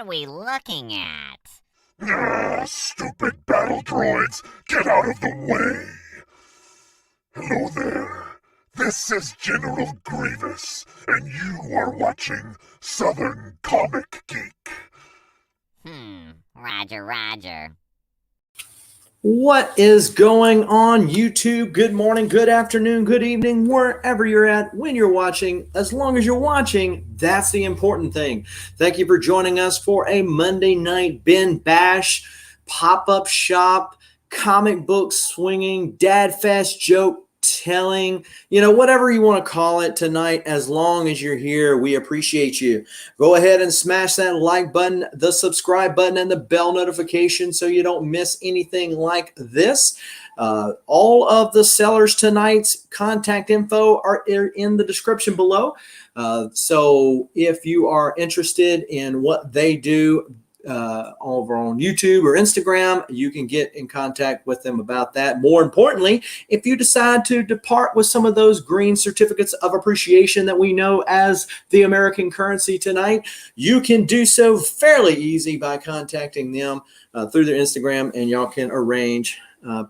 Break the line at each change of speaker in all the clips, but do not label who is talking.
are we looking at?
Stupid battle droids, get out of the way! Hello there. This is General Grievous, and you are watching Southern Comic Geek.
Roger, roger.
What is going on, YouTube? Good morning, good afternoon, good evening, wherever you're at, when you're watching. As long as you're watching, that's the important thing. Thank you for joining us for a Monday night bin bash, pop-up shop, comic book swinging, dad fest joke telling, whatever you want to call it tonight. As long as you're here, we appreciate you. Go ahead and smash that like button, the subscribe button, and the bell notification so you don't miss anything like this. All of the sellers tonight's contact info are in the description below. So if you are interested in what they do over on YouTube or Instagram, you can get in contact with them about that. More importantly, if you decide to depart with some of those green certificates of appreciation that we know as the American currency tonight, you can do so fairly easy by contacting them through their Instagram, and y'all can arrange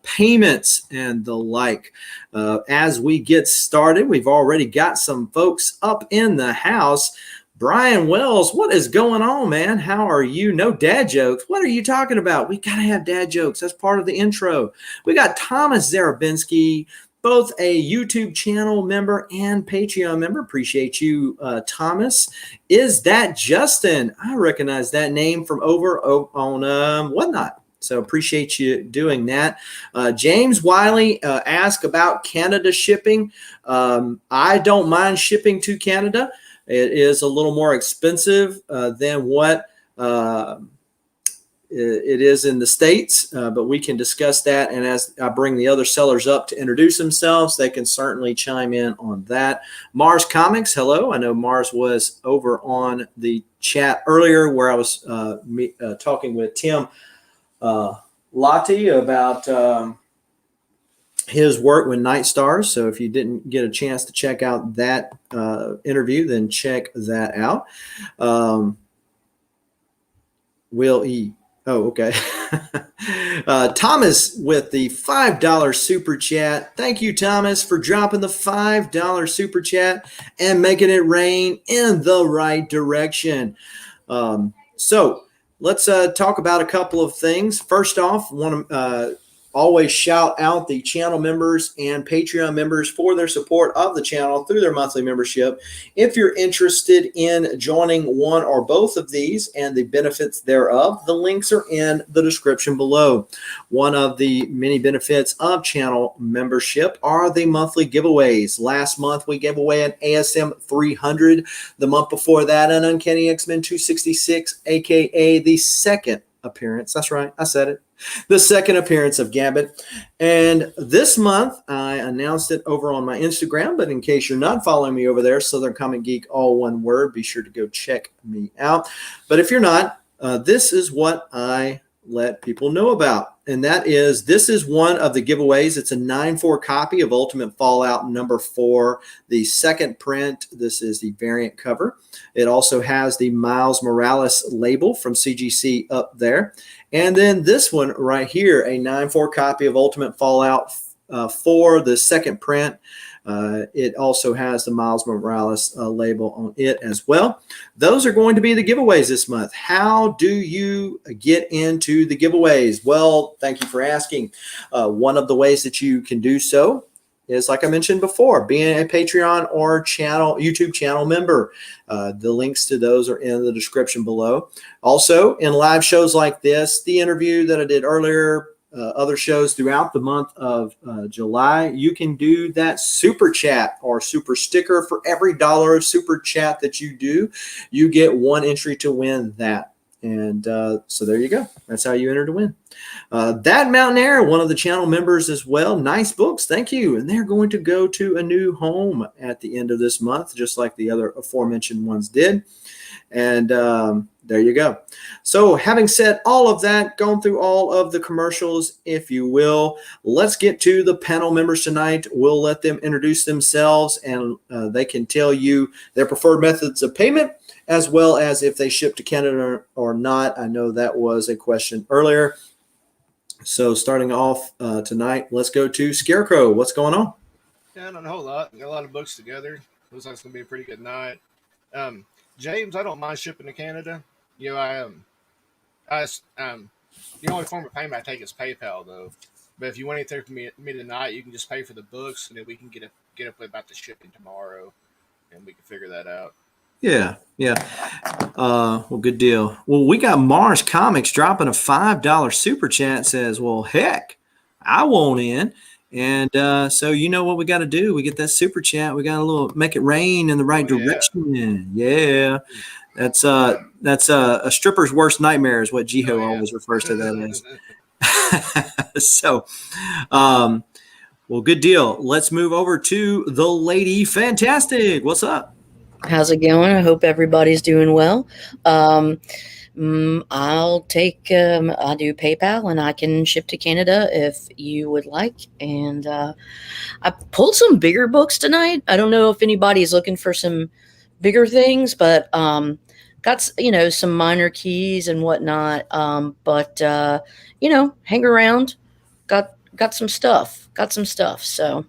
payments and the like. As we get started, we've already got some folks up in the house. Brian Wells, what is going on, man? How are you? No dad jokes. What are you talking about? We got to have dad jokes. That's part of the intro. We got Thomas Zarabinski, both a YouTube channel member and Patreon member. Appreciate you, Thomas. Is that Justin? I recognize that name from over on Whatnot. So appreciate you doing that. James Wiley asked about Canada shipping. I don't mind shipping to Canada. It is a little more expensive than what it is in the States, but we can discuss that. And as I bring the other sellers up to introduce themselves, they can certainly chime in on that. Mars Comics, hello. I know Mars was over on the chat earlier where I was talking with Tim Lottie about his work with Night Stars. So if you didn't get a chance to check out that interview, then check that out. Will E. Oh, okay. Thomas with the $5 super chat. Thank you, Thomas, for dropping the $5 super chat and making it rain in the right direction. So let's talk about a couple of things. First off, want to always shout out the channel members and Patreon members for their support of the channel through their monthly membership. If you're interested in joining one or both of these and the benefits thereof, the links are in the description below. One of the many benefits of channel membership are the monthly giveaways. Last month, we gave away an ASM 300. The month before that, an Uncanny X-Men 266, aka the second appearance. That's right, I said it. The second appearance of Gambit. And this month, I announced it over on my Instagram, but in case you're not following me over there, Southern Comic Geek, all one word, be sure to go check me out. But if you're not, this is what I let people know about. And that is, this is one of the giveaways. It's a 9/4 copy of Ultimate Fallout #4, the second print. This is the variant cover. It also has the Miles Morales label from CGC up there. And then this one right here, a 9/4 copy of Ultimate Fallout 4, the second print. It also has the Miles Morales label on it as well. Those are going to be the giveaways this month. How do you get into the giveaways? Well, thank you for asking. One of the ways that you can do so is, like I mentioned before, being a Patreon or YouTube channel member. The links to those are in the description below. Also, in live shows like this, the interview that I did earlier, other shows throughout the month of July, you can do that super chat or super sticker. For every $1 of super chat that you do, you get one entry to win that. And so there you go. That's how you enter to win. That Mountain Air, one of the channel members as well. Nice books. Thank you. And they're going to go to a new home at the end of this month, just like the other aforementioned ones did. And there you go. So having said all of that, gone through all of the commercials, if you will, let's get to the panel members tonight. We'll let them introduce themselves, and they can tell you their preferred methods of payment, as well as if they ship to Canada or not. I know that was a question earlier. So starting off tonight, let's go to Scarecrow. What's going on?
Yeah, not a whole lot. Got a lot of books together. Looks like it's gonna be a pretty good night. James, I don't mind shipping to Canada. You know, the only form of payment I take is PayPal though. But if you want anything from me tonight, you can just pay for the books, and then we can get up about the shipping tomorrow, and we can figure that out.
Yeah. Well, good deal. Well, we got Mars Comics dropping a $5 super chat. Says, well, heck, I want in. And so you know what we got to do. We get that super chat. We got to make it rain in the right direction. Yeah. That's a stripper's worst nightmare is what Jiho always refers to that as. So, well, good deal. Let's move over to the Lady Fantastic. What's up?
How's it going? I hope everybody's doing well. I'll take, I do PayPal and I can ship to Canada if you would like. And I pulled some bigger books tonight. I don't know if anybody's looking for some bigger things, but got, some minor keys and whatnot. But hang around. Got some stuff. So.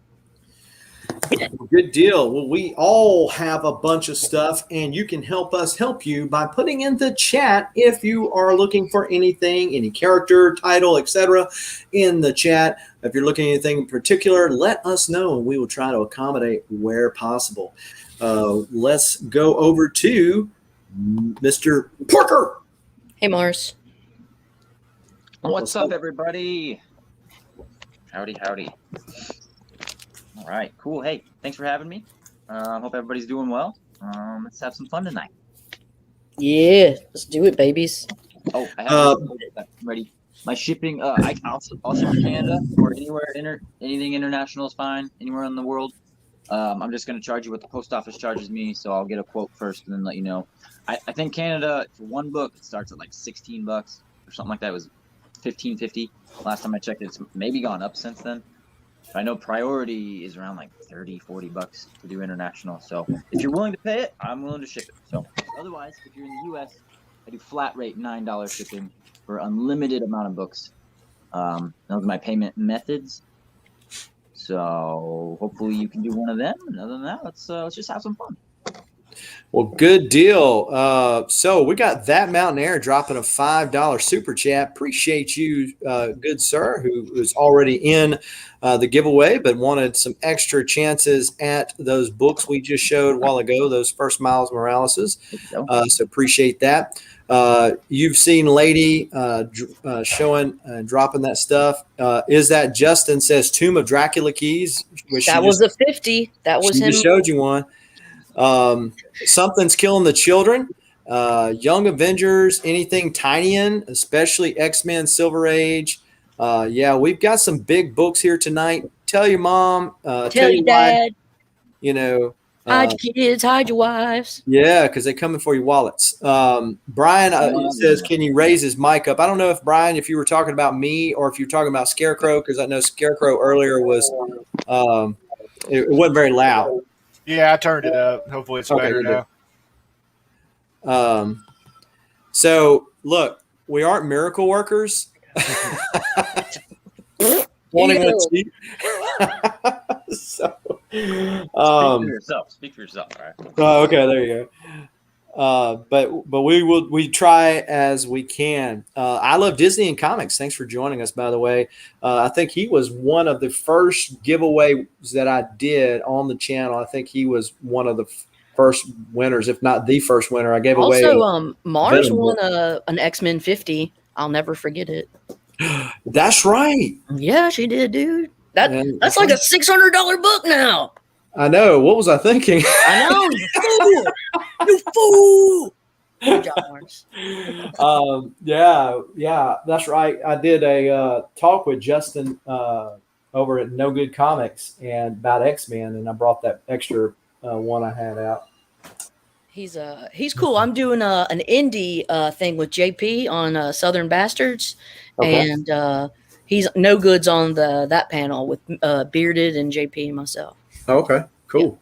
Good deal. Well, we all have a bunch of stuff, and you can help us help you by putting in the chat if you are looking for anything, any character, title, etc. in the chat. If you're looking at anything in particular, let us know, and we will try to accommodate where possible. Let's go over to Mr. Parker.
Hey, Mars.
What's up, everybody? Howdy. All right, cool. Hey, thanks for having me. Hope everybody's doing well. Let's have some fun tonight.
Yeah, let's do it, babies.
Oh, I have I'm ready. My shipping, I'll ship to Canada or anywhere. Anything international is fine. Anywhere in the world. I'm just going to charge you what the post office charges me, so I'll get a quote first and then let you know. I think Canada, for one book, it starts at like $16 or something like that. It was $15.50. Last time I checked, it's maybe gone up since then. I know priority is around like $30-$40 to do international. So if you're willing to pay it, I'm willing to ship it. So otherwise, if you're in the U.S., I do flat rate $9 shipping for unlimited amount of books. Those are my payment methods. So hopefully you can do one of them. And other than that, let's just have some fun.
Well, good deal. So we got That Mountain Air dropping a $5 super chat. Appreciate you, good sir, who was already in the giveaway, but wanted some extra chances at those books we just showed a while ago, those first Miles Moraleses. So appreciate that. You've seen Lady showing and dropping that stuff. Is that Justin says Tomb of Dracula keys?
That was a 50. That was him.
Just showed you one. Something's Killing the Children, Young Avengers, anything Tinian, especially X-Men Silver Age. We've got some big books here tonight. Tell your mom, tell your dad,
hide your kids, hide your wives.
Yeah, because they're coming for your wallets. Brian says, can you raise his mic up? I don't know if Brian, if you were talking about me or if you're talking about Scarecrow, because I know Scarecrow earlier was it wasn't very loud.
Yeah, I turned it up. Hopefully it's better now.
So look, we aren't miracle workers. Wanting to cheat.
Speak for yourself. All right.
Okay, there you go. But we try as we can. I Love Disney and Comics. Thanks for joining us, by the way. I think he was one of the first giveaways that I did on the channel. I think he was one of the first winners, if not the first winner. I gave away.
Also, Mars won an X-Men 50. I'll never forget it.
That's right.
Yeah, she did, dude. That's like a $600 book now.
I know. What was I thinking?
I know. You fool. Good job, Mars.
Yeah, that's right. I did a talk with Justin over at No Good Comics and about X-Men, and I brought that extra one I had out.
He's cool. I'm doing an indie thing with JP on Southern Bastards,
Okay.
and he's no goods on that panel with Bearded and JP and myself.
Okay. Cool.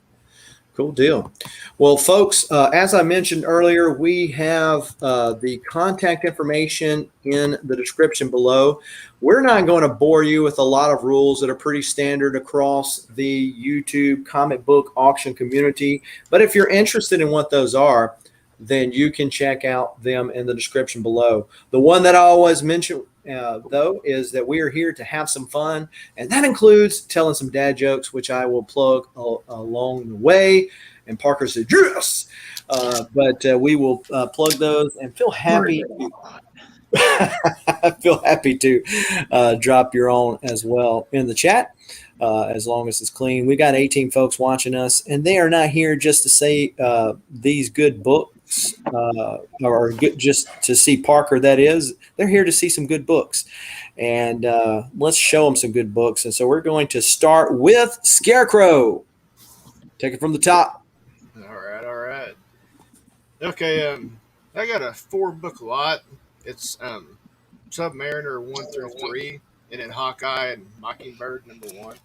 Cool deal. Well, folks, as I mentioned earlier, we have the contact information in the description below. We're not going to bore you with a lot of rules that are pretty standard across the YouTube comic book auction community. But if you're interested in what those are, then you can check out them in the description below. The one that I always mention, though, is that we are here to have some fun, and that includes telling some dad jokes, which I will plug along the way. And Parker said, yes, but we will plug those and feel happy. I feel happy to drop your own as well in the chat, as long as it's clean. We got 18 folks watching us, and they are not here just to say these good books or good, just to see Parker. That is, they're here to see some good books, and let's show them some good books. And so we're going to start with Scarecrow. Take it from the top.
All right. Okay, I got a 4-book lot. It's Submariner 1 through 3, and then Hawkeye and Mockingbird number 1.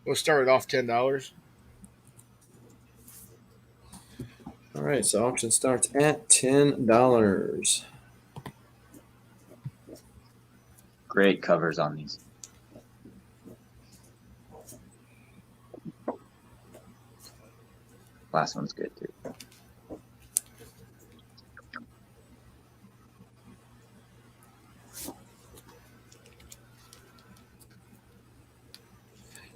We'll start it off $10.
All right, so auction starts at $10.
Great covers on these. Last one's good too.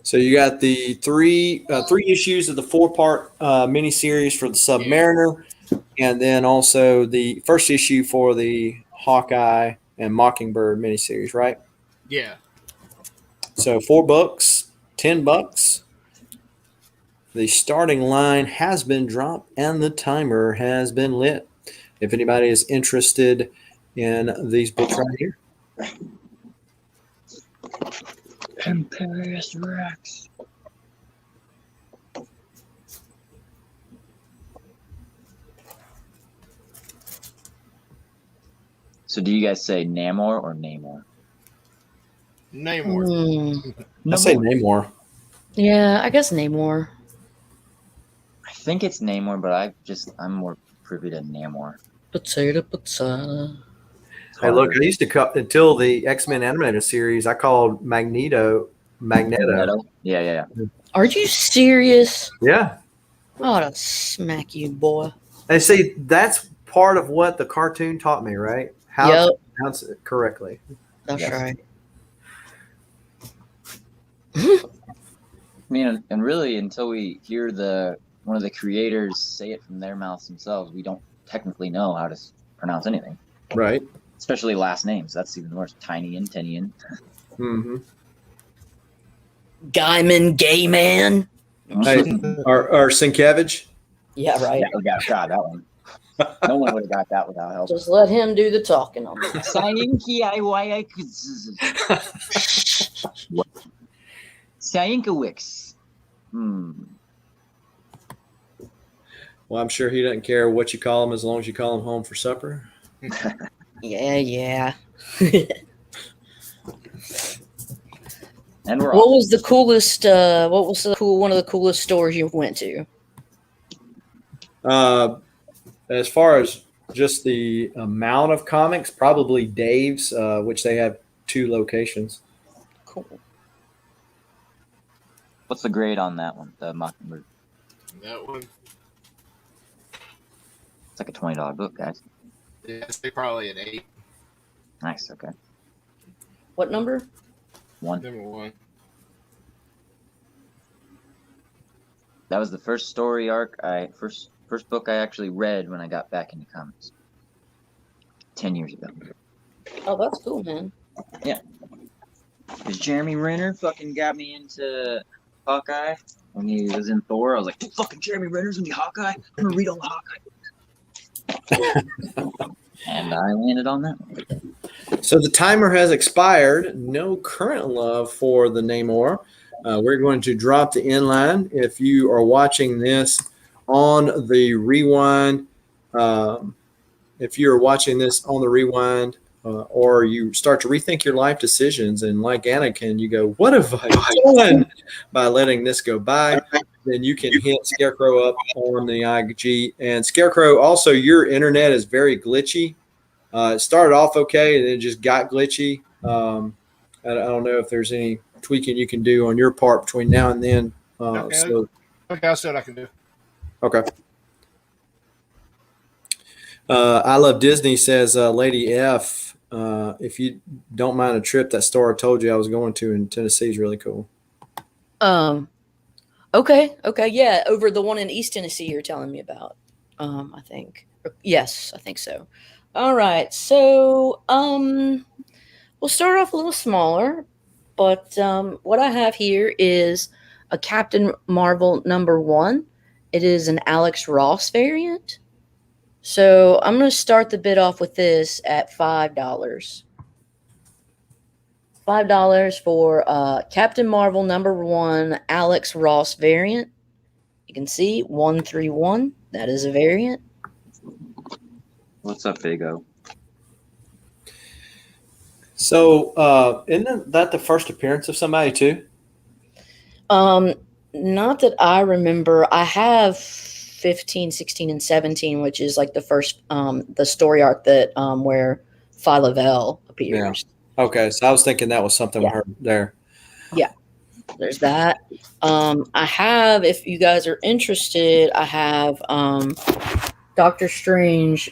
So you got the three issues of the 4-part miniseries for the Submariner, and then also the first issue for the Hawkeye and Mockingbird miniseries, right?
Yeah.
So 4 books, $10. The starting line has been dropped and the timer has been lit. If anybody is interested in these books right here.
Imperious Rex. So do you guys say Namor or Namor?
Namor.
I say Namor.
Yeah, I guess Namor.
I think it's Namor, but I'm more privy to Namor.
Potato.
Hey, look, I used to cut until the X-Men animated series. I called Magneto.
Yeah.
Are you serious?
Yeah.
I ought to smack you, boy.
And see, that's part of what the cartoon taught me, right? How to pronounce it correctly.
That's right.
I mean, and really, until we hear one of the creators say it from their mouths themselves, we don't technically know how to pronounce anything.
Right.
Especially last names. That's even worse. Tinian, Tinian.
Mm-hmm.
Guyman, gay man.
Hey, or Sienkiewicz.
Yeah, right.
Yeah, we got that one. No one would have got that without help.
Just let him do the talking on that.
Scienkiewicz.
Well, I'm sure he doesn't care what you call him as long as you call him home for supper.
Yeah.
And we're
What
off.
was the coolest? What was one of the coolest stores you went to?
As far as just the amount of comics, probably Dave's, which they have 2 locations.
Cool.
What's the grade on that one? The Mockingbird.
That one.
It's like a $20 book, guys.
Yeah, I'd say probably an 8.
Nice. Okay.
What number?
1.
Number 1.
That was the first story arc first book I actually read when I got back into comics. 10 years ago.
Oh, that's cool, man.
Yeah. Because Jeremy Renner fucking got me into Hawkeye when he was in Thor. I was like, dude, fucking Jeremy Renner's gonna be Hawkeye. I'm gonna read all the Hawkeye books. And I landed on that one.
So the timer has expired. No current love for the Namor. We're going to drop the inline. If you are watching this on the rewind. If you're watching this on the rewind, or you start to rethink your life decisions, and like Anakin, you go, "What have I done?" by letting this go by, then you can hit Scarecrow up on the IG. And Scarecrow, also, your internet is very glitchy. It started off okay, and then it just got glitchy. I don't know if there's any tweaking you can do on your part between now and then.
Okay, I said I can do.
Okay. I Love Disney says, Lady F, if you don't mind a trip, that store I told you I was going to in Tennessee is really cool.
Okay, yeah, over the one in East Tennessee you're telling me about. I think. Yes, I think so. All right, so we'll start off a little smaller, but what I have here is a Captain Marvel #1. It is an Alex Ross variant. So I'm going to start the bid off with this at $5. $5 for Captain Marvel #1 Alex Ross variant. You can see 131. That is a variant.
What's up, Fago?
So isn't that the first appearance of somebody too?
Not that I remember. I have 15, 16, and 17, which is like the first the story arc that where Phyla-Vell appears.
Yeah. Okay, so I was thinking that was something we heard there.
Yeah, there's that. I have, if you guys are interested, I have Doctor Strange,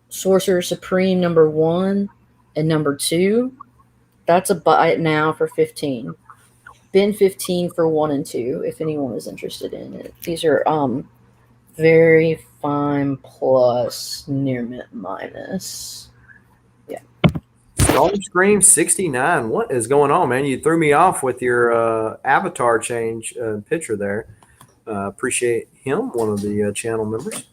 Sorcerer Supreme #1 and #2. That's a buy it now for 15. Bin 15 for 1 and 2, if anyone is interested in it. These are very fine plus near mint minus. Yeah.
Storm Scream 69. What is going on, man? You threw me off with your avatar change picture there. Appreciate him, one of the channel members.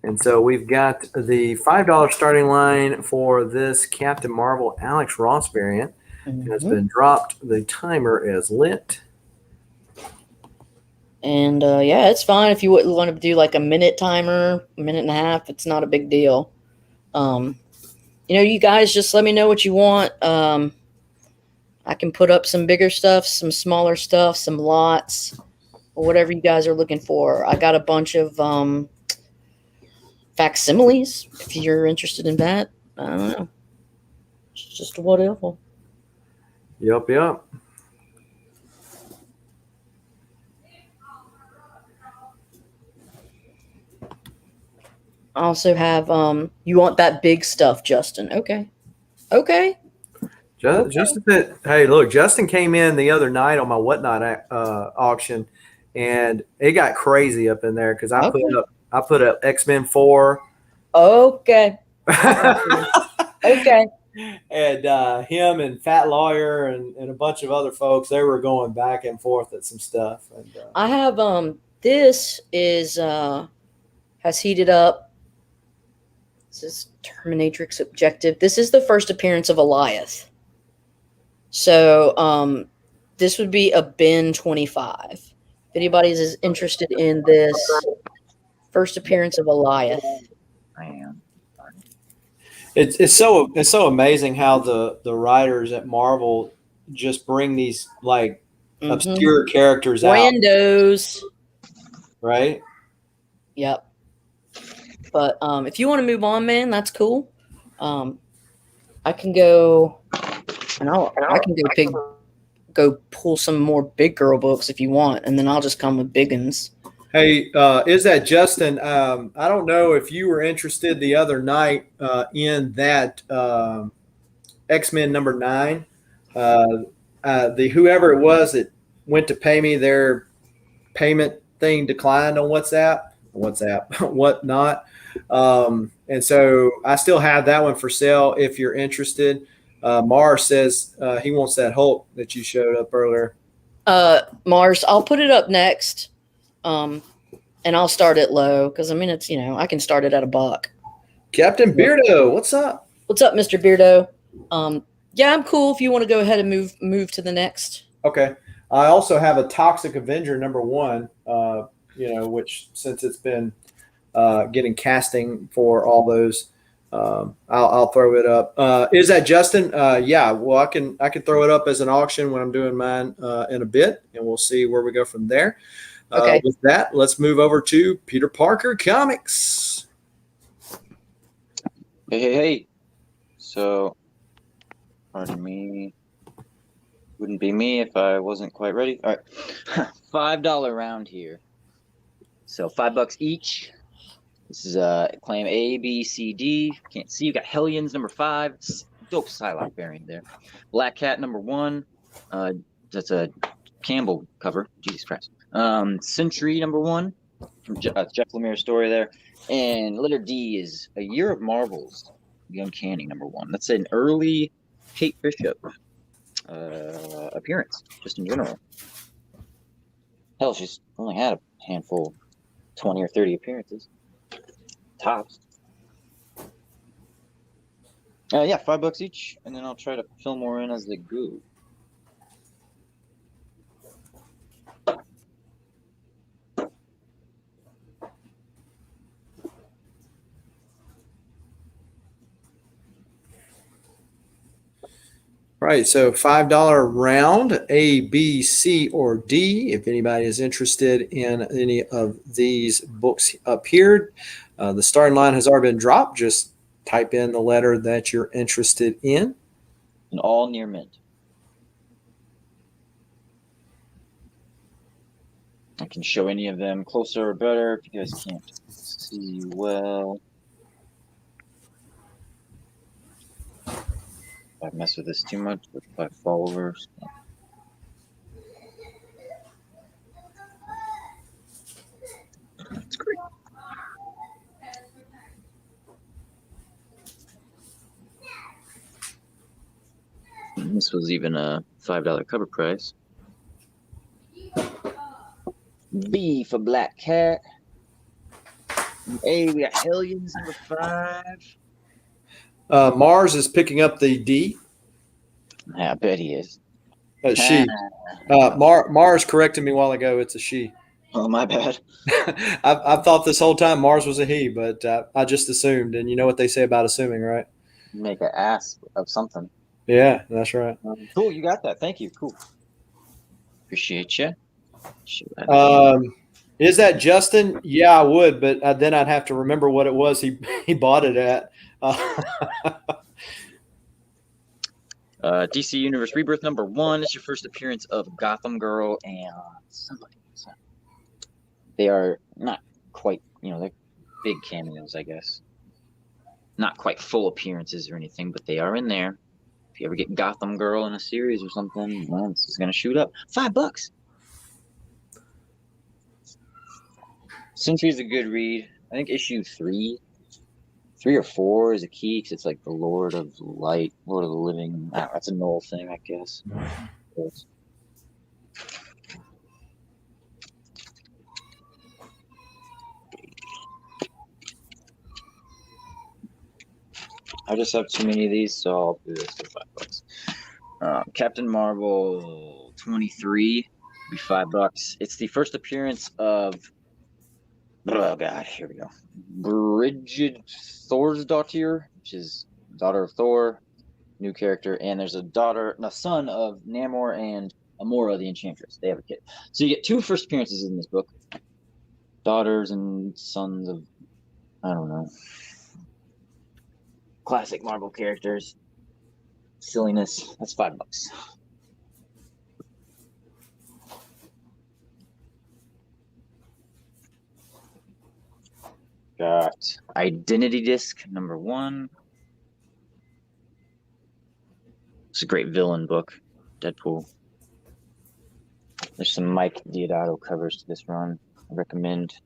And so we've got the $5 starting line for this Captain Marvel Alex Ross variant. It has been dropped. The timer is lit.
And yeah, it's fine if you wouldn't want to do like a minute timer, a minute and a half. It's not a big deal. You guys just let me know what you want. I can put up some bigger stuff, some smaller stuff, some lots, or whatever you guys are looking for. I got a bunch of facsimiles, if you're interested in that. I don't know. It's just whatever.
Yep.
I also have you want that big stuff, Justin. Okay.
Just a bit. Hey, look, Justin came in the other night on my Whatnot auction, and it got crazy up in there because I put up X-Men 4.
Okay. Okay.
And him and Fat Lawyer and a bunch of other folks, they were going back and forth at some stuff. And,
I have this is has heated up. This is Terminatrix Objective. This is the first appearance of Eliath. So this would be a bin 25. If anybody is interested in this first appearance of Eliath.
I am.
It's so amazing how the writers at Marvel just bring these like obscure characters
Randos.
out. Right?
Yep. But if you want to move on, man, that's cool. I can go and I can go pull some more big girl books if you want, and then I'll just come with big uns.
Hey, is that Justin? I don't know if you were interested the other night in that X-Men #9. The whoever it was that went to pay me, their payment thing declined on WhatsApp, whatnot. And so I still have that one for sale if you're interested. Mars says he wants that Hulk that you showed up earlier.
Mars, I'll put it up next. And I'll start it low because I mean it's I can start it at $1.
Captain Beardo, what's up?
What's up, Mr. Beardo? Yeah, I'm cool if you want to go ahead and move to the next.
Okay. I also have a Toxic Avenger #1. Which since it's been getting casting for all those, I'll throw it up. Is that Justin? Yeah. Well, I can throw it up as an auction when I'm doing mine in a bit, and we'll see where we go from there.
Okay.
With that, let's move over to Peter Parker Comics.
Hey. So, pardon me. Wouldn't be me if I wasn't quite ready. All right. $5 round here. So $5 each. This is claim A, B, C, D. Can't see. You got Hellions #5. Dope Psylocke variant there. Black Cat #1. That's a Campbell cover. Jesus Christ. Sentry #1 from Jeff Lemire's story there. And letter D is A Year of Marvels. The Uncanny #1. That's an early Kate Bishop appearance, just in general. Hell, she's only had a handful, 20 or 30 appearances. Tops. Yeah, $5 each, and then I'll try to fill more in as they go.
Right, so $5 round, A, B, C, or D. If anybody is interested in any of these books up here, the starting line has already been dropped. Just type in the letter that you're interested in.
And all near mint. I can show any of them closer or better if you guys can't see well. If I mess with this too much with my followers. That's great. And this was even a $5 cover price. B for Black Cat. A, we got Hellions #5.
Mars is picking up the D.
Yeah, I bet he is.
She. Mars corrected me a while ago. It's a she.
Oh, my bad.
I've thought this whole time Mars was a he, but I just assumed. And you know what they say about assuming, right?
Make an ass of something.
Yeah, that's right.
Cool, you got that. Thank you. Cool. Appreciate you.
Is that Justin? Yeah, I would, but then I'd have to remember what it was he bought it at.
DC Universe Rebirth #1 is your first appearance of Gotham Girl and somebody else. They are not quite, they're big cameos, I guess. Not quite full appearances or anything, but they are in there. If you ever get Gotham Girl in a series or something, well, this is going to shoot up. $5. Sentry's a good read. I think issue 3 or 4 is a key because it's like the Lord of Light, Lord of the Living. That's a Knoll thing, I guess. Yes. I just have too many of these, so I'll do this for $5. Captain Marvel 23 will be $5. It's the first appearance of, oh god, here we go, Bridget Thorsdottir, which is daughter of Thor, new character, and there's a son of Namor and Amora the Enchantress. They have a kid. So you get 2 first appearances in this book. Daughters and sons of, I don't know, classic Marvel characters. Silliness. That's $5. Got Identity Disc #1. It's a great villain book. Deadpool. There's some Mike Diodato covers to this run. I recommend.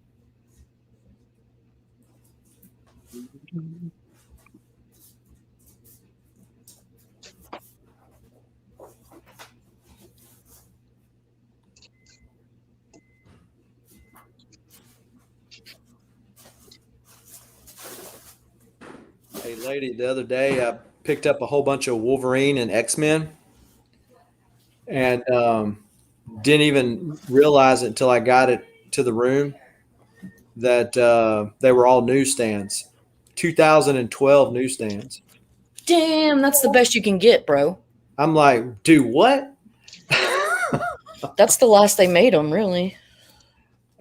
Hey, lady, the other day I picked up a whole bunch of Wolverine and X-Men. And didn't even realize it until I got it to the room that they were all newsstands, 2012 newsstands.
Damn, that's the best you can get, bro.
I'm like, dude, what?
That's the last they made them, really.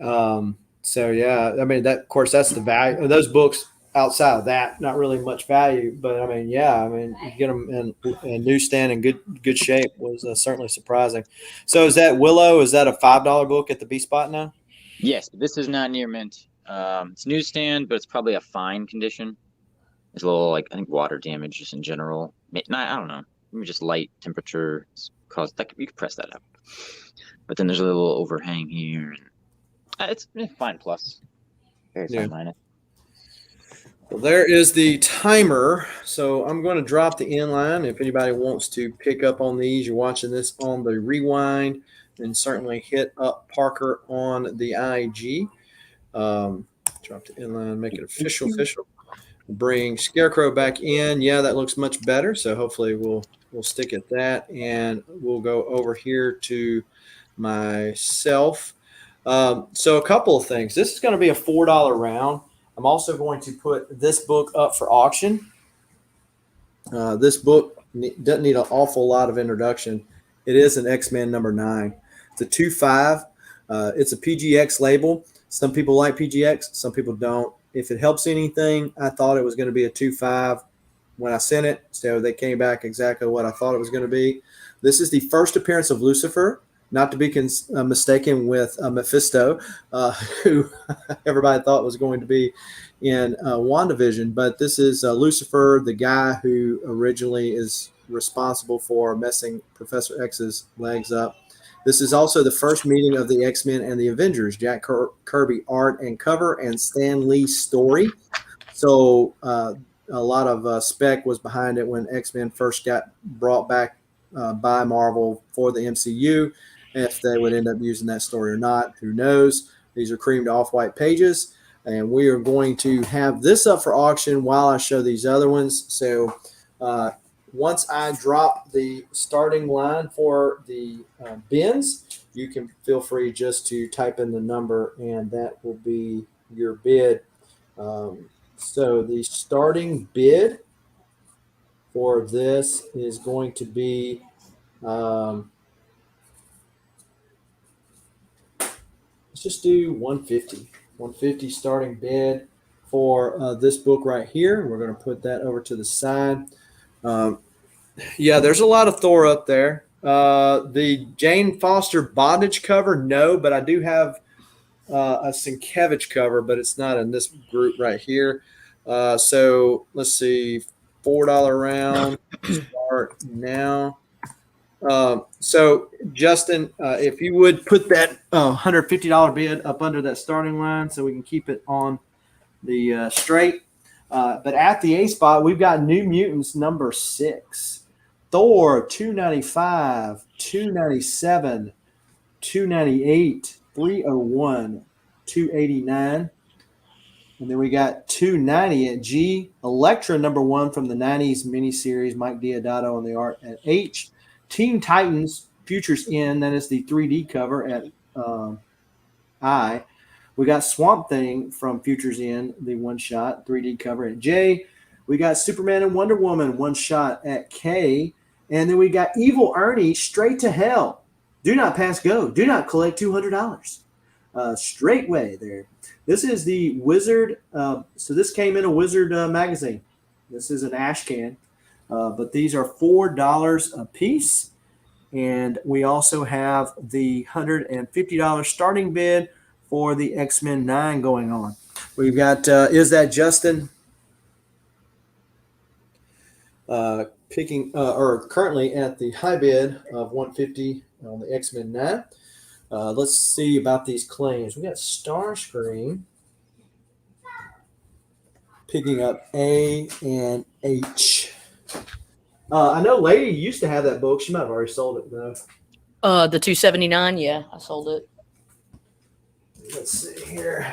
So yeah, I mean that. Of course, that's the value of those books. Outside of that, not really much value, but I mean, yeah, I mean, you get them in newsstand in good shape was certainly surprising. So, is that Willow? Is that a $5 book at the B spot now?
Yes, this is not near mint. It's newsstand, but it's probably a fine condition. There's a little, like, I think water damage just in general. I don't know. Maybe just light temperature caused that. You could press that up. But then there's a little overhang here. And it's fine plus. Very fine minus.
Well, there is the timer. So I'm going to drop the inline. If anybody wants to pick up on these, you're watching this on the rewind, then certainly hit up Parker on the IG. Drop the inline, make it official. Bring Scarecrow back in. Yeah, that looks much better. So hopefully we'll stick at that, and we'll go over here to myself. So a couple of things. This is going to be a $4 round. I'm also going to put this book up for auction. This book doesn't need an awful lot of introduction. It is an X-Men number 9. It's a 2.5. It's a PGX label. Some people like PGX, some people don't. If it helps anything, I thought it was going to be a 2.5 when I sent it. So they came back exactly what I thought it was going to be. This is the first appearance of Lucifer, not to be mistaken with Mephisto, who everybody thought was going to be in WandaVision. But this is Lucifer, the guy who originally is responsible for messing Professor X's legs up. This is also the first meeting of the X-Men and the Avengers. Jack Kirby art and cover, and Stan Lee story. So a lot of spec was behind it when X-Men first got brought back by Marvel for the MCU. If they would end up using that story or not, who knows? These are creamed off-white pages, and we are going to have this up for auction while I show these other ones. So once I drop the starting line for the bins, you can feel free just to type in the number, and that will be your bid. So the starting bid for this is going to be let's just do 150. 150 starting bid for this book right here. We're going to put that over to the side. Yeah, there's a lot of Thor up there. The Jane Foster bondage cover, no, but I do have a Sienkiewicz cover, but it's not in this group right here. So let's see, $4 round start now. So Justin, if you would put that $150 bid up under that starting line so we can keep it on the straight. But at the A spot, we've got New Mutants number 6, Thor 295, 297, 298, 301, 289. And then we got 290 at G, Elektra number 1 from the 90s miniseries, Mike Diodato on the art at H. Teen Titans Futures End, that is the 3D cover at I. We got Swamp Thing from Futures End, the one-shot 3D cover at J. We got Superman and Wonder Woman one-shot at K. And then we got Evil Ernie Straight to Hell. Do not pass go. Do not collect $200. Straightway there. This is the Wizard. So this came in a Wizard magazine. This is an ash can. But these are $4 a piece. And we also have the $150 starting bid for the X-Men 9 going on. We've got, is that Justin? Picking or currently at the high bid of $150 on the X-Men 9. Let's see about these claims. We got Starscream picking up A and H. I know Lady used to have that book. She might have already sold it though.
The 279, yeah, I sold it.
Let's see here.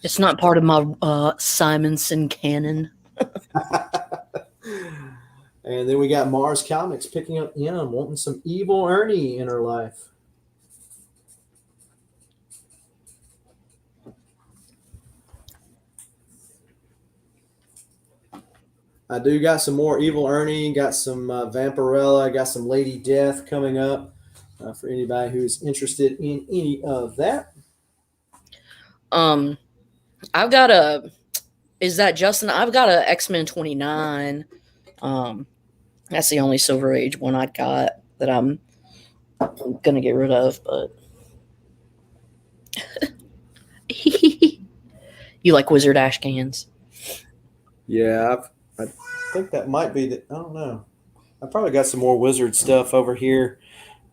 It's not part of my Simonson canon.
And then we got Mars Comics picking up M, wanting some Evil Ernie in her life. I do got some more Evil Ernie, got some Vampirella, got some Lady Death coming up for anybody who's interested in any of that.
I've got a. Is that Justin? I've got a X-Men 29. That's the only Silver Age one I got that I'm gonna get rid of. But you like Wizard Ash cans?
Yeah, I think that might be the. I don't know. I probably got some more Wizard stuff over here.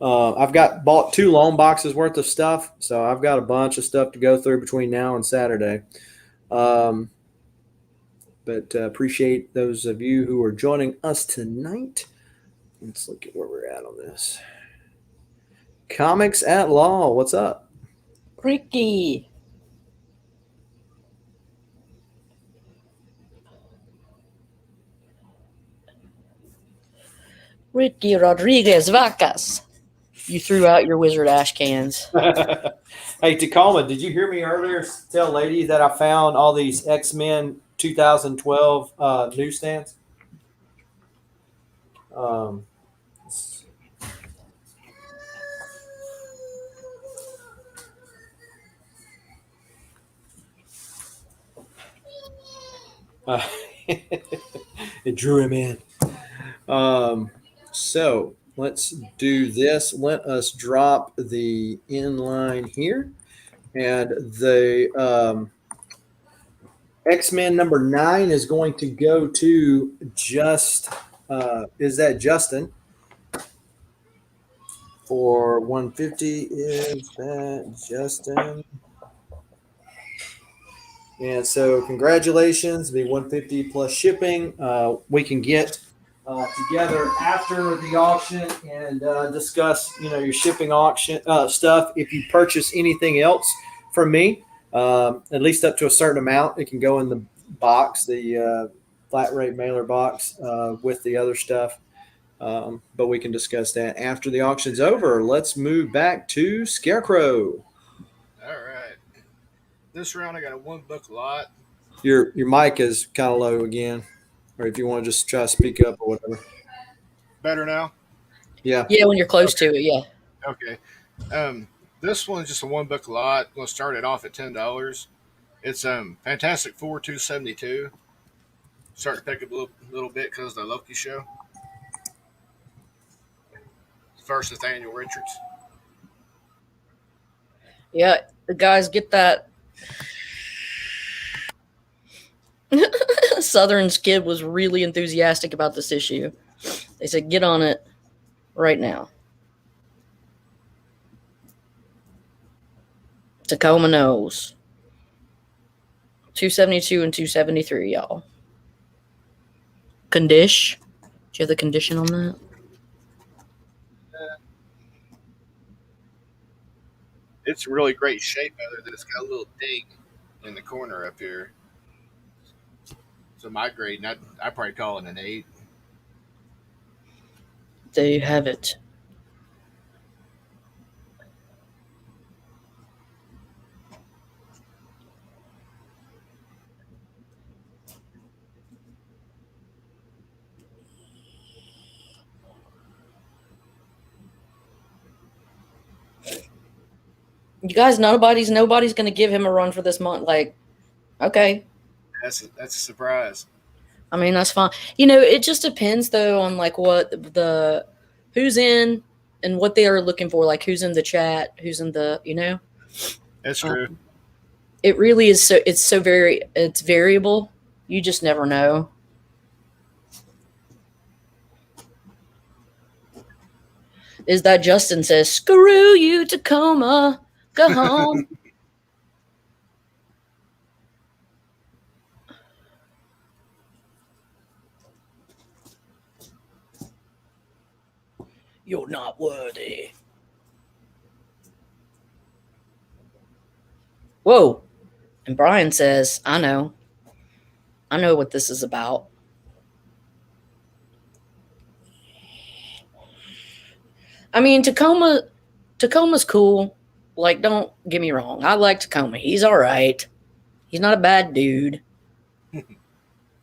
I've bought 2 long boxes worth of stuff, so I've got a bunch of stuff to go through between now and Saturday. But appreciate those of you who are joining us tonight. Let's look at where we're at on this. Comics at Law, what's up?
Ricky. Ricky Rodriguez Vacas. You threw out your Wizard Ash cans.
Hey, Tacoma, did you hear me earlier tell lady that I found all these X-Men 2012 newsstands? It drew him in. So let's do this. Let us drop the inline here. And the X-Men number 9 is going to go to is that Justin? For 150, is that Justin? And so congratulations, the 150 plus shipping. We can get together after the auction and discuss, your shipping auction stuff. If you purchase anything else from me, at least up to a certain amount, it can go in the box, the flat rate mailer box with the other stuff. But we can discuss that after the auction's over. Let's move back to Scarecrow.
All right. This round I got a 1 book lot.
Your mic is kind of low again, or if you want to just try to speak up or whatever.
Better now?
Yeah.
Yeah, when you're close to it, yeah.
Okay. This one's just a 1 book lot. I'm gonna start it off at $10. It's Fantastic Four 272. Starting to pick up a little bit because of the Loki show. First Nathaniel Richards.
Yeah, the guys get that. Southern's kid was really enthusiastic about this issue. They said, get on it right now. Tacoma knows. 272 and 273, y'all. Condish. Do you have the condition on that?
It's really great shape other than it's got a little ding in the corner up here. So my grade, I probably call it an 8.
There you have it. You guys, nobody's going to give him a run for this month. Like, okay.
That's a surprise.
I mean, that's fine. It just depends though on like what who's in and what they are looking for. Like who's in the chat, who's in the,
That's true.
It really is. It's variable. You just never know. Is that Justin says, screw you, Tacoma. Go home. You're not worthy. Whoa. And Brian says, I know what this is about. I mean, Tacoma's cool. Like, don't get me wrong. I like Tacoma. He's all right. He's not a bad dude.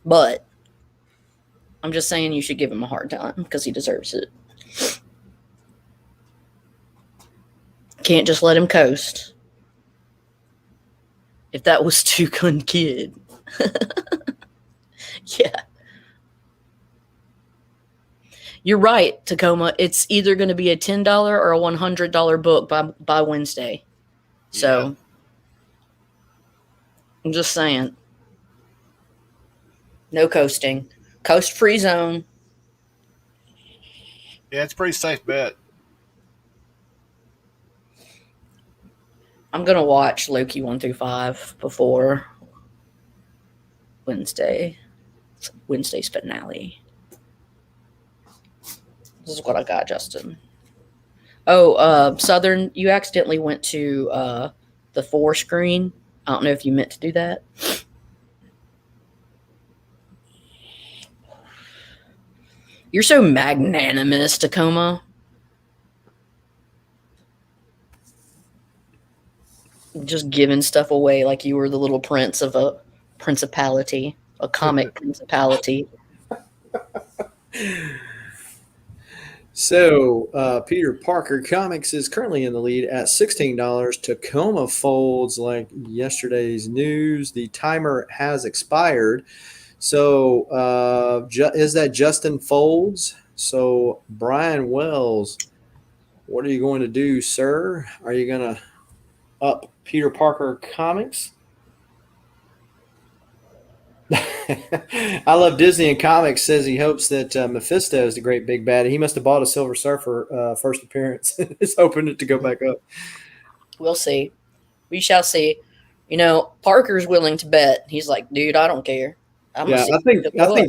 But I'm just saying you should give him a hard time because he deserves it. Can't just let him coast. If that was Two Gun Kid. Yeah. You're right, Tacoma. It's either going to be a $10 or a $100 book by Wednesday. So,
Yeah.
I'm just saying. No coasting. Coast-free zone.
Yeah, it's a pretty safe bet.
I'm going to watch Loki 1 through 5 before Wednesday's finale. This is what I got, Justin. Oh, Southern, you accidentally went to the 4 screen. I don't know if you meant to do that. You're so magnanimous, Tacoma. Just giving stuff away like you were the little prince of a principality, a comic principality.
So, Peter Parker Comics is currently in the lead at $16. Tacoma folds like yesterday's news. The timer has expired. So, is that Justin Folds? So, Brian Wells, what are you going to do, sir? Are you going to up Peter Parker Comics? I Love Disney and Comics says he hopes that Mephisto is the great big baddie. He must have bought a Silver Surfer first appearance. He's hoping it to go back up.
We'll see. We shall see. You know, Parker's willing to bet. He's like, dude, I don't care.
Yeah, I think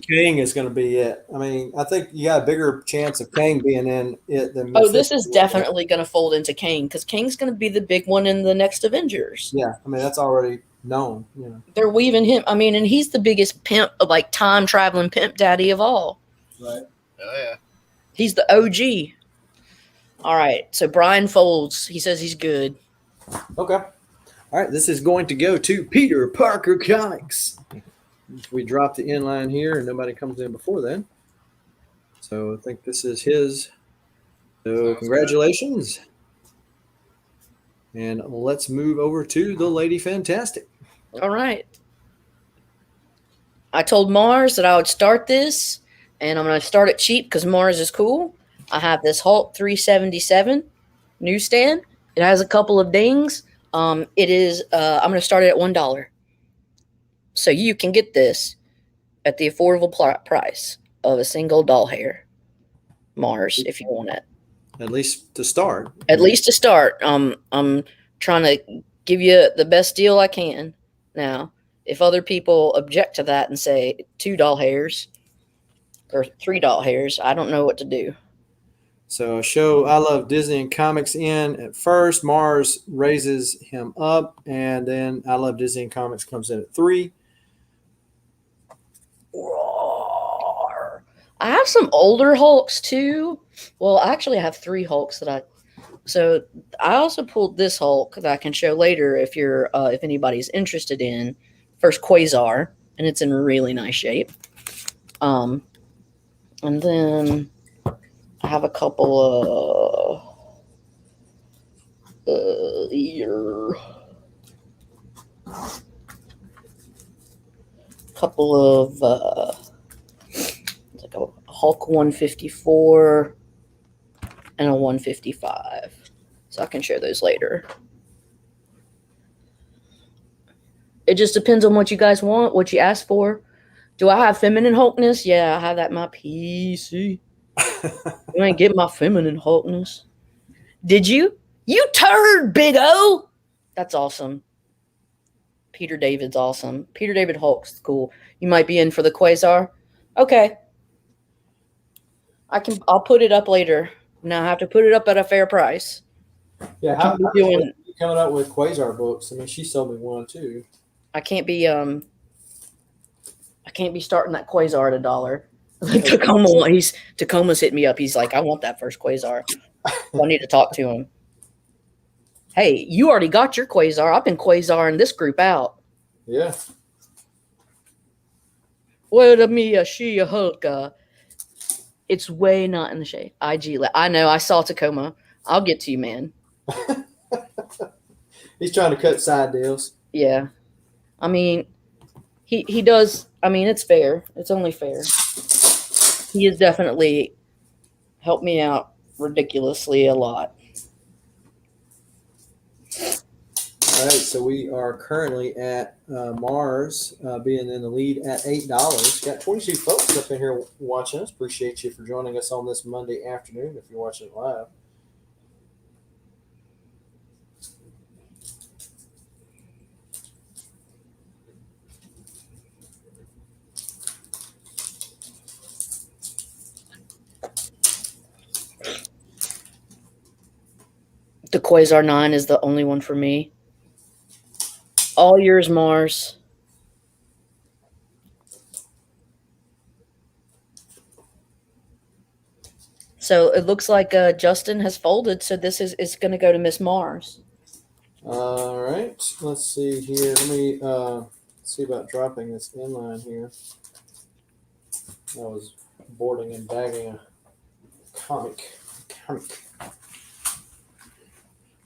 Kang is going to be it. I mean, I think you got a bigger chance of Kang being in it than Mephisto.
Oh, this is definitely going to fold into Kang because Kang's going to be the big one in the next Avengers.
Yeah, I mean that's already known. You know,
they're weaving him. I mean, and he's the biggest pimp, like time traveling pimp daddy of all.
right?
Oh, yeah.
He's the OG. All right, so Brian Folds. He says he's good.
Okay. All right, this is going to go to Peter Parker Comics. We drop the inline here, and nobody comes in before then. So I think this is his. So
Sounds
congratulations. And let's move over to the Lady Fantastic.
All right. I told Mars that I would start this, and I'm going to start it cheap because Mars is cool. I have this Hulk 377 newsstand. It has a couple of dings. It is. I'm going to start it at $1. So you can get this at the affordable price of a single doll hair, Mars, if you want it.
At least to start.
At least to start. I'm trying to give you the best deal I can. Now, if other people object to that and say 2 doll hairs or 3 doll hairs, I don't know what to do.
So show I Love Disney and Comics in at first. Mars raises him up, and then I Love Disney and Comics comes in at 3.
Roar. I have some older Hulks too. Well, actually, I have 3 Hulks that I. So I also pulled this Hulk that I can show later if you're if anybody's interested in. First Quasar, and it's in really nice shape. And then I have a couple of here. Couple of like a Hulk 154 and a 155. So I can share those later. It just depends on what you guys want, what you ask for. Do I have feminine Hulkness? Yeah, I have that in my PC. You ain't get my feminine Hulkness. Did you? You turd, Big O! That's awesome. Peter David's awesome. Peter David Hulk's cool. You might be in for the Quasar. Okay. I'll put it up later. Now I have to put it up at a fair price.
Yeah,
how are you doing?
Coming up with Quasar books. I mean, she sold me one too.
I can't be starting that Quasar at $1. Tacoma's hit me up. He's like, I want that first Quasar. I need to talk to him. Hey, you already got your Quasar. I've been Quasaring this group out.
Yeah.
Wait a me, a she, a Hulk. It's way not in the shade. I know. I saw Tacoma. I'll get to you, man.
He's trying to cut side deals.
Yeah. I mean, he does. I mean, it's fair. It's only fair. He has definitely helped me out ridiculously a lot.
All right, so we are currently at Mars being in the lead at $8. Got 22 folks up in here watching us. Appreciate you for joining us on this Monday afternoon if you're watching it live.
The Quasar 9 is the only one for me. All yours, Mars. So it looks like Justin has folded, so this is going to go to Miss Mars.
All right, let's see here. Let me see about dropping this inline here. I was boarding and bagging a comic.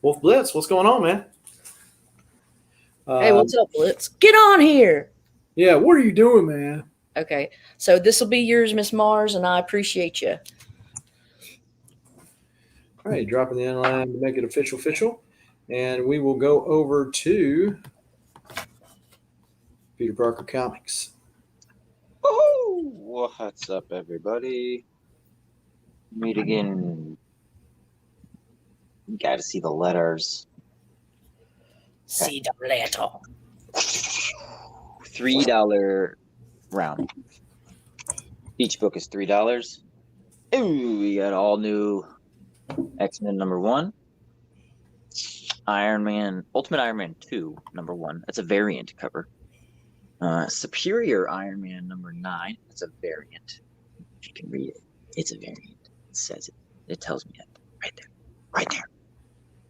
Wolf Blitz, what's going on, man?
Hey, what's up, Blitz? Get on here.
Yeah, what are you doing, man?
Okay, so this will be yours, Miss Mars, and I appreciate you.
All right, dropping the inline to make it official. And we will go over to Peter Parker Comics.
Oh, what's up, everybody? Meet again. You got to see the letters.
See the letter.
$3 round. Each book is $3. Ooh, we got all new X-Men #1. Ultimate Iron Man 2 #1. That's a variant cover. Superior Iron Man #9. That's a variant. If you can read it, it's a variant. It says it. It tells me that right there. Right there.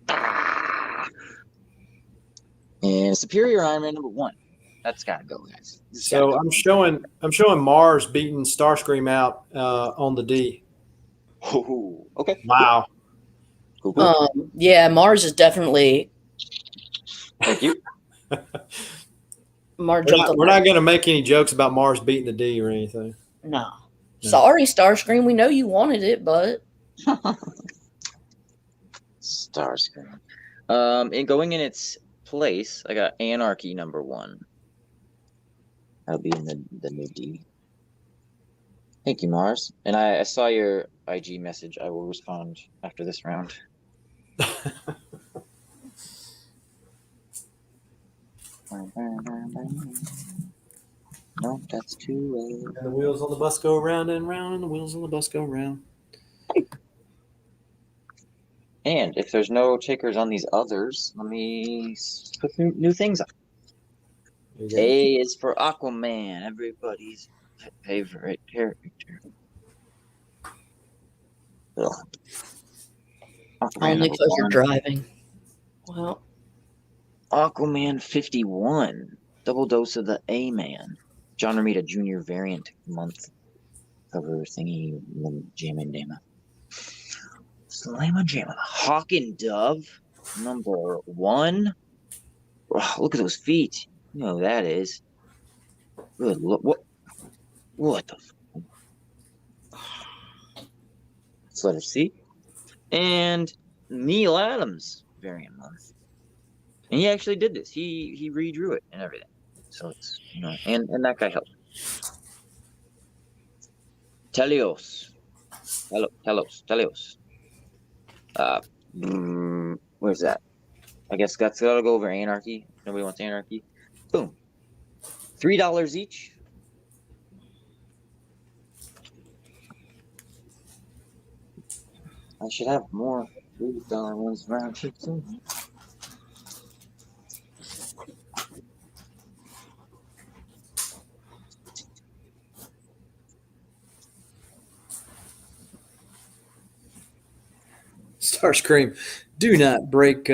Ah! And Superior Iron Man #1. That's gotta go, guys.
So I'm showing Mars beating Starscream out on the D.
Oh, okay.
Wow.
Cool.
Yeah, Mars is definitely.
Thank you.
Mars
We're not going to make any jokes about Mars beating the D or anything.
No. Sorry, Starscream. We know you wanted it, but
Starscream. And going in its place, I got Anarchy #1. That'll be in the new D. Thank you, Mars. And I saw your IG message. I will respond after this round. No, that's too late.
And the wheels on the bus go round and round, and the wheels on the bus go round.
And if there's no takers on these others, let me put new things up. A is for Aquaman, everybody's favorite character.
only because you're driving. Well,
Aquaman 51, double dose of the A-Man. John Romita Jr. variant month cover thingy, Jamma Jamma. Slamma Jamma. Hawk and Dove, #1. Oh, look at those feet. You know who that is. Good look. What the Let's let her see. And Neil Adams variant month. And he actually did this. He redrew it and everything. So it's, and that guy helped. Telios. Where's that? I guess that's gotta go over Anarchy. Nobody wants Anarchy. Boom. $3 each. I should have more $3 ones around here too.
Starscream, do not break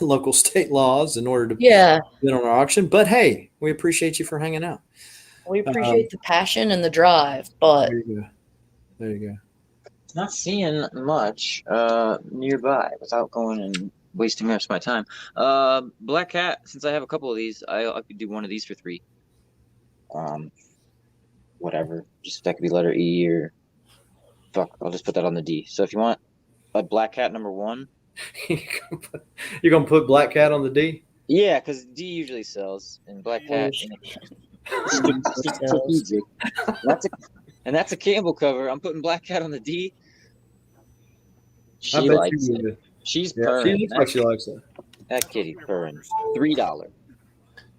local state laws in order to
yeah.
bid on our auction. But hey, we appreciate you for hanging out.
We appreciate the passion and the drive, but
There you go. There you go.
Not seeing much nearby without going and wasting the rest of my time. Black Cat. Since I have a couple of these, I could do one of these for $3. Whatever. Just that could be letter E or fuck. I'll just put that on the D. So if you want a Black Cat number 1.
You're gonna put Black Cat on the D?
Yeah, because D usually sells, and Black Cat. Strategic. That's a Campbell cover. I'm putting Black Cat on the D. She
I bet
likes
you
it.
would.
She's
Yeah,
purring.
she looks like she likes it.
That kitty's purring. $3.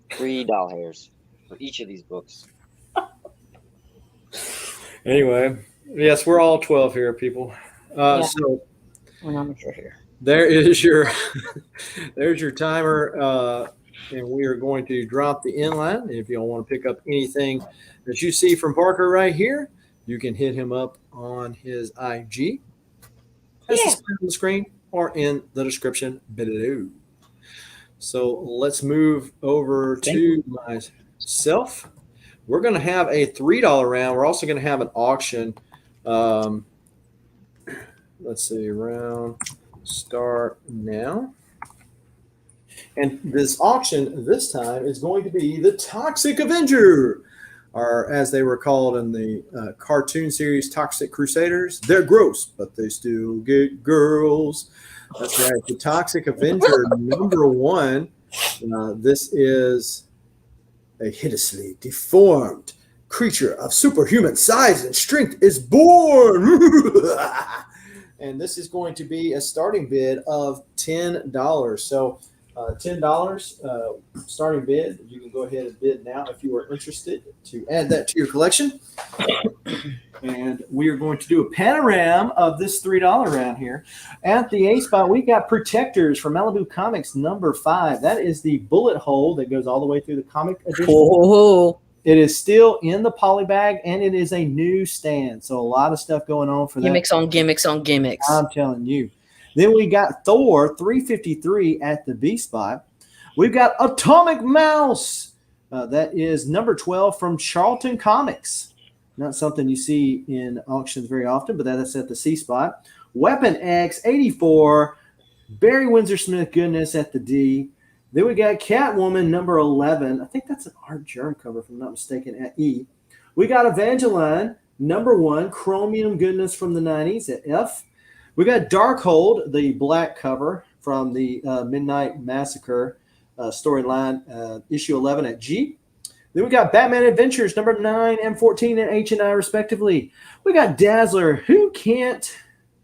$3 hairs for each of these books.
Anyway, yes, we're all 12 here, people.
Yeah.
So
we're not mature here.
there is your there's your timer, and we are going to drop the inline. If you don't want to pick up anything that you see from Parker right here, you can hit him up on his IG. As displayed on the screen or in the description below. So let's move over to myself. We're going to have a $3 round. We're also going to have an auction. Let's see, round start now. And this auction this time is going to be the Toxic Avenger, or as they were called in the cartoon series Toxic Crusaders. They're gross, but they still get girls. That's right. The Toxic Avenger number 1. This is a hideously deformed creature of superhuman size and strength is born. And this is going to be a starting bid of $10. So $10 starting bid. You can go ahead and bid now if you are interested to add that to your collection. And we are going to do a panorama of this $3 round here. At the A spot, we got Protectors from Malibu Comics number 5. That is the bullet hole that goes all the way through the comic edition.
Oh.
It is still in the poly bag, and it is a new stand. So a lot of stuff going on for that.
Gimmicks on gimmicks on gimmicks.
I'm telling you. Then we got Thor 353 at the B spot. We've got Atomic Mouse. That is number 12 from Charlton Comics. Not something you see in auctions very often, but that's at the C spot. Weapon X 84. Barry Windsor Smith goodness at the D. Then we got Catwoman number 11. I think that's an Art Germ cover, if I'm not mistaken, at E. We got Evangeline number 1. Chromium goodness from the 90s at F. We got Darkhold, the black cover from the Midnight Massacre storyline, issue 11 at G. Then we got Batman Adventures number 9 and 14 at H and I, respectively. We got Dazzler. Who can't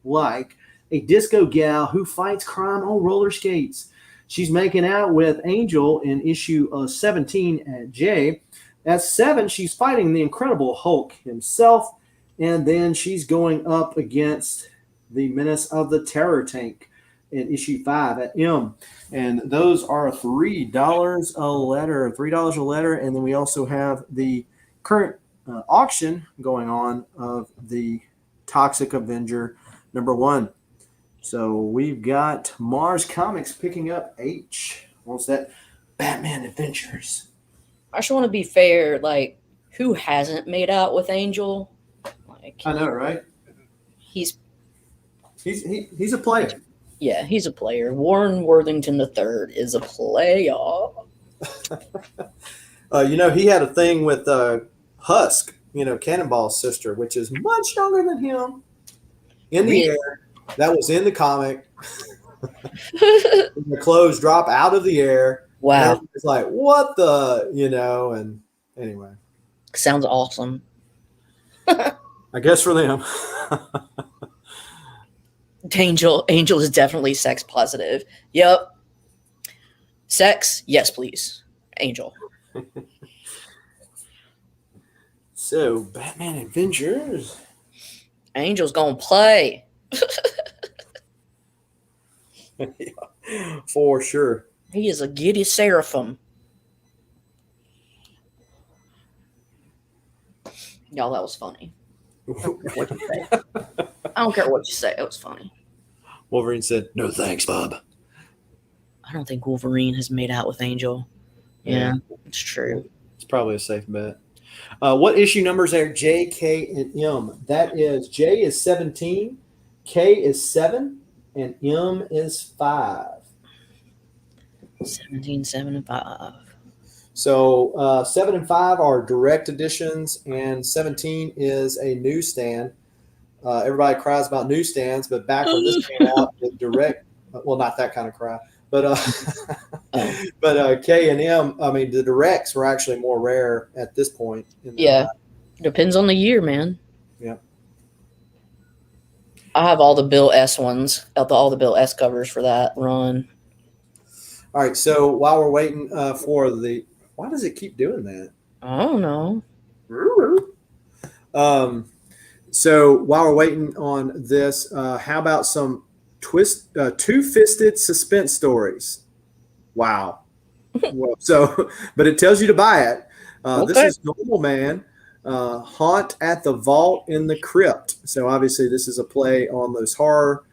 like a disco gal who fights crime on roller skates? She's making out with Angel in issue 17 at J. At 7, she's fighting the Incredible Hulk himself. And then she's going up against the Menace of the Terror Tank in issue 5 at M. And those are $3 a letter. $3 a letter. And then we also have the current auction going on of the Toxic Avenger number 1. So we've got Mars Comics picking up H. What's that? Batman Adventures.
I just want to be fair. Like, who hasn't made out with Angel? Like,
I know, right?
He's
a player.
Yeah, he's a player. Warren Worthington III is a player.
He had a thing with Husk, Cannonball's sister, which is much younger than him. In the air. That was in the comic. The clothes drop out of the air.
Wow.
It's like, what the, and anyway.
Sounds awesome.
I guess for them.
Angel is definitely sex positive. Yep. Sex? Yes, please. Angel.
So, Batman Adventures.
Angel's gonna play.
Yeah, for sure.
He is a giddy seraphim. Y'all, that was funny. I don't care what you say. It was funny.
Wolverine said, "No thanks, Bob."
I don't think Wolverine has made out with Angel. Yeah, it's true.
It's probably a safe bet. What issue numbers are J, K, and M? That is J is 17, K is 7, and M is 5.
17, 7, and 5.
So 7 and 5 are direct editions, and 17 is a newsstand. Everybody cries about newsstands, but back when this came out, the direct, well, not that kind of cry, but but K and M, I mean, the directs were actually more rare at this point.
Yeah. Depends on the year, man.
Yeah.
I have all the Bill S ones, all the Bill S covers for that run.
All right. So while we're waiting for the, why does it keep doing that?
I don't know.
So while we're waiting on this, how about some two-fisted suspense stories? Wow. Well, so, but it tells you to buy it. This
Okay.
is Normal Man, Haunt at the Vault in the Crypt. So obviously this is a play on those horror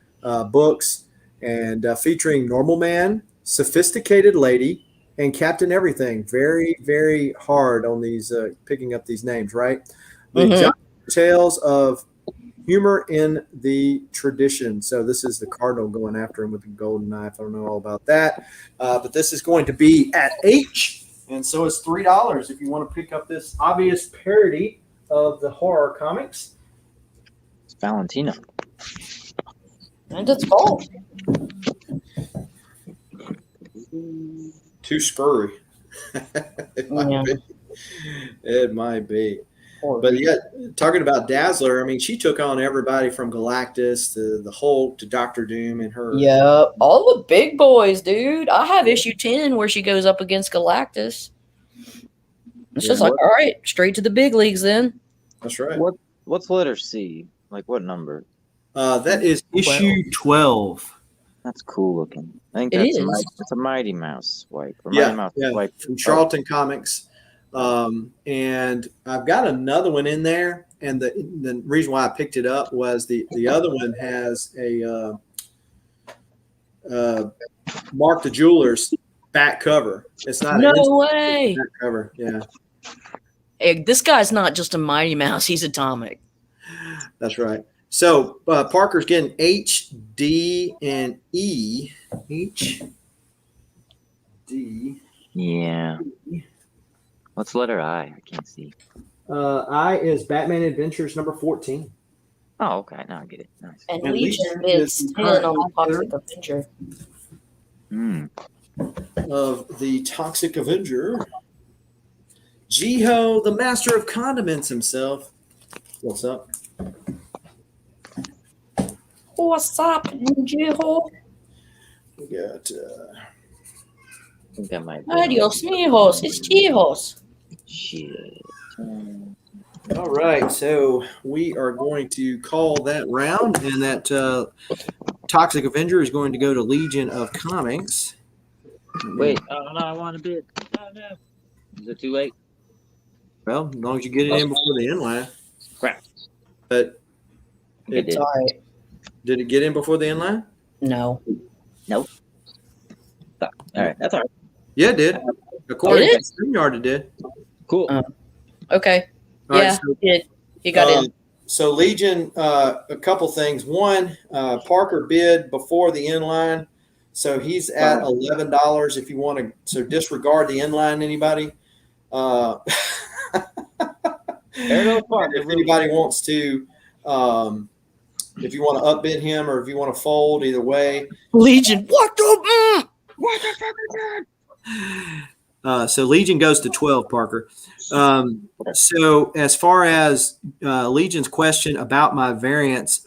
books, and featuring Normal Man, Sophisticated Lady, and Captain Everything. Very, very hard on these picking up these names, right? The giant tales of humor in the tradition. So this is the cardinal going after him with the golden knife. I don't know all about that, but this is going to be at H, and so it's $3 if you want to pick up this obvious parody of the horror comics.
It's Valentina.
And it's cold.
Too spurry. It might be. It might be. But yeah, talking about Dazzler, I mean, she took on everybody from Galactus to the Hulk to Doctor Doom and her.
Yeah, all the big boys, dude. I have issue 10 where she goes up against Galactus. It's just like, all right, straight to the big leagues then.
That's right.
What's letter C? Like what number?
That is issue 12.
That's cool looking. I think
It
that's
is.
it's a Mighty Mouse swipe. Or
Yeah,
Mighty Mouse
yeah,
swipe.
from Charlton Comics. And I've got another one in there, and the reason why I picked it up was the other one has a Mark the Jeweler's back cover. It's not
No
an
way.
back cover. Yeah,
Hey, this guy's not just a Mighty Mouse, he's atomic.
that's right. So Parker's getting H, D, and E. H, D.
Yeah. What's letter I? I can't see.
I is Batman Adventures number 14.
Oh, okay. Now I get it. Nice.
And
And
Legion
Legion
is
is
10 on the
currently
Toxic Avenger.
Of the Toxic Avenger. Jiho, the master of condiments himself. What's up?
What's up, Jiho?
We got
I think that might be.
Adios, mijos. It's Jihos.
Shit.
all right. So we are going to call that round, and that Toxic Avenger is going to go to Legion of Comics.
Wait. Oh no, I want a bid. Oh no. Is it too late?
Well, as long as you get it in before the inline.
Crap.
But
It did.
All right.
did it get in before the inline?
No.
Nope. All right. That's all right.
Yeah, it did. According
Did
to StreamYard, it did.
Cool.
Okay.
All right,
Yeah,
so
he got in.
So Legion, a couple things. One, Parker bid before the inline, so he's at $11. If you want to, so disregard the inline. Anybody? If anybody wants to, if you want to upbid him or if you want to fold, either way.
Legion, what the?
So Legion goes to 12, Parker. So as far as Legion's question about my variants,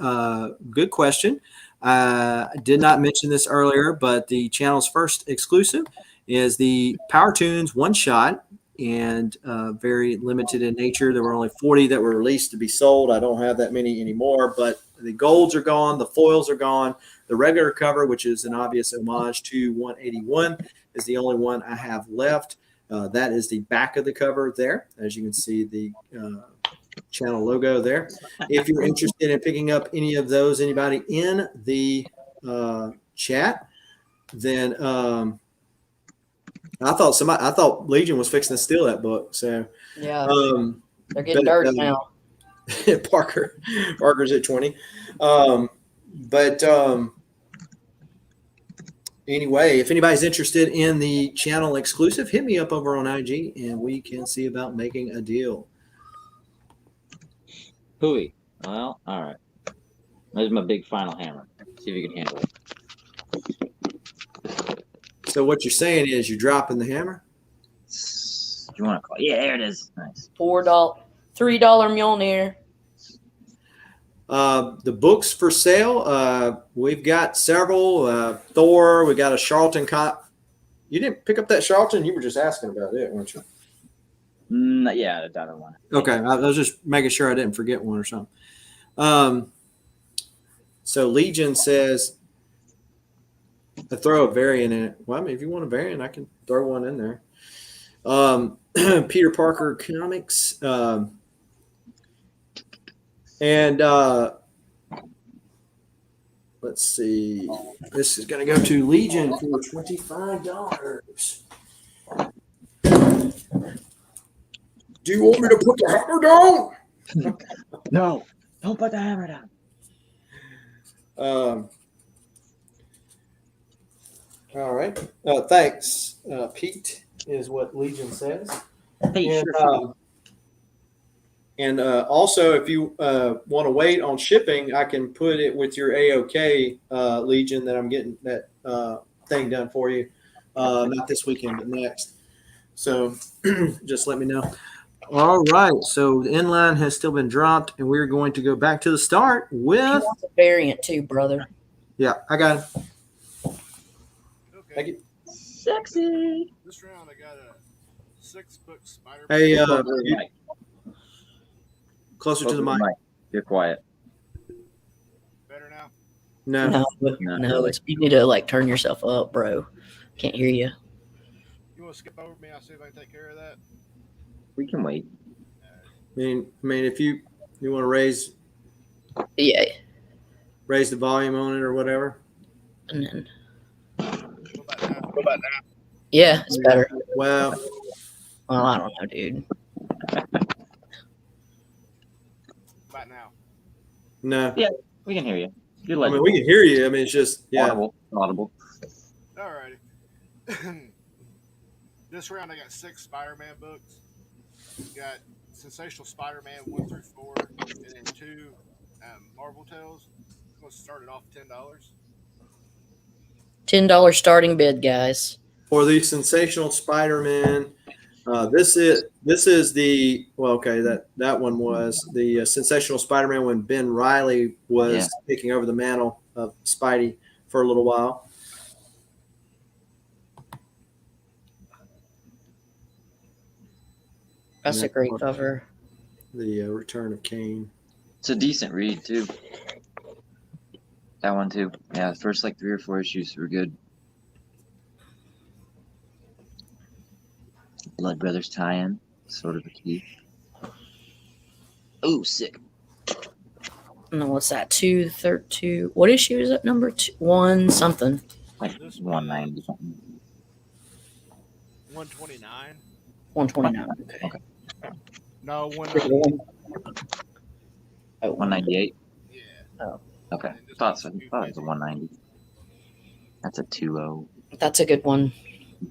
good question. I did not mention this earlier, but the channel's first exclusive is the Power Tunes one shot, and very limited in nature. There were only 40 that were released to be sold. I don't have that many anymore, but the golds are gone, the foils are gone. The regular cover, which is an obvious homage to 181, is the only one I have left. That is the back of the cover there. As you can see, the channel logo there. If you're interested in picking up any of those, anybody in the chat, then I thought Legion was fixing to steal that book. So
Yeah. They're getting
But,
dirty now.
Parker's at 20. But anyway, if anybody's interested in the channel exclusive, hit me up over on IG and we can see about making a deal.
Hooey. Well, all right. There's my big final hammer. See if you can handle it.
So what you're saying is you're dropping the hammer?
Do you want to call it? Yeah, there it is. Nice.
$3 Mjolnir.
The books for sale, we've got several. Thor, we got a Charlton cop. You didn't pick up that Charlton? You were just asking about it, weren't you?
Yeah, the other one.
Okay, I was just making sure I didn't forget one or something. So Legion says, I throw a variant in it. Well, I mean, if you want a variant, I can throw one in there. Peter Parker Comics. And let's see. This is going to go to Legion for $25. Do you want me to put the hammer down?
No, don't put the hammer down.
All right. Thanks, Pete, is what Legion says.
Hey,
And also, if you want to wait on shipping, I can put it with your AOK, Legion, that I'm getting that thing done for you. Not this weekend, but next. So just let me know. All right. So the inline has still been dropped, and we're going to go back to the start
He
with.
wants a variant too, brother.
Yeah, I got it.
Okay.
Thank you.
sexy.
This round I got a 6-book Spider-Man.
Hey,
Mike,
closer to the mic.
You're quiet.
Better now?
No.
No, it's you need to like turn yourself up, bro. Can't hear you.
You want to skip over me? I'll see if I can take care of that.
We can wait.
I mean, if you want to raise
Yeah,
the volume on it or whatever.
and then
What about now?
yeah, it's better.
Well,
Well, I don't know, dude.
About now?
no.
Yeah, we can hear you. You're
I mean, we can hear you. I mean, it's just
Audible.
Alrighty. This round I got 6 Spider-Man books. Got Sensational Spider-Man 1 through 4, and then 2 Marvel Tales. I'm going to start it off $10.
$10 starting bid, guys.
For the Sensational Spider-Man. This is the that one was the Sensational Spider-Man when Ben Reilly was taking over the mantle of Spidey for a little while.
That's a great cover.
The Return of Kane.
It's a decent read too. That one too. Yeah, the first like 3 or 4 issues were good. Blood Brothers tie-in, sort of a key. Oh, sick.
No, what's that? 232. What issue is it? Number 1 something.
Like 190 something.
129?
129.
Okay.
No, 190.
Oh,
198.
Yeah.
Oh.
Okay. Thought it was a 190. That's a 20.
That's a good one.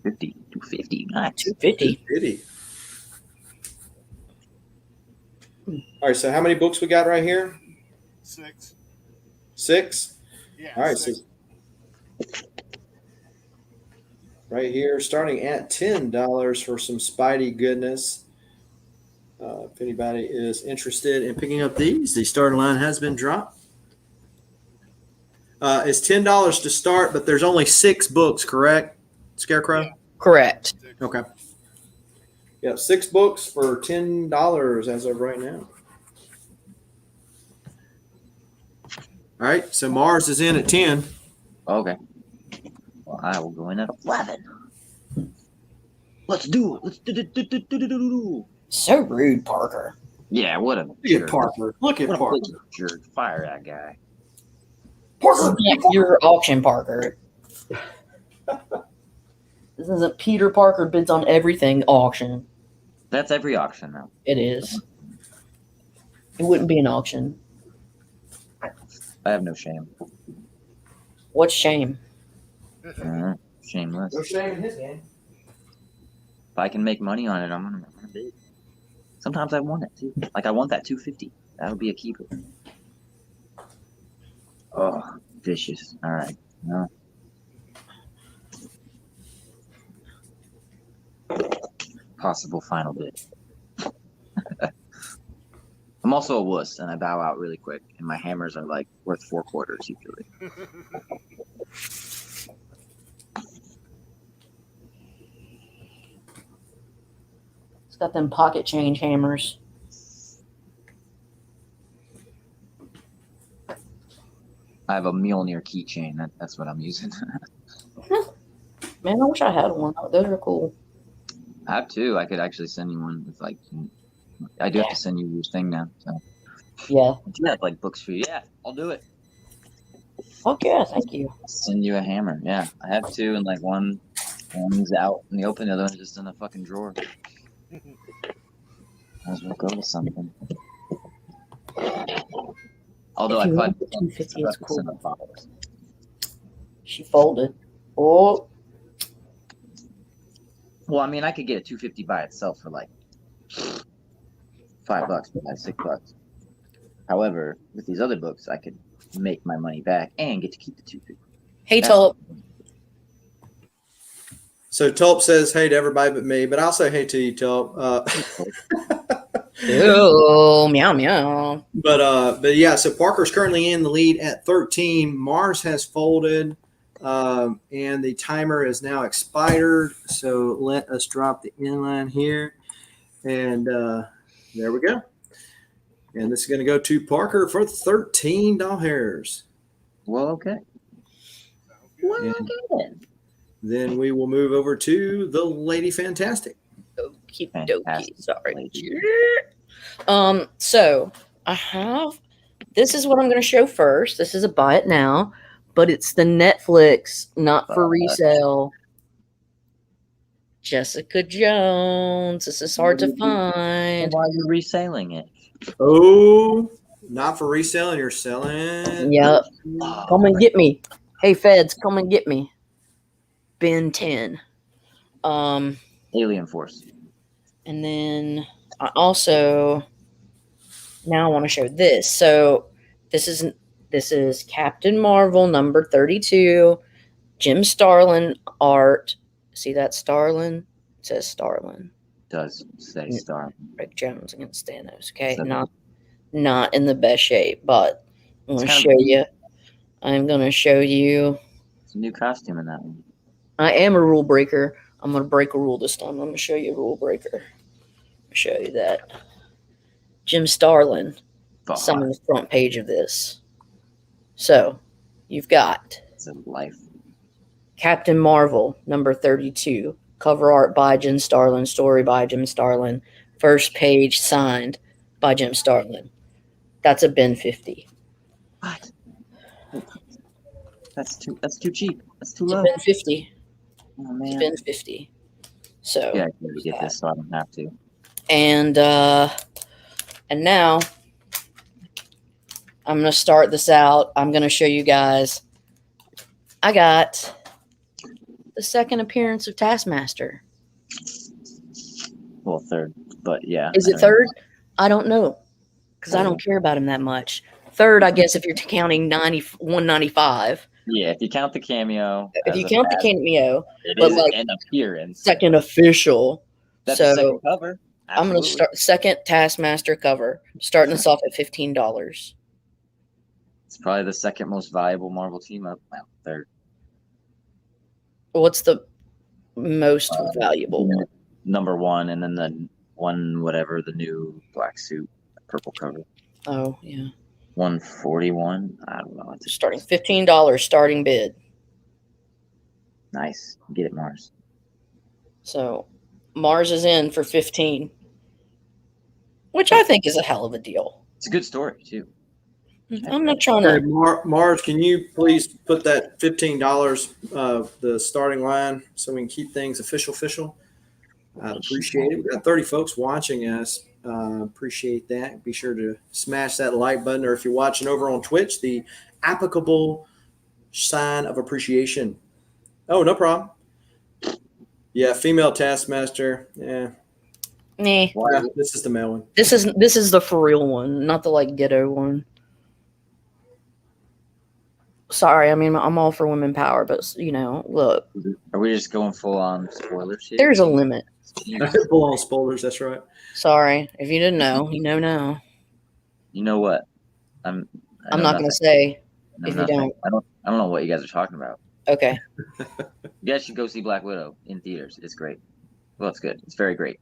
250. Nice.
250.
Pity. All right, so how many books we got right here?
6.
6?
Yeah.
All right,
6.
so right here, starting at $10 for some Spidey goodness. If anybody is interested in picking up these, the starting line has been dropped. It's $10 to start, but there's only 6 books, correct, Scarecrow?
Yeah.
Correct.
Okay. Yeah, 6 books for $10 as of right now. All right, so Mars is in at 10.
Okay. Well, I will go in at 11. Let's do it. Let's do.
So rude, Parker.
Yeah, what a
Look
jerk.
at Parker. Look at
What a
Parker.
big jerk. Fire that guy.
Parker.
Your auction, Parker. This isn't Peter Parker bids on everything auction.
That's every auction now.
It is. It wouldn't be an auction.
I have no shame.
What's shame?
Shameless.
No shame in his game.
If I can make money on it, I'm gonna bid. Sometimes I want it too. Like I want that 250. That would be a keeper. Oh, vicious. All right. No. Possible final bid. I'm also a wuss, and I bow out really quick, and my hammers are like worth 4 quarters usually.
It's got them pocket change hammers.
I have a Mjolnir keychain. That's what I'm using.
Man, I wish I had one. Those are cool.
I have 2. I could actually send you one. If like, I do have to send you your thing now. So.
Yeah.
I do have like books for you. Yeah, I'll do it.
Fuck yeah, thank you.
Send you a hammer. Yeah, I have 2, and like one's out in the open, the other one's just in a fucking drawer. Might as well go with something. Although
If
I
you
put
want the 250, it's cool.
$5.
She folded. Oh,
Well, I mean, I could get a 250 by itself for like $5, $6. However, with these other books, I could make my money back and get to keep the 250.
hey, Tulp.
So Tulp says hey to everybody but me, but I'll say hey to you, Tulp.
Oh, meow meow.
But yeah, so Parker's currently in the lead at 13. Mars has folded, and the timer is now expired. So let us drop the inline here, and there we go. And this is going to go to Parker for $13.
Well, okay.
And then we will move over to the Lady Fantastic.
Okie
Fantastic.
dokie. Sorry. So I have. This is what I'm going to show first. This is a buy it now, but it's the Netflix not for resale. Jessica Jones. This is hard to find.
Why are you reselling it?
Oh, not for resale. You're selling.
Yep. Come and get me. Hey, feds, come and get me. Ben 10.
Alien Force.
And then I also now I want to show this. So this is Captain Marvel number 32, Jim Starlin art. See that Starlin? It says Starlin.
Does say Star.
Rick Jones against Thanos. Okay,
So-
not in the best shape, but I'm going to show you. I'm going to show you.
It's a new costume in that one.
I am a rule breaker. I'm going to break a rule this time. I'm going to show you a rule breaker. Show you that. Jim Starlin. Some of the front page of this. So, you've got
It's a life.
Captain Marvel, number 32. Cover art by Jim Starlin. Story by Jim Starlin. First page signed by Jim Starlin. That's a Ben 50.
What? That's too cheap. That's too low.
Ben 50.
Oh man.
Ben 50. So
Yeah, I can get this so I don't have to.
And now I'm gonna start this out. I'm gonna show you guys. I got the second appearance of Taskmaster.
Well, third, but yeah.
Is it third? I don't know because I don't care about him that much. Third, I guess, if you're counting 195.
Yeah, if you count the cameo.
If you count the cameo,
it
but
is
like
an appearance.
second official.
That's
so
the second cover.
I'm going to start second Taskmaster cover, starting us off at $15.
It's probably the second most valuable Marvel team up. Well, third.
What's the most valuable one?
Number one, and then the one, whatever, the new black suit, purple cover.
Oh, yeah.
141. I don't know. It's
Starting $15 starting bid.
nice. Get it, Mars.
So Mars is in for 15, which I think is a hell of a deal.
It's a good story too.
I'm not trying
Hey,
to.
Mars, can you please put that $15 the starting line so we can keep things official? I'd appreciate it. We've got 30 folks watching us. Appreciate that. Be sure to smash that like button, or if you're watching over on Twitch, the applicable sign of appreciation. Oh, no problem. Yeah, female taskmaster. Yeah,
Nah.
yeah, this is the male one.
This is the for real one, not the like ghetto one. Sorry, I mean I'm all for women power, but look,
Are we just going full on spoilers here?
there's a limit.
Full on spoilers. That's right.
Sorry, if you didn't know, you know now.
You know what? I
I'm
know
not going to
nothing.
say
I know
if you
nothing.
don't.
I don't know what you guys are talking about.
Okay.
You guys should go see Black Widow in theaters. It's great. Well, it's good. It's very great.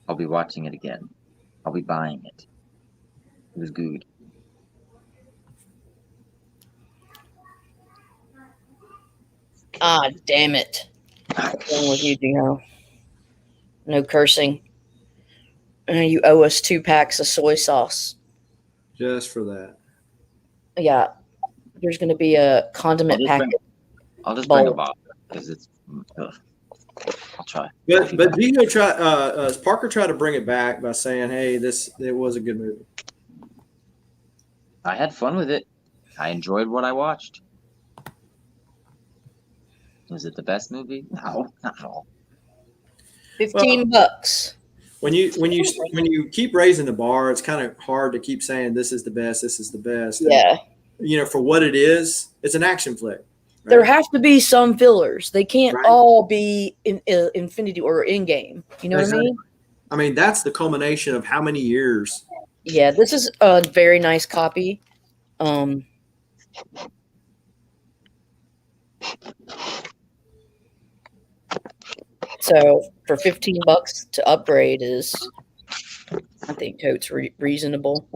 I'll be watching it again. I'll be buying it. It was good.
Ah, damn it. What's wrong with you, Gino? No cursing. You owe us 2 packs of soy sauce.
Just for that.
Yeah. There's going to be a condiment packet.
I'll just bring a
bowl.
box because it's. Ugh. I'll try.
But Gino Parker tried to bring it back by saying, "Hey, it was a good movie."
I had fun with it. I enjoyed what I watched. Was it the best movie? No, not at all.
$15.
When you keep raising the bar, it's kind of hard to keep saying this is the best. This is the best.
Yeah.
And, for what it is, it's an action flick. Right?
There have to be some fillers. They can't
Right.
all be in Infinity or in game. You know what I mean?
I mean, that's the culmination of how many years.
Yeah, this is a very nice copy. So for $15 to upgrade is, I think, totes reasonable.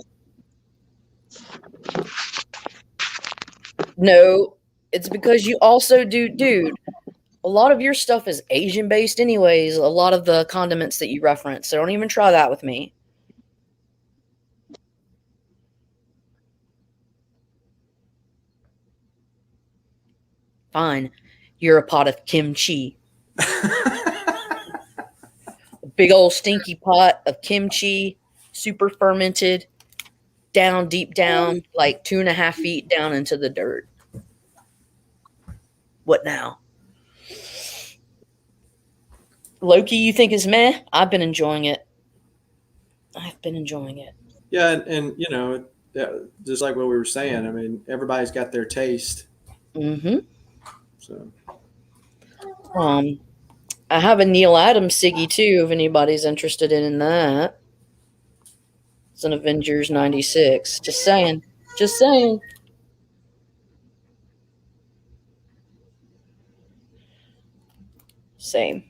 No, it's because you also dude. A lot of your stuff is Asian based, anyways. A lot of the condiments that you reference, so don't even try that with me. Fine, you're a pot of kimchi. A big old stinky pot of kimchi, super fermented, deep down, like 2.5 feet down into the dirt. What now? Loki, you think is meh? I've been enjoying it.
Yeah, and just like what we were saying, I mean, everybody's got their taste.
Mm-hmm.
So.
I have a Neil Adams Siggy too, if anybody's interested in that. It's an Avengers 96. Just saying. Same.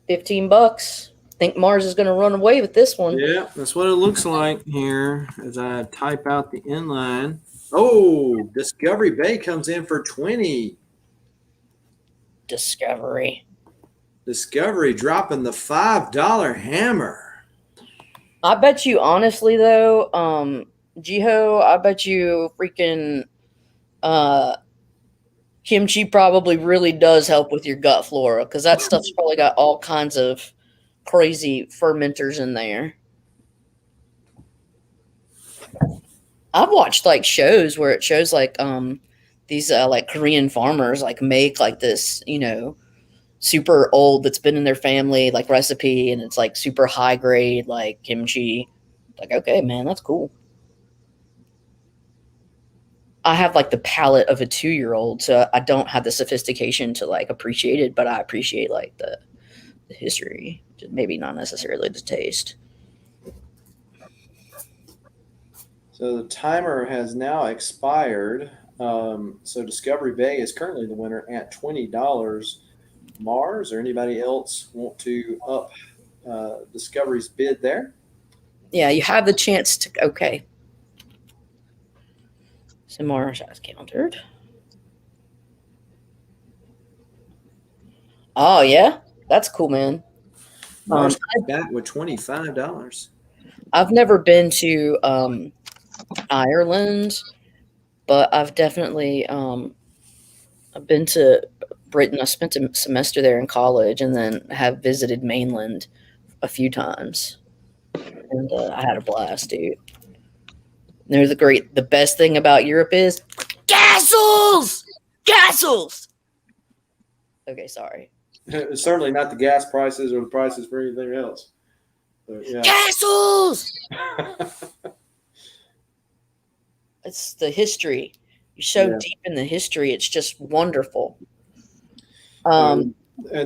$15. Think Mars is going to run away with this one.
Yeah, that's what it looks like here as I type out the inline. Oh, Discovery Bay comes in for 20.
Discovery
dropping the $5 hammer.
I bet you, honestly, though, Jiho, I bet you freaking kimchi probably really does help with your gut flora, because that stuff's probably got all kinds of crazy fermenters in there. I've watched like shows where it shows like these like Korean farmers like make like this, super old that's been in their family like recipe, and it's like super high grade like kimchi. Like, okay, man, that's cool. I have like the palate of a 2-year-old, so I don't have the sophistication to like appreciate it, but I appreciate like the history, maybe not necessarily the taste.
So the timer has now expired. So Discovery Bay is currently the winner at $20. Mars or anybody else want to up Discovery's bid there?
Yeah, you have the chance to. Okay. So Mars has countered. Oh, yeah? That's cool, man.
Mars back with $25.
I've never been to Ireland, but I've definitely I've been to Britain. I spent a semester there in college, and then have visited mainland a few times, and I had a blast, dude. They're the best thing about Europe is castles, castles. Okay, sorry.
It's certainly not the gas prices or the prices for anything else. But, yeah.
Castles. It's the history. You're so deep in the history. It's just wonderful.
And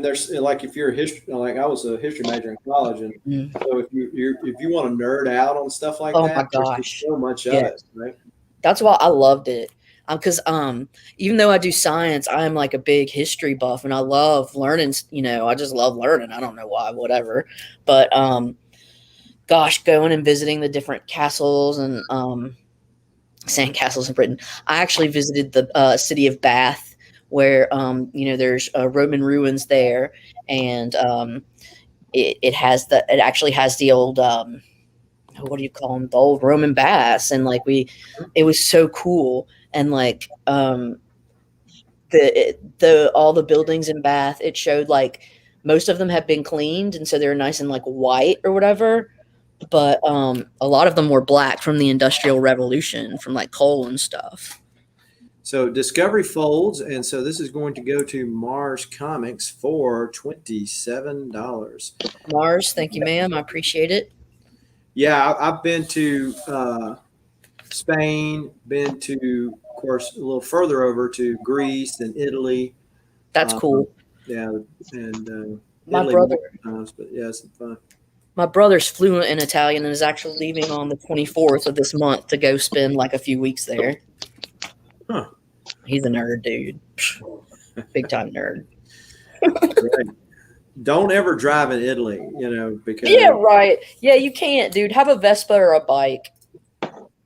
there's like if you're a history, like I was a history major in college, and so if you want to nerd out on stuff like
oh
that,
my
there's
gosh,
just so much of it, right?
That's why I loved it. Because even though I do science, I am like a big history buff, and I love learning. You know, I just love learning. I don't know why, whatever. But gosh, going and visiting the different castles and sand castles in Britain. I actually visited the city of Bath, where you know, there's Roman ruins there, and it actually has the old what do you call them, the old Roman baths, and like it was so cool, and like the all the buildings in Bath, it showed like most of them have been cleaned, and so they're nice and like white or whatever, but a lot of them were black from the Industrial Revolution, from like coal and stuff.
So Discovery folds, and so this is going to go to Mars Comics for $27.
Mars, thank you, ma'am. I appreciate it.
Yeah, I've been to Spain, been to, of course, a little further over to Greece and Italy.
That's cool.
Yeah, and
my
Italy
brother.
Times, but yeah, it's fun.
My brother's fluent in Italian and is actually leaving on the 24th of this month to go spend like a few weeks there.
Huh.
He's a nerd, dude. Big time nerd.
Right. Don't ever drive in Italy, you know, because
yeah, right. Yeah, you can't, dude. Have a Vespa or a bike.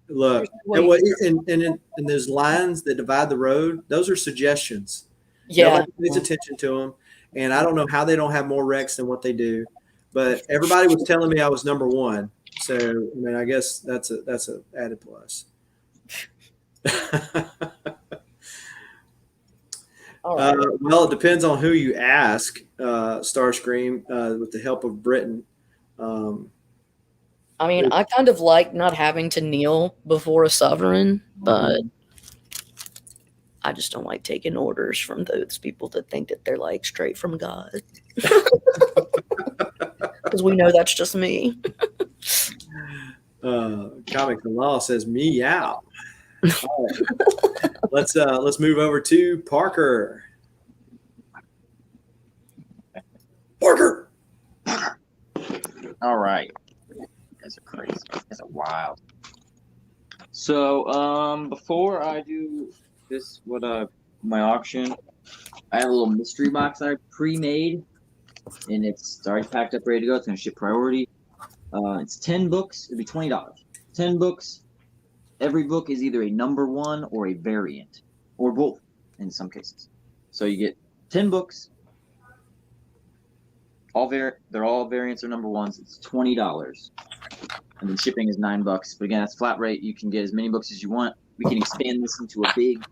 Look, and those lines that divide the road, those are suggestions.
Yeah,
nobody pays attention to them, and I don't know how they don't have more wrecks than what they do. But everybody was telling me I was number one, so I mean, I guess that's a added plus.
Right.
Well, it depends on who you ask, Starscream, with the help of Britain.
I mean, I kind of like not having to kneel before a sovereign, but I just don't like taking orders from those people that think that they're like straight from God. Because we know that's just me.
Comic the Law says meow. All right. Let's move over to Parker. Parker.
All right. You guys are crazy. You guys are wild. So, before I do this, my auction, I have a little mystery box that I pre-made, and it's already packed up, ready to go. It's gonna ship priority. It's 10 books. It'll be $20. 10 books. Every book is either a number one or a variant, or both in some cases. So you get 10 books. They're all variants or number ones. It's $20, and then shipping is $9. But again, that's flat rate. You can get as many books as you want. We can expand this into a big,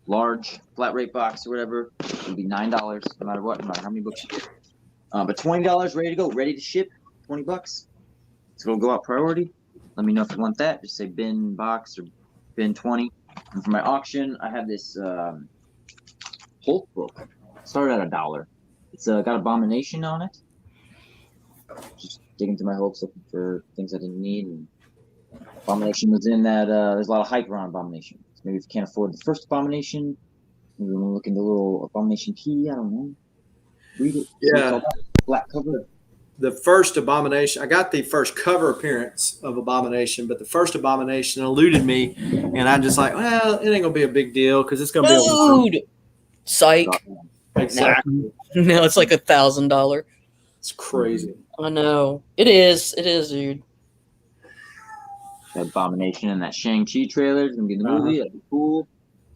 large flat rate box or whatever. It'll be $9 no matter what, no matter how many books you get. But $20 ready to go, ready to ship. $20. So it'll go out priority. Let me know if you want that. Just say bin box or bin 20. And for my auction, I have this Hulk book. It started at $1. It's got Abomination on it. Just digging through my Hulks looking for things I didn't need. And Abomination was in that. There's a lot of hype around Abomination. So maybe if you can't afford the first Abomination, maybe you want to look into the little Abomination key. I don't know. Read it.
Yeah.
Black cover.
The first Abomination, I got the first cover appearance of Abomination, but the first Abomination eluded me, and I'm just like, well, it ain't gonna be a big deal because it's gonna be
Dude, psych.
exactly.
No, it's like $1,000.
It's crazy.
I know it is. It is, dude.
That Abomination and that Shang-Chi trailer is gonna be in the movie. That'd be cool.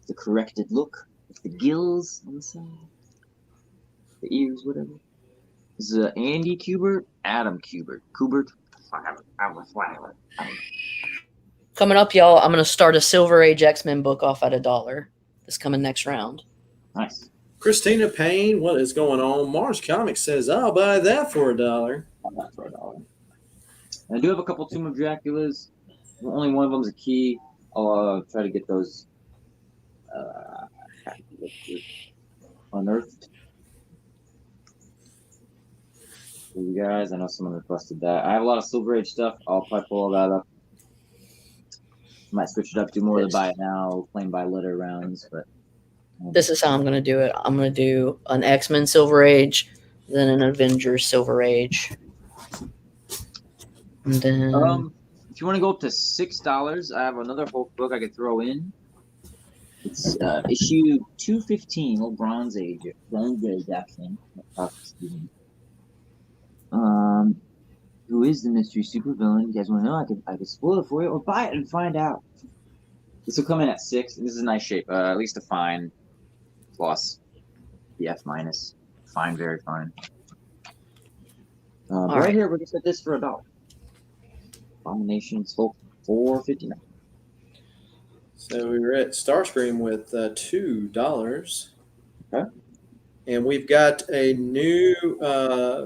The corrected look with the gills on the side, the ears, whatever. This is Andy Kubert, Adam Kubert.
Coming up, y'all, I'm going to start a Silver Age X-Men book off at $1 this coming next round.
Nice.
Christina Payne, what is going on? Mars Comics says, I'll buy that for $1.
I'm not for $1. I do have a couple Tomb of Draculas. Only one of them is a key. I'll try to get those unearthed for you guys. I know someone requested that. I have a lot of Silver Age stuff. I'll probably pull all that up. Might switch it up, do more of the buy it now, plain by letter rounds, but
This is how I'm going to do it. I'm going to do an X-Men Silver Age, then an Avengers Silver Age. And then
if you want to go up to $6, I have another Hulk book I could throw in. It's issue 215, little Bronze Age action. Who is the mystery supervillain? You guys want to know? I could spoil it for you, or buy it and find out. This will come in at $6. This is a nice shape, at least a fine plus the F minus. Fine, very fine. Right here, we're gonna set this for $1. Abomination spoke $4.59.
So we were at Starscream with $2.
Okay.
And we've got a new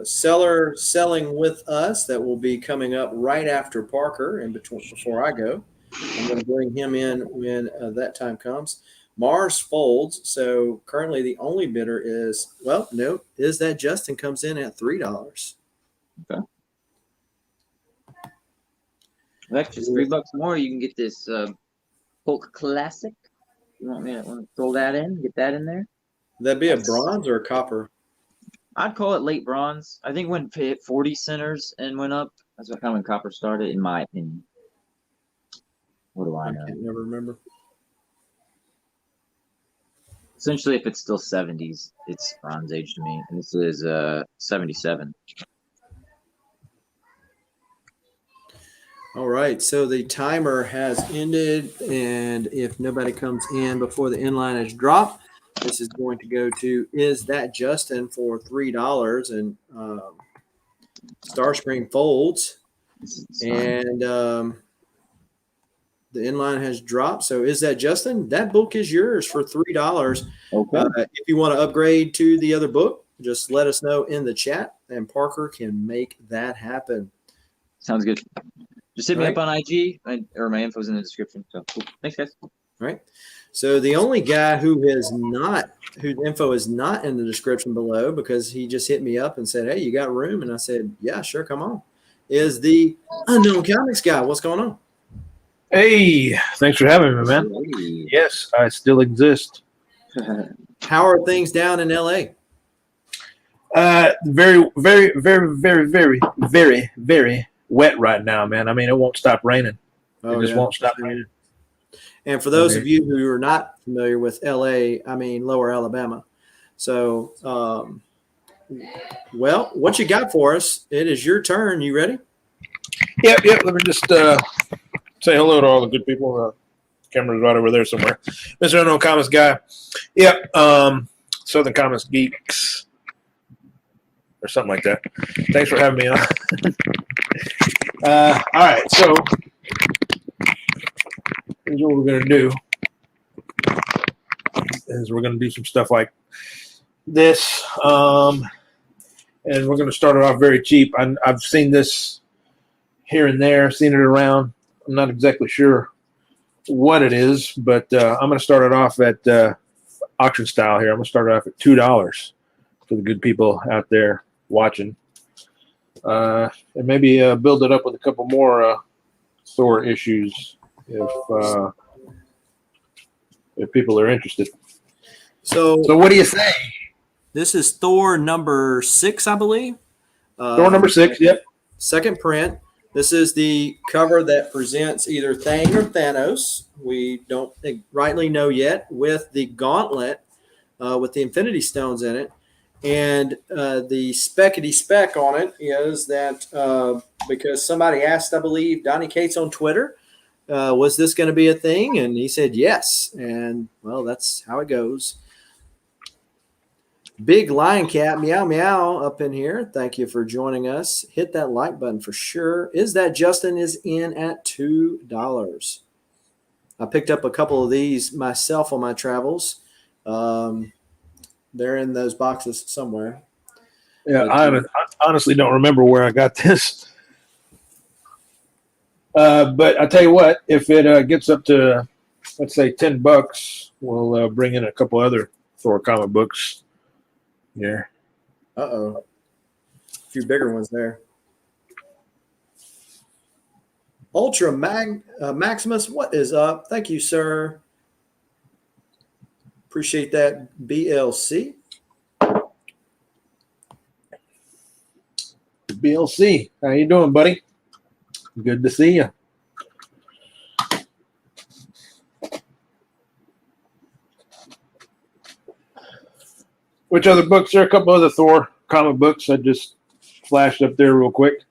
seller selling with us that will be coming up right after Parker and before I go. I'm going to bring him in when that time comes. Mars Folds. So currently the only bidder is, is that Justin comes in at $3.
Okay. Well, just $3 more. You can get this Hulk Classic. You want me to throw that in? Get that in there?
Would that be a bronze or a copper?
I'd call it late bronze. I think when it hit 40 centers and went up, that's what kind of when copper started, in my opinion. What do I know?
I can't never remember.
Essentially, if it's still 70s, it's Bronze Age to me. And this is 77.
All right, so the timer has ended, and if nobody comes in before the inline is dropped, this is going to go to Is That Justin for $3, and Starscream folds, and the inline has dropped. So Is That Justin? That book is yours for $3.
Okay.
If you want to upgrade to the other book, just let us know in the chat, and Parker can make that happen.
Sounds good. Just hit me up on IG, or my info's in the description. So cool. Thanks, guys.
All right. So the only guy whose info is not in the description below, because he just hit me up and said, "Hey, you got room?" And I said, "Yeah, sure, come on," is the Unknown Comics guy. What's going on?
Hey, thanks for having me, man.
Hey.
Yes, I still exist.
How are things down in LA?
Very, very, very, very, very, very, very wet right now, man. I mean, it won't stop raining. It just won't stop raining.
And for those of you who are not familiar with LA, I mean Lower Alabama. So, what you got for us? It is your turn. You ready?
Yep. Let me just say hello to all the good people. Camera's right over there somewhere. Mr. Unknown Comics guy. Yep. Southern Comics Geeks. Or something like that. Thanks for having me on. All right, so here's what we're going to do. We're going to do some stuff like this. And we're going to start it off very cheap. I've seen this here and there, seen it around. I'm not exactly sure what it is, but I'm going to start it off at auction style here. I'm going to start it off at $2 for the good people out there watching. And maybe build it up with a couple more Thor issues if people are interested.
So
what do you say?
This is Thor number 6, I believe.
Thor number 6, yep.
Second print. This is the cover that presents either Thane or Thanos. We don't rightly know yet, with the gauntlet with the Infinity Stones in it. And the speckety spec on it is that because somebody asked, I believe, Donnie Cates on Twitter, was this going to be a thing? And he said yes. And, well, that's how it goes. Big Lion Cat, meow, meow, up in here. Thank you for joining us. Hit that like button for sure. Is That Justin is in at $2. I picked up a couple of these myself on my travels. They're in those boxes somewhere.
Yeah, I honestly don't remember where I got this. But I tell you what, if it gets up to, let's say, $10, we'll bring in a couple other Thor comic books here.
Uh-oh. A few bigger ones there. Ultra Maximus, what is up? Thank you, sir. Appreciate that, BLC.
BLC, how you doing, buddy? Good to see you. Which other books? There are a couple other Thor comic books I just flashed up there real quick.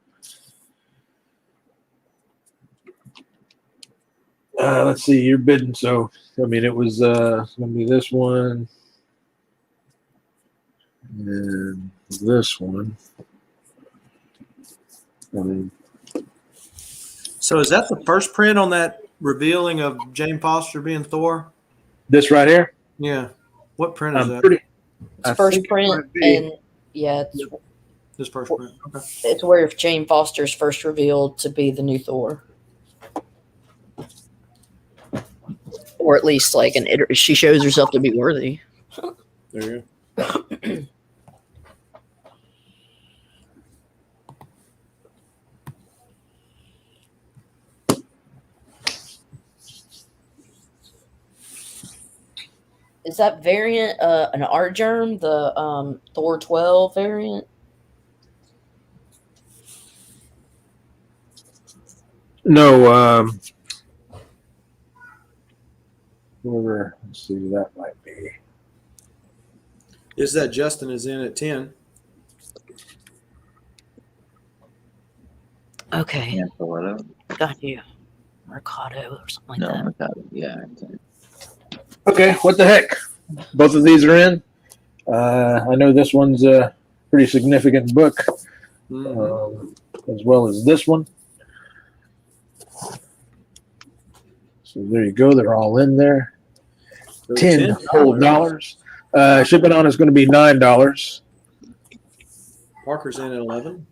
Let's see, you're bidding, so I mean it was gonna be this one and this one.
So is that the first print on that revealing of Jane Foster being Thor?
This right here?
Yeah. What print is
I'm
that?
pretty.
It's
I
first
think it
print,
might be-
and yeah,
This first print. Okay.
it's where Jane Foster's first revealed to be the new Thor, or at least like she shows herself to be worthy.
There you go.
Is that variant an art germ, the Thor 12 variant?
No, whoever, let's see who that might be.
Is that Justin is in at 10?
Okay,
Yeah, Florida.
got you. Mercado or something like
No,
that.
Mercado. Yeah.
Okay, what the heck? Both of these are in. I know this one's a pretty significant book, as well as this one. So there you go. They're all in there.
So
$10 whole dollars. Shipping on is going to be $9.
Parker's in at 11.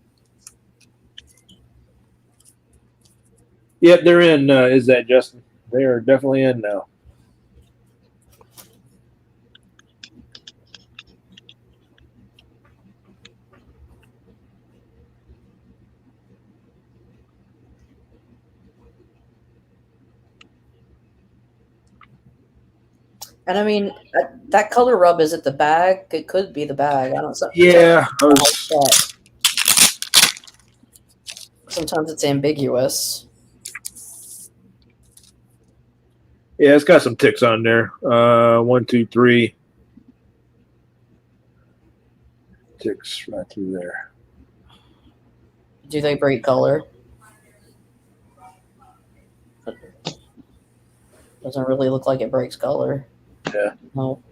Yep, they're in. Is that Justin? They are definitely in now.
And I mean, that color rub, is it the bag? It could be the bag. I don't know.
Yeah,
Sometimes it's ambiguous.
yeah, it's got some ticks on there. 1, 2, 3 ticks right through there.
Do they break color? Doesn't really look like it breaks color.
Yeah.
No.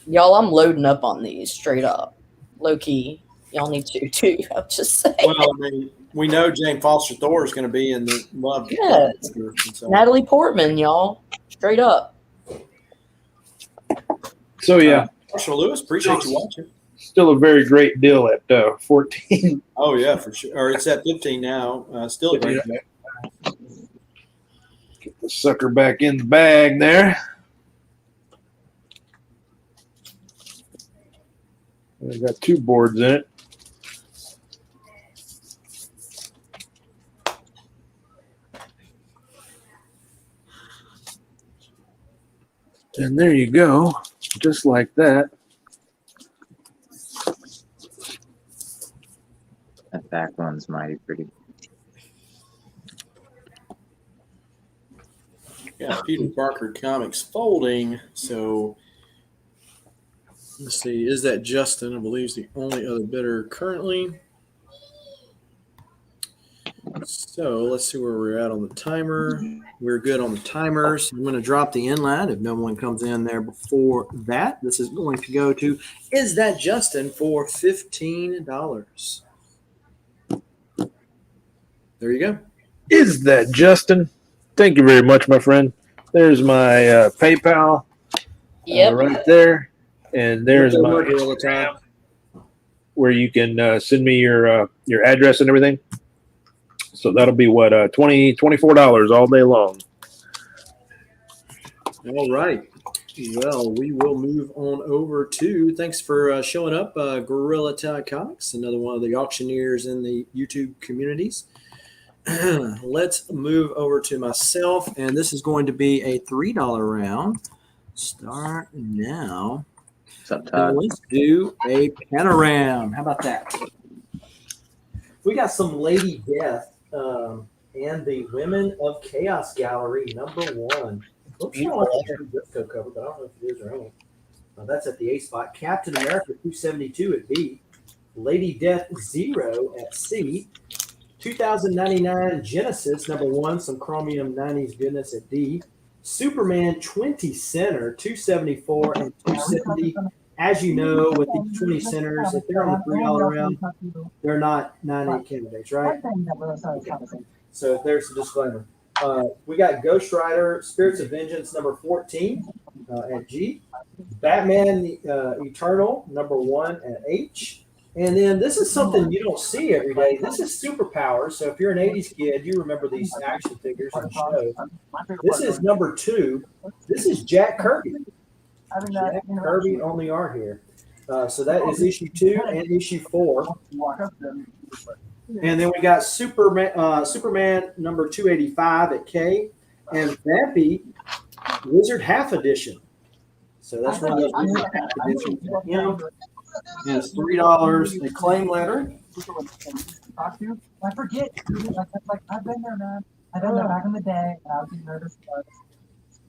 Y'all, I'm loading up on these straight up. Low key. Y'all need to too. I'm just saying.
Well, I mean, we know Jane Foster Thor is going to be in the love.
Yes.
So.
Natalie Portman, y'all. Straight up.
So yeah,
Marshall Lewis, appreciate you watching.
still a very great deal at 14.
Oh, yeah, for sure. Or it's at 15 now. Still a great deal.
Get the sucker back in the bag there. We got 2 boards in it. And there you go, just like that.
That back one's mighty pretty.
Yeah, Peter Parker Comics folding. So let's see. Is that Justin? I believe is the only other bidder currently. So let's see where we're at on the timer. We're good on the timer. So I'm going to drop the inline if no one comes in there before that. This is going to go to Is That Justin for $15. There you go.
Is that Justin? Thank you very much, my friend. There's my PayPal
Yep.
right there, and there's
Look
my
over all the
Instagram where you can send me your address and everything. So that'll be what $24 all day long.
All right. Well, we will move on over to. Thanks for showing up, Gorilla Tag Comics, another one of the auctioneers in the YouTube communities. Let's move over to myself, and this is going to be a $3 round. Start now.
What's up,
And
Todd?
let's do a panorama. How about that? We got some Lady Death and the Women of Chaos Gallery #1. Looks kind of like a disco cover, but I don't know if it is or ain't. That's at the A spot. Captain America 272 at B. Lady Death 0 at C. 2099 Genesis #1, some Chromium 90s goodness at D. Superman 20 center 274 and 270. As you know, with these 20 centers, if they're on the $3 round, they're not 98 candidates, right? So there's the disclaimer. We got Ghost Rider Spirits of Vengeance #14 at G. Batman Eternal #1 at H. And then this is something you don't see every day. This is Superpowers. So if you're an 80s kid, you remember these action figures and shows. This is #2. This is Jack Kirby. Jack Kirby on the art here. So that is issue 2 and issue 4. And then we got Superman #285 at K, and Vampy Wizard Half Edition. So that's one of those Wizard Half Editions at him. And it's $3. A claim letter.
I forget. Like I've been there, man. I've been there back in the day, and I would be nervous.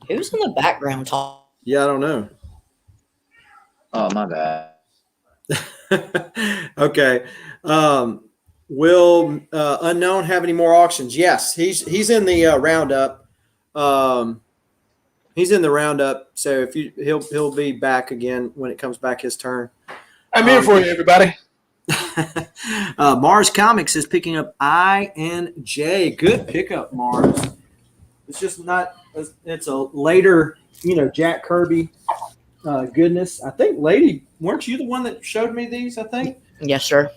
Who's in the background talking?
Yeah, I don't know.
Oh, my bad.
Okay. Will Unknown have any more auctions? Yes, he's in the roundup. He's in the roundup. So if he'll be back again when it comes back his turn.
I'm here for you, everybody.
Mars Comics is picking up I and J. Good pickup, Mars. It's just not. It's a later, Jack Kirby goodness. I think, Lady, weren't you the one that showed me these? I think.
Yes, sir.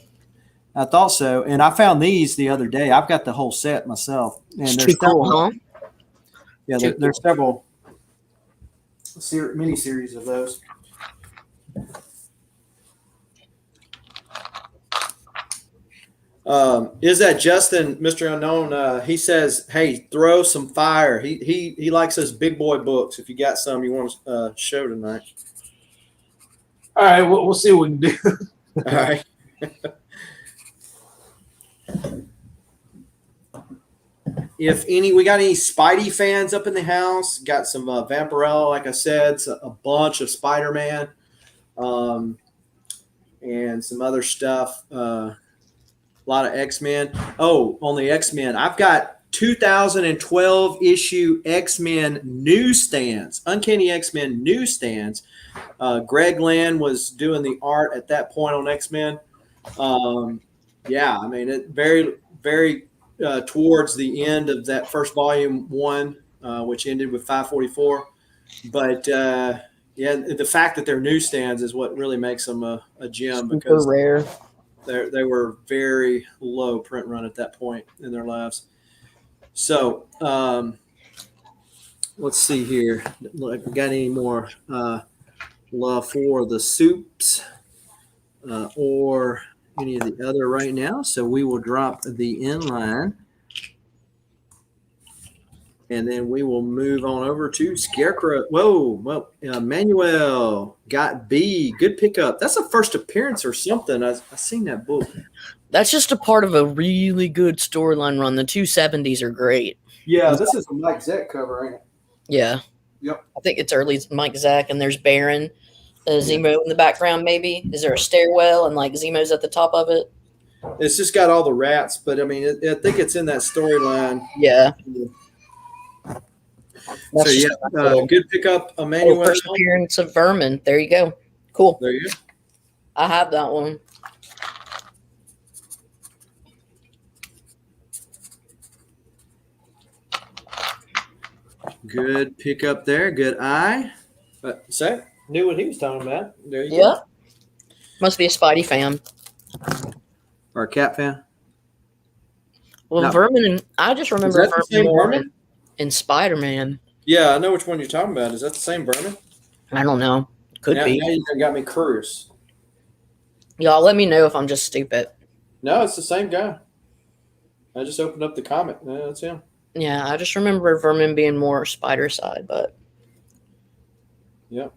I thought so, and I found these the other day. I've got the whole set myself, and
It's
there's
too cool, huh?
Yeah, there's several mini series of those. Is that Justin, Mr. Unknown? He says, "Hey, throw some fire." He likes those big boy books. If you got some you want to show tonight.
All right, we'll see what we can do.
All right. If we got any Spidey fans up in the house, got some Vampirella, like I said, a bunch of Spider-Man, and some other stuff. A lot of X-Men. Oh, on the X-Men, I've got 2012 issue X-Men newsstands, Uncanny X-Men newsstands. Greg Land was doing the art at that point on X-Men. Yeah, I mean, it very, very towards the end of that first volume 1, which ended with 544. But yeah, the fact that they're newsstands is what really makes them a gem, because
Super rare.
they were very low print run at that point in their lives. So let's see here. Look, we got any more love for the soups or any of the other right now? So we will drop the inline, and then we will move on over to Scarecrow. Whoa, well, Manuel got B. Good pickup. That's a first appearance or something. I've seen that book.
That's just a part of a really good storyline run. The 270s are great.
Yeah, this is a Mike Zeck cover, ain't it?
Yeah.
Yep.
I think it's early Mike Zack, and there's Baron, Zemo in the background, maybe. Is there a stairwell and like Zemo's at the top of it?
It's just got all the rats, but I mean, I think it's in that storyline.
Yeah.
So yeah, good pickup, Emmanuel.
First appearance of Vermin. There you go. Cool.
There you go.
I have that one.
Good pick up there. Good eye. Say, knew what he was talking about. There you
Yeah.
go.
Must be a Spidey fan.
Or a cat fan.
Well,
No.
Vermin, and I just remember
that the
Vermin
same
more
Vermin?
in Spider-Man.
Yeah, I know which one you're talking about. Is that the same Vermin?
I don't know. Could
now,
be.
Now you got me curious.
Y'all let me know if I'm just stupid.
No, it's the same guy. I just opened up the comic. Yeah, that's him.
Yeah, I just remember Vermin being more Spider side, but
Yep.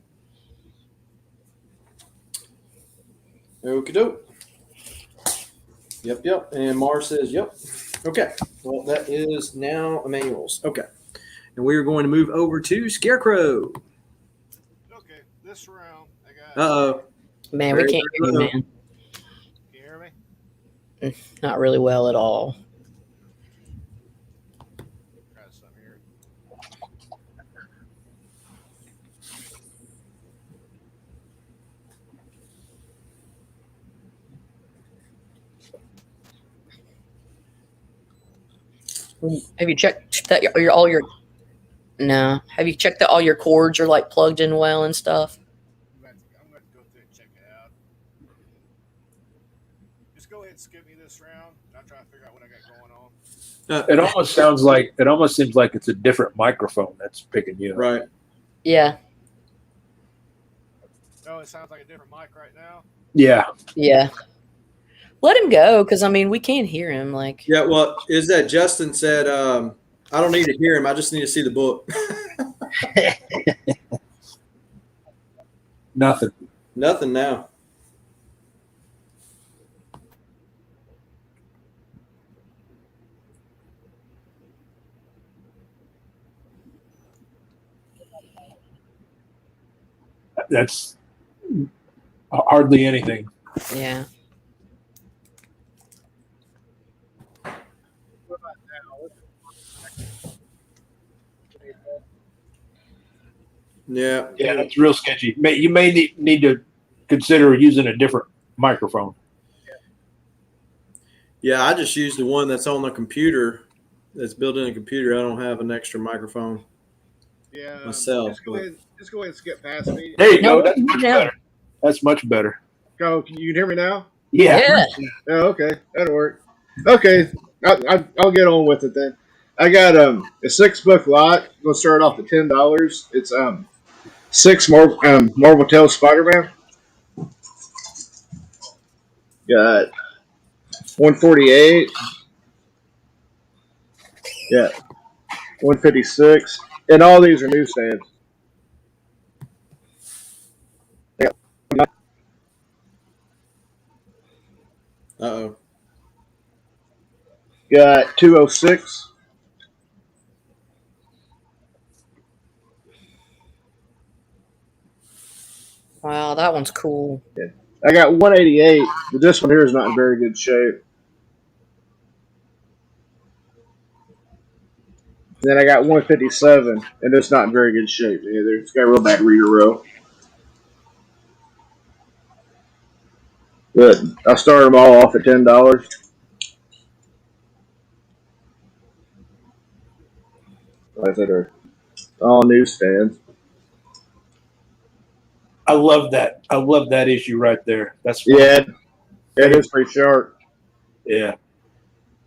Okie doke. Yep. And Mars says, yep. Okay. Well, that is now Emmanuel's. Okay. And we are going to move over to Scarecrow.
Okay, this round I got.
Uh-oh.
man, we can't hear you, man.
Can you hear me?
Not really well at all.
Try some here.
Have you checked that all your no? Have you checked that all your cords are like plugged in well and stuff?
I'm going to go through and check it out. Just go ahead and skip me this round. I'll try to figure out what I got going on.
It almost seems like it's a different microphone that's picking you up.
Right.
Yeah,
Oh, it sounds like a different mic right now.
Yeah.
yeah. Let him go, because I mean we can't hear him. Like,
Yeah, well, is that Justin said, I don't need to hear him. I just need to see the book.
Nothing.
Nothing now.
That's hardly anything.
yeah.
Yeah.
Yeah, it's real sketchy. You may need to consider using a different microphone.
Yeah, I just use the one that's on the computer, that's built in a computer. I don't have an extra microphone
Yeah.
myself.
Just go ahead and skip past me.
There you
No,
go. That's much
now.
better. That's much better.
Go. Can you hear me now?
Yeah.
Oh, okay. That'll work. Okay. I'll get on with it then. I got a 6-book lot. We'll start off at $10. It's 6 Marvel Tales Spider-Man. Got 148. Yeah. 156. And all these are newsstands.
Uh-oh.
Got 206.
Wow, that one's cool.
I got 188, but this one here is not in very good shape. Then I got 157, and it's not in very good shape either. It's got a real bad reader row. But I started them all off at $10. Like I said, are all newsstands.
I love that. I love that issue right there. That's fun.
Yeah, it is pretty sharp.
Yeah.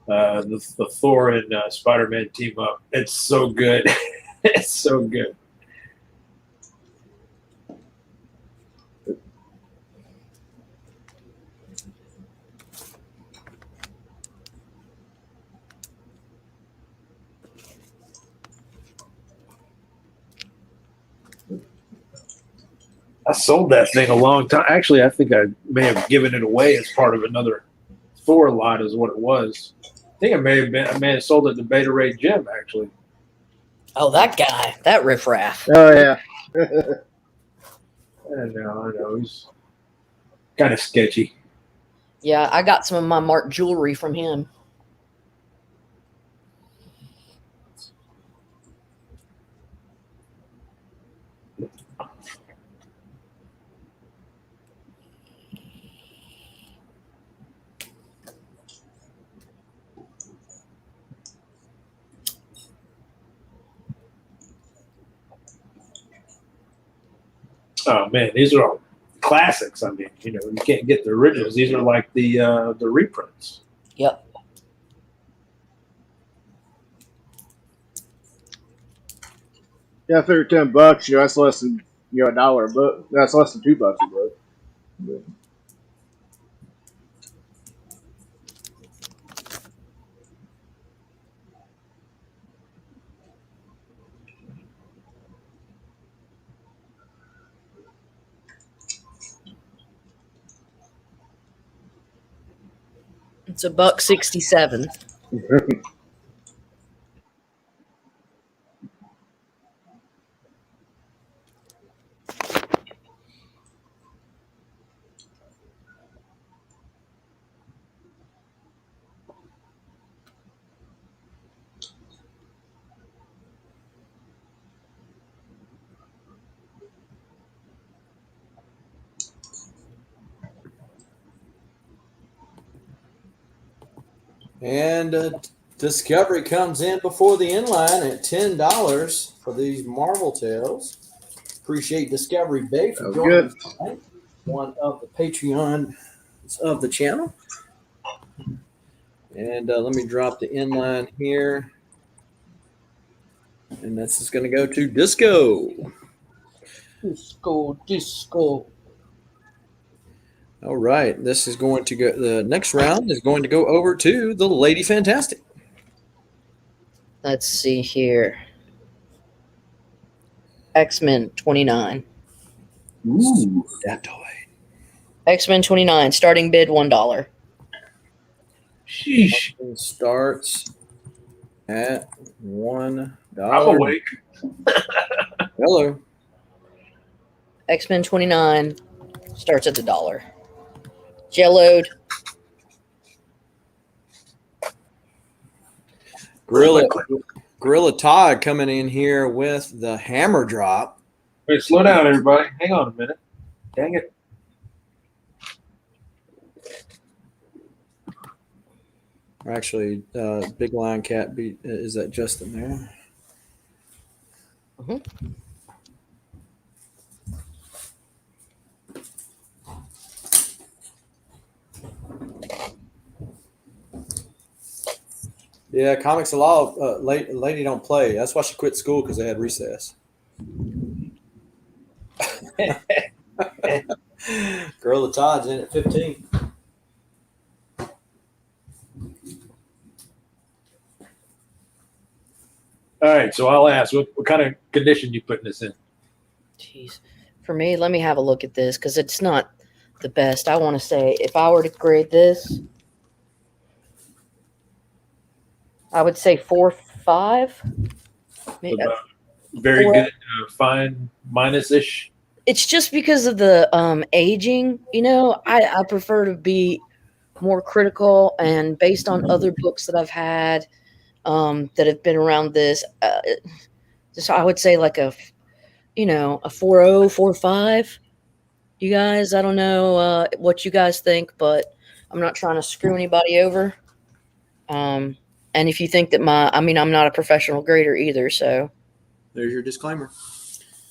The Thor and Spider-Man team up. It's so good. It's so good. I sold that thing a long time. Actually, I think I may have given it away as part of another Thor lot, is what it was. I think I may have sold it to Beta Ray Jim, actually.
Oh, that guy, that riffraff.
Oh, yeah.
I know. He's kind of sketchy.
Yeah, I got some of my Mark jewelry from him.
Oh man, these are all classics. I mean, you can't get the originals. These are like the reprints.
Yep.
Yeah, I figured $10. That's less than a dollar a book. That's less than $2 a book. But,
It's $1.67.
And Discovery comes in before the inline at $10 for these Marvel Tales. Appreciate Discovery Bay for
that was
joining
good.
us tonight. One of the Patreons of the channel. And let me drop the inline here. And this is going to go to Disco.
Disco.
All right. This is going to go, the next round is going to go over to the Lady Fantastic.
Let's see here. X-Men 29.
Ooh.
That toy.
X-Men 29, starting bid $1.
Sheesh.
It starts at $1.
I'm awake.
Hello.
X-Men 29 starts at the $1. Jelloed.
Gorilla Todd coming in here with the hammer drop.
Wait, slow down, everybody. Hang on a minute. Dang it.
Actually, Big Lion Cat beat. Is that Justin there?
Mm-hmm.
Yeah, Comics a law. Lady don't play. That's why she quit school, because they had recess. Gorilla Todd's in at 15.
All right, so I'll ask, what kind of condition you putting this in?
Jeez. For me, let me have a look at this because it's not the best. I want to say if I were to grade this, I would say 4.5. Maybe,
About very good, fine, minus-ish.
it's just because of the aging. I prefer to be more critical and based on other books that I've had that have been around this. Just I would say like a 4.0, 4.5. You guys, I don't know what you guys think, but I'm not trying to screw anybody over. And if you think that I'm not a professional grader either, so
There's your disclaimer.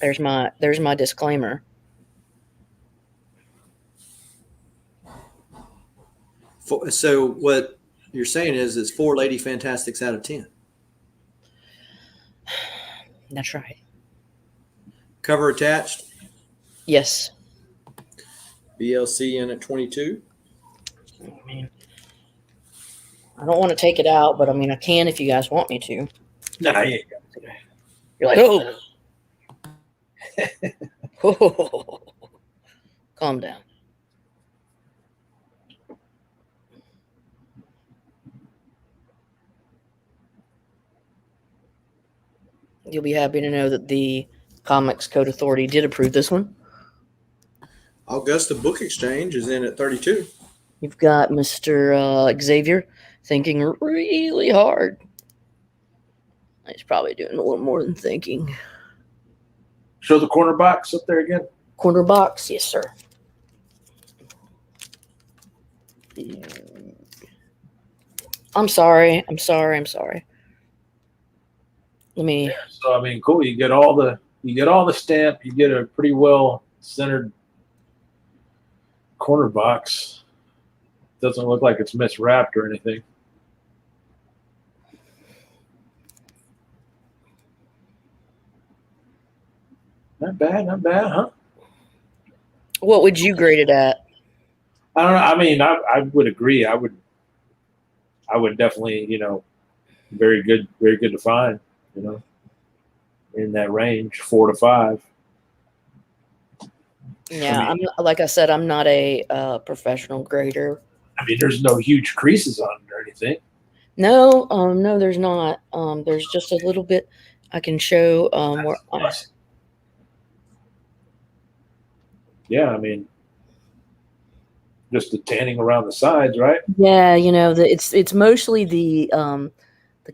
there's my disclaimer.
So what you're saying is it's 4 Lady Fantastics out of 10.
That's right.
Cover attached.
Yes.
BLC in at 22.
I mean, I don't want to take it out, but I can if you guys want me to.
Nah, you ain't got it.
You're like, oh. Calm down. You'll be happy to know that the Comics Code Authority did approve this one.
Augusta Book Exchange is in at 32.
You've got Mr. Xavier thinking really hard. He's probably doing a little more than thinking.
Show the corner box up there again.
Corner box, yes, sir. I'm sorry. Let me.
So cool. You get all the stamp. You get a pretty well centered corner box. Doesn't look like it's miswrapped or anything. Not bad, huh?
What would you grade it at?
I don't know. I mean, I would agree. I would definitely, very good to find, in that range, 4 to 5.
Yeah,
I mean,
like I said, I'm not a professional grader.
I mean, there's no huge creases on it or anything.
No, no, there's not. There's just a little bit I can show. Where
Yeah, I mean, just the tanning around the sides, right?
yeah, it's mostly the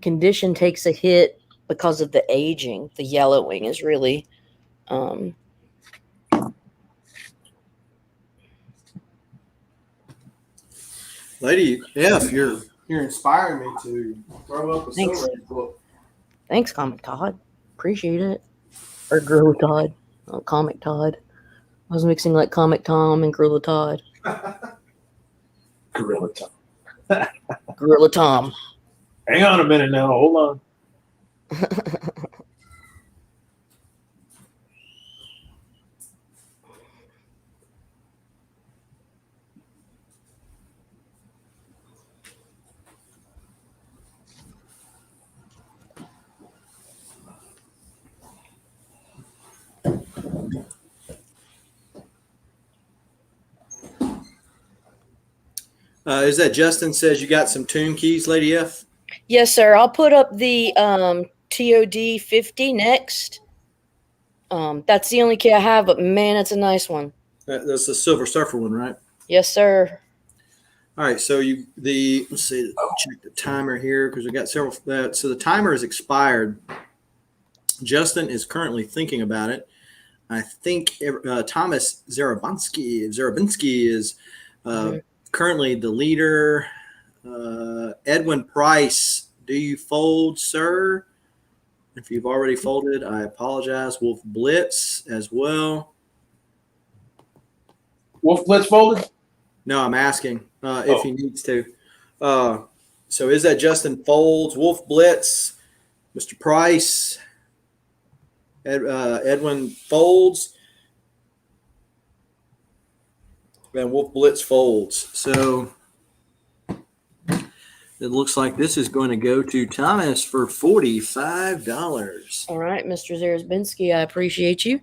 condition takes a hit because of the aging. The yellowing is really.
Lady F, you're inspiring me to throw up a
Thanks.
silver book.
Thanks, Comic Todd. Appreciate it. Or Gorilla Todd. Oh, Comic Todd. I was mixing like Comic Tom and Gorilla Todd.
Gorilla Tom.
Gorilla Tom.
Hang on a minute now. Hold on.
Is that Justin says you got some tune keys, Lady F?
Yes, sir. I'll put up the TOD 50 next. That's the only key I have, but man, it's a nice one.
That's the Silver Surfer one, right?
Yes, sir.
All right, so let's see, check the timer here because we got several. So the timer is expired. Justin is currently thinking about it. I think Thomas Zarabinsky is currently the leader. Edwin Price, do you fold, sir? If you've already folded, I apologize. Wolf Blitz as well.
Wolf Blitz folded?
No, I'm asking if he needs to. So is that Justin Folds, Wolf Blitz, Mr. Price, Edwin Folds, and Wolf Blitz folds. So it looks like this is going to go to Thomas for $45.
All right, Mr. Zarabinsky, I appreciate you.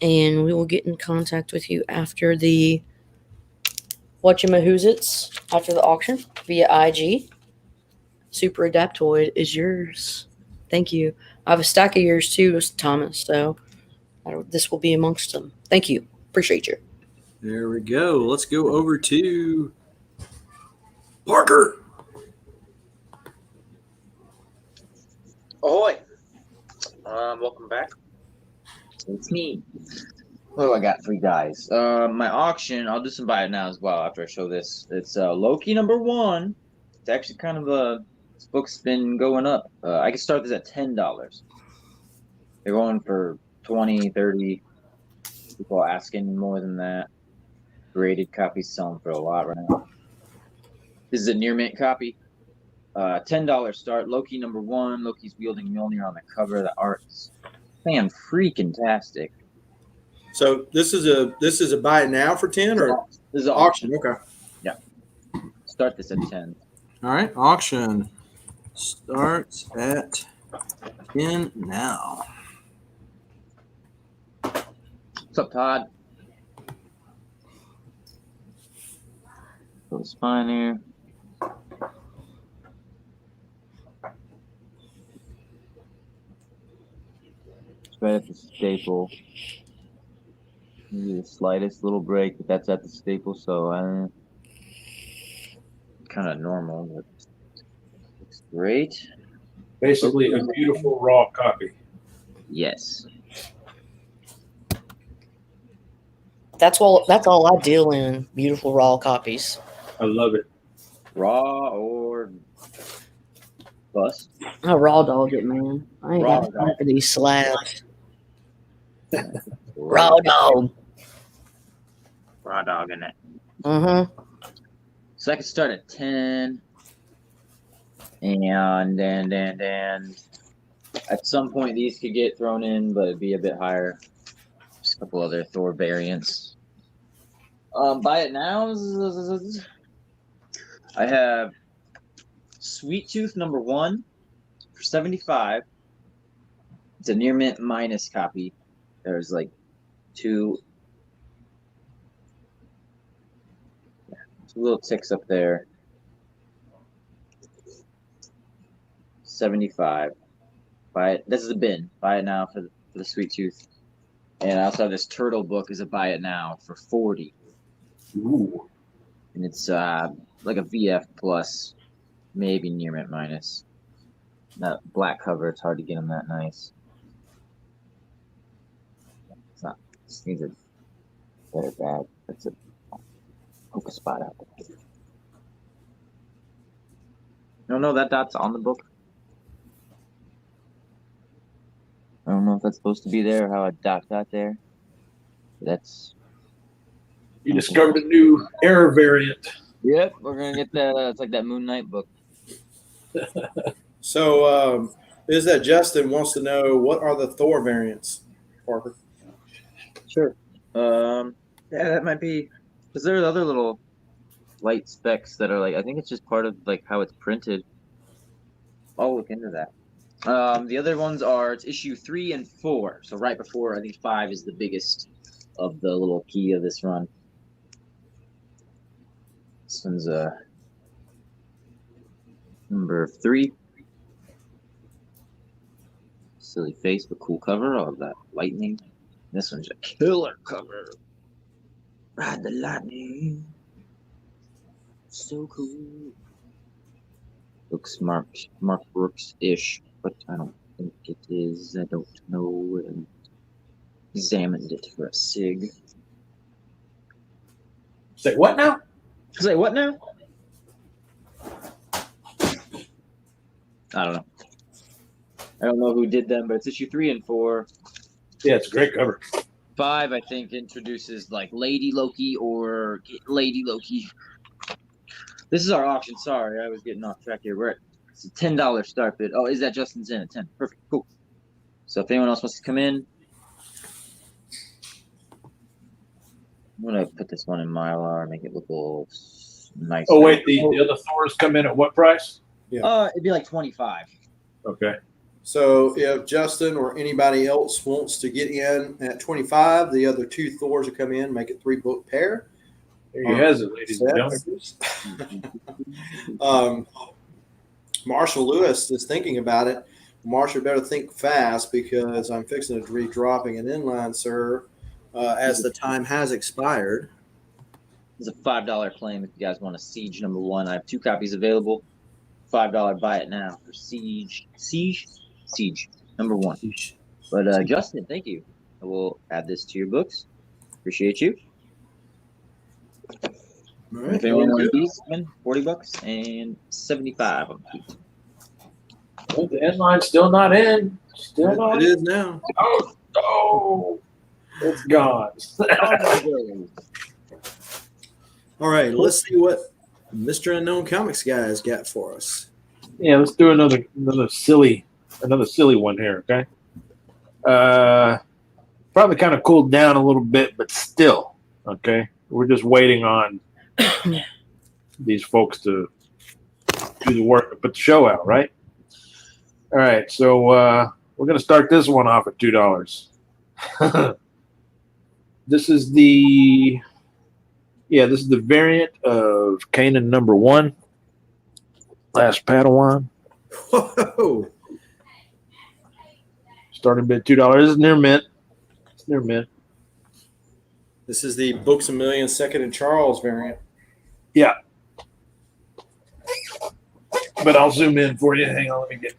And we will get in contact with you after the whatchamahoozits, after the auction via IG. Super Adaptoid is yours. Thank you. I have a stack of yours too, Thomas, so this will be amongst them. Thank you. Appreciate you.
There we go. Let's go over to Parker.
Ahoy! Welcome back. It's me. What do I got for you guys? My auction, I'll do some buy it now as well after I show this. It's Loki #1. It's actually kind of this book's been going up. I can start this at $10. They're going for 20, 30. People are asking more than that. Graded copies selling for a lot right now. This is a near mint copy. $10 start. Loki #1. Loki's wielding Mjolnir on the cover. The art's fan freaking tastic.
So this is a buy it now for 10 or
this is an
auction? Okay.
Yeah. Start this at 10.
All right. Auction starts at 10 now.
What's up, Todd? Little spine here. It's right at the staple. Maybe the slightest little break, but that's at the staple, so kind of normal, but looks great.
Basically, a beautiful raw copy.
Yes.
That's all I deal in. Beautiful raw copies.
I love it.
Raw or bust.
I raw dog it, man. I ain't
Raw
got time for these slabs.
Raw
Raw dog.
Raw dog in it.
Mm-hmm.
So I could start at 10, and then at some point these could get thrown in, but it'd be a bit higher. Just a couple other Thor variants. Buy it now. I have Sweet Tooth #1 for 75. It's a near mint minus copy. There's like two little ticks up there. 75. Buy it. This is a bin. Buy it now for the Sweet Tooth. And I also have this turtle book as a buy it now for 40.
Ooh.
And it's like a VF plus, maybe near mint minus. That black cover, it's hard to get them that nice. It's not. It needs a better bag. That's a poke a spot out there. No, that dot's on the book. I don't know if that's supposed to be there or how a dot got there. That's.
You discovered a new error variant.
Yep, we're gonna get that. It's like that Moon Knight book.
So, is that Justin wants to know what are the Thor variants, Parker?
Sure. Yeah, that might be because there's other little light specks that are like I think it's just part of like how it's printed. I'll look into that. The other ones are it's issue 3 and 4. So right before I think 5 is the biggest of the little key of this run. This one's number 3. Silly face, but cool cover. All of that lightning. This one's a killer cover. Ride the lightning. So cool. Looks Mark Brooks-ish, but I don't think it is. I don't know. Examined it for a sig.
Say what now?
Say what now? I don't know. I don't know who did them, but it's issue 3 and 4.
Yeah, it's a great cover.
5, I think, introduces like Lady Loki or Lady Loki. This is our auction. Sorry, I was getting off track here. It's a $10 start bid. Oh, is that Justin's in at 10? Perfect. Cool. So if anyone else wants to come in, I'm gonna put this one in Mylar, make it look a little nice.
Oh wait, the other Thors come in at what price?
It'd be like 25.
Okay.
So, if Justin or anybody else wants to get in at 25, the other two Thors will come in, make it 3-book pair.
There you have it, ladies and gentlemen.
Marshall Lewis is thinking about it. Marshall better think fast because I'm fixing to be dropping an inline serve as the time has expired.
It's a $5 claim if you guys want a Siege #1. I have 2 copies available. $5 buy it now for Siege #1. But Justin, thank you. I will add this to your books. Appreciate you.
All right,
If anyone wants these, $40 and 75 on the feet.
Well, the inline's still not in. Still not
it
in.
is now.
Oh, it's gone.
All right, let's see what Mr. Unknown Comics guy has got for us.
Yeah, let's do another silly one here, okay? Probably kind of cooled down a little bit, but still, okay? We're just waiting on these folks to do the work to put the show out, right? All right, so we're going to start this one off at $2. This is the variant of Kanan #1. Last Padawan.
Whoa.
Starting bid $2. This is near mint. It's near mint.
This is the Books A Million Second and Charles variant.
Yeah. But I'll zoom in for you. Hang on, let me get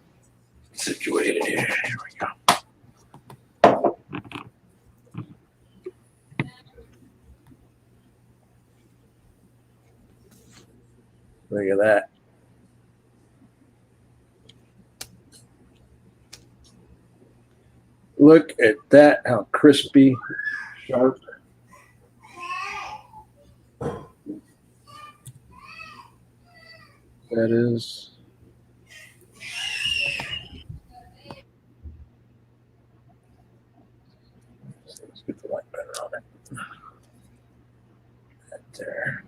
situated here. Here we go. Look at that. Look at that, how crispy, sharp. That is. Let's get the light better on it. Right there.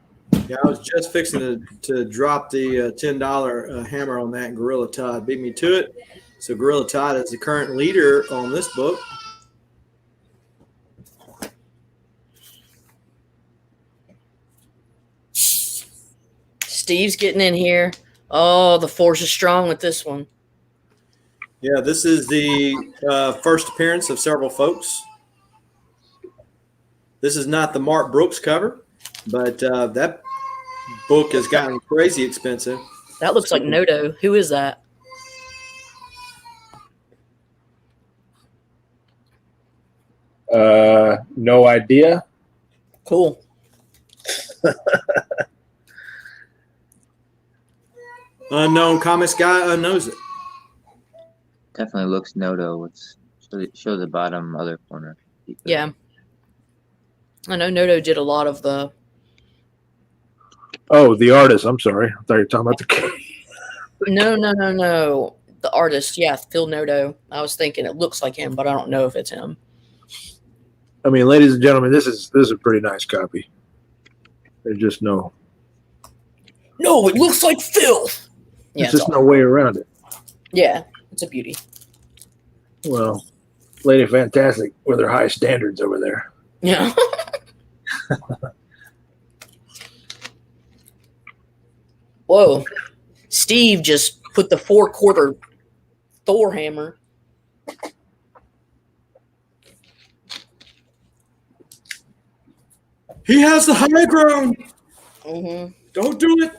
Yeah, I was just fixing to drop the $10 hammer on that. Gorilla Todd beat me to it. So Gorilla Todd is the current leader on this book.
Steve's getting in here. Oh, the force is strong with this one.
Yeah, this is the first appearance of several folks. This is not the Mark Brooks cover, but that book has gotten crazy expensive.
That looks like Noto. Who is that?
No idea.
Cool.
Unknown comics guy knows it.
Definitely looks Noto. Show the bottom other corner.
Yeah. I know Noto did a lot of the.
Oh, the artist. I'm sorry. I thought you were talking about the.
No. The artist, yeah, Phil Noto. I was thinking it looks like him, but I don't know if it's him.
I mean, ladies and gentlemen, this is a pretty nice copy. There's just no.
No, it looks like Phil. Yeah,
There's just no way around it.
Yeah, it's a beauty.
Well, Lady Fantastic with her high standards over there.
Yeah. Whoa. Steve just put the 4-quarter Thor hammer.
He has the high ground.
Mm-hmm.
Don't do it.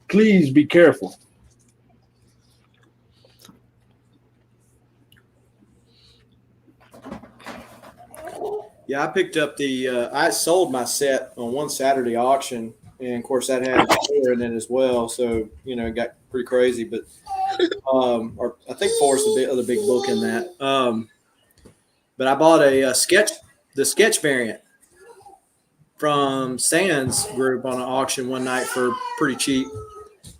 Please be careful.
Yeah, I picked up I sold my set on one Saturday auction, and of course that had Thor in it as well. So it got pretty crazy. But or I think Thor's the other big book in that. But I bought the sketch variant from Sands Group on an auction one night for pretty cheap.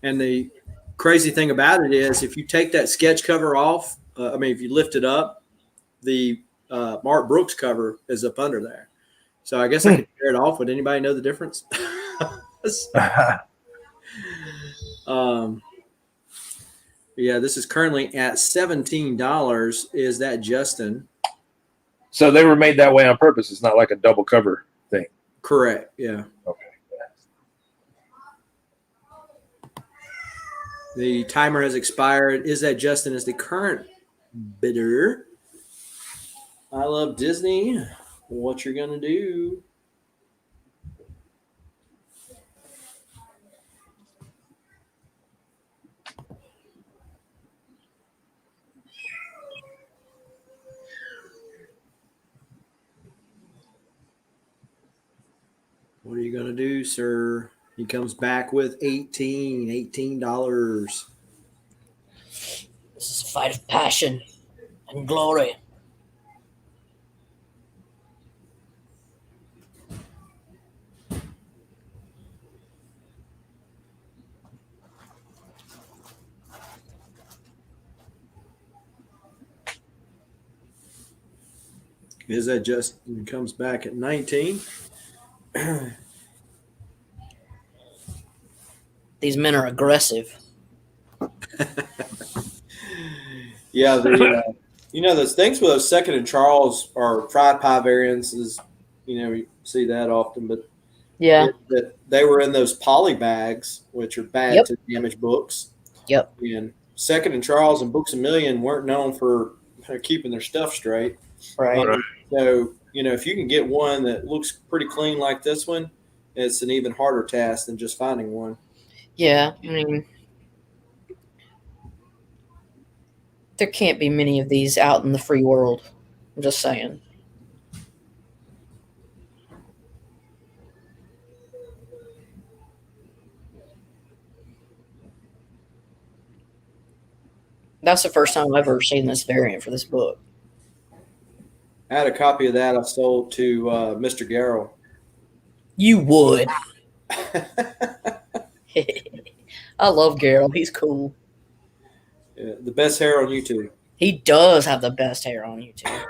And the crazy thing about it is, if you take that sketch cover off, if you lift it up, the Mark Brooks cover is up under there. So I guess I could tear it off. Would anybody know the difference? Yeah, this is currently at $17. Is that Justin?
So they were made that way on purpose. It's not like a double cover thing.
Correct. Yeah.
Okay.
The timer has expired. Is that Justin is the current bidder? I love Disney. What you're gonna do? What are you gonna do, sir? He comes back with $18.
This is a fight of passion and glory.
Is that Justin comes back at 19?
These men are aggressive.
Yeah, those things with those Second and Charles or fried pie variances, you see that often, but
Yeah.
that they were in those poly bags, which are bad
Yep.
to damage books.
Yep.
And Second and Charles and Books A Million weren't known for keeping their stuff straight.
Right.
So, if you can get one that looks pretty clean like this one, it's an even harder task than just finding one.
Yeah. I mean, there can't be many of these out in the free world. I'm just saying. That's the first time I've ever seen this variant for this book.
I had a copy of that I sold to Mr. Garrell.
You would. I love Geralt. He's cool.
Yeah, the best hair on YouTube,
He does have the best hair on YouTube.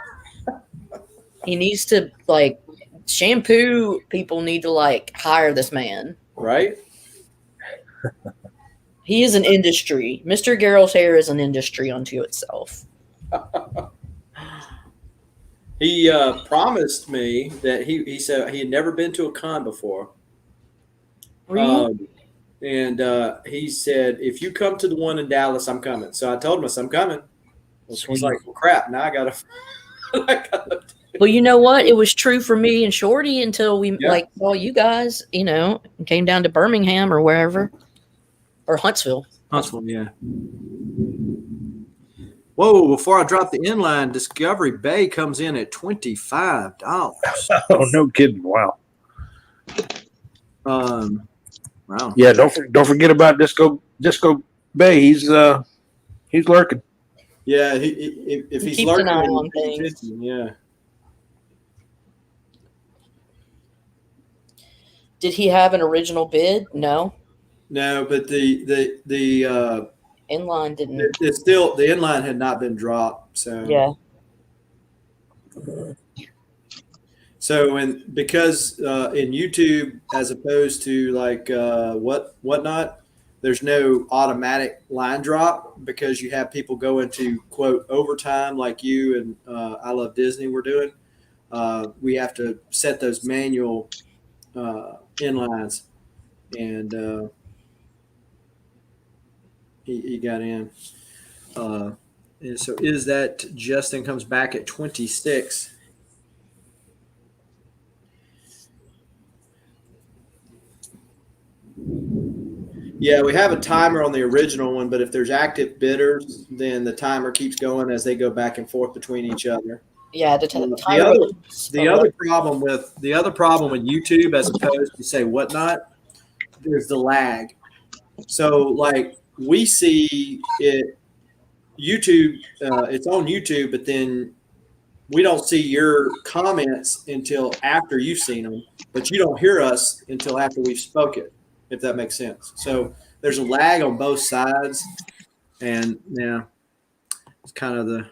He needs to like shampoo. People need to like hire this man.
right?
He is an industry. Mr. Geralt's hair is an industry unto itself.
He promised me that he said he had never been to a con before.
Really?
And he said, if you come to the one in Dallas, I'm coming. So I told him, I'm coming. He's
Sweet.
like, well, crap, now I gotta
Well, you know what? It was true for me and Shorty until we
Yeah.
like saw you guys, you know, and came down to Birmingham or wherever. Or Huntsville.
Huntsville, yeah. Whoa, before I drop the inline, Discovery Bay comes in at $25.
Oh, no kidding! Wow.
Wow.
Yeah, don't forget about Disco Bay. He's lurking.
Yeah, if
He
he's
keeps an
lurking,
eye on
he's
things.
50, yeah.
Did he have an original bid? No.
No, but the
Inline didn't.
it's still the inline had not been dropped. So
Yeah.
So because in YouTube, as opposed to like whatnot, there's no automatic line drop because you have people go into quote overtime like you and I Love Disney were doing. We have to set those manual inlines, and he got in. And so is that Justin comes back at 26. Yeah, we have a timer on the original one, but if there's active bidders, then the timer keeps going as they go back and forth between each other.
Yeah, the
The other problem with YouTube, as opposed to say whatnot, there's the lag. So like we see it, YouTube, it's on YouTube, but then we don't see your comments until after you've seen them, but you don't hear us until after we've spoken, if that makes sense. So there's a lag on both sides, and yeah, it's kind of the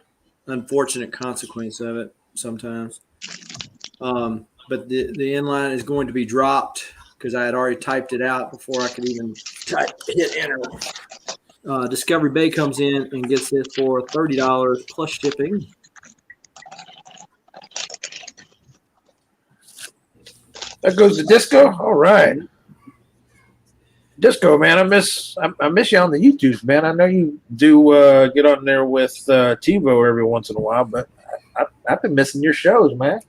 unfortunate consequence of it sometimes. But the inline is going to be dropped because I had already typed it out before I could even hit enter. Discovery Bay comes in and gets this for $30 plus shipping.
That goes to Disco. All right, Disco, man. I miss you on the YouTubes, man. I know you do get on there with TiVo every once in a while, but I've been missing your shows, man.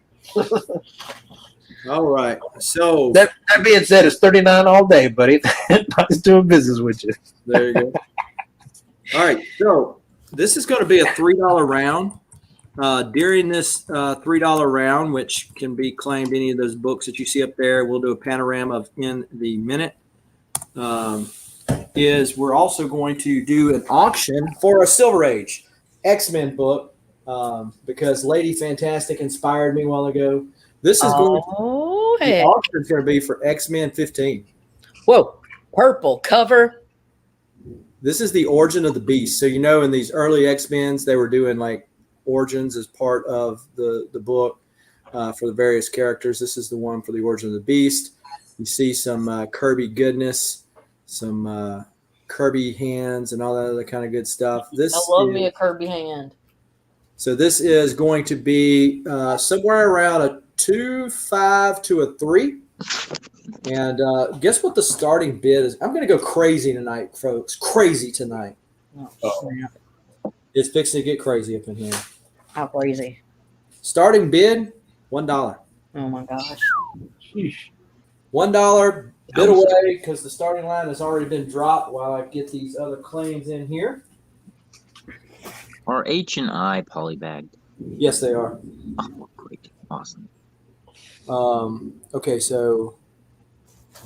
All right. So
that being said, it's 39 all day, buddy. Nice doing business with you.
There you go. All right. So this is going to be a $3 round. During this $3 round, which can be claimed any of those books that you see up there, we'll do a panorama of in the minute. Is we're also going to do an auction for a Silver Age X-Men book because Lady Fantastic inspired me a while ago. This is the auction is going to be for X-Men 15.
Whoa, purple cover.
This is the Origin of the Beast. So in these early X-Men's, they were doing like origins as part of the book for the various characters. This is the one for the Origin of the Beast. You see some Kirby goodness, some Kirby hands, and all that other kind of good stuff.
I love me a Kirby hand.
So this is going to be somewhere around a 2.5 to a 3. And guess what the starting bid is? I'm going to go crazy tonight, folks. Crazy tonight.
Oh,
it's fixing to get crazy up in here.
how crazy?
Starting bid, $1.
Oh my gosh.
Sheesh.
$1 bid away because the starting line has already been dropped while I get these other claims in here.
Are H and I polybagged?
Yes, they are.
Oh, great. Awesome.
Okay, so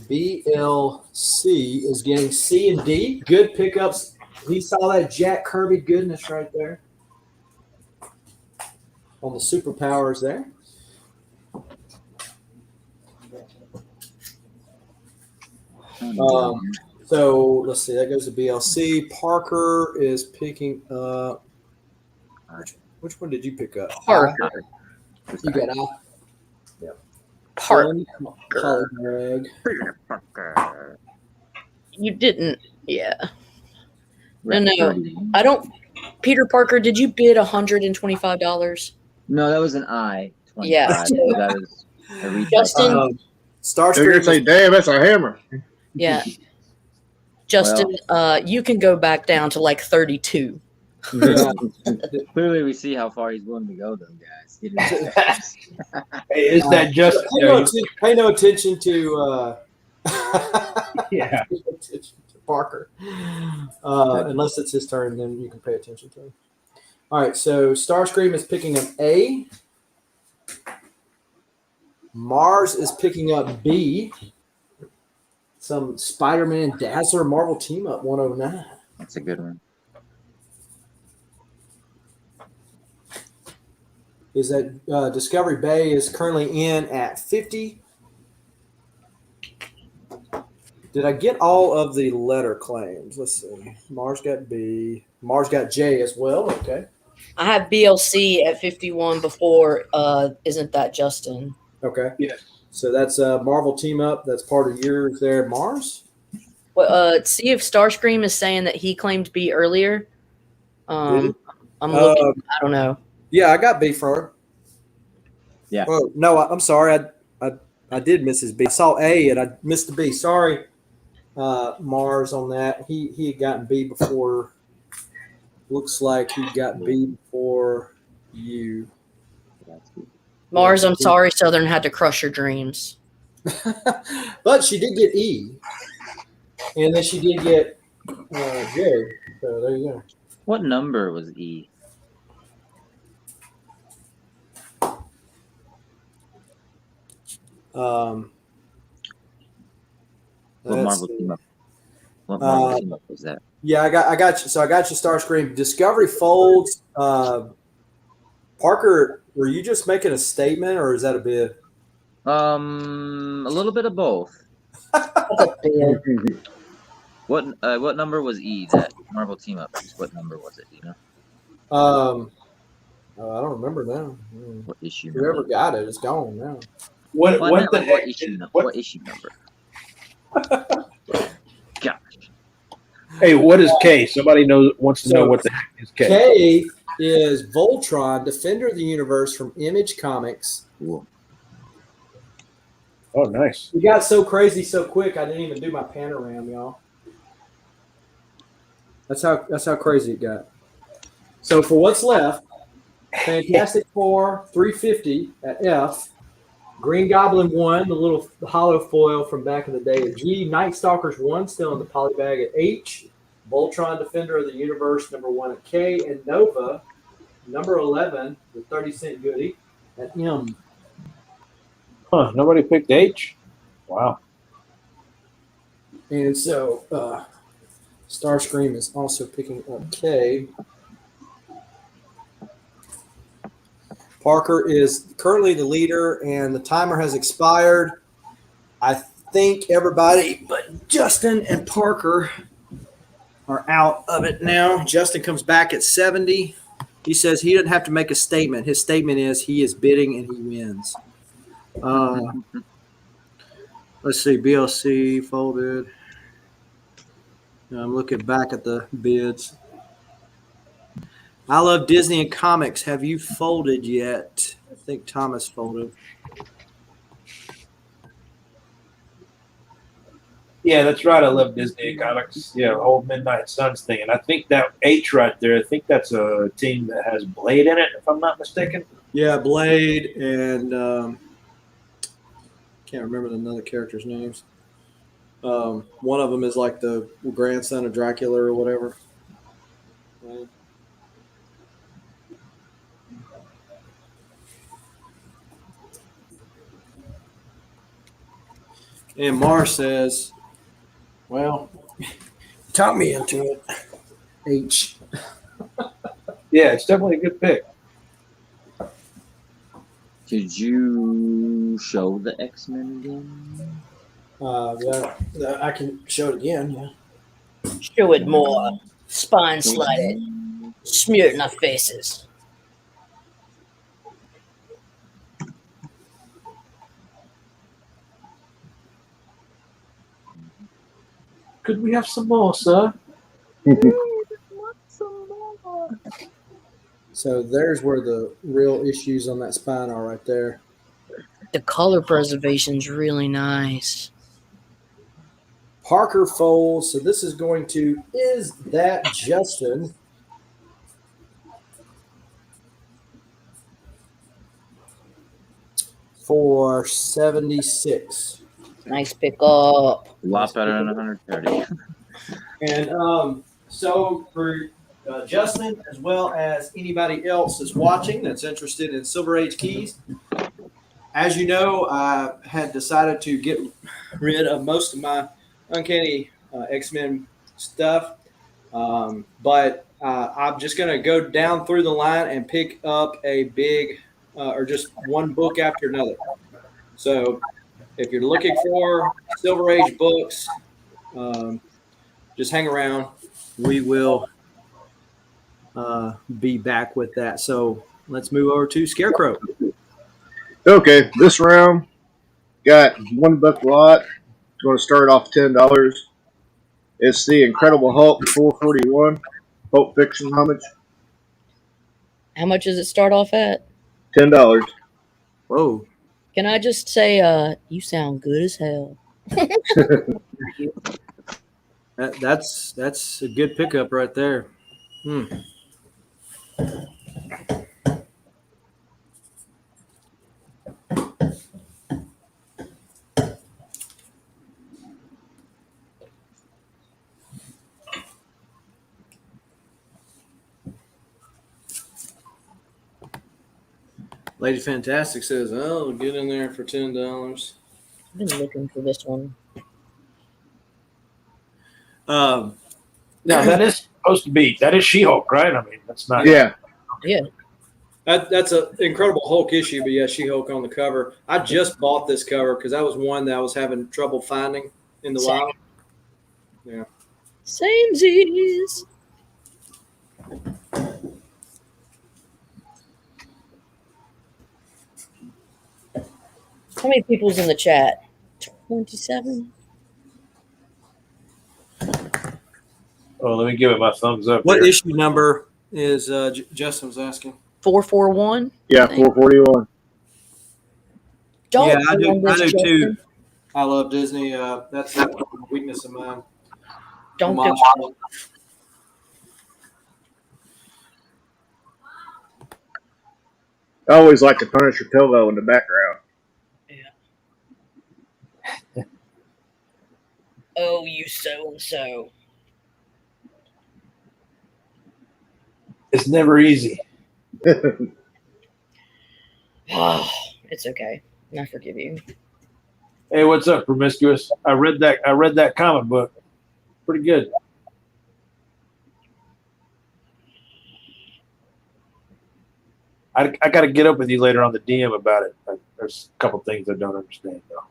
BLC is getting C and D. Good pickups. He saw that Jack Kirby goodness right there on the superpowers there. So let's see. That goes to BLC. Parker is picking up. Which one did you pick up?
Parker.
You got I.
Parker.
Holly Greg.
You didn't. Yeah. No. I don't. Peter Parker, did you bid $125?
No, that was an I. 25.
Yeah.
That was a reject.
Justin.
They're
Starscream.
gonna say, "Damn, that's a hammer."
Yeah. Justin, you can go back down to like 32.
Clearly, we see how far he's willing to go, though, guys.
Hey, is that just?
Pay no attention to.
Yeah.
Pay no attention to Parker. Unless it's his turn, then you can pay attention to him. All right, so Starscream is picking up A. Mars is picking up B. Some Spider-Man Dazzler Marvel Team Up 109.
That's a good one.
Is that Discovery Bay is currently in at 50. Did I get all of the letter claims? Let's see. Mars got B. Mars got J as well. Okay.
I have BLC at 51 before. Isn't that Justin?
Okay.
Yes.
So that's Marvel Team Up. That's part of yours there, Mars.
Well, see if Starscream is saying that he claimed B earlier. I'm looking. I don't know.
Yeah, I got B for her.
Yeah.
Oh no, I'm sorry. I did miss his B. I saw A and I missed the B. Sorry, Mars on that. He had gotten B before. Looks like he got B before you.
Mars, I'm sorry, Southern had to crush your dreams.
But she did get E, and then she did get J. So there you go.
What number was E? What Marvel team up? What Marvel team up was that?
Yeah, I got you. So I got you, Starscream. Discovery folds. Parker, were you just making a statement, or is that a bid?
A little bit of both. What number was E? That Marvel team up. What number was it? You know?
I don't remember now.
What issue?
Whoever got it, it's gone now.
What
issue number? What issue number? Gosh.
Hey, what is K? Somebody wants to know what the heck is K.
K is Voltron, Defender of the Universe from Image Comics.
Cool.
Oh, nice.
We got so crazy so quick, I didn't even do my panorama, y'all. That's how crazy it got. So for what's left, Fantastic Four 350 at F, Green Goblin 1, the little hollow foil from back in the day at G, Night Stalkers 1 still in the poly bag at H, Voltron Defender of the Universe number 1 at K, and Nova number 11, the 30-cent goodie at M.
Huh, nobody picked H? Wow.
And so Starscream is also picking up K. Parker is currently the leader, and the timer has expired. I think everybody but Justin and Parker are out of it now. Justin comes back at 70. He says he doesn't have to make a statement. His statement is he is bidding and he wins. Let's see, BLC folded. I'm looking back at the bids. I Love Disney and Comics. Have you folded yet? I think Thomas folded.
Yeah, that's right. I love Disney Comics. Yeah, the whole Midnight Suns thing. And I think that H right there, I think that's a team that has Blade in it, if I'm not mistaken.
Yeah, Blade and can't remember the other characters' names. One of them is like the grandson of Dracula or whatever. And Mars says, well, talk me into it. H.
Yeah, it's definitely a good pick.
Did you show the X-Men again?
I can show it again. Yeah.
Show it more. Spine slide it. Smear it in our faces.
Could we have some more, sir?
So there's where the real issues on that spine are right there.
The color preservation's really nice.
Parker Foles. So this is going to Is That Justin? For 76.
Nice pickup.
A lot better than 130.
And so for Justin, as well as anybody else that's watching that's interested in Silver Age keys, as you know, I had decided to get rid of most of my Uncanny X-Men stuff, but I'm just going to go down through the line and pick up a big or just one book after another. So if you're looking for Silver Age books, just hang around. We will be back with that. So let's move over to Scarecrow.
Okay, this round got one book lot. Going to start off $10. It's the Incredible Hulk 441, Pulp Fiction homage.
How much does it start off at?
$10.
Whoa.
Can I just say, you sound good as hell.
That's a good pickup right there. Lady Fantastic says, "Oh, get in there for $10."
I've been looking for this one.
Now that is supposed to be She-Hulk, right? I mean, that's not.
Yeah.
Yeah.
That's an Incredible Hulk issue, but yeah, She-Hulk on the cover. I just bought this cover because that was one that I was having trouble finding in the wild. Yeah.
Samesies. How many people's in the chat? 27.
Oh, let me give it my thumbs up.
What
here.
issue number is Justin was asking?
441.
Yeah, 441.
Don't
Yeah, I do
ruin this,
too.
Justin.
I love Disney. That's a weakness of mine.
Don't do
Homage.
I always like the Punisher pillow in the background.
Oh, you so and so.
It's never easy.
It's okay. I forgive you.
Hey, what's up, Promiscuous? I read that comic book. Pretty good. I got to get up with you later on the DM about it. There's a couple things I don't understand, though.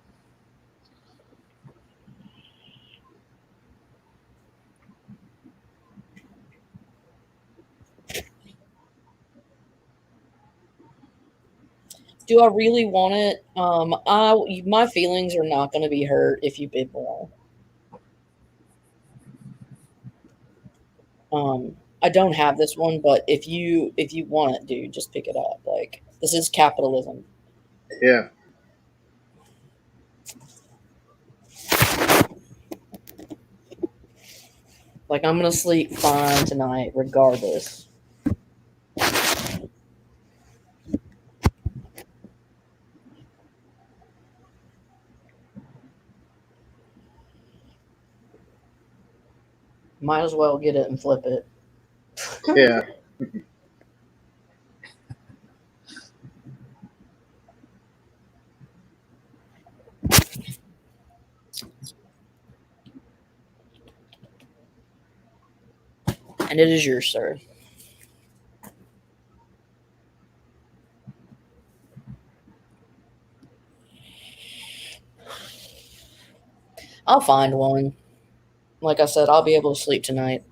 Do I really want it? My feelings are not going to be hurt if you bid more. I don't have this one, but if you want it, dude, just pick it up. Like, this is capitalism.
Yeah.
Like, I'm gonna sleep fine tonight, regardless. Might as well get it and flip it.
Yeah.
And it is yours, sir. I'll find one. Like I said, I'll be able to sleep tonight.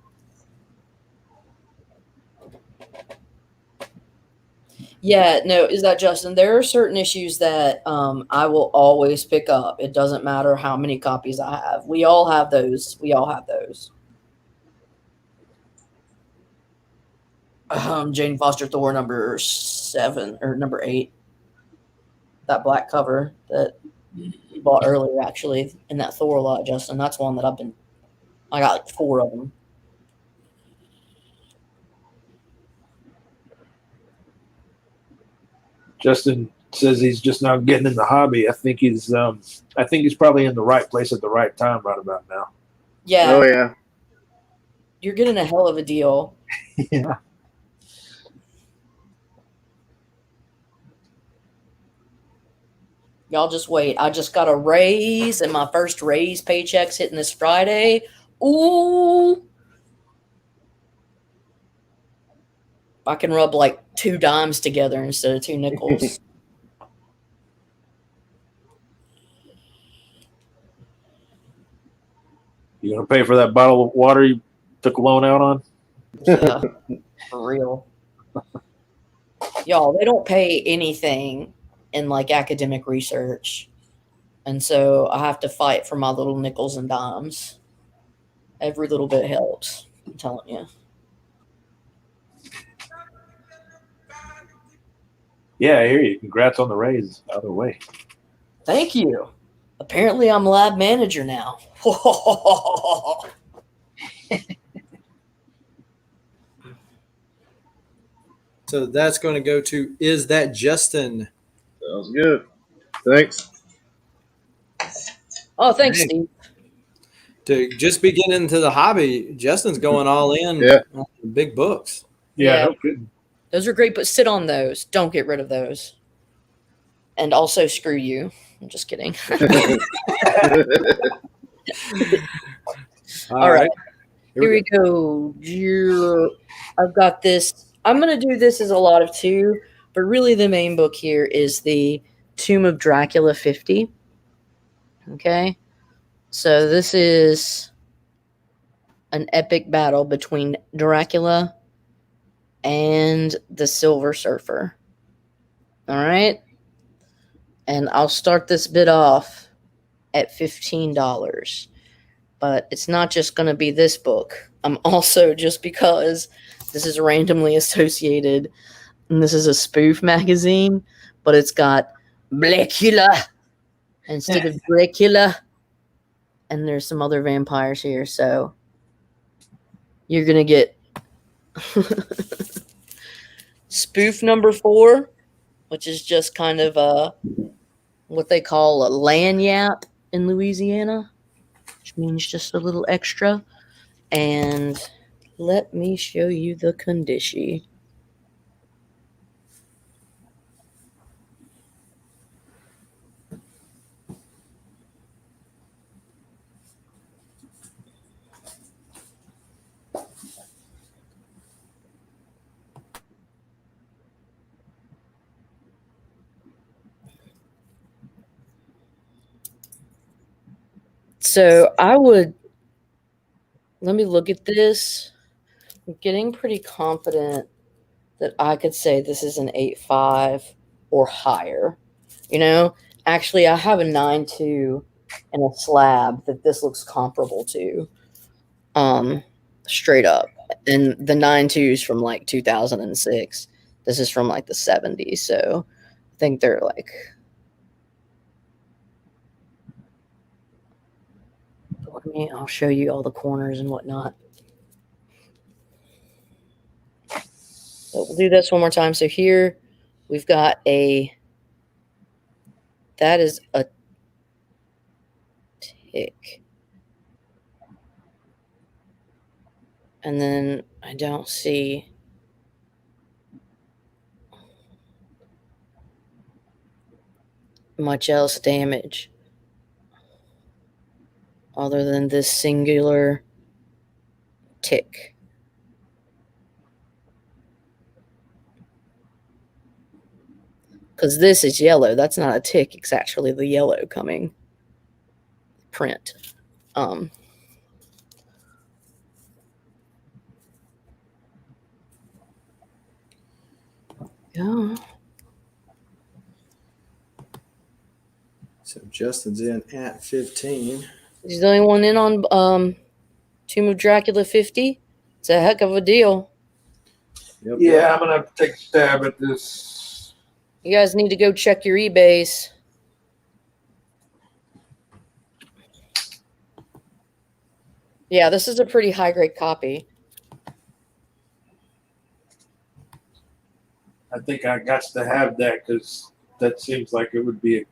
Yeah, no, is that Justin? There are certain issues that I will always pick up. It doesn't matter how many copies I have. We all have those. We all have those. Jane Foster Thor number 7 or number 8. That black cover that you bought earlier, actually, in that Thor lot, Justin. That's one that I got like 4 of them.
Justin says he's just now getting in the hobby. I think he's probably in the right place at the right time right about now.
Yeah.
Oh yeah.
You're getting a hell of a deal.
Yeah.
Y'all just wait. I just got a raise, and my first raise paycheck's hitting this Friday. Ooh. I can rub like 2 dimes together instead of 2 nickels.
You gonna pay for that bottle of water you took a loan out on?
Yeah, for real. Y'all, they don't pay anything in like academic research. And so I have to fight for my little nickels and dimes. Every little bit helps, I'm telling you.
Yeah, I hear you. Congrats on the raise. Either way.
Thank you. Apparently I'm lab manager now.
So that's going to go to Is That Justin?
Sounds good. Thanks.
Oh, thanks, Steve.
To just be getting into the hobby, Justin's going all in
Yeah.
on the big books.
Yeah.
no kidding.
Those are great, but sit on those. Don't get rid of those. And also screw you. I'm just kidding. All right. Here we go. I've got this. I'm going to do this as a lot of 2, but really the main book here is the Tomb of Dracula 50. Okay. So this is an epic battle between Dracula and the Silver Surfer. All right. And I'll start this bit off at $15. But it's not just going to be this book. I'm also, just because this is randomly associated, and this is a spoof magazine, but it's got Blackula instead of Dracula. And there's some other vampires here, so you're going to get spoof number 4, which is just kind of what they call a lanyap in Louisiana, which means just a little extra. And let me show you the condition. So let me look at this. I'm getting pretty confident that I could say this is an 8.5 or higher. You know, actually, I have a 9.2 and a slab that this looks comparable to, straight up. And the 9.2 is from like 2006. This is from like the 70s. So I think they're like, I'll show you all the corners and whatnot. So we'll do this one more time. So here we've got that is a tick. And then I don't see much else damage other than this singular tick. Because this is yellow. That's not a tick. It's actually the yellow coming print. Um, yeah.
So Justin's in at 15.
He's the only one in on Tomb of Dracula 50. It's a heck of a deal.
Yep,
Yeah, I'm gonna have to take a stab at this.
You guys need to go check your eBays. Yeah, this is a pretty high grade copy.
I think I got to have that because that seems like it would be an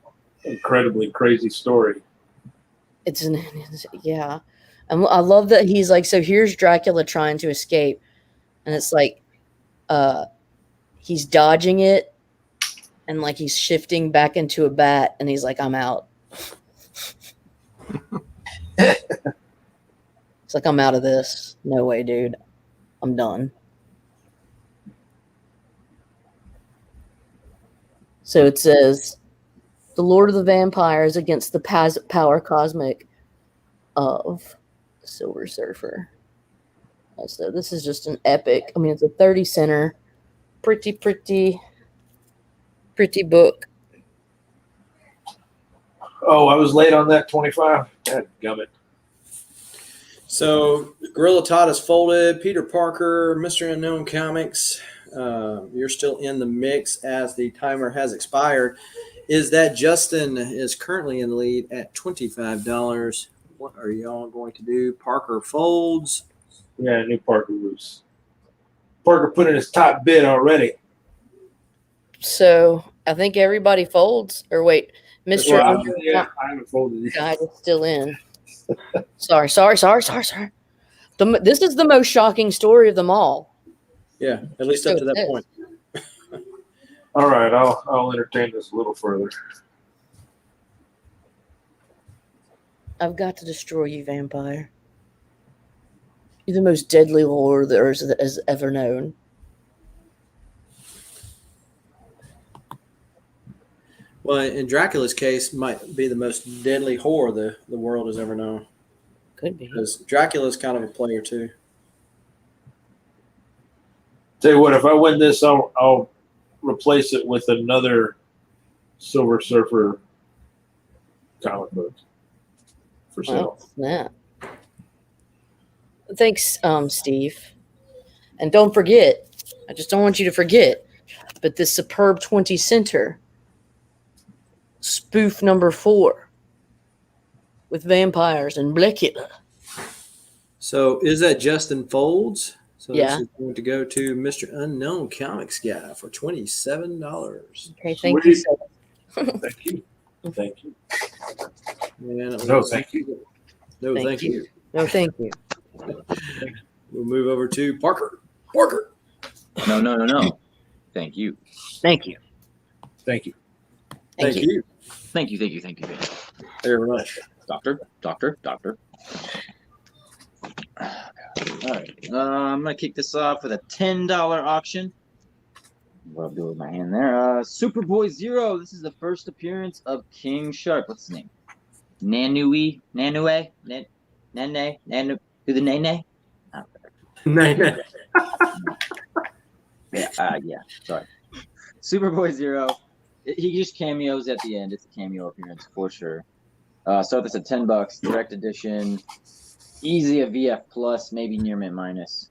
incredibly crazy story.
Yeah. And I love that he's like, so here's Dracula trying to escape. And it's like, he's dodging it and like he's shifting back into a bat and he's like, I'm out. It's like, I'm out of this. No way, dude. I'm done. So it says, the Lord of the Vampires against the power cosmic of Silver Surfer. So this is just an epic. I mean, it's a 30 center. Pretty book.
Oh, I was late on that 25. Dadgummit.
So Gorilla Todd is folded. Peter Parker, Mr. Unknown Comics. You're still in the mix as the timer has expired. Is that Justin is currently in the lead at $25. What are y'all going to do? Parker folds.
Yeah, I knew Parker was. Parker put in his top bid already.
So I think everybody folds. Or wait, Mr.
Well, I haven't folded yet.
Guy is still in. Sorry. This is the most shocking story of them all.
Yeah, at least up to that point.
All right, I'll entertain this a little further.
I've got to destroy you, vampire. You're the most deadly horror there is ever known.
Well, in Dracula's case, might be the most deadly horror the world has ever known.
Could be.
Because Dracula's kind of a player, too.
Tell you what, if I win this, I'll replace it with another Silver Surfer comic book for sale.
Yeah. Thanks, Steve. And don't forget, I just don't want you to forget, but this superb 20 center spoof number 4 with vampires and Blackula.
So is that Justin Folds? So
Yeah.
this is going to go to Mr. Unknown Comics Guy for $27.
Okay, thank you.
Sweet. Thank you. Thank you.
And
No, thank you.
No,
Thank
thank you.
No, thank you.
We'll move over to Parker. Parker.
No. Thank you.
Thank you.
Thank you.
Thank you.
Thank you.
Very much.
Doctor. All right. I'm going to kick this off with a $10 auction. What I'll do with my hand there. Superboy Zero. This is the first appearance of King Shark. What's his name? Nanue? Nanu? Do the Nene? Yeah. Sorry. Superboy Zero. He just cameos at the end. It's a cameo appearance for sure. So that's at $10. Direct edition. Easy a VF plus, maybe near mint minus.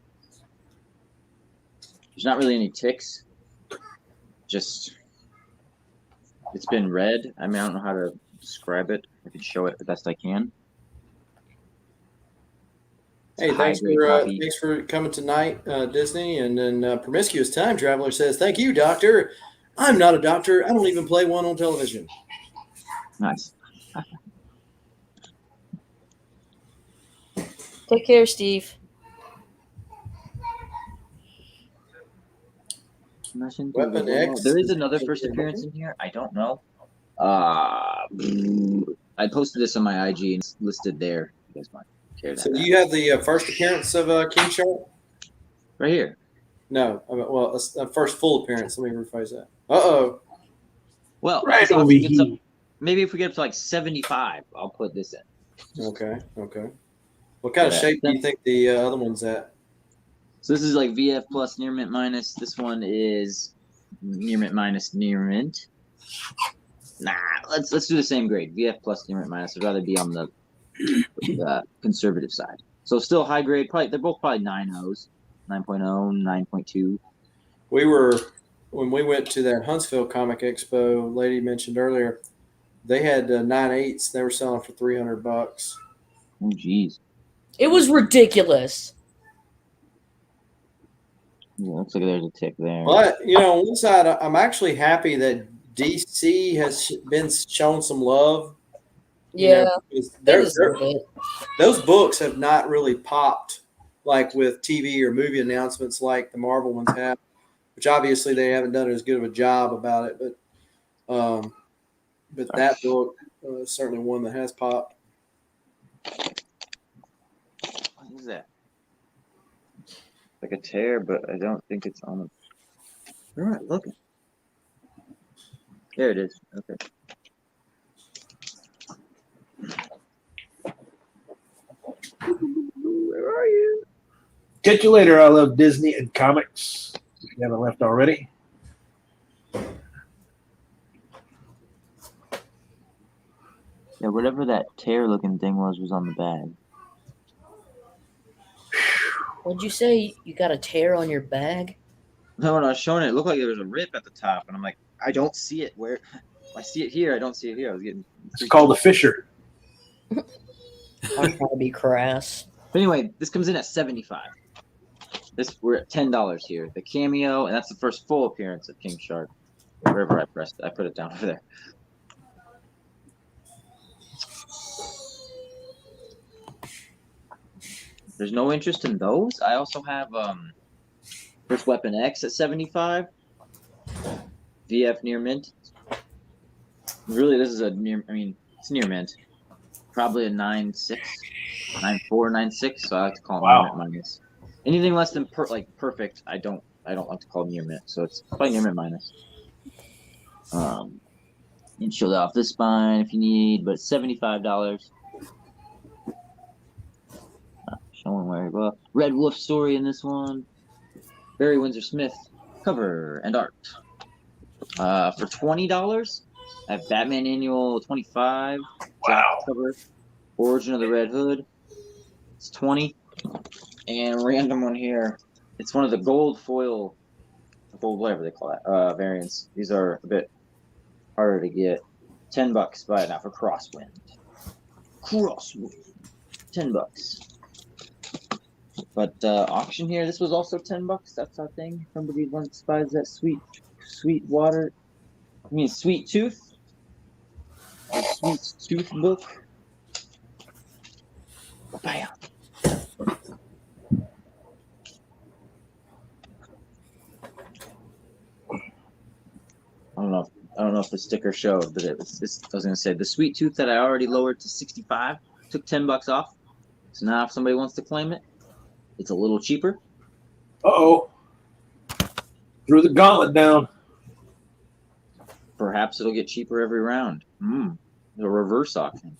There's not really any ticks. Just it's been read. I mean, I don't know how to describe it. I can show it the best I can.
Hey, thanks for coming tonight, Disney. And then Promiscuous Time Traveler says, thank you, Doctor. I'm not a doctor. I don't even play one on television.
Nice.
Take care, Steve.
Weapon X.
There is another first appearance in here. I don't know. I posted this on my IG and it's listed there. You guys might care.
So do you have the first appearance of King Shark?
Right here.
No. Well, first full appearance. Let me rephrase that. Uh-oh.
Well,
Right
so
over here.
maybe if we get up to like 75, I'll put this in.
Okay. What kind of
Yeah.
shape do you think the other one's at?
So this is like VF plus near mint minus. This one is near mint minus near mint. Nah, let's do the same grade. VF plus near mint minus. I'd rather be on the conservative side. So still high grade. Probably they're both probably 9.0s, 9.0, 9.2.
When we went to that Huntsville Comic Expo, lady mentioned earlier, they had 9.8s. They were selling for $300.
Oh, geez.
It was ridiculous.
Yeah, looks like there's a tick there.
But on one side, I'm actually happy that DC has been shown some love.
Yeah, they
They're,
deserve it.
those books have not really popped like with TV or movie announcements like the Marvel ones have, which obviously they haven't done as good of a job about it. But that book is certainly one that has popped.
What is that? Like a tear, but I don't think it's on. Where am I looking? There it is. Okay. Where are you?
Catch you later. I love Disney and comics. If you haven't left already.
Yeah, whatever that tear-looking thing was on the bag.
What'd you say? You got a tear on your bag?
No, when I was showing it, it looked like there was a rip at the top, and I'm like, I don't see it. Where? I see it here. I don't see it here. I was getting.
It's called a Fisher.
I'm trying to be crass.
But anyway, this comes in at $75. We're at $10 here. The cameo, and that's the first full appearance of King Shark. Wherever I pressed it, I put it down over there. There's no interest in those. I also have First Weapon X at $75. VF near mint. Really, this is a near. I mean, it's near mint. Probably a 9.6, 9.4, 9.6. So I like to call it near mint minus. Anything less than perfect, I don't like to call near mint. So it's probably near mint minus. You can show that off the spine if you need, but it's $75. Showing where well, Red Wolf story in this one. Barry Windsor Smith cover and art. For $20, I have Batman Annual 25.
Wow.
Cover. Origin of the Red Hood. It's 20. And random one here. It's one of the gold foil, whatever they call that, variants. These are a bit harder to get. $10 buy it now for Crosswind. $10. But auction here, this was also $10. That's our thing. Somebody once buys that sweet water. I mean, Sweet Tooth. A Sweet Tooth book. Bam. I don't know if the sticker showed, but I was gonna say the Sweet Tooth that I already lowered to 65 took $10 off. So now if somebody wants to claim it, it's a little cheaper.
Uh-oh. Threw the gauntlet down.
Perhaps it'll get cheaper every round. A reverse auction.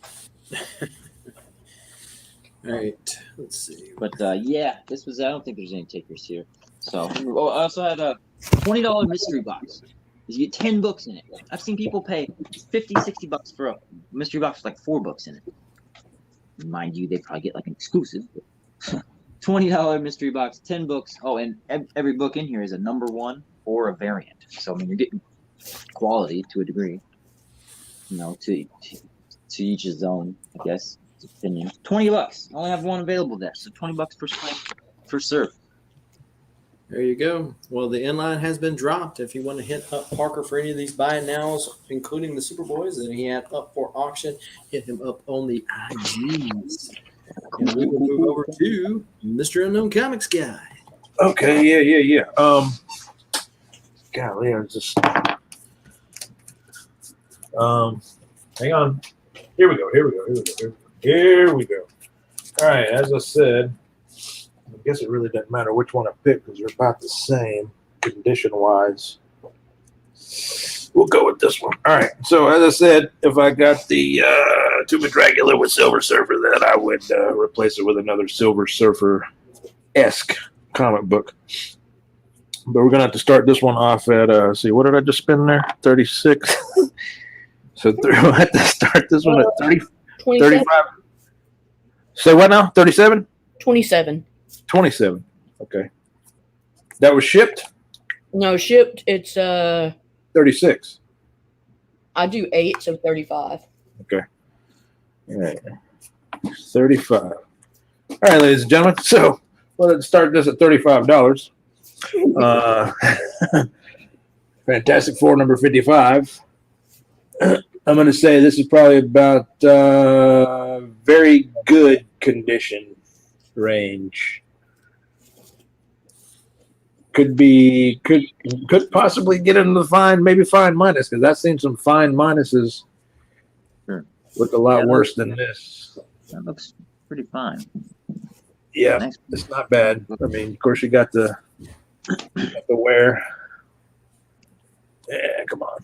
All right, let's see.
But yeah, this was. I don't think there's any takers here. So I also had a $20 mystery box. You get 10 books in it. I've seen people pay $50, $60 for a mystery box with like 4 books in it. Mind you, they probably get like an exclusive. $20 mystery box, 10 books. Oh, and every book in here is a number 1 or a variant. So I mean, you're getting quality to a degree. You know, to each his own, I guess. It's opinion. $20. I only have one available there, so $20 per slam, per serve.
There you go. Well, the inline has been dropped. If you want to hit up Parker for any of these buy nows, including the Superboys that he had up for auction, hit him up on the IGs. And we will move over to Mr. Unknown Comics Guy.
Okay, yeah. Golly, I was just hang on. Here we go. All right, as I said, I guess it really doesn't matter which one I pick because they're about the same condition-wise. we'll go with this one. All right. So as I said, if I got the Tomb of Dracula with Silver Surfer, then I would replace it with another Silver Surfer-esque comic book. But we're gonna have to start this one off at see, what did I just spend there? 36. So we'll have to start this one at 30, 35. Say what now? 37?
27.
27. Okay. That was shipped?
No, shipped. It's
36.
I do 8, so 35.
Okay. All right. 35. All right, ladies and gentlemen. So let's start this at $35. Fantastic Four number 55. I'm going to say this is probably about very good condition range. Could possibly get into the fine, maybe fine minus, because I've seen some fine minuses look a lot worse than this.
That looks pretty fine.
Yeah,
Nice.
it's not bad. I mean, of course, you got the wear. Yeah, come on.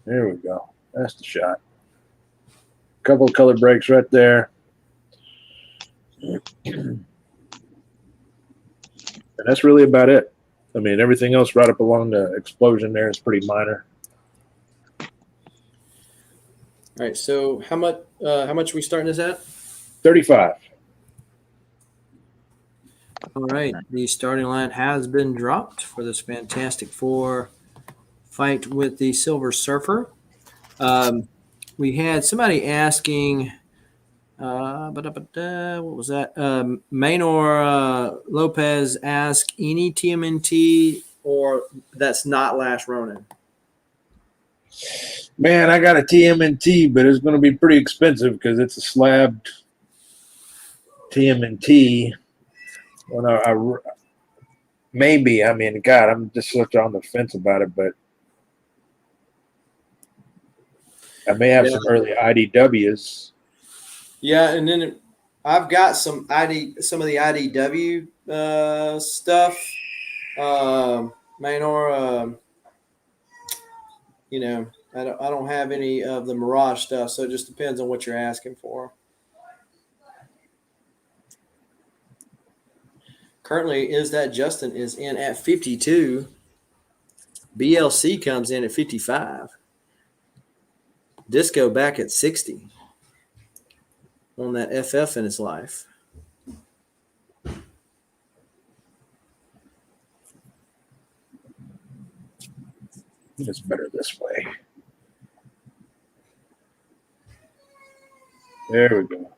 There we go. That's the shot. Couple of color breaks right there. And that's really about it. I mean, everything else right up along the explosion there is pretty minor.
All right. So how much are we starting this at?
35.
All right. The starting line has been dropped for this Fantastic Four fight with the Silver Surfer. We had somebody asking, what was that? Maynor Lopez asked, any TMNT or that's not Last Ronin?
Man, I got a TMNT, but it's going to be pretty expensive because it's a slabbed TMNT. When maybe, I mean, God, I'm just such on the fence about it, but I may have some early IDWs.
Yeah, and then I've got some of the IDW stuff. Manor, I don't have any of the Mirage stuff, so it just depends on what you're asking for. Currently, Is That Justin is in at 52. BLC comes in at 55. Disco back at 60 on that FF in his life.
It's better this way. There we go.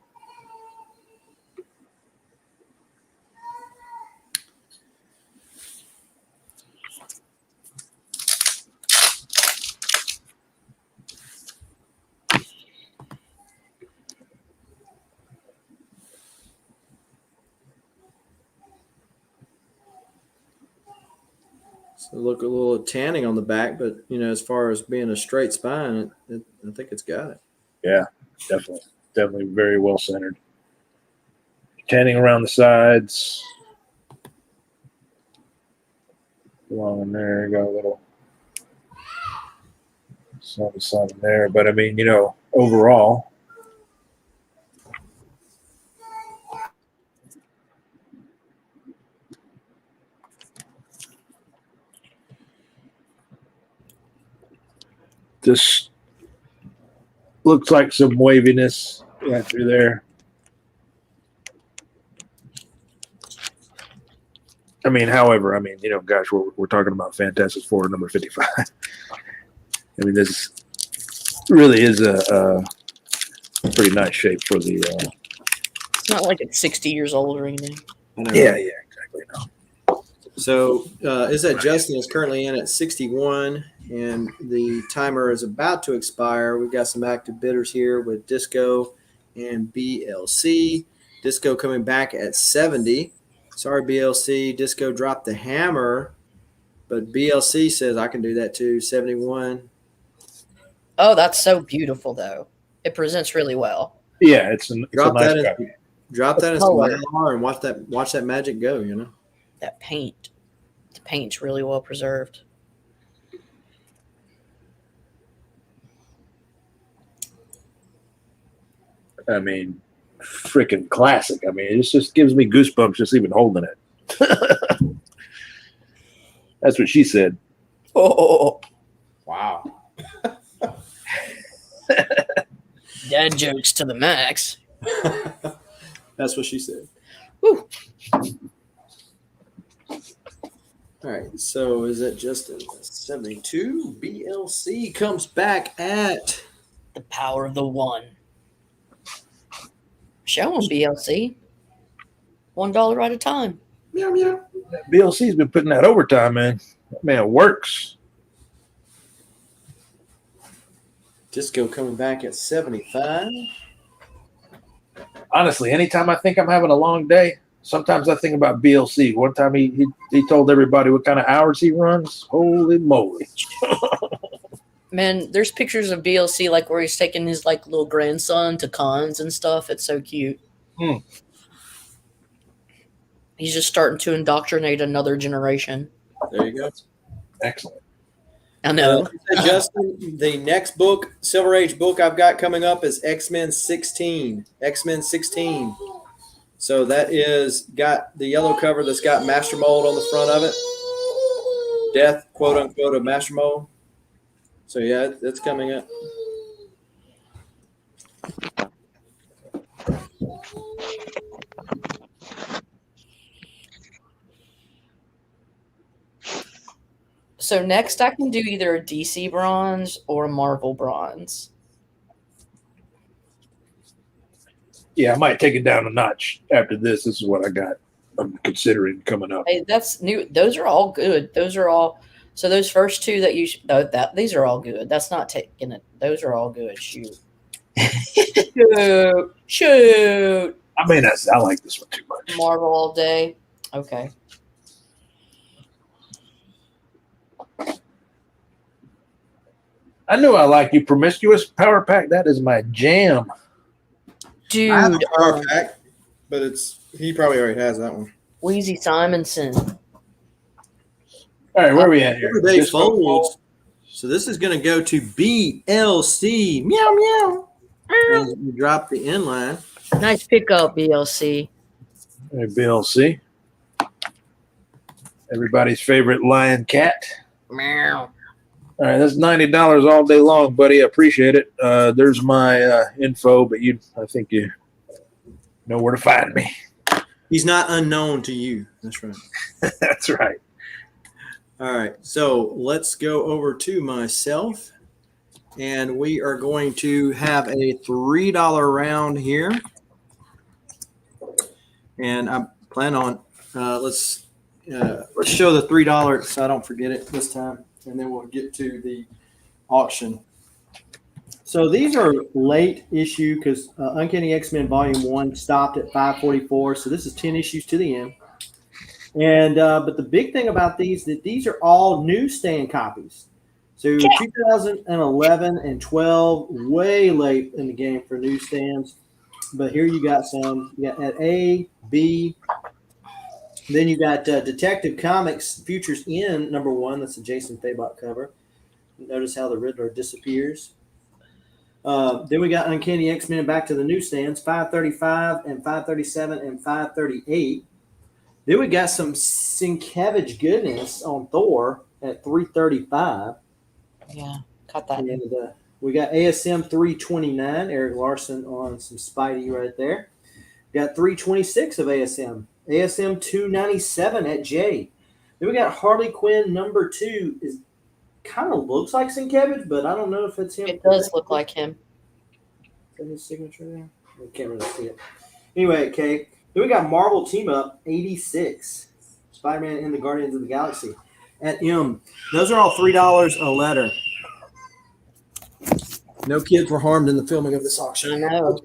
So look a little tanning on the back, but as far as being a straight spine, I think it's got it.
Yeah, definitely very well centered. Tanning around the sides, along in there, got a little something there. But I mean, overall, this looks like some waviness right through there. I mean, however, gosh, we're talking about Fantastic Four number 55. I mean, this really is a pretty nice shape for the.
It's not like it's 60 years old or anything.
Yeah, exactly. No.
So Is That Justin is currently in at 61, and the timer is about to expire. We've got some active bidders here with Disco and BLC. Disco coming back at 70. Sorry, BLC. Disco dropped the hammer, but BLC says I can do that too. 71.
Oh, that's so beautiful, though. It presents really well.
Yeah, it's a
Drop
nice
that
copy.
Drop that in some
color.
IR and watch that magic go.
that paint. The paint's really well preserved.
I mean, freaking classic. I mean, it just gives me goosebumps just even holding it. That's what she said.
Oh,
Wow.
dad jokes to the max.
That's what she said.
Woo.
All right. So is it Justin? 72 BLC comes back at
The power of the one. Show 'em BLC. $1 at a time.
meow meow.
BLC's been putting that overtime, man. That man works.
Disco coming back at 75.
Honestly, anytime I think I'm having a long day, sometimes I think about BLC. One time he told everybody what kind of hours he runs. Holy moly.
Man, there's pictures of BLC like where he's taking his like little grandson to cons and stuff. It's so cute.
Hmm.
He's just starting to indoctrinate another generation.
There you go.
Excellent.
I know.
Justin, the next book, Silver Age book I've got coming up is X-Men 16. X-Men 16. So that is got the yellow cover that's got Master Mold on the front of it. Death, quote unquote, of Master Mold. So yeah, that's coming up.
So next I can do either a DC bronze or a Marvel bronze.
Yeah, I might take it down a notch after this. This is what I got. I'm considering coming up.
Hey, that's new. Those are all good. Those are all. So those first two that you these are all good. That's not taking it. Those are all good. Shoot. Shoot.
I mean, I like this one too much.
Marvel all day. Okay.
I knew I liked you, Promiscuous Power Pack. That is my jam.
Dude,
I have a power pack, but he probably already has that one.
Wheezy Simonson.
All right, where are we at here?
Everyday
Disco
folds. So this is going to go to BLC. Meow meow. And you drop the inline.
Nice pickup, BLC.
Hey, BLC. Everybody's favorite lion cat.
Meow.
All right, that's $90 all day long, buddy. I appreciate it. There's my info, but I think you know where to find me.
He's not unknown to you. That's right.
That's right.
All right. So let's go over to myself. And we are going to have a $3 round here. And I plan on let's show the $3 so I don't forget it this time. And then we'll get to the auction. So these are late issue because Uncanny X-Men Volume 1 stopped at 544. So this is 10 issues to the end. And but the big thing about these that these are all newsstand copies. So 2011 and 12, way late in the game for newsstands. But here you got some. You got at A, B. Then you got Detective Comics Futures in #1. That's a Jason Fabok cover. Notice how the Riddler disappears. Then we got Uncanny X-Men back to the newsstands, 535 and 537 and 538. Then we got some Sienkiewicz goodness on Thor at 335.
Yeah, caught that.
And we got ASM 329, Eric Larson on some Spidey right there. Got 326 of ASM. ASM 297 at J. Then we got Harley Quinn #2. Is kind of looks like Sienkiewicz, but I don't know if it's him.
It does look like him.
Is that his signature there? I can't really see it. Anyway, okay. Then we got Marvel Team Up 86. Spider-Man and the Guardians of the Galaxy. At M. Those are all $3 a letter. No kids were harmed in the filming of this auction.
I know.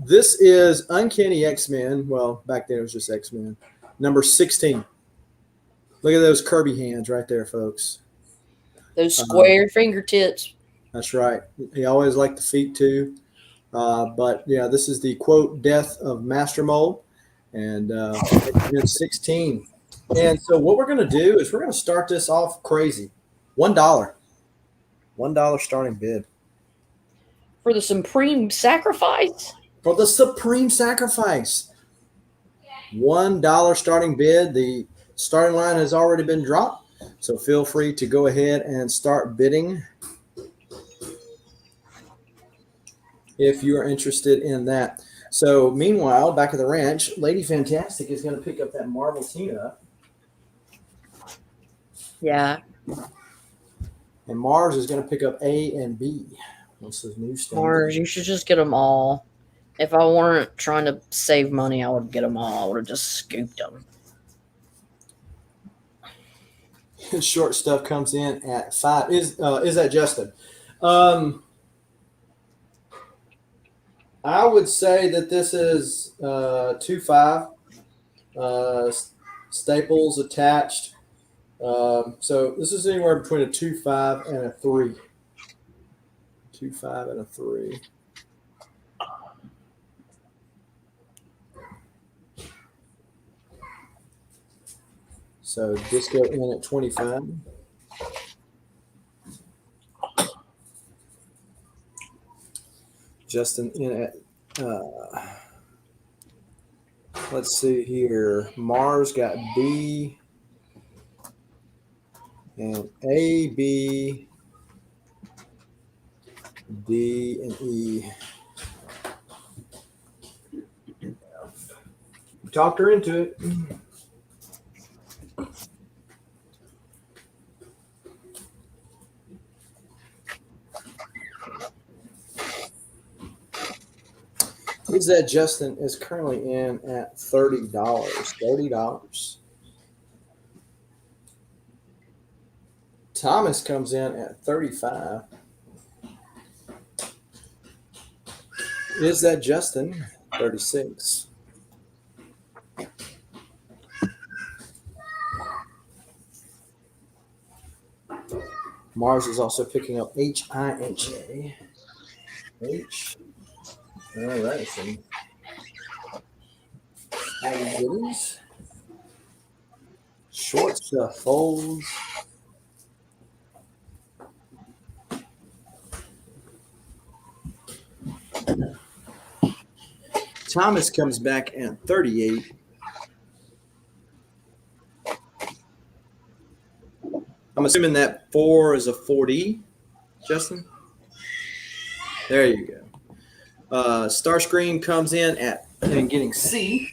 This is Uncanny X-Men. Well, back then it was just X-Men. #16. Look at those Kirby hands right there, folks.
Those square fingertips.
That's right. He always liked the feet too. But yeah, this is the quote death of Master Mold. And making 16. And so what we're going to do is we're going to start this off crazy. $1. $1 starting bid.
For the supreme sacrifice?
For the supreme sacrifice. $1 starting bid. The starting line has already been dropped. So feel free to go ahead and start bidding if you are interested in that. So meanwhile, back at the ranch, Lady Fantastic is going to pick up that Marvel Tina.
Yeah.
And Mars is going to pick up A and B. What's the new standard?
Mars, you should just get them all. If I weren't trying to save money, I would get them all. I would have just scooped them.
Short stuff comes in at 5. Is that Justin? I would say that this is 2.5. Staples attached. So this is anywhere between a 2.5 and a 3. 2.5 and a 3. So Disco in at 25. Justin in at let's see here. Mars got B and A, B, D, and E. Talked her into it. Is that Justin is currently in at $30. $30. Thomas comes in at 35. Is that Justin? 36. Mars is also picking up HIHA. H. All right. Some goodies. Short stuff folds. Thomas comes back at 38. I'm assuming that 4 is a 40, Justin? There you go. Starscream comes in at and getting C.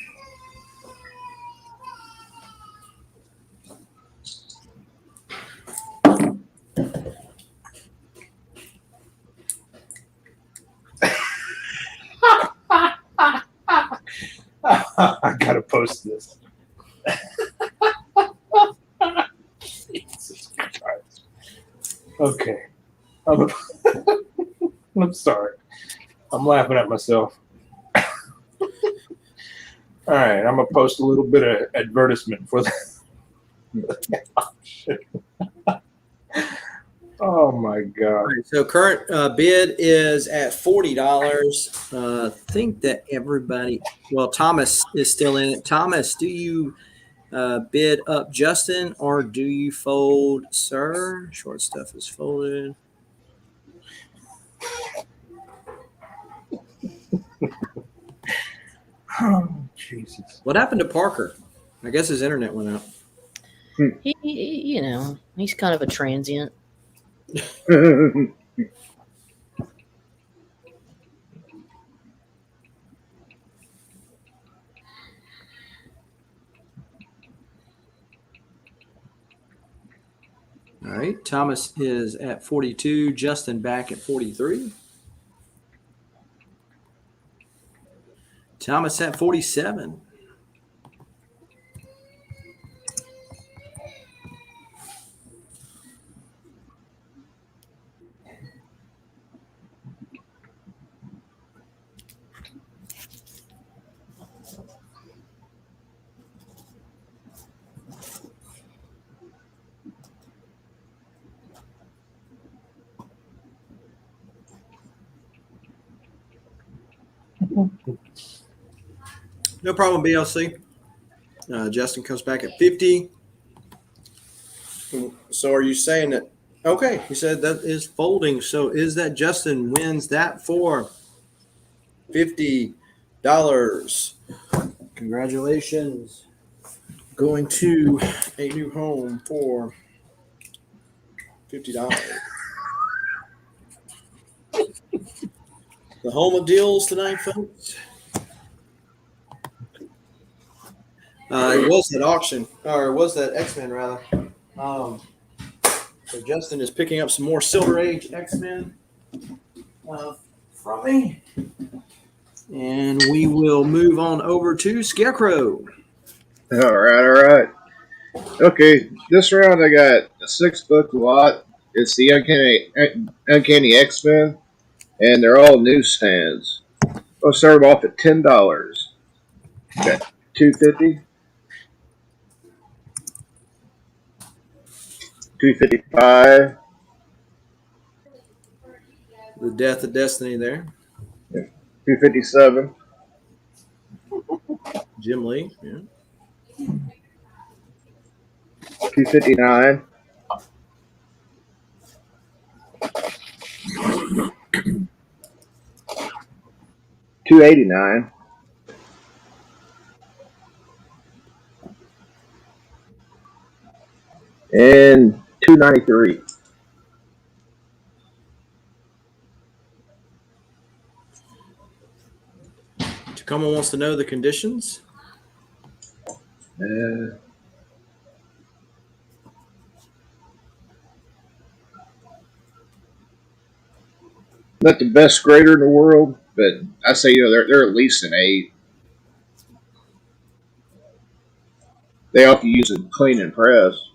I gotta post this. Jesus Christ. Okay. I'm sorry. I'm laughing at myself. All right, I'm gonna post a little bit of advertisement for the option. Oh my god!
So current bid is at $40. I think that everybody. Well, Thomas is still in it. Thomas, do you bid up Justin or do you fold, sir? Short stuff is folded.
Oh Jesus!
What happened to Parker? I guess his internet went out.
He you know, he's kind of a transient.
All right, Thomas is at 42. Justin back at 43. Thomas at 47. No problem, BLC. Justin comes back at 50. So are you saying that? Okay, he said that is folding. So is that Justin wins that for $50? Congratulations. Going to a new home for $50. The home of deals tonight, folks. It was that auction, or it was that X-Men rather. So Justin is picking up some more Silver Age X-Men from me. And we will move on over to Scarecrow.
All right, all right. Okay, this round I got a 6 book lot. It's the Uncanny X-Men, and they're all newsstands. I'll start them off at $10. Got 250, 255,
The Death of Destiny there.
257,
Jim Lee. Yeah.
259, 289, and 293.
Tacoma wants to know the conditions.
Not the best grader in the world, but I say they're at least an 8. They have to use it clean and press.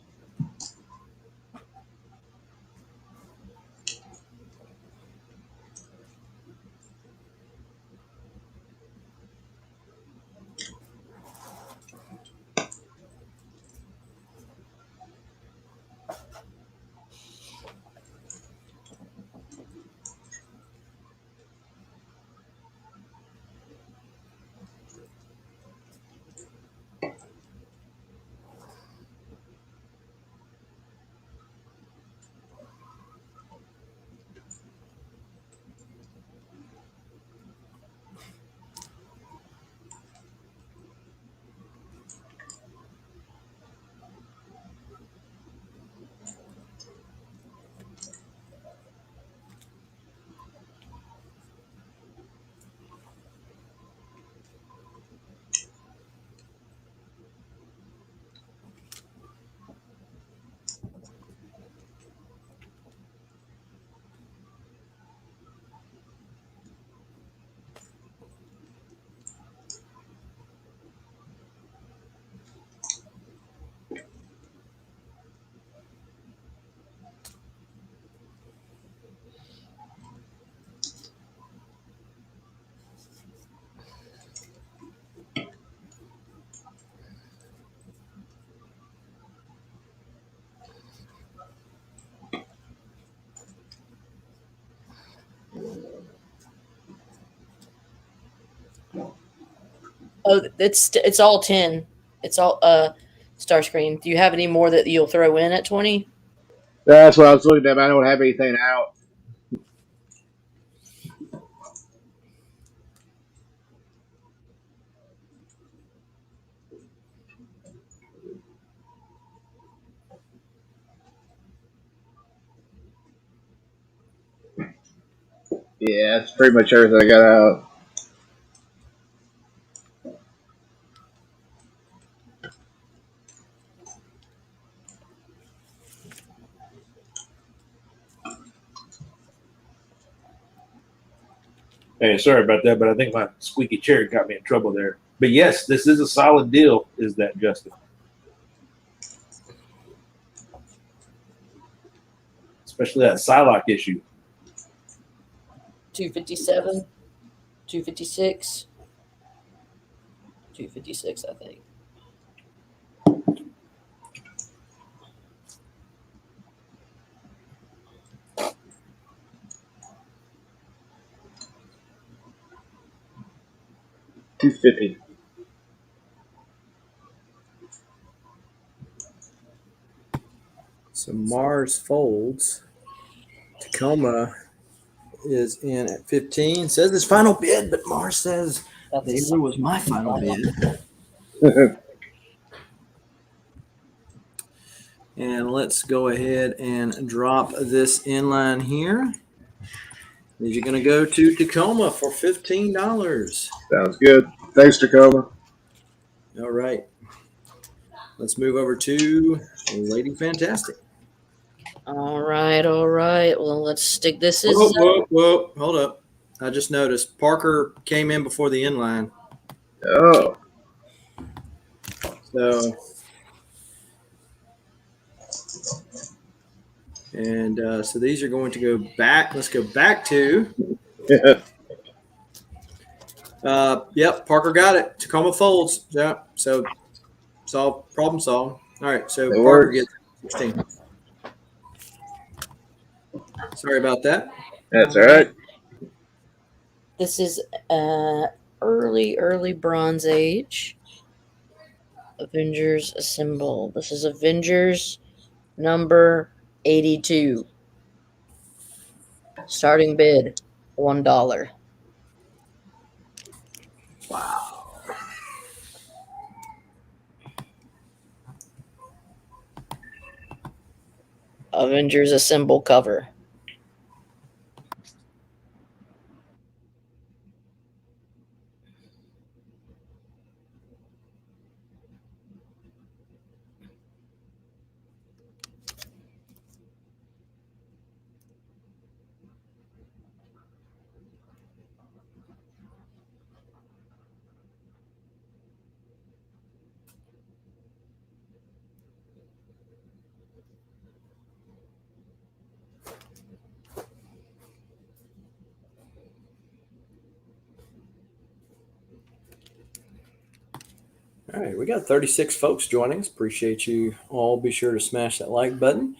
Oh, it's all 10. It's all Starscream. Do you have any more that you'll throw in at 20?
That's what I was looking at. I don't have anything out. Yeah, that's pretty much everything I got out.
Hey, sorry about that, but I think my squeaky chair got me in trouble there. But yes, this is a solid deal. Is that Justin? Especially that Psylocke issue.
257, 256, 256, I think.
$250.
So Mars folds. Tacoma is in at 15. Says his final bid, but Mars says David was my final bid. And let's go ahead and drop this inline here. You're going to go to Tacoma for $15.
Sounds good. Thanks, Tacoma.
All right. Let's move over to Lady Fantastic.
All right, all right. Well, let's stick this in.
Whoa. Hold up. I just noticed Parker came in before the inline.
Oh.
So, and so these are going to go back. Let's go back to. Yep, Parker got it. Tacoma folds. Yeah, so problem solved. All right, so
It
Parker
works.
gets 16. Sorry about that.
That's all right.
This is early Bronze Age. Avengers Assemble. This is Avengers number 82. Starting bid $1.
Wow.
Avengers Assemble cover.
All right, we got 36 folks joining us. Appreciate you all. Be sure to smash that like button.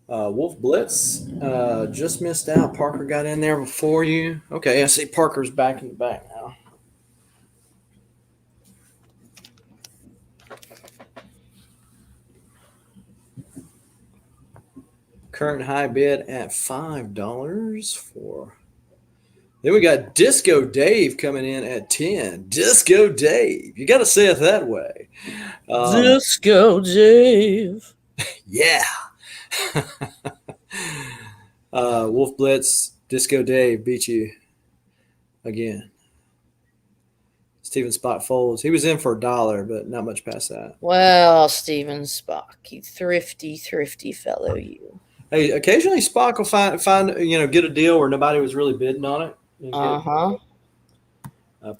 Wolf Blitz just missed out. Parker got in there before you. Okay, I see Parker's back in the back now. Current high bid at $5 for. Then we got Disco Dave coming in at 10. Disco Dave. You got to say it that way.
Disco Dave.
Yeah. Wolf Blitz, Disco Dave beat you again. Steven Spot folds. He was in for $1, but not much past that.
Well, Steven Spock, you thrifty fellow, you.
Hey, occasionally Spock will find get a deal where nobody was really bidding on it.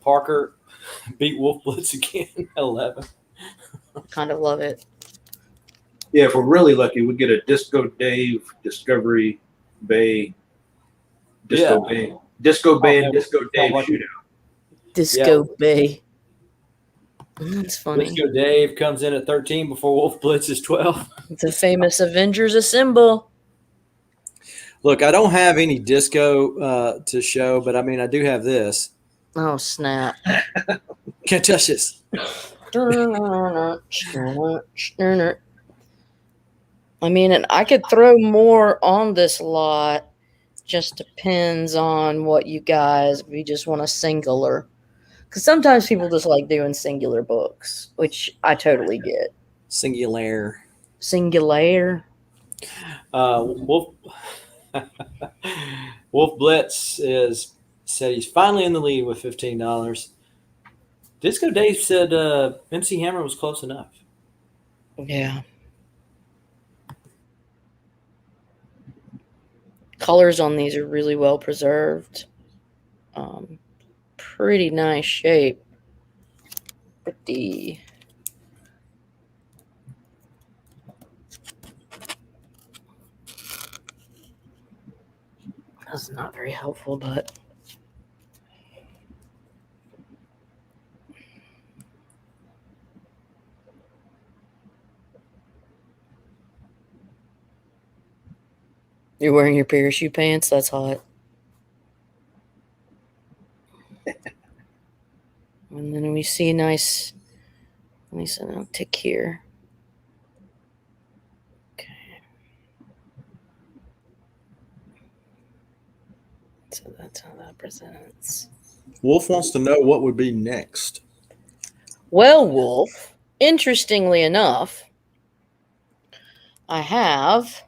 Parker beat Wolf Blitz again at 11.
Kind of love it.
Yeah, if we're really lucky, we get a Disco Dave, Discovery Bay, Disco Bay and Disco Dave shootout.
Disco Bay. That's funny.
Disco Dave comes in at 13 before Wolf Blitz is 12.
The famous Avengers Assemble.
Look, I don't have any disco to show, but I mean, I do have this.
Oh, snap.
Can't touch this.
I mean, and I could throw more on this lot. Just depends on what you guys, if you just want a singular. Because sometimes people just like doing singular books, which I totally get.
Singular.
Wolf
Blitz said he's finally in the lead with $15. Disco Dave said MC Hammer was close enough.
Yeah. Colors on these are really well preserved. Pretty nice shape. Pretty. That's not very helpful, but. You're wearing your parachute pants? That's hot. And then we see a nice tick here. So that's how that presents.
Wolf wants to know what would be next.
Well, Wolf, interestingly enough, I have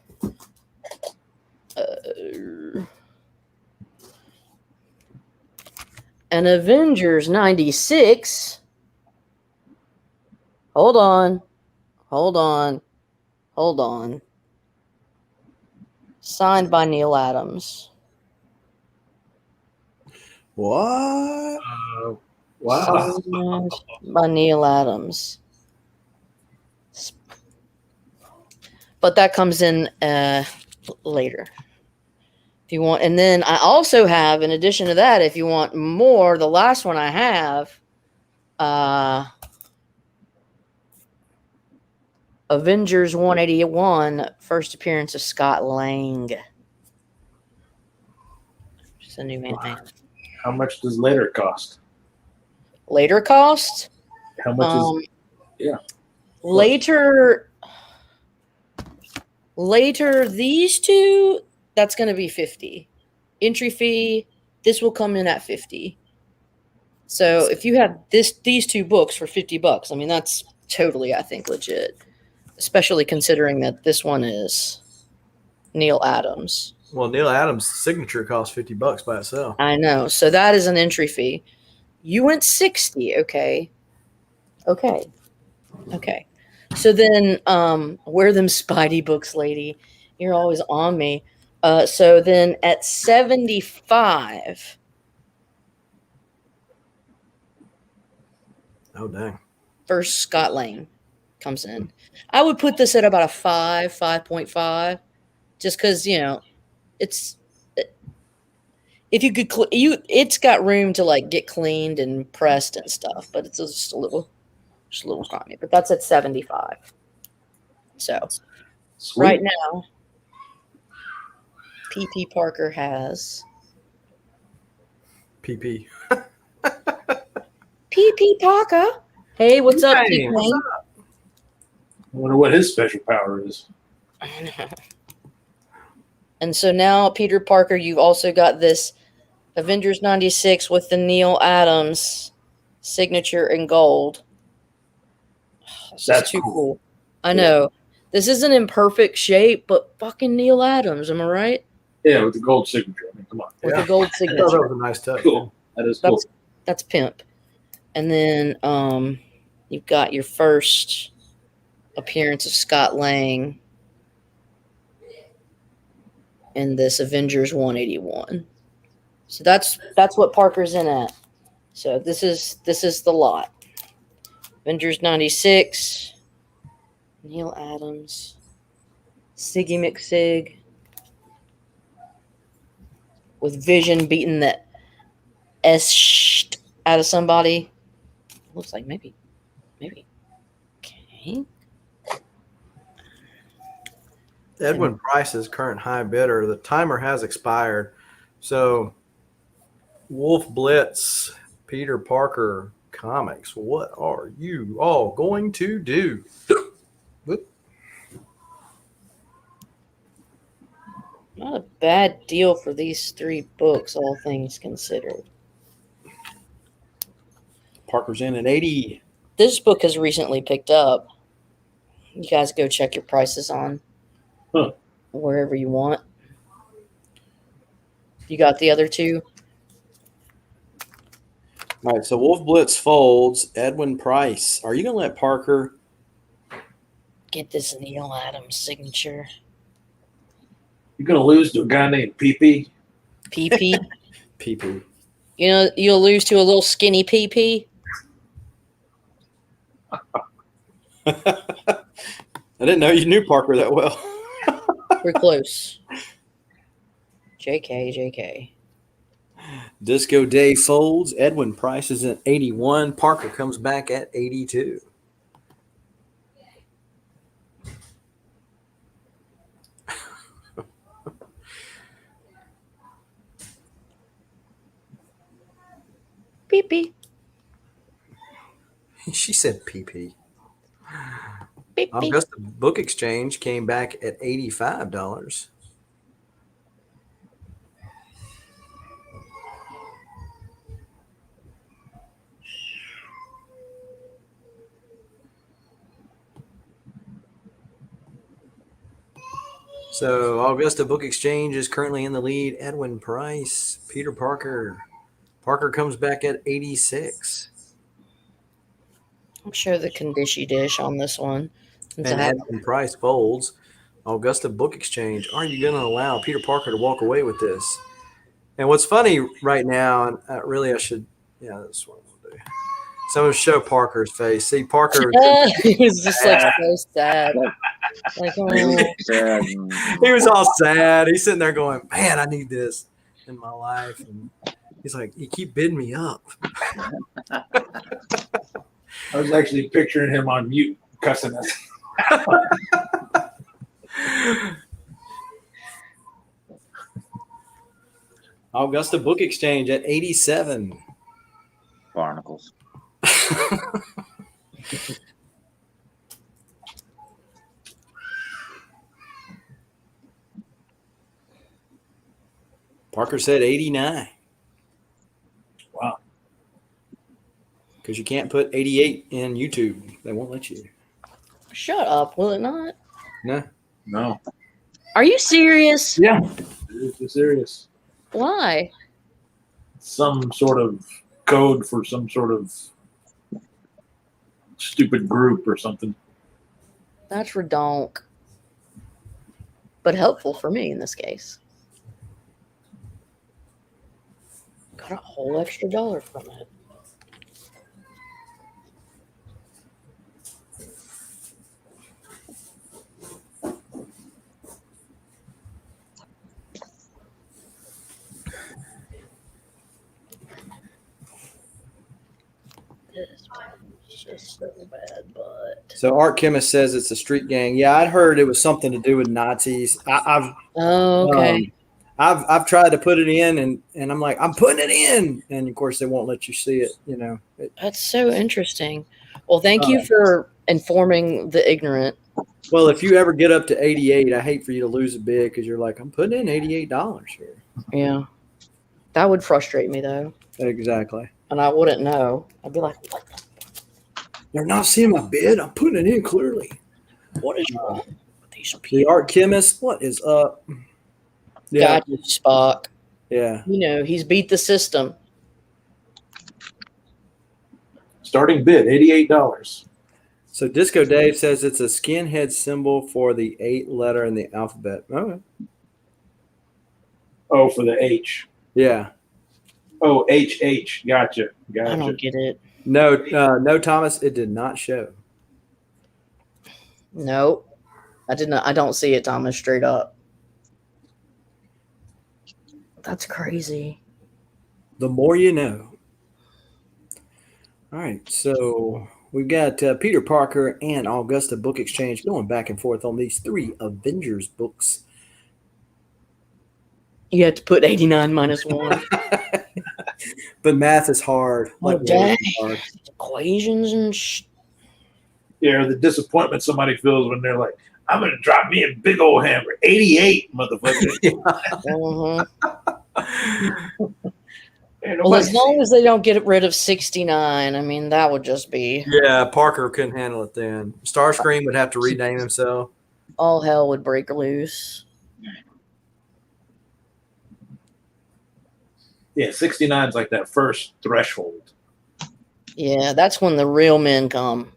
an Avengers 96. Hold on. Signed by Neil Adams.
What?
Wow.
Signed by Neil Adams. But that comes in later. If you want, and then I also have, in addition to that, if you want more, the last one I have, Avengers 181, first appearance of Scott Lang. Just a new man.
How much does later cost?
Later cost?
How much is? Yeah.
Later, these two, that's going to be 50. Entry fee, this will come in at 50. So if you have these two books for $50, I mean, that's totally, I think, legit. Especially considering that this one is Neil Adams.
Well, Neil Adams' signature costs $50 by itself.
I know. So that is an entry fee. You went 60. Okay. So then, where them Spidey books, lady? You're always on me. So then at 75.
Oh, dang.
First Scott Lang comes in. I would put this at about a 5.5, just because, it's, if you could, it's got room to like get cleaned and pressed and stuff, but it's just a little grimy. But that's at 75. So
Sweet.
right now, PP Parker has
PP.
PP Parker. Hey, what's up,
Hey,
T-Pain?
what's
I wonder what his special power is.
And so now, Peter Parker, you've also got this Avengers 96 with the Neil Adams signature in gold. It's just
That's
too
cool.
cool. I know. This isn't in perfect shape, but fucking Neil Adams, am I right?
Yeah, with the gold signature. I mean, come on.
With
Yeah.
the gold
I thought that
signature.
was a nice touch.
Cool. That is cool.
That's pimp. And then you've got your first appearance of Scott Lang in this Avengers 181. So that's what Parker's in at. So this is the lot. Avengers 96, Neil Adams, Siggy McSig, with Vision beating the S out of somebody. Looks like maybe. Okay.
Edwin Price's current high bidder. The timer has expired. So, Wolf Blitz, Peter Parker Comics. What are you all going to do?
Not a bad deal for these 3 books, all things considered.
Parker's in at 80.
This book has recently picked up. You guys go check your prices on wherever you want. You got the other 2?
All right, so Wolf Blitz folds. Edwin Price. Are you going to let Parker
Get this Neil Adams signature.
You're going to lose to a guy named PP?
PP.
PP?
You'll lose to a little skinny PP.
I didn't know you knew Parker that well.
We're close. JK.
Disco Day folds. Edwin Price is at 81. Parker comes back at 82.
PP.
She said PP.
PP.
Augusta Book Exchange came back at $85. So Augusta Book Exchange is currently in the lead. Edwin Price, Peter Parker. Parker comes back at 86.
I'm sure the condition dish on this one. Since
And
I have,
Edwin Price folds. Augusta Book Exchange. Are you going to allow Peter Parker to walk away with this? And what's funny right now, and really I should, yeah, that's what we'll do. So I'm going to show Parker's face. See, Parker,
he was just like so sad. Like, oh.
he was all sad. He's sitting there going, man, I need this in my life. And he's like, you keep bidding me up.
I was actually picturing him on mute cussing us.
Augusta Book Exchange at 87.
Barnacles.
Parker said 89.
Wow.
Because you can't put 88 in YouTube. They won't let you.
Shut up, will it not?
No.
No.
Are you serious?
Yeah. It's serious.
Why?
Some sort of code for some sort of stupid group or something.
That's redonk. But helpful for me in this case. Got a whole extra $1 from it. This one's just so bad, but
So Art Chemist says it's a street gang. Yeah, I'd heard it was something to do with Nazis. I've
okay.
I've tried to put it in, and I'm like, I'm putting it in, and of course they won't let you see it. You know.
That's so interesting. Well, thank you for informing the ignorant.
Well, if you ever get up to 88, I hate for you to lose a bid because you're like, I'm putting in $88 here.
Yeah. That would frustrate me though.
Exactly.
And I wouldn't know. I'd be like, what the
They're not seeing my bid. I'm putting it in clearly.
what is wrong with these
The
people?
Art Chemist, what is up? Yeah.
Gotcha, Spock.
Yeah.
You know, he's beat the system.
Starting bid, $88.
So Disco Dave says it's a skinhead symbol for the 8th letter in the alphabet. Okay.
Oh, for the H.
Yeah.
Oh, HH. Gotcha.
I don't get it.
No, no, Thomas, it did not show.
Nope. I did not. I don't see it, Thomas, straight up. That's crazy.
The more you know. All right, so we've got Peter Parker and Augusta Book Exchange going back and forth on these 3 Avengers books.
You have to put 89 minus 1.
But math is hard.
Oh, dang.
Hard.
Equations and
Yeah, the disappointment somebody feels when they're like, I'm going to drop me a big old hammer. 88, motherfucker.
Man, well, as long as they don't get rid of 69, I mean, that would just be...
Yeah, Parker couldn't handle it then. Starscream would have to rename himself.
All hell would break loose.
Yeah, 69 is like that first threshold.
Yeah, that's when the real men come.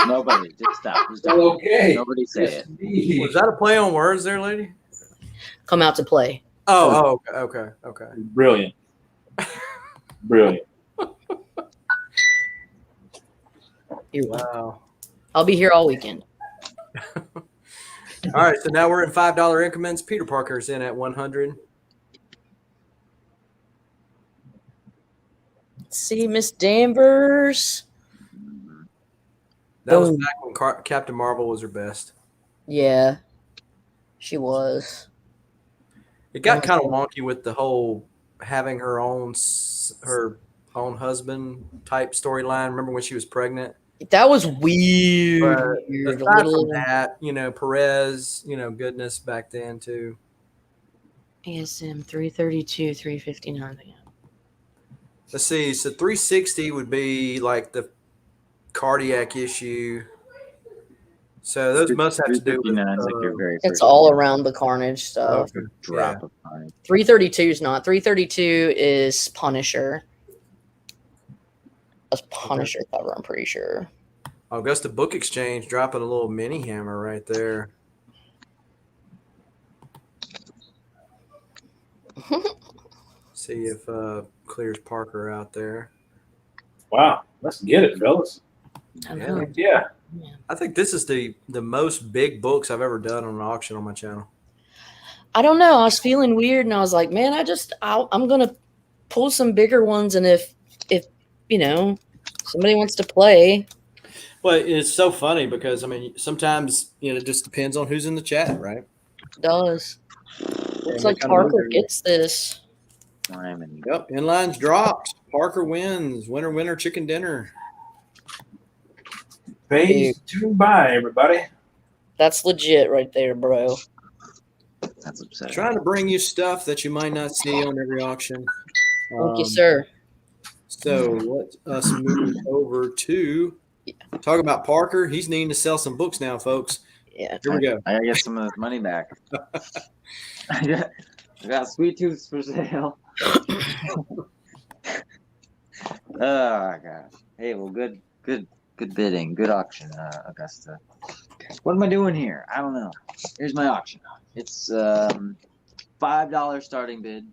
Nobody, just stop. Just stop.
Okay.
Nobody say it.
Was that a play on words there, lady?
Come out to play.
Oh, okay.
Brilliant. Brilliant.
Wow.
I'll be here all weekend.
All right, so now we're in $5 increments. Peter Parker's in at 100.
Let's see, Miss Danvers.
That was back when Captain Marvel was her best.
Yeah, she was.
It got kind of wonky with the whole having her own husband type storyline. Remember when she was pregnant?
That was weird.
But aside from that, Perez, goodness back then too.
ASM 332, 359.
Let's see. So 360 would be like the cardiac issue. So those must have to do with.
359 is like your very first.
It's all around the Carnage stuff.
Okay.
Drop of Carnage.
332 is not. 332 is Punisher. A Punisher cover, I'm pretty sure.
Augusta Book Exchange dropping a little mini hammer right there. See if clears Parker out there.
Wow, let's get it, fellas.
I know.
Yeah.
I think this is the most big books I've ever done on an auction on my channel.
I don't know. I was feeling weird, and I was like, man, I'm gonna pull some bigger ones, and if somebody wants to play.
Well, it's so funny because I mean, sometimes it just depends on who's in the chat, right?
It does. Looks like
what kind of
Parker
mood
gets this.
Yep, inlines dropped. Parker wins. Winner, winner, chicken dinner.
Phase 2 by everybody.
That's legit right there, bro.
That's upsetting.
Trying to bring you stuff that you might not see on every auction.
Thank you, sir.
So let us move over to talk about Parker. He's needing to sell some books now, folks.
Yeah.
Here we go.
I gotta get some of this money back. I got Sweet Tooths for sale. Oh gosh. Hey, well, good bidding, good auction, Augusta. What am I doing here? I don't know. Here's my auction. It's $5 starting bid.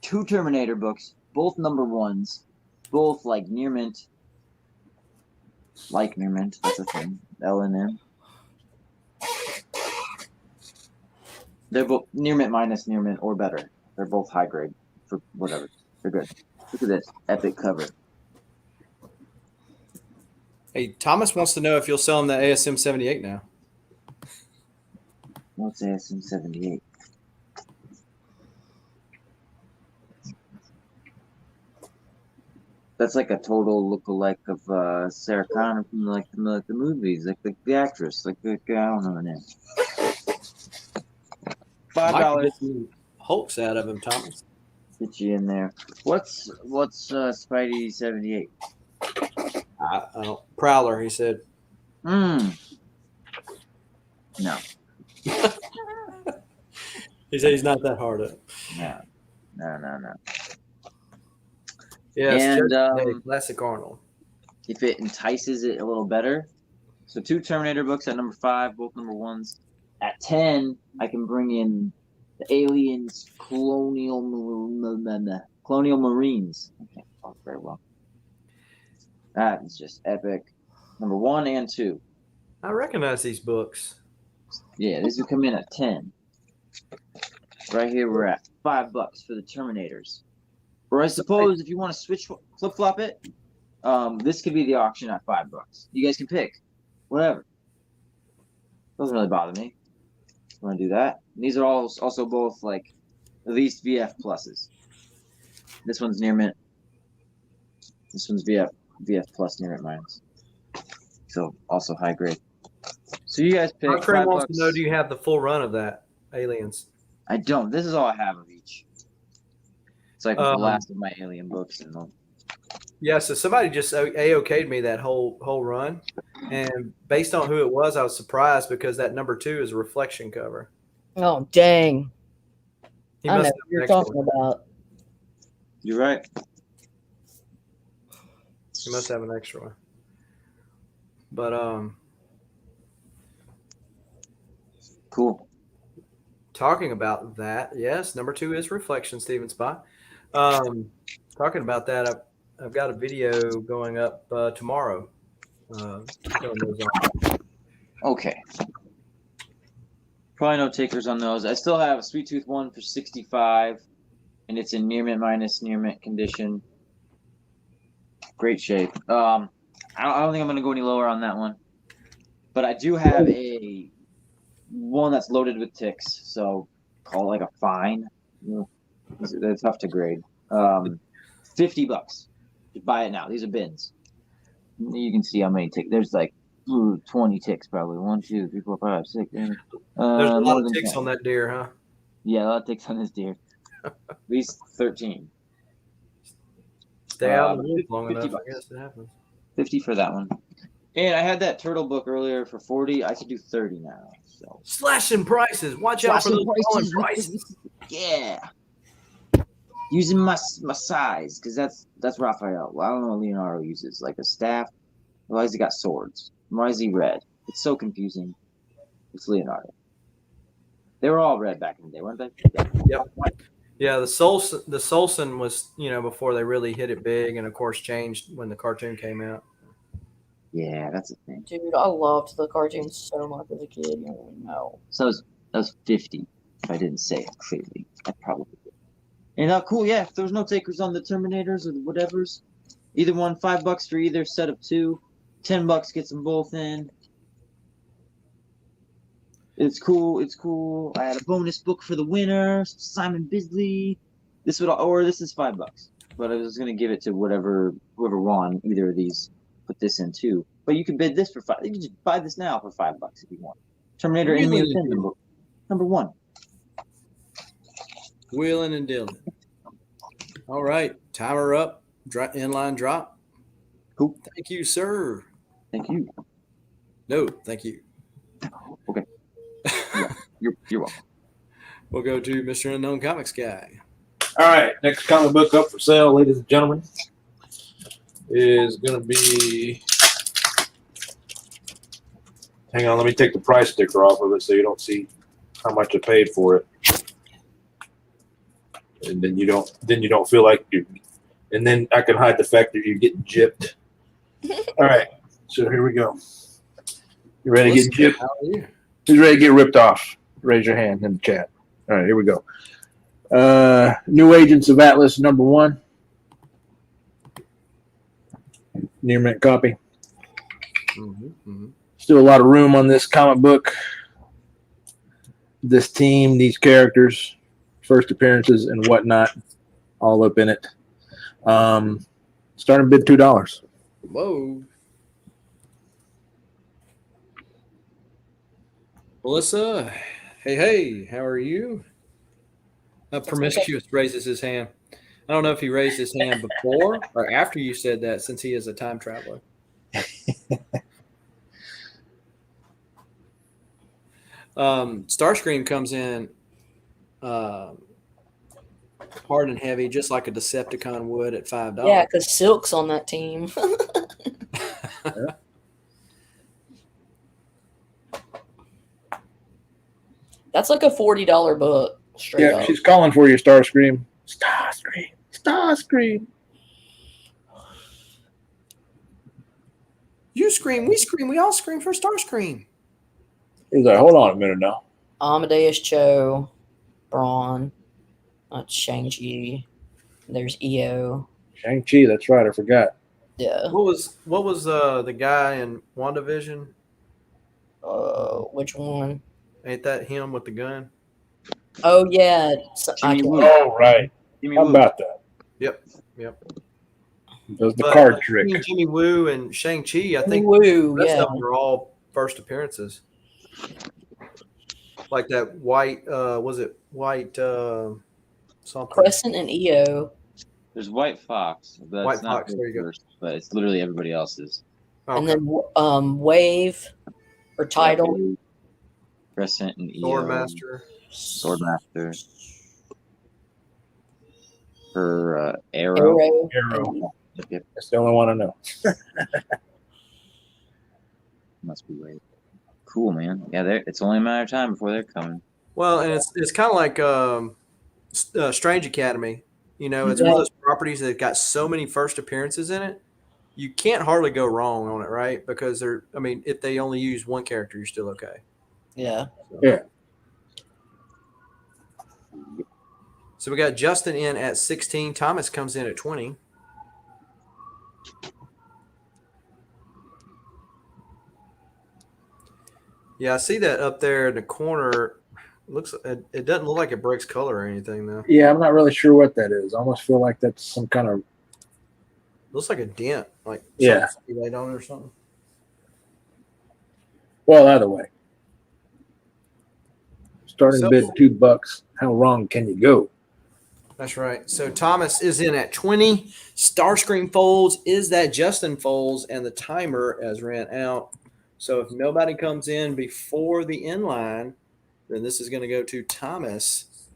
2 Terminator books, both number 1s, both like near mint. Like near mint, that's a thing. LNM. They're both near mint minus near mint or better. They're both high grade for whatever. They're good. Look at this epic cover.
Hey, Thomas wants to know if you'll sell him the ASM 78 now.
What's ASM 78? That's like a total lookalike of Sarah Connor from like the movies, like the actress, like the I don't know her name. $5
Hulks out of him, Thomas.
Get you in there. What's Spidey 78?
I don't. Prowler, he said.
No.
He said he's not that hard up.
No.
Yes,
And
classic Arnold.
if it entices it a little better, so 2 Terminator books at number 5, both number 1s. At 10, I can bring in the Aliens Colonial Marines. I can't talk very well. That is just epic. Number 1 and 2.
I recognize these books.
Yeah, these would come in at 10. Right here, we're at $5 for the Terminators. Or I suppose if you want to switch flip flop it, this could be the auction at $5. You guys can pick, whatever. Doesn't really bother me. Want to do that? And these are all also both like at least VF pluses. This one's near mint. This one's VF plus near mint minus. So also high grade. So you guys pick.
My friend
$5.
wants to know: do you have the full run of that Aliens?
I don't. This is all I have of each. It's like the last of my Alien books and all.
Yeah, so somebody just AOK'd me that whole run, and based on who it was, I was surprised because that number 2 is a reflection cover.
Oh, dang.
He
I know
must
what
have
you're
an extra
talking
one.
about.
You're right.
He must have an extra one. But
Cool.
talking about that, yes, number 2 is reflection, Steven Spot. Talking about that, I've got a video going up tomorrow. Showing those off.
Okay. Probably no takers on those. I still have a Sweet Tooth 1 for 65, and it's in near mint minus near mint condition. Great shape. I don't think I'm going to go any lower on that one. But I do have a one that's loaded with ticks, so call it like a fine. They're tough to grade. $50. You buy it now. These are bins. You can see how many ticks. There's like 20 ticks probably. 1, 2, 3, 4, 5, 6.
There's a lot of ticks
10.
on that deer, huh?
Yeah, a lot of ticks on this deer. At least 13.
Stay out of the woods long
50
enough.
bucks.
I guess it happens.
50 for that one. And I had that turtle book earlier for 40. I could do 30 now. So
Slashing prices. Watch out for those falling prices.
Yeah. Using my size, because that's Raphael. Well, I don't know what Leonardo uses, like a staff. Why has he got swords? Why is he red? It's so confusing. It's Leonardo. They were all red back in the day, weren't they? Yeah.
Yep. Yeah, the Solson was, before they really hit it big, and of course changed when the cartoon came out.
Yeah, that's the thing.
Dude, I loved the cartoons so much as a kid. You don't even know.
So that was 50. If I didn't say it clearly, I probably did. And cool, yeah. If there was no takers on the Terminators or the whatevers, either one, $5 for either set of two, $10 gets them both in. It's cool. It's cool. I had a bonus book for the winner, Simon Bisley. This is $5, but I was gonna give it to whoever won either of these. Put this in too, but you can bid this for $5. You can just buy this now for $5 if you want. Terminator Enemy Within number 1.
Wheeling and dealing. All right, timer up. Inline drop.
Cool.
Thank you, sir.
Thank you.
No, thank you.
Okay. You're welcome.
We'll go to Mr. Unknown Comics Guy.
All right, next comic book up for sale, ladies and gentlemen, is going to be. Hang on, let me take the price sticker off of it so you don't see how much I paid for it, and then you don't feel like you. And then I can hide the fact that you're getting gypped. All right, so here we go. You ready to get gypped?
How are you?
Who's ready to get ripped off? Raise your hand in the chat. All right, here we go. New Agents of Atlas #1. Near mint copy. Still a lot of room on this comic book. This team, these characters, first appearances and whatnot, all up in it. Starting bid $2.
Whoa. Melissa, hey, how are you? Promiscuous raises his hand. I don't know if he raised his hand before or after you said that, since he is a time traveler. Starscream comes in hard and heavy, just like a Decepticon would at $5.
Yeah, because Silk's on that team. That's like a $40 book. Straight up.
She's calling for you, Starscream. Starscream.
You scream, we scream, we all scream for Starscream.
He's like, hold on a minute now.
Amadeus Cho, Braun, Shang-Chi. There's EO.
Shang-Chi, that's right, I forgot.
Yeah.
What was the guy in WandaVision?
Which one?
Ain't that him with the gun?
Oh yeah.
Oh right. How about that?
Yep.
Does the card trick.
Jimmy Woo and Shang-Chi, I think
Woo,
the rest
yeah.
of them are all first appearances. Like that white, was it white something?
Crescent and EO.
There's White Fox. But
White
it's not
Fox, there you go.
first, but it's literally everybody else's.
Okay.
And then Wave or Title.
Crescent and EO.
Swordmaster.
Her Arrow. Yep.
That's the only one I know.
Must be Wave. Cool, man. Yeah, it's only a matter of time before they're coming.
Well, and it's kind of like Strange Academy. You know, it's one of those properties that got so many first appearances in it. You can't hardly go wrong on it, right? Because if they only use one character, you're still okay.
Yeah.
Yeah.
So we got Justin in at 16. Thomas comes in at 20. Yeah, I see that up there in the corner. It doesn't look like it breaks color or anything, though.
Yeah, I'm not really sure what that is. I almost feel like that's some kind of.
Looks like a dent, like
Yeah,
something laid on it or something.
Well, either way, starting bid $2. How wrong can you go?
That's right. So Thomas is in at 20. Starscream Folds is that Justin Folds, and the timer has ran out. So if nobody comes in before the inline, then this is going to go to Thomas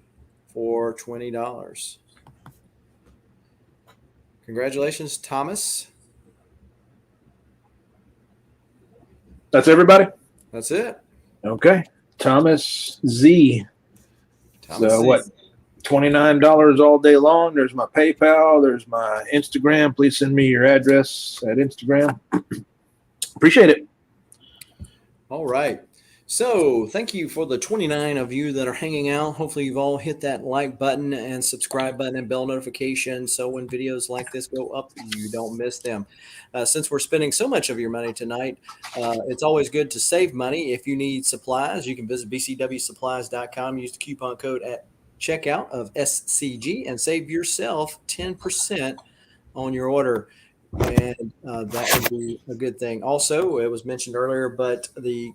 for $20. Congratulations, Thomas.
That's everybody?
That's it.
Okay. Thomas Z.
Thomas
So
Z.
what? $29 all day long. There's my PayPal. There's my Instagram. Please send me your address at Instagram. Appreciate it.
All right. So thank you for the 29 of you that are hanging out. Hopefully you've all hit that like button and subscribe button and bell notification, so when videos like this go up, you don't miss them. Since we're spending so much of your money tonight, it's always good to save money. If you need supplies, you can visit bcwsupplies.com. Use the coupon code at checkout of SCG and save yourself 10% on your order. And that would be a good thing. Also, it was mentioned earlier, but the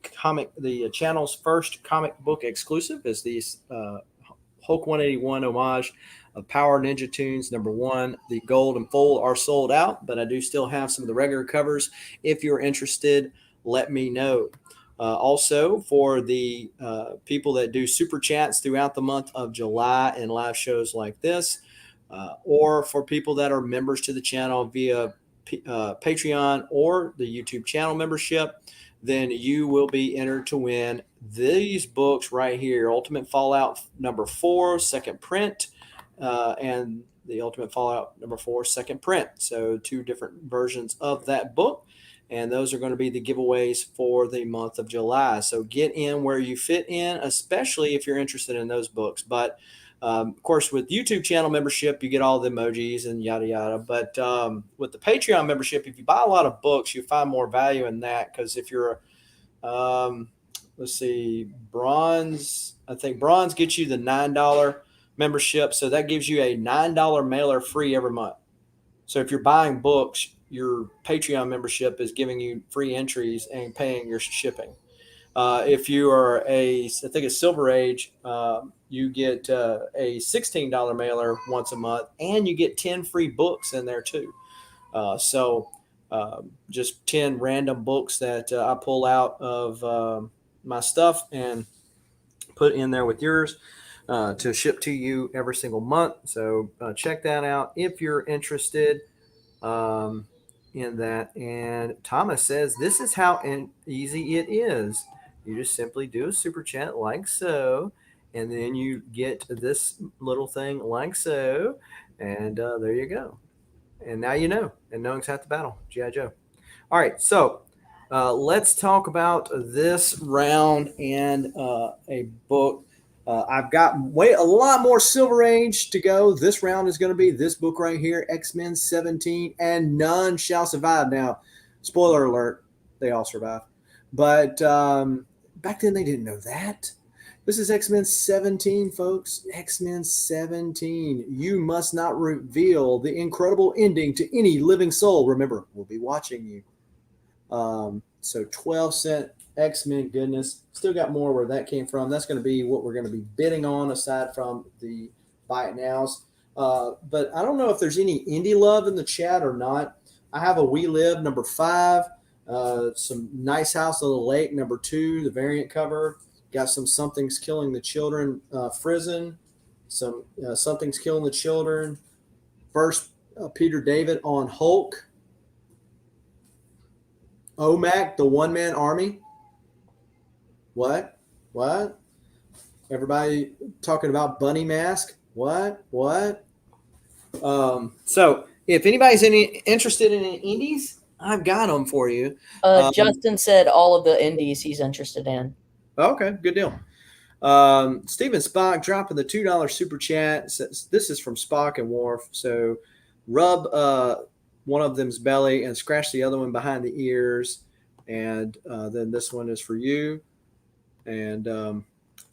channel's first comic book exclusive is the Hulk 181 homage of Power Ninja Tunes #1. The gold and full are sold out, but I do still have some of the regular covers. If you're interested, let me know. Also, for the people that do super chats throughout the month of July and live shows like this, or for people that are members to the channel via Patreon or the YouTube channel membership, then you will be entered to win these books right here: Ultimate Fallout #4 second print, and the Ultimate Fallout #4 second print. So 2 different versions of that book, and those are going to be the giveaways for the month of July. So get in where you fit in, especially if you're interested in those books. But of course, with YouTube channel membership, you get all the emojis and yada yada. But with the Patreon membership, if you buy a lot of books, you find more value in that. Because if you're, let's see, bronze, I think bronze gets you the $9 membership, so that gives you a $9 mailer free every month. So if you're buying books, your Patreon membership is giving you free entries and paying your shipping. If you are I think it's Silver Age, you get a $16 mailer once a month, and you get 10 free books in there too. So just 10 random books that I pull out of my stuff and put in there with yours to ship to you every single month. So check that out if you're interested in that. And Thomas says, this is how easy it is. You just simply do a super chat like so, and then you get this little thing like so, and there you go. And now you know, and knowing's half the battle. G.I. Joe. All right, so let's talk about this round and a book. I've got a lot more Silver Age to go. This round is going to be this book right here, X-Men 17, and None Shall Survive. Now, spoiler alert, they all survive. But back then they didn't know that. This is X-Men 17, folks. X-Men 17. You must not reveal the incredible ending to any living soul. Remember, we'll be watching you. So 12-cent X-Men goodness. Still got more where that came from. That's going to be what we're going to be bidding on aside from the buy it nows. But I don't know if there's any indie love in the chat or not. I have a We Live #5. Some Nice House on the Lake #2, the variant cover. Got some Something's Killing the Children Frizen. Some Something's Killing the Children. First Peter David on Hulk. OMAC, the One-Man Army. What? Everybody talking about Bunny Mask. What? So if anybody's interested in any indies, I've got them for you.
Justin said all of the indies he's interested in.
Okay, good deal. Steven Spock dropping the $2 super chat. This is from Spock and Worf. So rub one of them's belly and scratch the other one behind the ears. And then this one is for you. And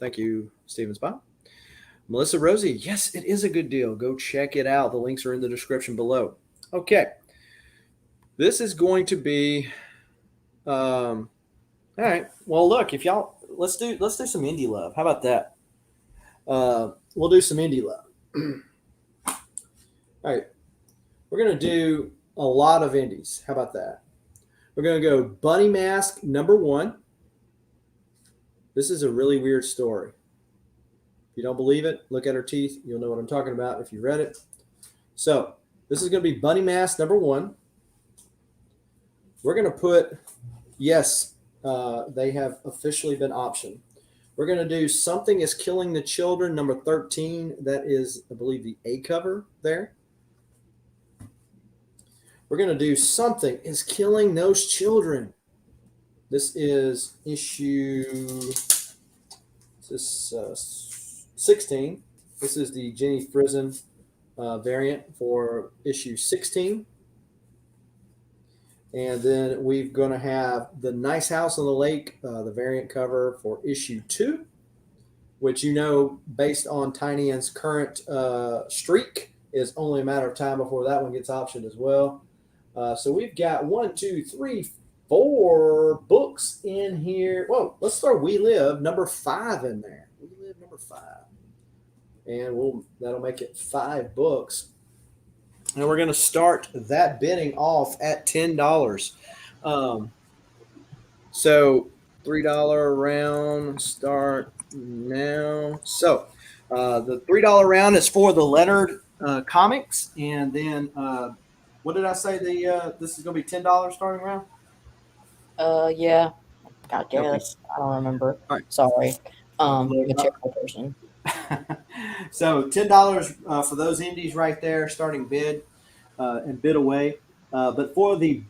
thank you, Steven Spock. Melissa Rosie, yes, it is a good deal. Go check it out. The links are in the description below. Okay. This is going to be all right. Well, look, if y'all let's do some indie love. How about that? We'll do some indie love. All right. We're going to do a lot of indies. How about that? We're going to go Bunny Mask #1. This is a really weird story. If you don't believe it, look at her teeth. You'll know what I'm talking about if you read it. So this is going to be Bunny Mask #1. We're going to put, yes, they have officially been optioned. We're going to do Something is Killing the Children #13. That is, I believe, the A cover there. We're going to do Something is Killing Those Children. This is issue 16. This is the Jenny Frison variant for issue 16. And then we're going to have The Nice House on the Lake, the variant cover for issue 2, which, you know, based on Tiny Ann's current streak, is only a matter of time before that one gets optioned as well. So we've got 1, 2, 3, 4 books in here. Whoa, let's throw We Live #5 in there. We Live #5. And that'll make it 5 books. And we're going to start that bidding off at $10. So $3 round start now. So the $3 round is for the lettered comics. And then what did I say? This is going to be $10 starting round?
Yeah. I guess. I don't remember.
All right.
Sorry. Material person.
So $10 for those indies right there, starting bid and bid away. But for the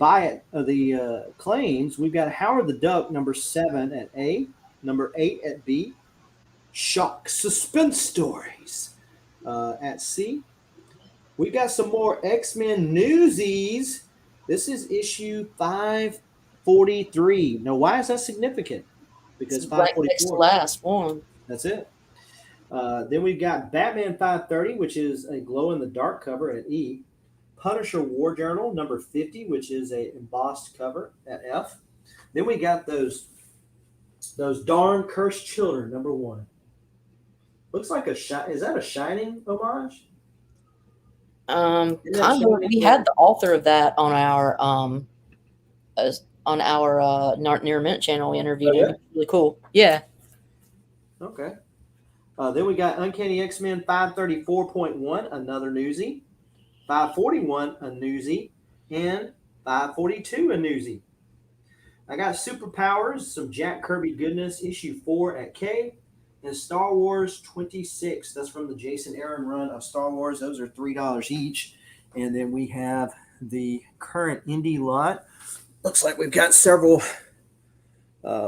claims, we've got Howard the Duck #7 at A, #8 at B, Shock Suspense Stories at C. We've got some more X-Men Newsies. This is issue 543. Now, why is that significant? Because
Right next to
544.
last one.
That's it. Then we've got Batman 530, which is a glow-in-the-dark cover at E. Punisher War Journal #50, which is a embossed cover at F. Then we got those darn cursed children #1. Looks like is that a Shining homage?
Kind of. We had the author of that on our Not Near Mint channel. We interviewed him. Really cool. Yeah.
Okay. Then we got Uncanny X-Men 534.1, another newsie. 541, a newsie. And 542, a newsie. I got Superpowers, some Jack Kirby goodness, issue 4 at K. And Star Wars 26. That's from the Jason Aaron run of Star Wars. Those are $3 each. And then we have the current indie lot. Looks like we've got several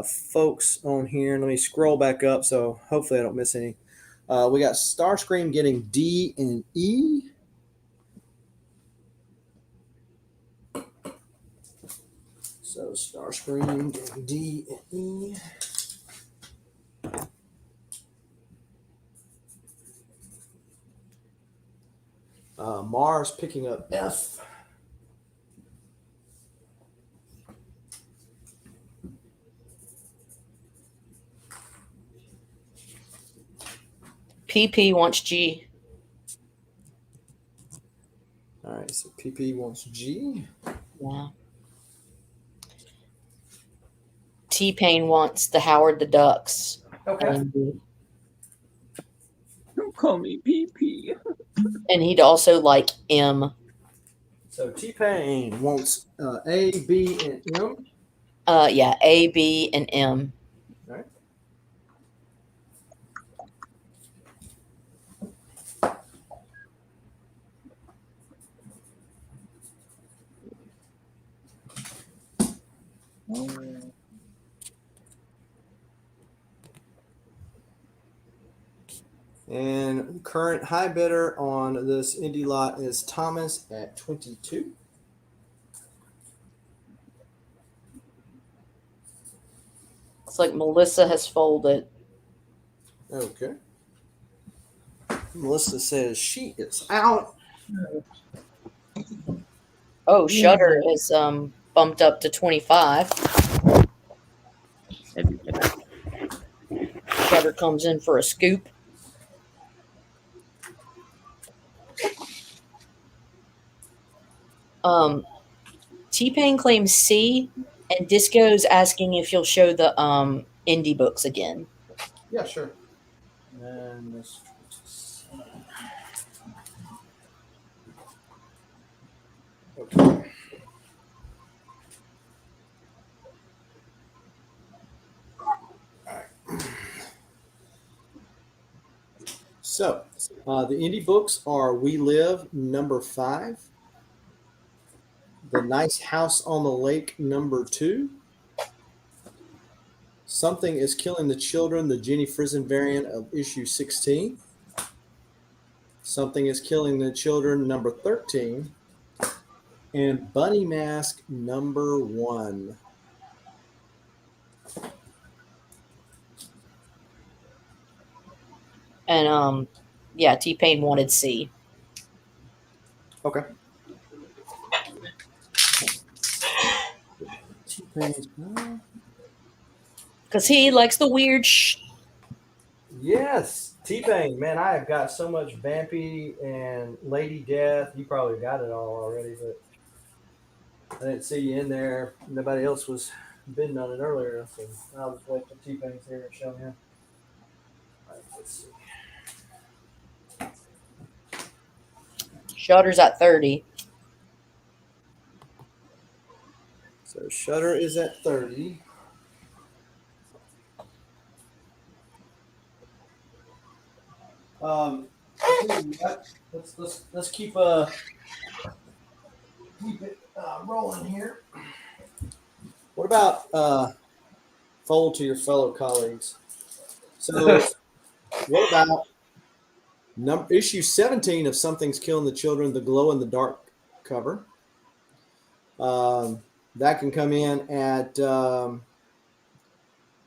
folks on here. Let me scroll back up so hopefully I don't miss any. We got Starscream getting D and E. So Starscream getting D and E. Mars picking up F.
PP wants G.
All right, so PP wants G.
Yeah. T-Pain wants the Howard the Ducks.
Okay.
Don't call me PP.
And he'd also like M.
So T-Pain wants A, B, and M.
Yeah, A, B, and M.
All right. And current high bidder on this indie lot is Thomas at 22.
It's like Melissa has folded.
Okay. Melissa says she is out.
Oh, Shutter is bumped up to 25. Shutter comes in for a scoop. T-Pain claims C, and Disco's asking if you'll show the indie books again.
Yeah, sure. And this. Okay. So, the indie books are We Live, number 5, The Nice House on the Lake, number 2, Something is Killing the Children, the Jenny Frison variant of issue 16, Something is Killing the Children, number 13, and Bunny Mask, number 1.
And yeah, T-Pain wanted C.
Okay. T-Pain's.
Because he likes the weird
Yes, T-Pain, man, I have got so much Vampy and Lady Death. You probably got it all already, but I didn't see you in there. Nobody else was bidding on it earlier, so I'll just wait till T-Pain's here and show him. All right, let's see.
Shutter's at 30.
So Shutter is at 30. Let's keep it rolling here. What about fold to your fellow colleagues? So what about issue 17 of Something's Killing the Children, the glow in the dark cover? That can come in at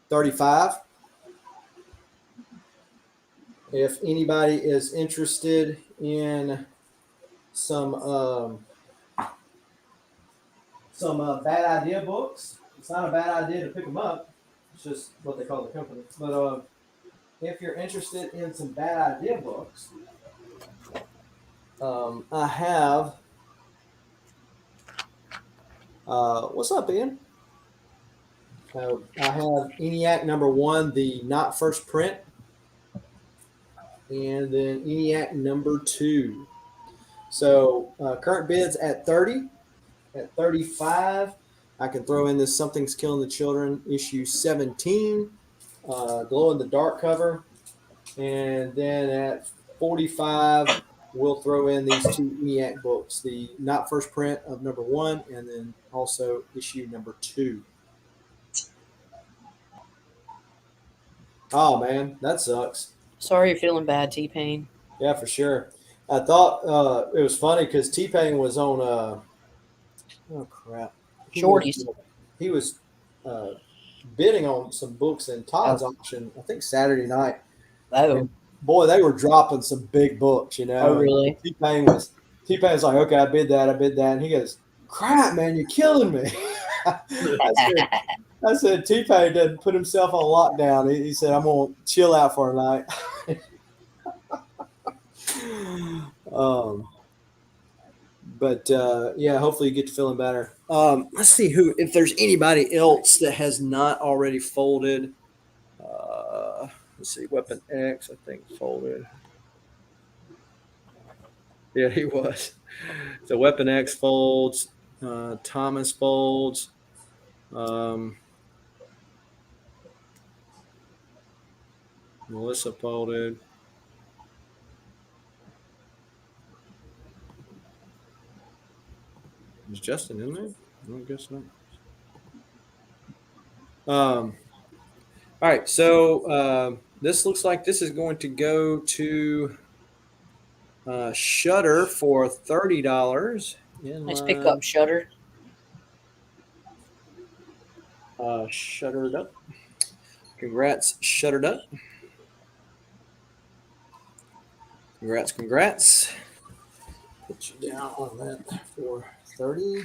35. If anybody is interested in some bad idea books, it's not a bad idea to pick them up. It's just what they call the company. But if you're interested in some bad idea books, I have. What's up, Ian? I have ENIAC number 1, the not first print, and then ENIAC number 2. So current bids at 30. At 35, I can throw in this Something's Killing the Children issue 17, glow in the dark cover, and then at 45, we'll throw in these 2 ENIAC books, the not first print of number 1, and then also issue number 2. Oh man, that sucks.
Sorry you're feeling bad, T-Pain.
Yeah, for sure. I thought it was funny because T-Pain was on. Oh crap!
Shorties.
He was bidding on some books in Todd's auction. I think Saturday night.
Oh.
And boy, they were dropping some big books. You know.
Oh really?
T-Pain was like, okay, I bid that, and he goes, "Crap, man, you're killing me." I said, T-Pain doesn't put himself on lockdown. He said, I'm going to chill out for a night. But yeah, hopefully you get to feeling better. Let's see if there's anybody else that has not already folded. Let's see, Weapon X, I think, folded. Yeah, he was. So Weapon X folds. Thomas folds. Melissa folded. Is Justin in there? I guess not. All right, so this looks like this is going to go to Shutter for $30.
Nice pickup, Shutter.
Shuttered up. Congrats, Shuttered up. Congrats. Put you down on that for 30.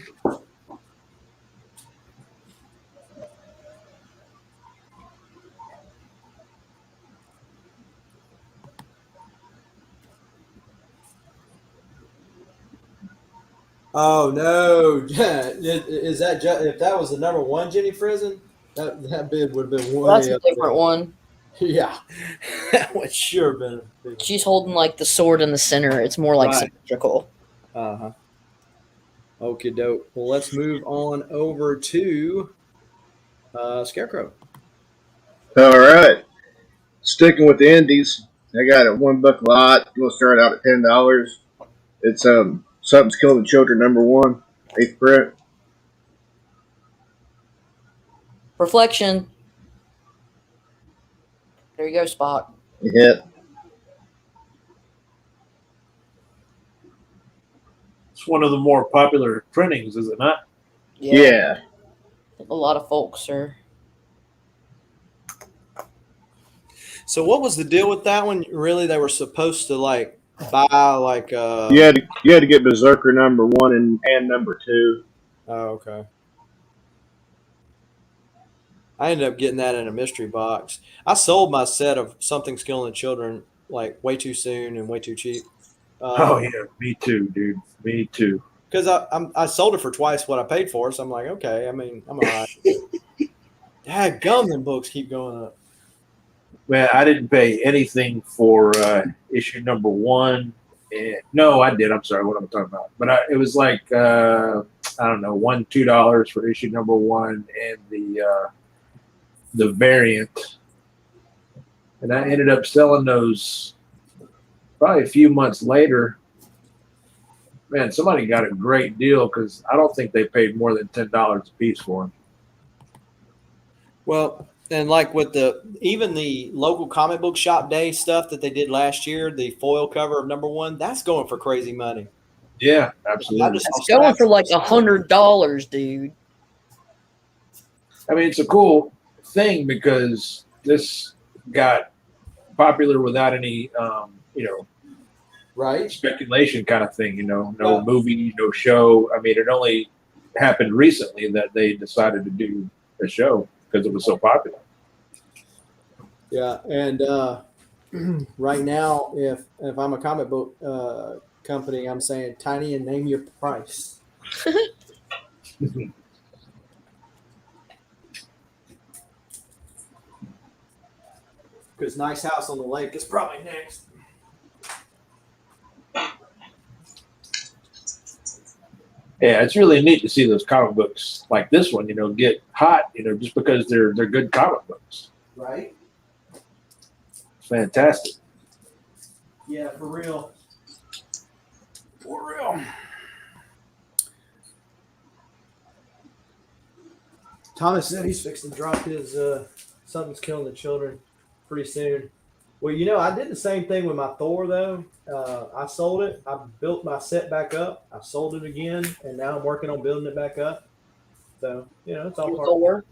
Oh no! Is that if that was the number one Jenny Frizen? That bid would have been
Well, that's
way
a
up
different
there.
one.
Yeah, that would sure have been a big one.
She's holding like the sword in the center. It's more like
Right.
symmetrical.
Uh huh. Okie doke. Well, let's move on over to Scarecrow.
All right. Sticking with the indies, I got a $1 lot. We'll start out at $10. It's Something's Killing the Children #1, 8th print.
Reflection. There you go, Spot.
Hit.
It's one of the more popular printings, is it not?
Yeah.
A lot of folks are.
So, what was the deal with that one? Really, they were supposed to like buy like.
You had to get Berserker #1 and #2.
Oh, okay. I ended up getting that in a mystery box. I sold my set of Something's Killing the Children like way too soon and way too cheap.
Oh yeah, me too, dude. Me too.
Because I sold it for twice what I paid for, so I'm like, okay, I mean, I'm all right. Dad, gum, them books keep going up.
Man, I didn't pay anything for issue #1. No, I did. I'm sorry, what am I talking about? But it was like I don't know, $2 for issue #1 and the variant, and I ended up selling those probably a few months later. Man, somebody got a great deal because I don't think they paid more than $10 a piece for them.
Well, and like with even the local comic book shop day stuff that they did last year, the foil cover of #1, that's going for crazy money.
Yeah, absolutely.
It's going for like $100, dude.
I mean, it's a cool thing because this got popular without any,
right?
Speculation kind of thing. No movie, no show. I mean, it only happened recently that they decided to do a show because it was so popular.
Yeah, and right now, if I'm a comic book company, I'm saying tiny and name your price. Because Nice House on the Lake is probably next.
Yeah, it's really neat to see those comic books like this one, get hot, just because they're good comic books.
Right?
It's fantastic.
Yeah, for real. For real. Thomas said he's fixing to drop his Something's Killing the Children pretty soon. Well, I did the same thing with my Thor, though. I sold it. I built my set back up. I sold it again, and now I'm working on building it back up. So, it's all part of it.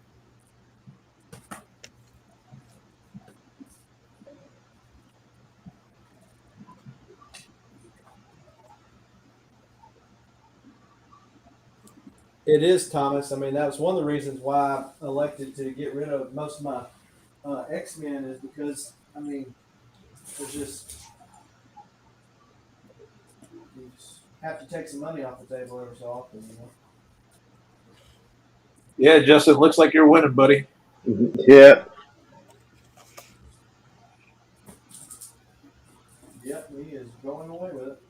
It is, Thomas. I mean, that was one of the reasons why I elected to get rid of most of my X-Men is because, I mean, there's just you just have to take some money off the table every so often,
Yeah, Justin, looks like you're winning, buddy.
Yeah.
Yep, he is going away with it.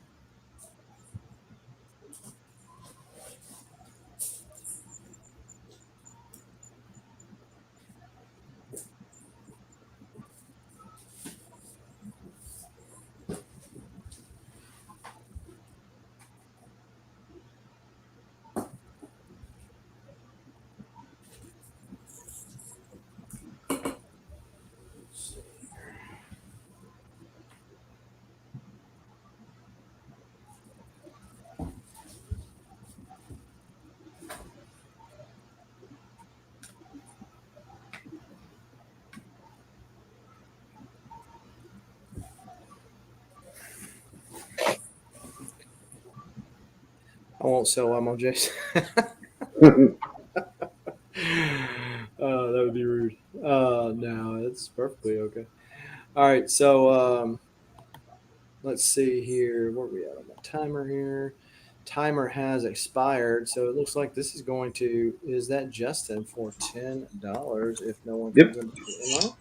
I won't sell emojis. That would be rude. No, it's perfectly okay. All right, so let's see here. Where are we at on my timer here? timer has expired, so it looks like this is going to. Is that Justin for $10? If no one
Yep.
comes in, well,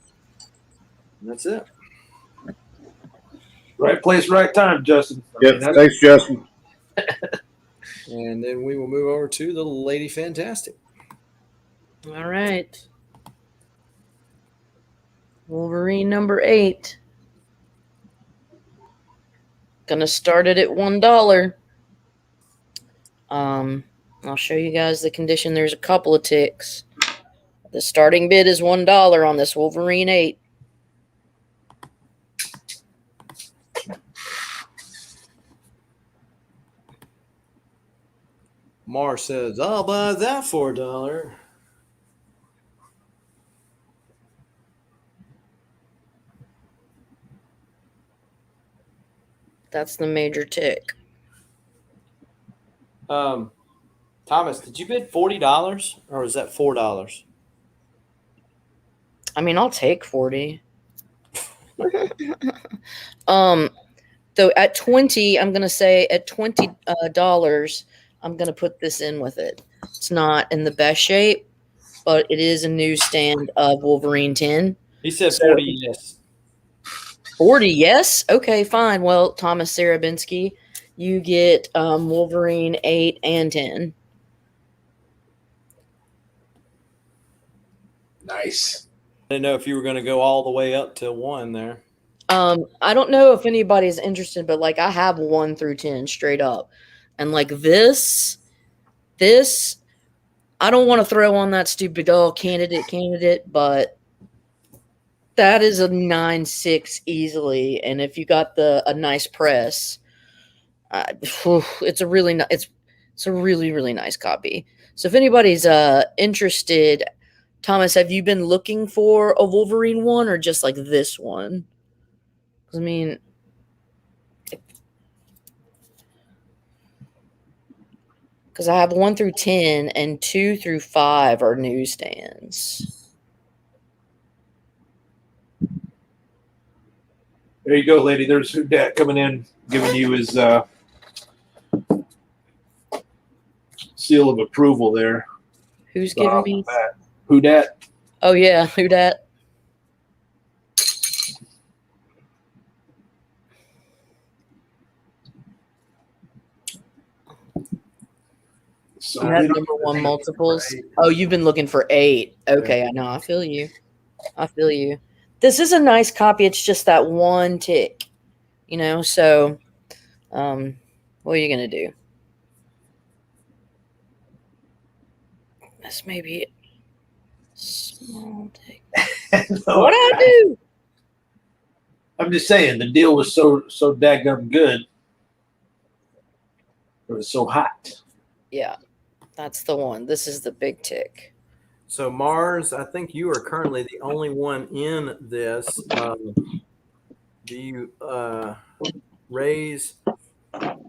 that's it.
Right place, right time, Justin.
Yep.
That's
Thanks, Justin.
And then we will move over to the Lady Fantastic.
All right. Wolverine number 8. Gonna start it at $1. I'll show you guys the condition. There's a couple of ticks. The starting bid is $1 on this Wolverine 8.
Mar says, "I'll buy that for $1."
That's the major tick.
Thomas, did you bid $40 or was that $4?
I mean, I'll take 40. Though at 20, I'm gonna say at $20, I'm gonna put this in with it. It's not in the best shape, but it is a newsstand of Wolverine 10.
He said 40. Yes.
40, yes. Okay, fine. Well, Thomas Sarabinski, you get Wolverine 8 and 10.
nice.
I didn't know if you were going to go all the way up to 1 there.
I don't know if anybody's interested, but like I have 1 through 10 straight up. And like this, I don't want to throw on that stupid candidate, but that is a 9.6 easily. And if you got a nice press, it's a really it's a really, really nice copy. So if anybody's interested, Thomas, have you been looking for a Wolverine one or just like this one? I mean, because I have 1 through 10 and 2 through 5 are newsstands.
There you go, lady. There's Dad coming in, giving you his seal of approval there.
Who's giving me?
Who dat?
Oh yeah, who dat?
So
You have number 1 multiples. Oh, you've been looking for 8. Okay, I know. I feel you. This is a nice copy. It's just that 1 tick, So, what are you gonna do? This may be small tick.
No,
What I do?
I'm just saying the deal was so daggum good. It was so hot.
Yeah, that's the one. This is the big tick.
So Mars, I think you are currently the only one in this. Do you raise? Do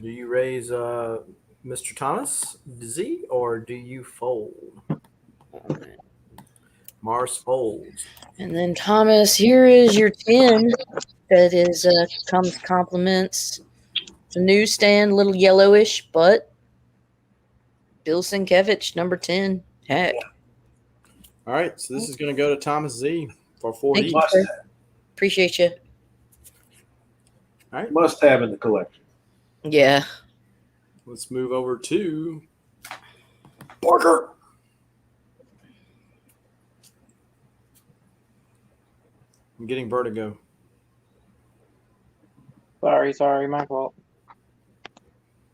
you raise Mr. Thomas Z or do you fold? Mars folds.
And then Thomas, here is your 10. That is comes compliments. It's a newsstand, little yellowish, but Bill Sienkiewicz, number 10. Heck.
All right, so this is going to go to Thomas Z for 40.
Thank you, sir. Appreciate you.
All right,
Must have in the collection.
Yeah.
let's move over to Parker. I'm getting vertigo.
Sorry, my fault.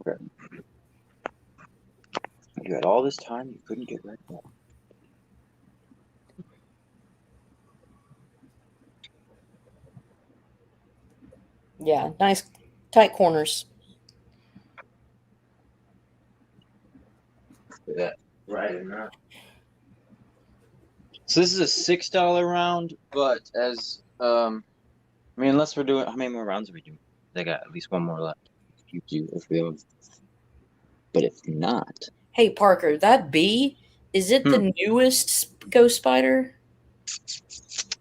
Okay. You had all this time, you couldn't get rid of it.
Yeah, nice tight corners.
Yeah, right in there. So this is a $6 round, but as unless we're doing, how many more rounds are we doing? They got at least 1 more left. If we have, but if not,
Hey, Parker, that B, is it the newest Ghost Spider?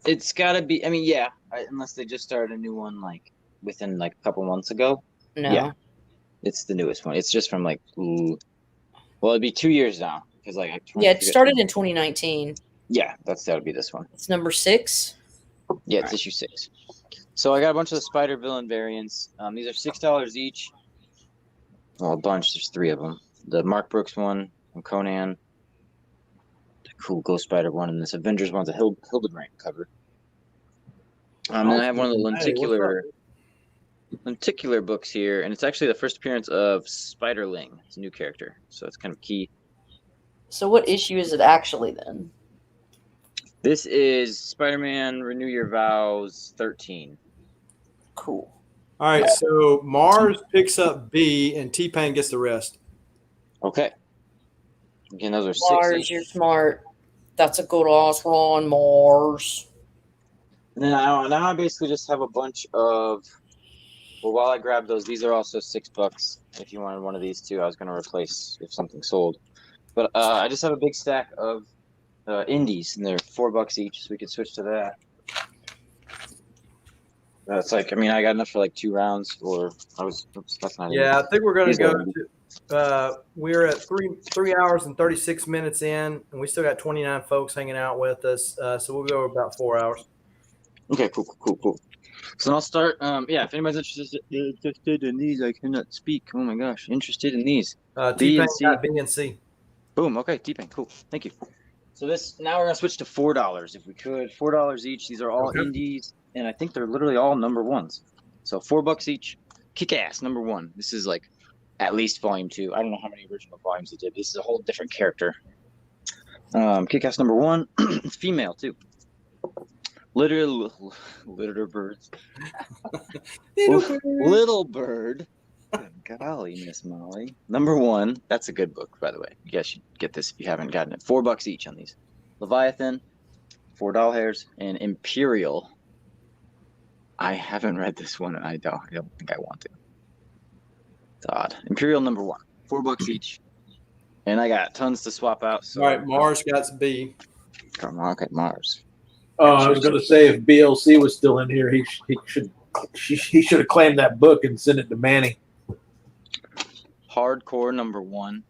it's got to be. I mean, yeah, unless they just started a new one like within like a couple months ago.
No.
Yeah. It's the newest one. It's just from like, well, it'd be 2 years now because like
Yeah, it started in 2019.
Yeah, that would be this one.
It's number 6.
Yeah, it's issue 6. So I got a bunch of the Spider Villain variants. These are $6 each. Well, a bunch. There's 3 of them. The Mark Brooks one from Conan, the cool Ghost Spider one, and this Avengers one's a Hildebrand cover. And I have one of the lenticular books here, and it's actually the first appearance of Spiderling. It's a new character, so it's kind of key.
So what issue is it actually then?
This is Spider-Man Renew Your Vows 13.
Cool.
All right, so Mars picks up B, and T-Pain gets the rest.
Okay. Again, those are 6.
Mars, you're smart. That's a good ass run, Mars.
And then now I basically just have a bunch of. Well, while I grab those, these are also $6. If you wanted one of these too, I was going to replace if something sold. But I just have a big stack of indies, and they're $4 each, so we can switch to that. That's like, I mean, I got enough for like 2 rounds, or that's not.
Yeah, I think we're going to go to. We're at 3 hours and 36 minutes in, and we still got 29 folks hanging out with us. So we'll go about 4 hours.
Okay, cool. So then I'll start. Yeah, if anybody's interested in these, I cannot speak. Oh my gosh, interested in these.
T-Pain got B and C.
Boom. Okay, T-Pain. Cool. Thank you. So now we're gonna switch to $4 if we could. $4 each. These are all indies, and I think they're literally all number 1s. So $4 each. Kick-Ass number 1. This is like at least volume 2. I don't know how many original volumes they did. This is a whole different character. Kick-Ass number 1. Female too. Litter birds. Little bird. Golly, Miss Molly. Number 1. That's a good book, by the way. You guys should get this if you haven't gotten it. $4 each on these. Leviathan, 4 doll hairs, and Imperial. I haven't read this one, and I don't think I want to. It's odd. Imperial number 1. $4 each. And I got tons to swap out. So.
All right, Mars got B.
Come on, okay, Mars.
I was going to say if BLC was still in here, he should have claimed that book and sent it to Manny.
Hardcore number 1,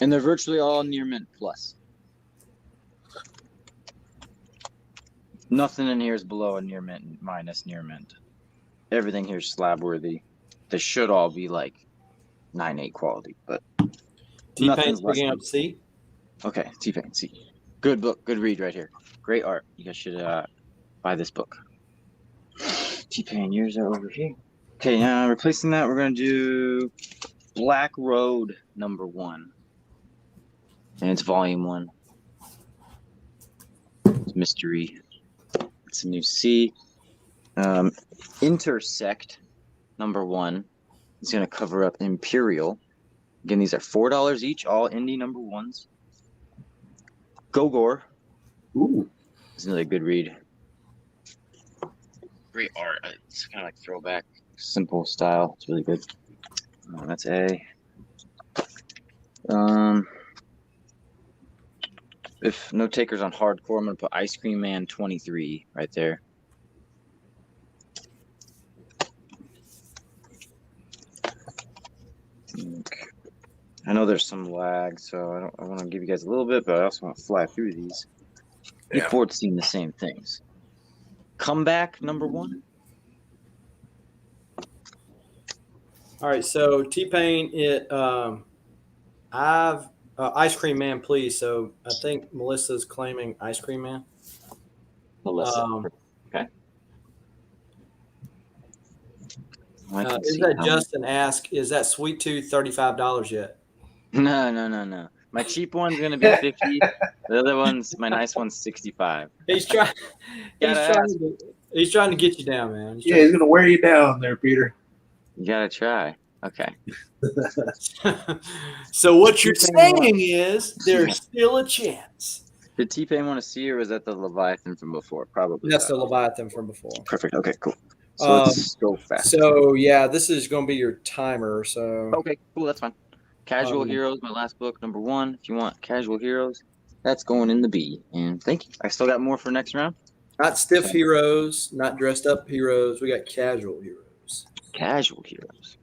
and they're virtually all near mint plus. Nothing in here is below a near mint minus near mint. Everything here is slab worthy. They should all be like 9.8 quality, but
T-Pain's picking up C.
Okay, T-Pain C. Good book, good read right here. Great art. You guys should buy this book. T-Pain, yours are over here. Okay, now replacing that, we're gonna do Black Road number 1, and it's volume 1. It's mystery. It's a new C. Intersect number 1 is gonna cover up Imperial. Again, these are $4 each, all indie number 1s. Gogor.
Ooh,
it's another good read. Great art. It's kind of like throwback, simple style. It's really good. That's A. If no takers on hardcore, I'm gonna put Ice Cream Man 23 right there. I know there's some lag, so I want to give you guys a little bit, but I also want to fly through these. Look forward to seeing the same things. Comeback number 1.
All right, so T-Pain, I've Ice Cream Man, please. So I think Melissa's claiming Ice Cream Man.
Melissa, okay.
Is that Justin ask? Is that Sweet Tooth $35 yet?
No. My cheap one's gonna be 50. The other one's my nice one's 65.
He's trying. He's trying to get you down, man.
He's gonna wear you down there, Peter.
You gotta try. Okay.
So what you're saying is there's still a chance.
Did T-Pain want to see, or was that the Leviathan from before? Probably.
That's the Leviathan from before.
Perfect. Okay, cool. So let's go fast.
So yeah, this is going to be your timer. So
okay, cool. That's fine. Casual Heroes, my last book, number 1. If you want Casual Heroes, that's going in the B. And thank you. I still got more for next round.
Not stiff heroes, not dressed up heroes. We got casual heroes.
Casual Heroes.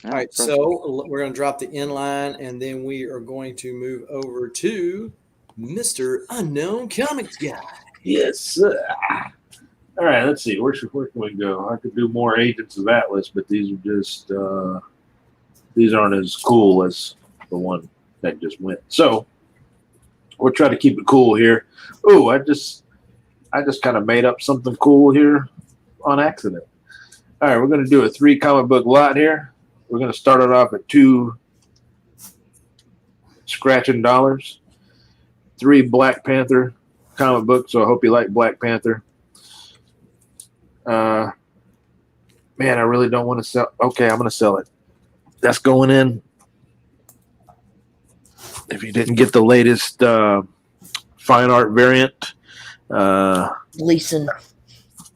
All right, so we're going to drop the inline, and then we are going to move over to Mr. Unknown Comics Guy.
Yes, sir. All right, let's see. Where can we go? I could do more Agents of Atlas, but these are just these aren't as cool as the one that just went. So we'll try to keep it cool here. Oh, I just kind of made up something cool here on accident. All right, we're going to do a 3 comic book lot here. We're going to start it off at 2 scratching dollars. 3 Black Panther comic books, so I hope you like Black Panther. Man, I really don't want to sell. Okay, I'm going to sell it. That's going in. If you didn't get the latest fine art variant.
Leeson.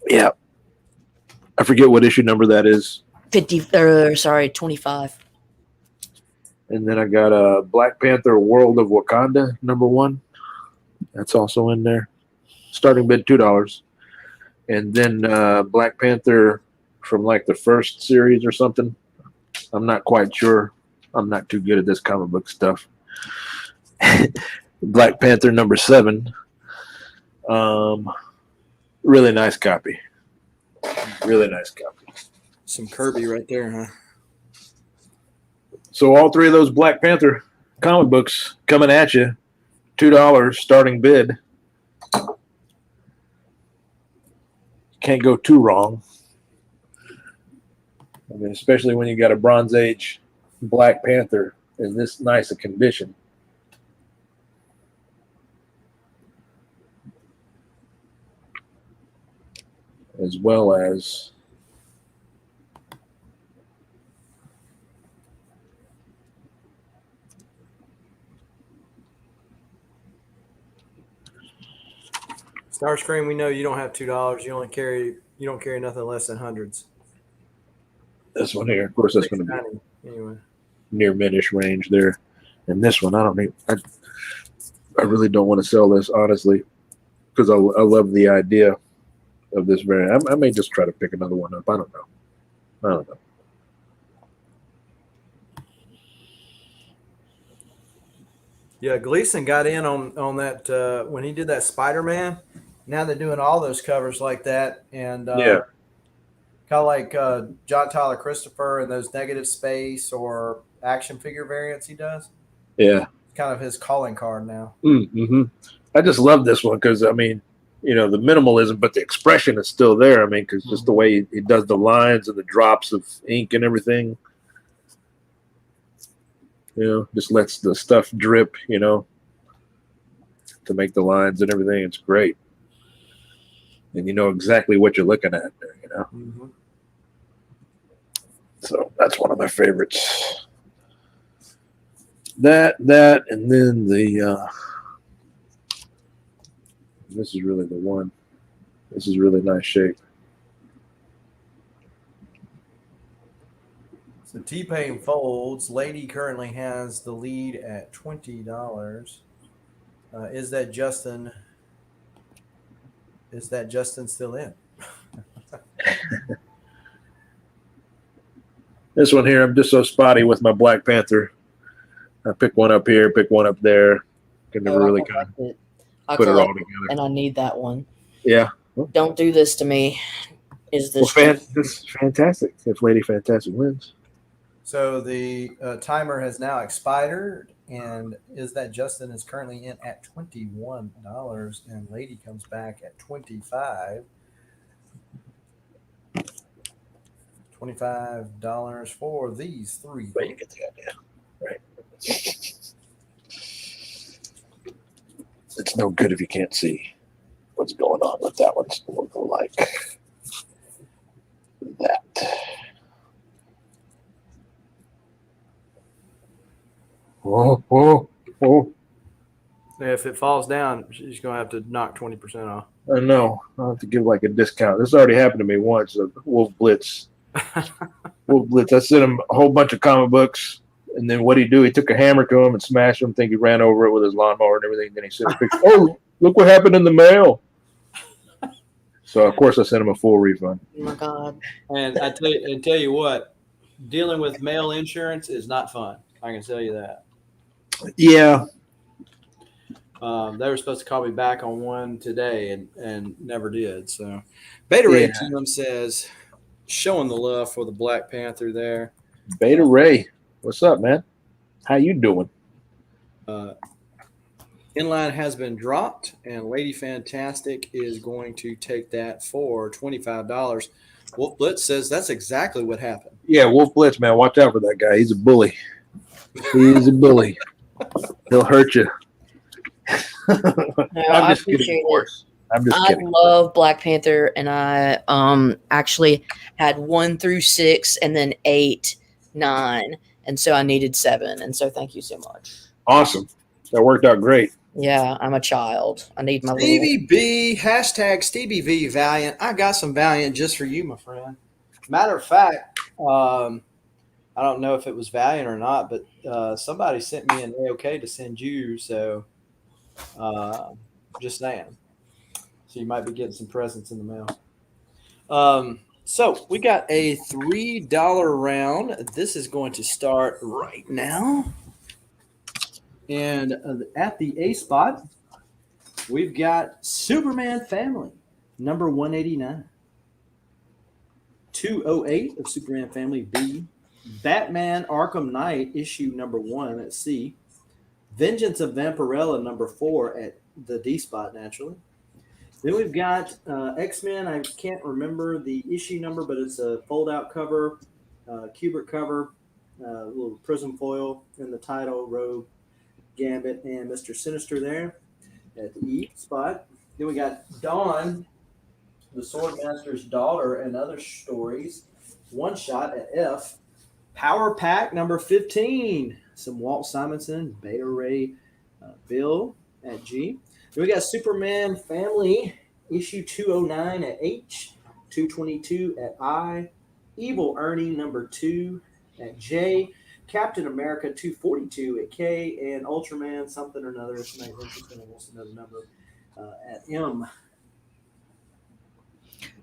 Yeah. I forget what issue number that is.
25.
And then I got a Black Panther World of Wakanda #1. That's also in there. Starting bid $2. And then Black Panther from like the first series or something. I'm not quite sure. I'm not too good at this comic book stuff. Black Panther #7. Really nice copy. Really nice copy.
Some Kirby right there, huh?
So all 3 of those Black Panther comic books coming at you. $2 starting bid. Can't go too wrong. I mean, especially when you got a Bronze Age Black Panther in this nice a condition. As well as
Starscream, we know you don't have $2. You don't carry nothing less than hundreds.
this one here. Of course, that's going to be
anyway.
Near mid-ish range there. And this one, I really don't want to sell this, honestly, because I love the idea of this variant. I may just try to pick another one up. I don't know.
Yeah, Gleason got in on that when he did that Spider-Man. Now they're doing all those covers like that, and kind of like John Tyler Christopher and those negative space or action figure variants he does.
Yeah,
kind of his calling card now.
Mm-hmm. I just love this one because I mean, the minimalism, but the expression is still there. I mean, because just the way he does the lines and the drops of ink and everything. Just lets the stuff drip, to make the lines and everything. It's great. And you know exactly what you're looking at there,
Mm-hmm.
So that's one of my favorites. That, and then this is really the one. This is really nice shape.
So T-Pain folds. Lady currently has the lead at $20. Is that Justin still in?
This one here, I'm just so spotty with my Black Panther. I pick one up here, pick one up there. Can never really kind of put it all together.
And I need that one.
Yeah.
Don't do this to me. Is this?
This is fantastic if Lady Fantastic wins.
So the timer has now expired, and is that Justin is currently in at $21, and Lady comes back at $25. $25 for these 3.
But you get the idea, right? It's no good if you can't see what's going on with that one. We'll go like that. Oh.
If it falls down, she's going to have to knock 20% off.
I know. I'll have to give like a discount. This already happened to me once. Wolf Blitz. I sent him a whole bunch of comic books, and then what'd he do? He took a hammer to him and smashed him. Think he ran over it with his lawnmower and everything. Then he sent a picture. Oh, look what happened in the mail. So of course I sent him a full refund.
Oh my God!
And I tell you what, dealing with mail insurance is not fun. I can tell you that.
Yeah.
They were supposed to call me back on one today and never did. So, Beta Ray Tim says, showing the love for the Black Panther there.
Beta Ray, what's up, man? How you doing?
Inline has been dropped, and Lady Fantastic is going to take that for $25. Wolf Blitz says that's exactly what happened.
Yeah, Wolf Blitz, man. Watch out for that guy. He's a bully. He's a bully. He'll hurt you. I'm just kidding, of course. I'm just kidding.
I love Black Panther, and I actually had 1 through 6, and then 8, 9, and so I needed 7, and so thank you so much.
Awesome. That worked out great.
Yeah, I'm a child. I need my
Stevie B, hashtag Stevie V Valiant. I got some Valiant just for you, my friend. Matter of fact, I don't know if it was Valiant or not, but somebody sent me an A-OK to send you, so just saying. So you might be getting some presents in the mail. So we got a $3 round. This is going to start right now. And at the A spot, we've got Superman Family, number 189. 208 of Superman Family, B. Batman Arkham Knight, issue number 1 at C. Vengeance of Vampirella, number 4 at the D spot, naturally. Then we've got X-Men. I can't remember the issue number, but it's a fold-out cover, Kubrick cover, little prism foil in the title, Rogue, Gambit, and Mr. Sinister there at the E spot. Then we got Dawn, the Swordmaster's Daughter, and Other Stories. One shot at F. Power Pack number 15. Some Walt Simonson, Beta Ray Bill at G. Then we got Superman Family, issue 209 at H. 222 at I. Evil Ernie number 2 at J. Captain America 242 at K, and Ultraman something or another. It's not interesting. Wants another number at M.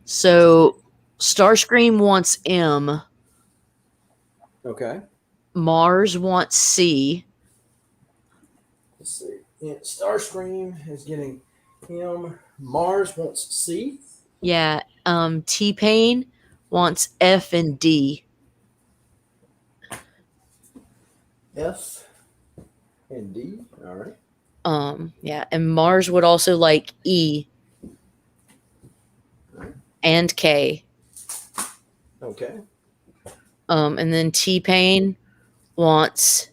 So Starscream wants M.
Okay.
Mars wants C.
Let's see. Yeah, Starscream is getting M. Mars wants C.
Yeah. T-Pain wants F and D.
F and D. All right.
Yeah, and Mars would also like E and K.
Okay.
And then T-Pain wants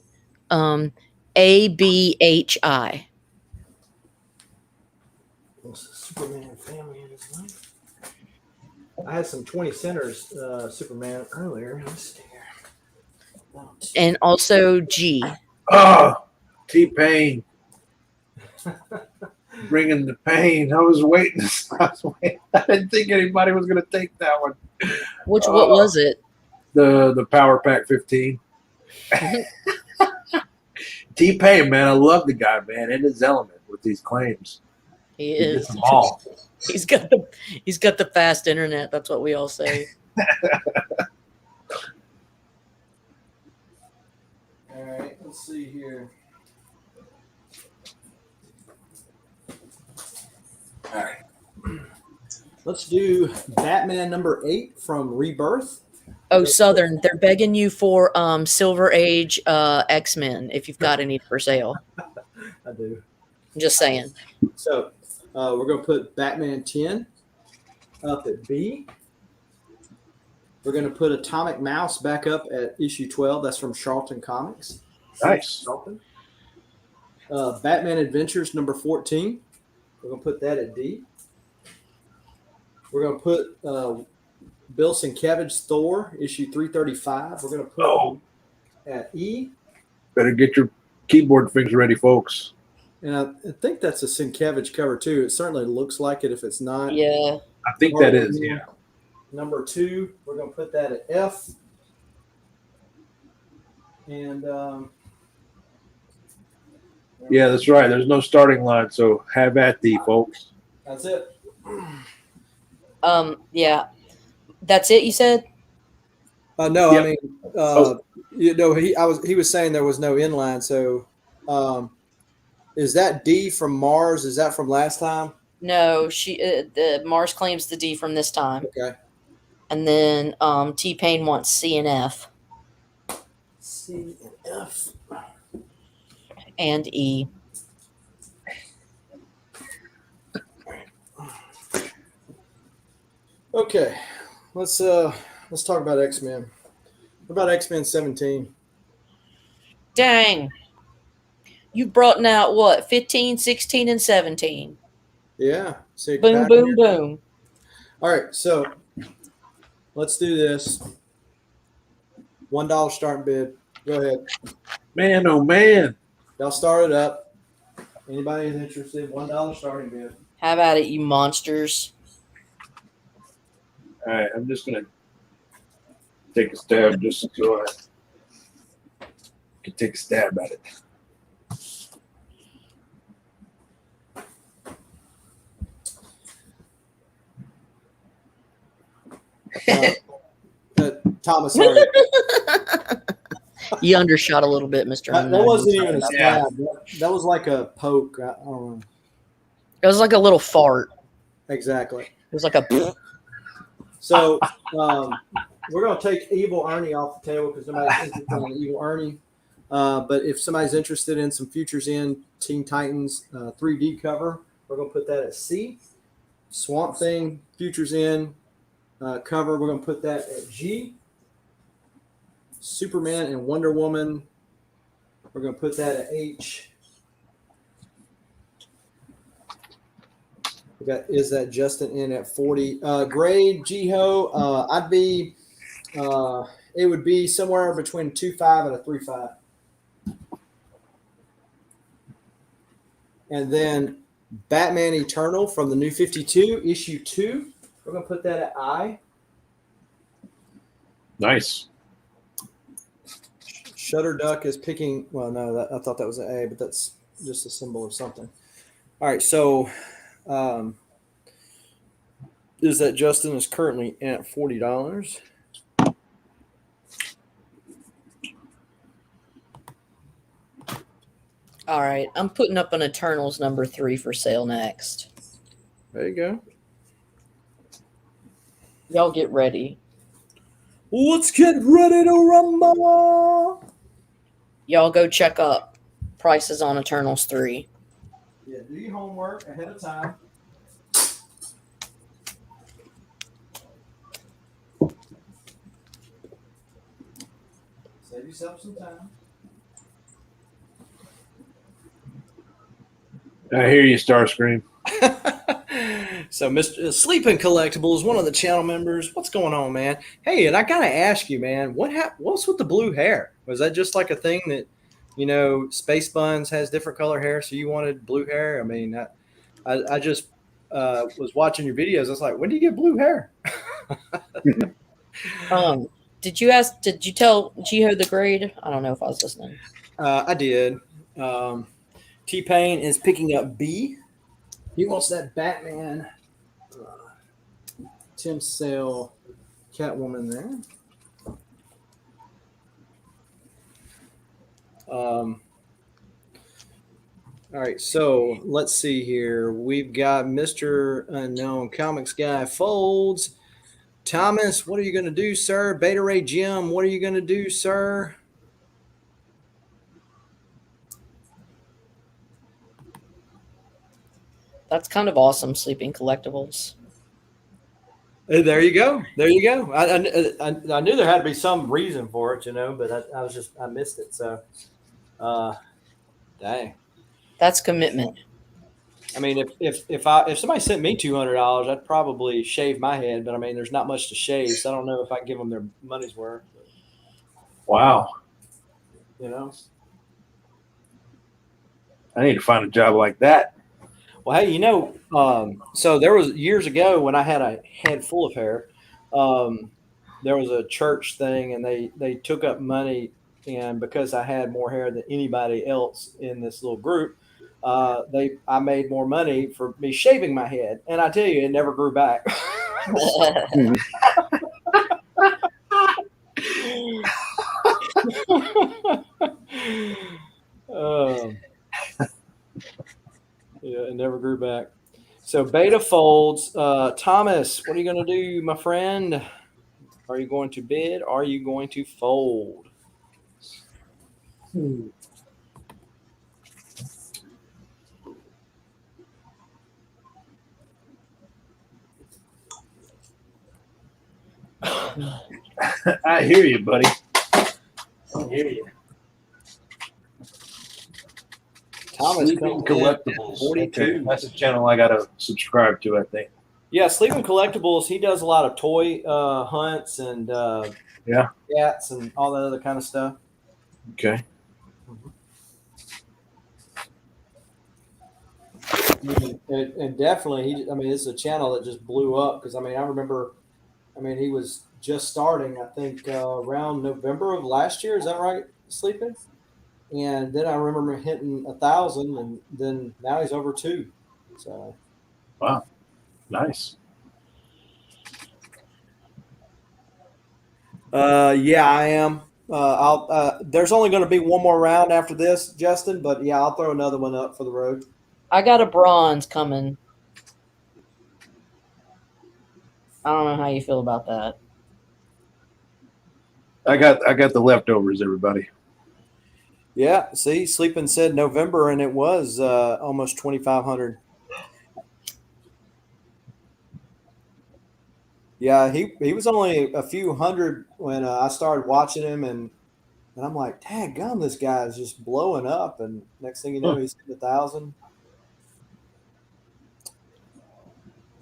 A, B, H, I.
Superman Family in his life. I had some 20 centers Superman earlier. Let's see here.
And also G.
Oh, T-Pain. Bringing the pain. I was waiting. I didn't think anybody was going to take that one.
What was it?
The Power Pack 15. T-Pain, man. I love the guy, man. In his element with these claims.
He
He
is.
gets them all.
He's got the fast internet. That's what we all say.
All right, let's see here. All right. Let's do Batman number 8 from Rebirth.
Oh, Southern. They're begging you for Silver Age X-Men if you've got any for sale.
I do.
Just saying.
So we're going to put Batman 10 up at B. We're going to put Atomic Mouse back up at issue 12. That's from Charlton Comics.
Nice.
Charlton. Batman Adventures number 14. We're going to put that at D. We're going to put Bill Sienkiewicz's Thor, issue 335. We're going to put at E.
Better get your keyboard things ready, folks.
And I think that's a Sienkiewicz cover, too. It certainly looks like it if it's not.
Yeah.
I think that is, yeah.
Number 2, we're going to put that at F. And
Yeah, that's right. There's no starting line, so have at thee, folks.
that's it.
Yeah. That's it, you said?
No,
Yep.
I mean, he was saying there was no inline. So, is that D from Mars? Is that from last time?
No, the Mars claims the D from this time,
Okay.
and then T Pain wants C and F
C and F.
and E.
Okay, let's talk about X-Men. What about X-Men 17?
Dang. You brought out what? 15, 16, and 17.
Yeah. See,
Boom, boom, boom.
All right, so let's do this. $1 starting bid. Go ahead.
Man, oh man.
Y'all start it up. Anybody who's interested, $1 starting bid.
How about it, you monsters?
All right, I'm just gonna take a stab just so I can take a stab at it.
Thomas, sorry.
You undershot a little bit, Mr.
That
Unknown.
wasn't even a
Yeah.
stab. That was like a poke. I don't know.
It was like a little fart.
Exactly.
It was like a.
So we're going to take Evil Ernie off the table because nobody's interested in Evil Ernie. But if somebody's interested in some Futures in Teen Titans 3D cover, we're going to put that at C. Swamp Thing Futures in cover, we're going to put that at G. Superman and Wonder Woman, we're going to put that at H. We got Is That Justin in at 40. Grade Jiho, I'd be it would be somewhere between a 2.5 and a 3.5. And then Batman Eternal from the New 52, issue 2. We're going to put that at I.
Nice.
Shutter Duck is picking. Well, no, I thought that was an A, but that's just a symbol of something. All right, so Is That Justin is currently at $40.
All right, I'm putting up an Eternals number 3 for sale next.
There you go.
Y'all get ready.
Let's get ready to rumble.
Y'all go check up prices on Eternals 3.
Yeah, do your homework ahead of time. Save yourself some time.
I hear you, Starscream.
So, Mr. Sleeping Collectible is one of the channel members. What's going on, man? Hey, and I gotta ask you, man, what's with the blue hair? Was that just like a thing that, Space Buns has different color hair, so you wanted blue hair? I mean, I just was watching your videos. I was like, when do you get blue hair?
Did you tell Jiho the grade? I don't know if I was listening.
I did. T-Pain is picking up B. He wants that Batman Tim Sale Catwoman there. All right, so let's see here. We've got Mr. Unknown Comics Guy Folds. Thomas, what are you going to do, sir? Beta Ray Jim, what are you going to do, sir?
That's kind of awesome, Sleeping Collectibles.
There you go. There you go. I knew there had to be some reason for it, but I missed it. So, dang.
That's commitment.
I mean, if somebody sent me $200, I'd probably shave my head. But I mean, there's not much to shave, so I don't know if I can give them their money's worth.
Wow. I need to find a job like that.
Well, hey, so there was years ago when I had a head full of hair, there was a church thing, and they took up money, and because I had more hair than anybody else in this little group, I made more money for me shaving my head, and I tell you, it never grew back. grew back. So beta folds. Thomas, what are you going to do, my friend? Are you going to bid? Are you going to fold?
I hear you, buddy. I hear you.
Thomas
Sleeping
comes in
Collectibles.
42.
Okay, that's a channel I gotta subscribe to, I think.
Yeah, Sleeping Collectibles. He does a lot of toy hunts and
Yeah.
cats and all that other kind of stuff.
Okay.
And definitely, I mean, it's a channel that just blew up because I remember, he was just starting. I think around November of last year. Is that right? Sleeping. And then I remember him hitting 1,000, and then now he's over 2. So,
wow, nice.
Yeah, I am. I'll. There's only going to be one more round after this, Justin. But yeah, I'll throw another one up for the road.
I got a bronze coming. I don't know how you feel about that.
I got the leftovers, everybody.
Yeah, see, Sleeping said November, and it was almost 2,500. Yeah, he was only a few hundred when I started watching him, and I'm like, dang gum, this guy is just blowing up, and next thing you know, he's hitting 1,000.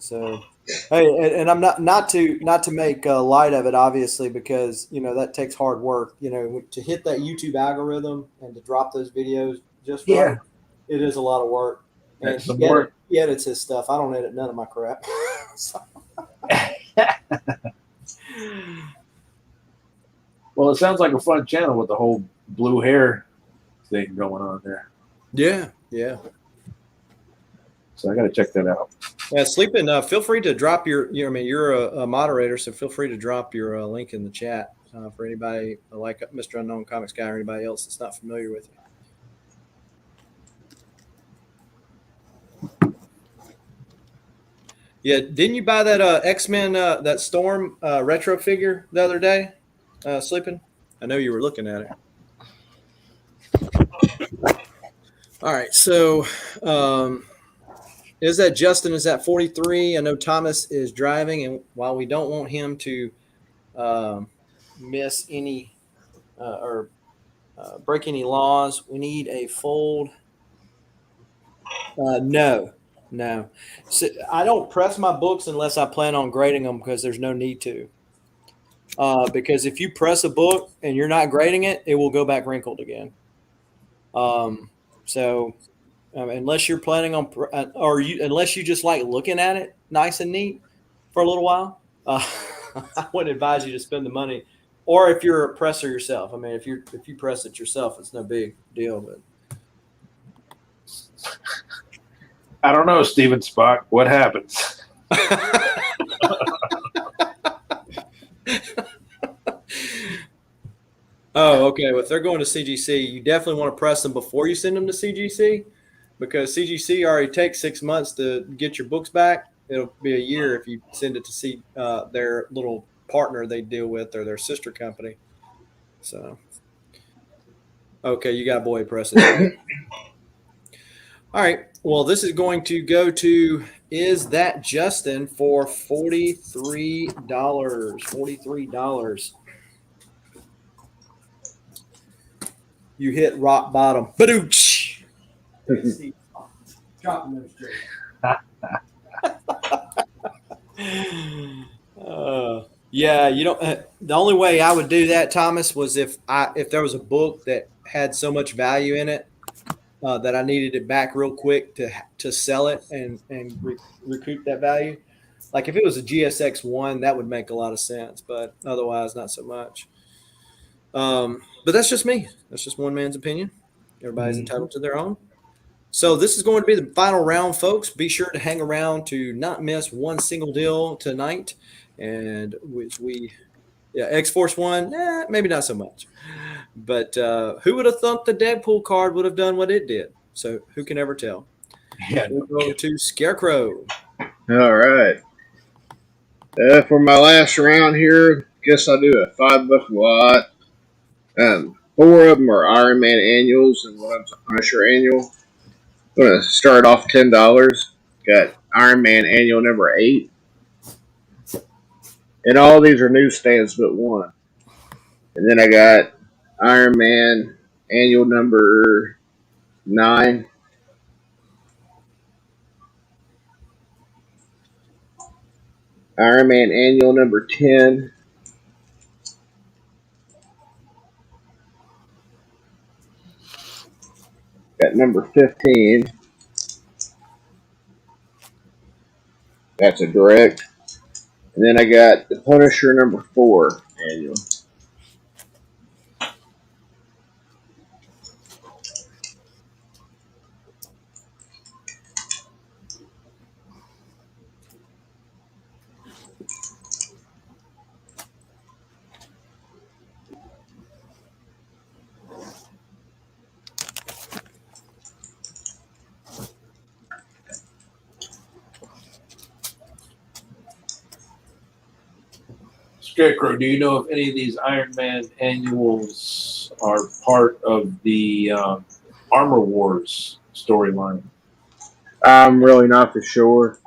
So, hey, and I'm not to make light of it, obviously, because that takes hard work. To hit that YouTube algorithm and to drop those videos just right, it is a lot of work. And
That's some work.
He edits his stuff. I don't edit none of my crap.
Well, it sounds like a fun channel with the whole blue hair thing going on there.
Yeah.
So I got to check that out.
Yeah, Sleeping. Feel free to drop you're a moderator, so feel free to drop your link in the chat for anybody like Mr. Unknown Comics Guy or anybody else that's not familiar with you. Yeah, didn't you buy that X-Men that Storm retro figure the other day? Sleeping. I know you were looking at it. All right, so. Is that Justin? Is that 43? I know Thomas is driving, and while we don't want him to miss any or break any laws, we need a fold. No. So I don't press my books unless I plan on grading them because there's no need to. Because if you press a book and you're not grading it, it will go back wrinkled again. So. Unless you're planning on, unless you just like looking at it nice and neat for a little while, I wouldn't advise you to spend the money. Or if you're a presser yourself, if you press it yourself, it's no big deal. But
I don't know, Steven Spock. What happens?
Oh, okay. Well, if they're going to CGC, you definitely want to press them before you send them to CGC. Because CGC already takes 6 months to get your books back. It'll be a year if you send it to see their little partner they deal with or their sister company. So, okay, you got boy press it. All right. Well, this is going to go to Is That Justin for $43. $43. You hit rock bottom. Badooch. Yeah, you don't. The only way I would do that, Thomas, was if there was a book that had so much value in it that I needed it back real quick to sell it and recoup that value. Like if it was a GSX-1, that would make a lot of sense, but otherwise, not so much. But that's just me. That's just one man's opinion. Everybody's entitled to their own. So this is going to be the final round, folks. Be sure to hang around to not miss one single deal tonight. And X-Force 1, maybe not so much. But who would have thought the Deadpool card would have done what it did? So who can ever tell?
Yeah.
We'll go to Scarecrow.
All right. For my last round here, guess I'll do a $5 lot. Four of them are Iron Man annuals, and one of them's a Punisher annual. I'm gonna start off $10. Got Iron Man annual number 8, and all these are newsstands but one. And then I got Iron Man annual number 9, Iron Man annual number 10, got number 15. That's a direct. And then I got the Punisher number 4 annual.
Scarecrow, do you know if any of these Iron Man annuals are part of the Armor Wars storyline?
I'm really not for sure.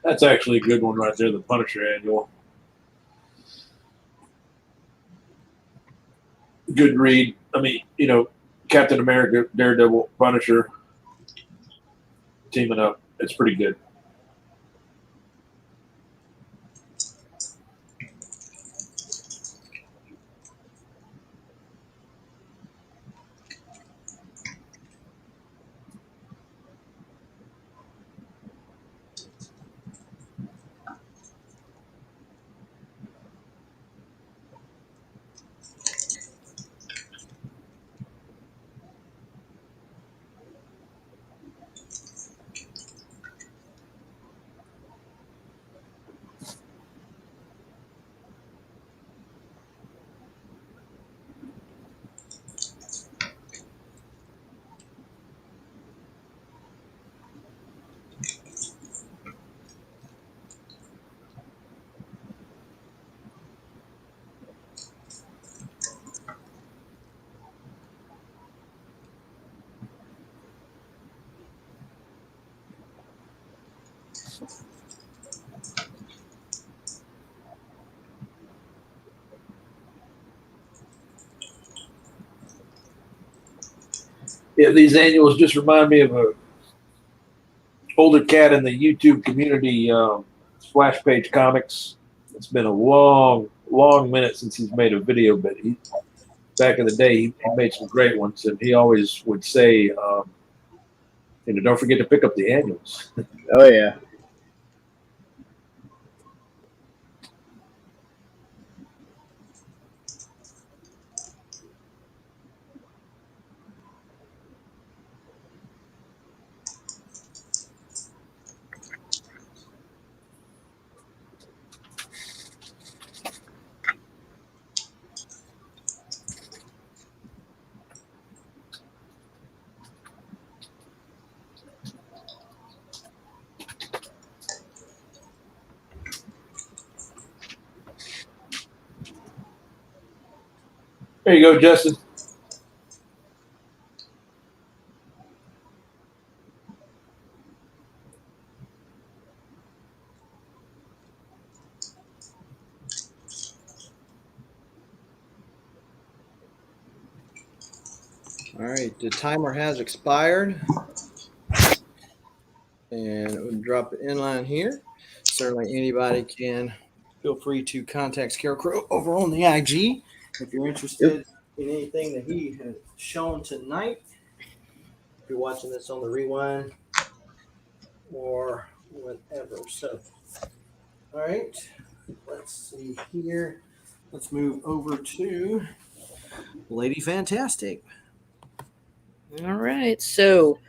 That's actually a good one right there, the Punisher annual. Good read. I mean, Captain America, Daredevil, Punisher teaming up. It's pretty good. Yeah, these annuals just remind me of a older cat in the YouTube community, Splash Page Comics. It's been a long, long minute since he's made a video, but back in the day, he made some great ones, and he always would say, don't forget to pick up the annuals.
Oh yeah.
There you go, Justin.
All right, the timer has expired. And we'll drop the inline here. Certainly anybody can feel free to contact Scarecrow over on the IG if you're interested in anything that he has shown tonight. If you're watching this on the rewind or whatever. So, all right, let's see here. Let's move over to Lady Fantastic.
All right. So,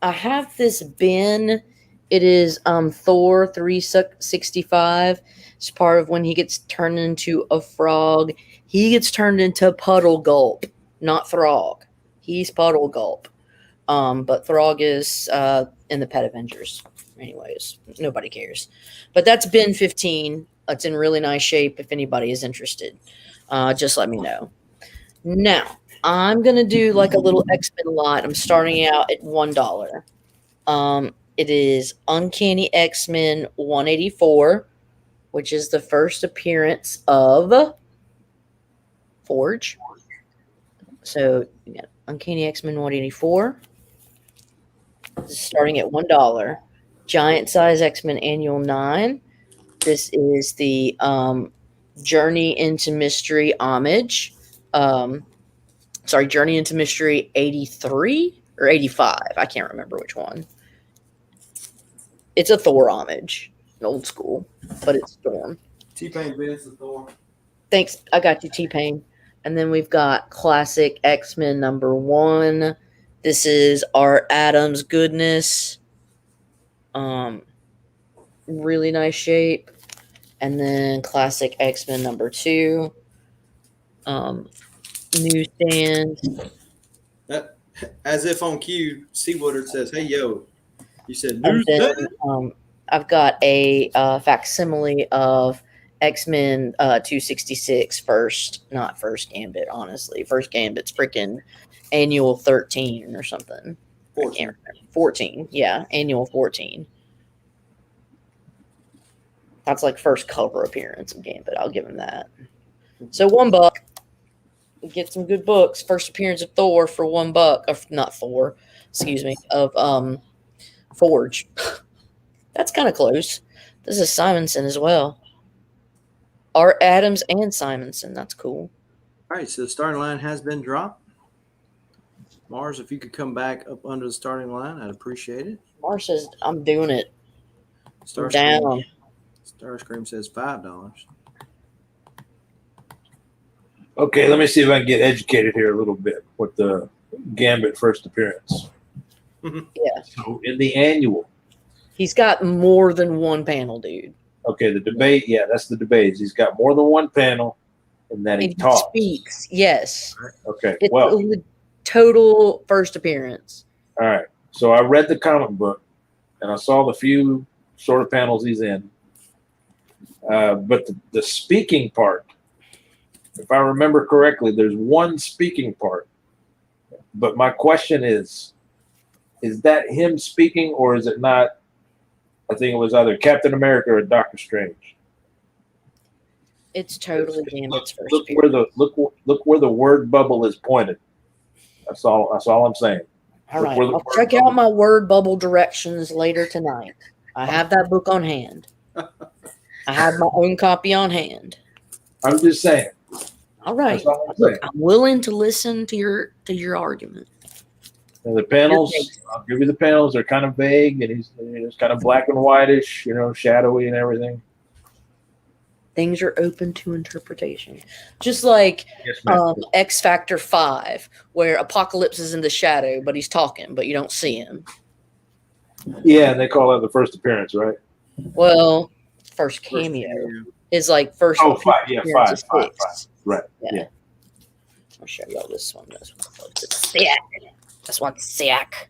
I have this bin. It is Thor 365. It's part of when he gets turned into a frog. He gets turned into Puddle Gulp, not Throg. He's Puddle Gulp. But Throg is in the Pet Avengers. Anyways, nobody cares. But that's bin 15. It's in really nice shape. If anybody is interested, just let me know. Now, I'm gonna do like a little X-Men lot. I'm starting out at $1. It is Uncanny X-Men 184, which is the first appearance of Forge. So you got Uncanny X-Men 184. This is starting at $1. Giant Size X-Men Annual 9. This is the Journey into Mystery homage. Journey into Mystery 83 or 85. I can't remember which one. It's a Thor homage, old school, but it's Storm.
T-Pain Vince the Thor.
Thanks. I got you, T-Pain. And then we've got Classic X-Men #1. This is Art Adams goodness. Really nice shape. And then Classic X-Men #2. Newsstand.
As if on cue, C. Woodard says, "Hey, yo." You said
And then
newsstand?
I've got a facsimile of X-Men 266 not first Gambit, honestly. First Gambit's freaking Annual 13 or something.
14.
I can't remember. 14, yeah, Annual 14. That's like first cover appearance of Gambit. I'll give him that. So $1. Get some good books. First appearance of Thor for $1. Or not Thor, excuse me, of Forge. That's kind of close. This is Simonson as well. Art Adams and Simonson. That's cool.
All right, so the starting line has been dropped. Mars, if you could come back up under the starting line, I'd appreciate it.
Mars says, I'm doing it.
Starscream says $5.
Okay, let me see if I can get educated here a little bit with the Gambit first appearance.
Yeah.
So in the annual,
He's got more than one panel, dude.
okay, the debate, yeah, that's the debate. He's got more than one panel, and then he
And he
talks.
speaks. Yes.
Okay,
It's
well,
the total first appearance.
all right. So I read the comic book, and I saw the few sort of panels he's in. But the speaking part, if I remember correctly, there's one speaking part. But my question is that him speaking, or is it not? I think it was either Captain America or Doctor Strange.
It's totally Gambit's first
Look
appearance.
look where the word bubble is pointed. That's all I'm saying.
All
Look
right.
where the
I'll
word
check
bubble-
out my word bubble directions later tonight. I have that book on hand. I have my own copy on hand.
I'm just saying.
All right.
That's all I'm
Look,
saying.
I'm willing to listen to your argument.
And the panels, I'll give you the panels. They're kind of vague, and he's kind of black and whitish, shadowy and everything.
Things are open to interpretation. Just like
Yes, ma'am.
X Factor 5, where Apocalypse is in the shadow, but he's talking, but you don't see him.
Yeah, and they call that the first appearance, right?
Well, first cameo is like first.
Oh, five. Yeah,
appearance
five.
is six.
Right.
Yeah.
Yeah.
I'll show y'all this one. This one's sick. This one's sick.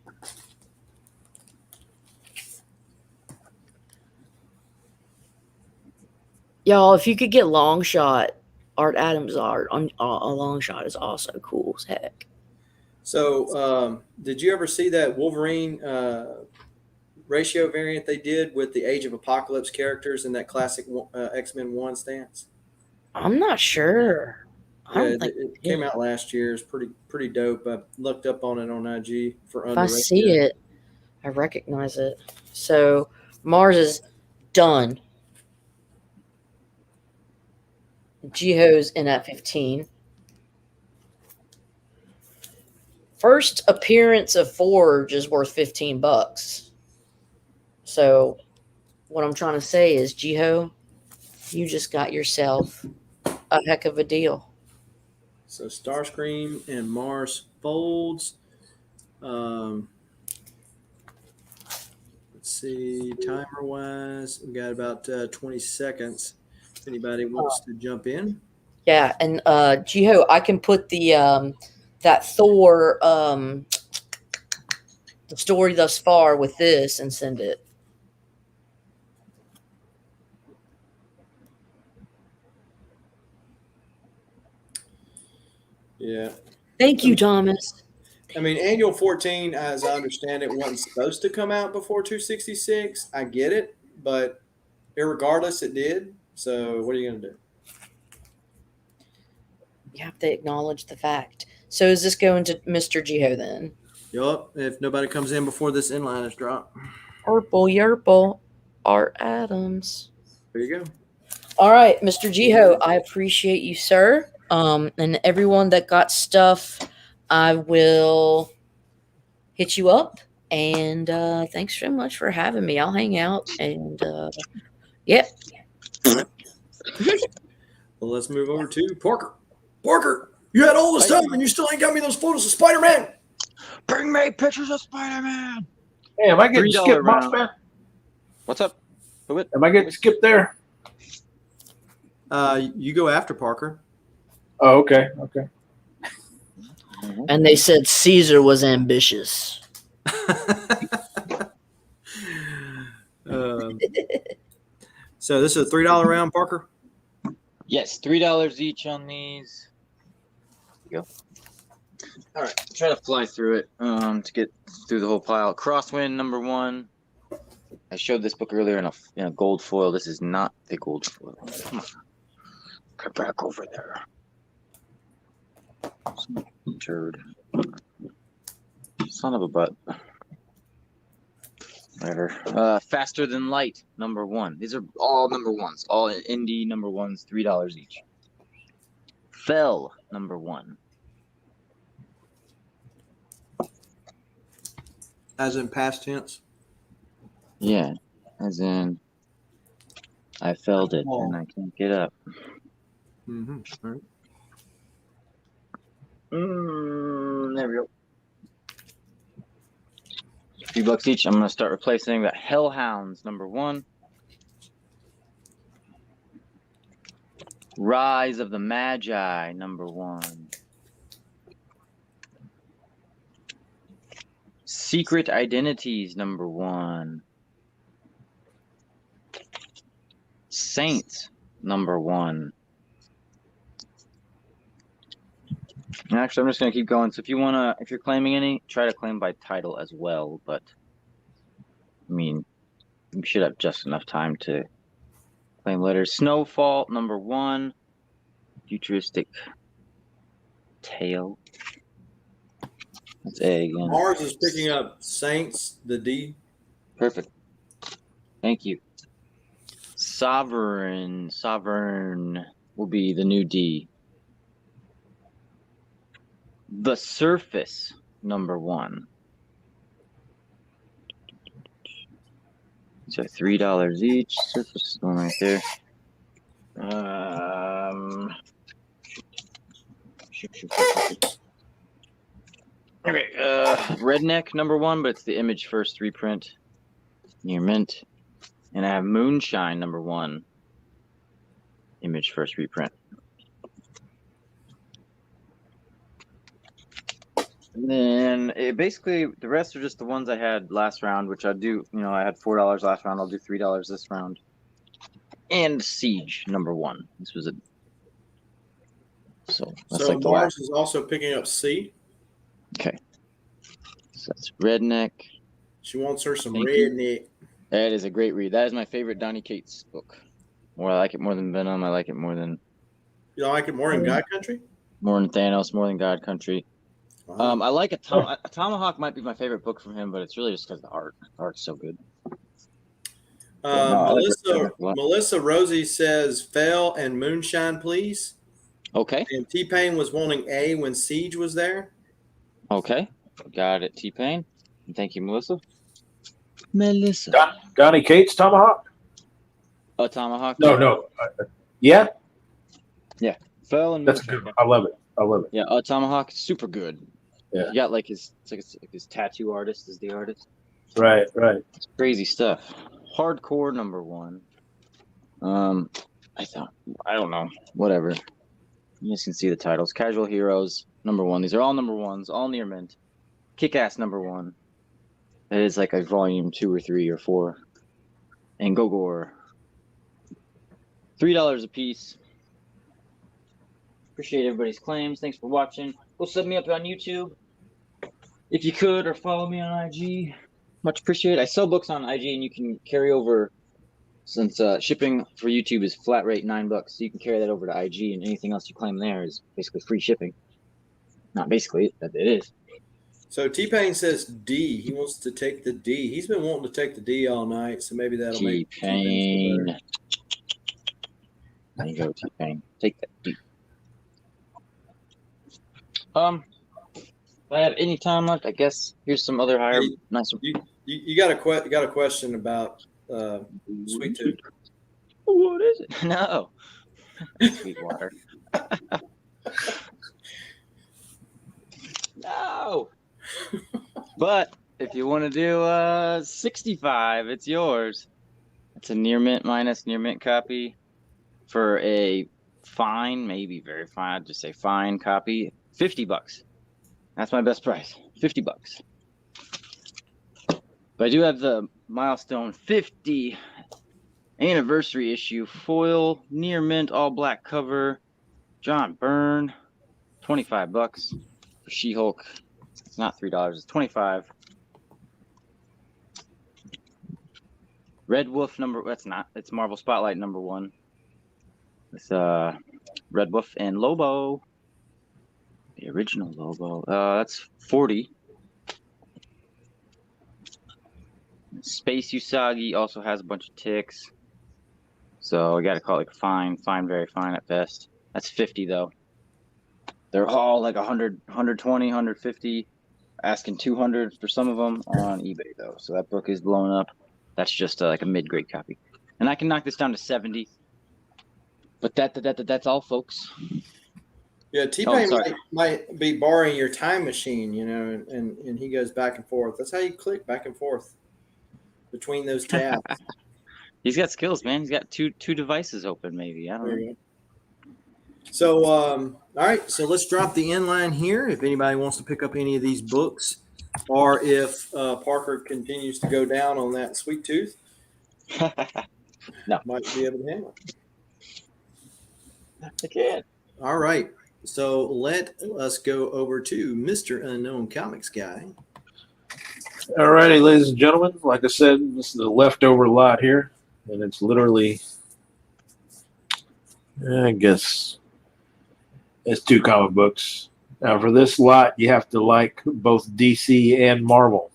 Y'all, if you could get long shot, Art Adams art on a long shot is also cool as heck.
So, did you ever see that Wolverine ratio variant they did with the Age of Apocalypse characters in that classic X-Men 1 stance?
I'm not sure. I
Yeah,
don't
it,
think
it
I
came
did.
out last year. It's pretty dope. I looked up on it on IG for
If I see
underrated.
it, I recognize it. So Mars is done. Jiho's in at 15. First appearance of Forge is worth $15. So what I'm trying to say is, Jiho, you just got yourself a heck of a deal.
So Starscream and Mars folds. Um, let's see, timer wise, we got about 20 seconds. If anybody wants to jump in,
Yeah, and Jiho, I can put the that Thor the story thus far with this and send it.
yeah.
Thank you, Thomas.
I mean, Annual 14, as I understand it, wasn't supposed to come out before 266. I get it, but irregardless, it did. So what are you going to do?
You have to acknowledge the fact. So is this going to Mr. Jiho then?
Yup. If nobody comes in before this inline is dropped,
Purple Yerple, Art Adams.
there you go.
All right, Mr. Jiho, I appreciate you, sir. And everyone that got stuff, I will hit you up. And thanks so much for having me. I'll hang out and yep.
Well, let's move over to Parker. Parker, you had all this time and you still ain't got me those photos of Spider-Man.
Bring me pictures of Spider-Man.
Hey, am I getting
$3
skipped, boss
round.
man?
What's up? Who it?
Am I getting skipped there?
You go after Parker.
Oh, okay. Okay.
And they said Caesar was ambitious.
So this is a $3 round, Parker.
Yes, $3 each on these. There you go. All right, try to fly through it to get through the whole pile. Crosswind number 1. I showed this book earlier in a gold foil. This is not the gold foil. Come on, get back over there. Turd. Son of a butt. Whatever. Faster Than Light, number 1. These are all number 1s. All indie number 1s, $3 each. Fell, number 1.
As in past tense.
Yeah, as in I felled it and I can't get up.
Mm-hmm. All right.
There we go. $3 each. I'm going to start replacing the Hellhounds, number 1. Rise of the Magi, number 1. Secret Identities, number 1. Saints, number 1. And actually, I'm just going to keep going. So if you're claiming any, try to claim by title as well. But, I mean, you should have just enough time to claim letters. Snowfall, number 1. Futuristic Tale. That's A again.
Mars is picking up Saints, the D.
Perfect. Thank you. Sovereign will be the new D. The Surface, number 1. So $3 each. Surface is going right there. Okay, Redneck, number 1, but it's the Image First reprint. Near mint. And I have Moonshine, number 1. Image First reprint. And then basically the rest are just the ones I had last round, which I do. I had $4 last round. I'll do $3 this round. And Siege, number 1. This was so that's like the
Mars
last.
is also picking up C.
Okay. So that's Redneck.
She wants her some
Thank
redneck.
That is a great read. That is my favorite Donny Cates book. I like it more than Venom. I like it more than.
You don't like it more than God Country?
More than Thanos, more than God Country.
Wow.
I like a Tomahawk might be my favorite book from him, but it's really just because the art. The art's so good. No, I like Red Book a lot.
Melissa Rosie says, "Fell and Moonshine, please."
Okay.
And T-Pain was wanting A when Siege was there.
Okay. Got it, T-Pain. Thank you, Melissa. Melissa.
Donnie Cates Tomahawk?
A Tomahawk?
No. Yeah?
Yeah. Fell and
That's
Moonshine.
good. I love it.
Yeah, a Tomahawk, super good.
Yeah.
You got like his tattoo artist is the artist.
Right.
It's crazy stuff. Hardcore #1. I don't know. Whatever. You guys can see the titles. Casual Heroes #1. These are all #1s, all near mint. Kick-Ass #1. It is like a volume 2 or 3 or 4. And Gogor. $3 a piece. Appreciate everybody's claims. Thanks for watching. Go sub me up on YouTube if you could, or follow me on IG. Much appreciated. I sell books on IG, and you can carry over, since shipping for YouTube is flat rate $9, so you can carry that over to IG, and anything else you claim there is basically free shipping. Not basically, it is.
So T-Pain says D. He wants to take the D. He's been wanting to take the D all night, so maybe that'll make
T-Pain. There you go, T-Pain. Take that D. If I have any time left, I guess here's some other nicer.
You got a question about Sweet Tooth?
What is it? No. Sweetwater. No. But if you want to do 65, it's yours. It's a near mint minus near mint copy for a fine, maybe very fine. I'd just say fine copy. $50. That's my best price. $50. But I do have the milestone 50 anniversary issue foil near mint all black cover. John Byrne, $25 for She-Hulk. It's not $3. It's $25. Red Wolf that's not. It's Marvel Spotlight #1. It's Red Wolf and Lobo. The original Lobo. That's $40. Space Usagi also has a bunch of ticks. So I gotta call it like fine, very fine at best. That's $50 though. They're all like 100, 120, 150. Asking $200 for some of them on eBay though. So that book is blowing up. That's just like a mid-grade copy. And I can knock this down to 70. But that's all, folks.
Yeah, T-Pain might be borrowing your time machine, and he goes back and forth. That's how you click back and forth between those tabs.
He's got skills, man. He's got two devices open, maybe. I don't know.
So, all right. So let's drop the inline here. If anybody wants to pick up any of these books, or if Parker continues to go down on that Sweet Tooth,
no,
might be able to handle it.
I can't.
All right. So let us go over to Mr. Unknown Comics Guy.
All righty, ladies and gentlemen. Like I said, this is the leftover lot here, and it's literally, I guess, it's 2 comic books. Now, for this lot, you have to like both DC and Marvel.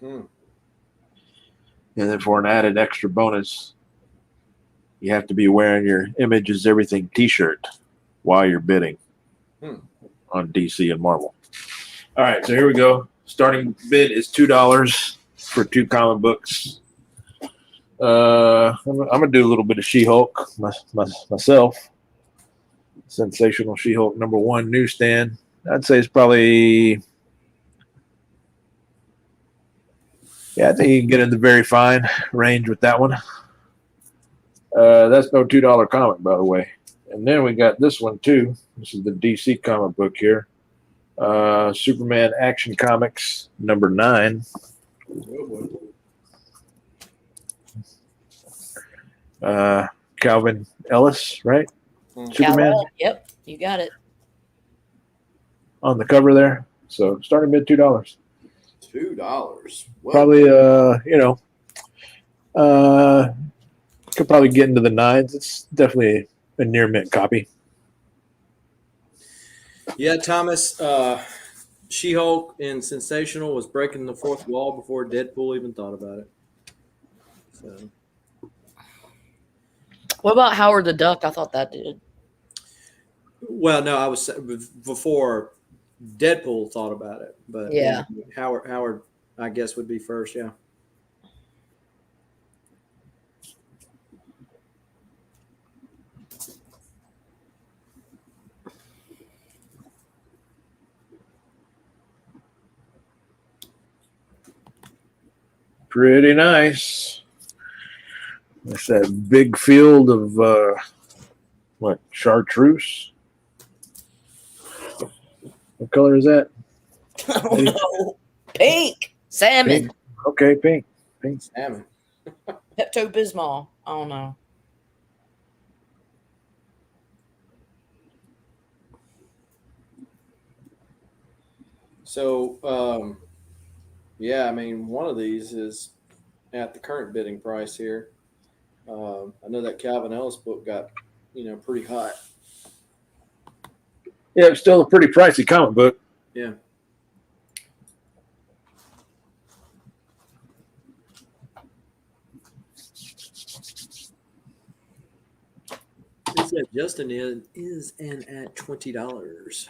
And then for an added extra bonus, you have to be wearing your Image is Everything t-shirt while you're bidding on DC and Marvel. All right, so here we go. Starting bid is $2 for 2 comic books. I'm going to do a little bit of She-Hulk myself. Sensational She-Hulk #1 newsstand. I'd say it's probably, I think you can get in the very fine range with that one. That's no $2 comic, by the way. And then we got this one too. This is the DC comic book here. Superman Action Comics #9. Calvin Ellis, right? Superman.
Yep, you got it.
On the cover there. So starting mid $2.
$2. Well,
Probably, could probably get into the 9s. It's definitely a near mint copy.
Yeah, Thomas. She-Hulk in Sensational was breaking the fourth wall before Deadpool even thought about it. So,
What about Howard the Duck? I thought that did.
well, no, I was before Deadpool thought about it, but yeah,
Yeah.
Howard, I guess would be first. Yeah.
Pretty nice. It's that big field of what chartreuse? What color is that?
Oh no. Pink. Salmon.
Pink. Okay, pink. Pink.
Salmon.
Pepto Bismol. I don't know.
So, yeah, I mean, one of these is at the current bidding price here. I know that Calvin Ellis book got, pretty hot.
Yeah, it's still a pretty pricey comic book.
Yeah. It said Justin is in at $20.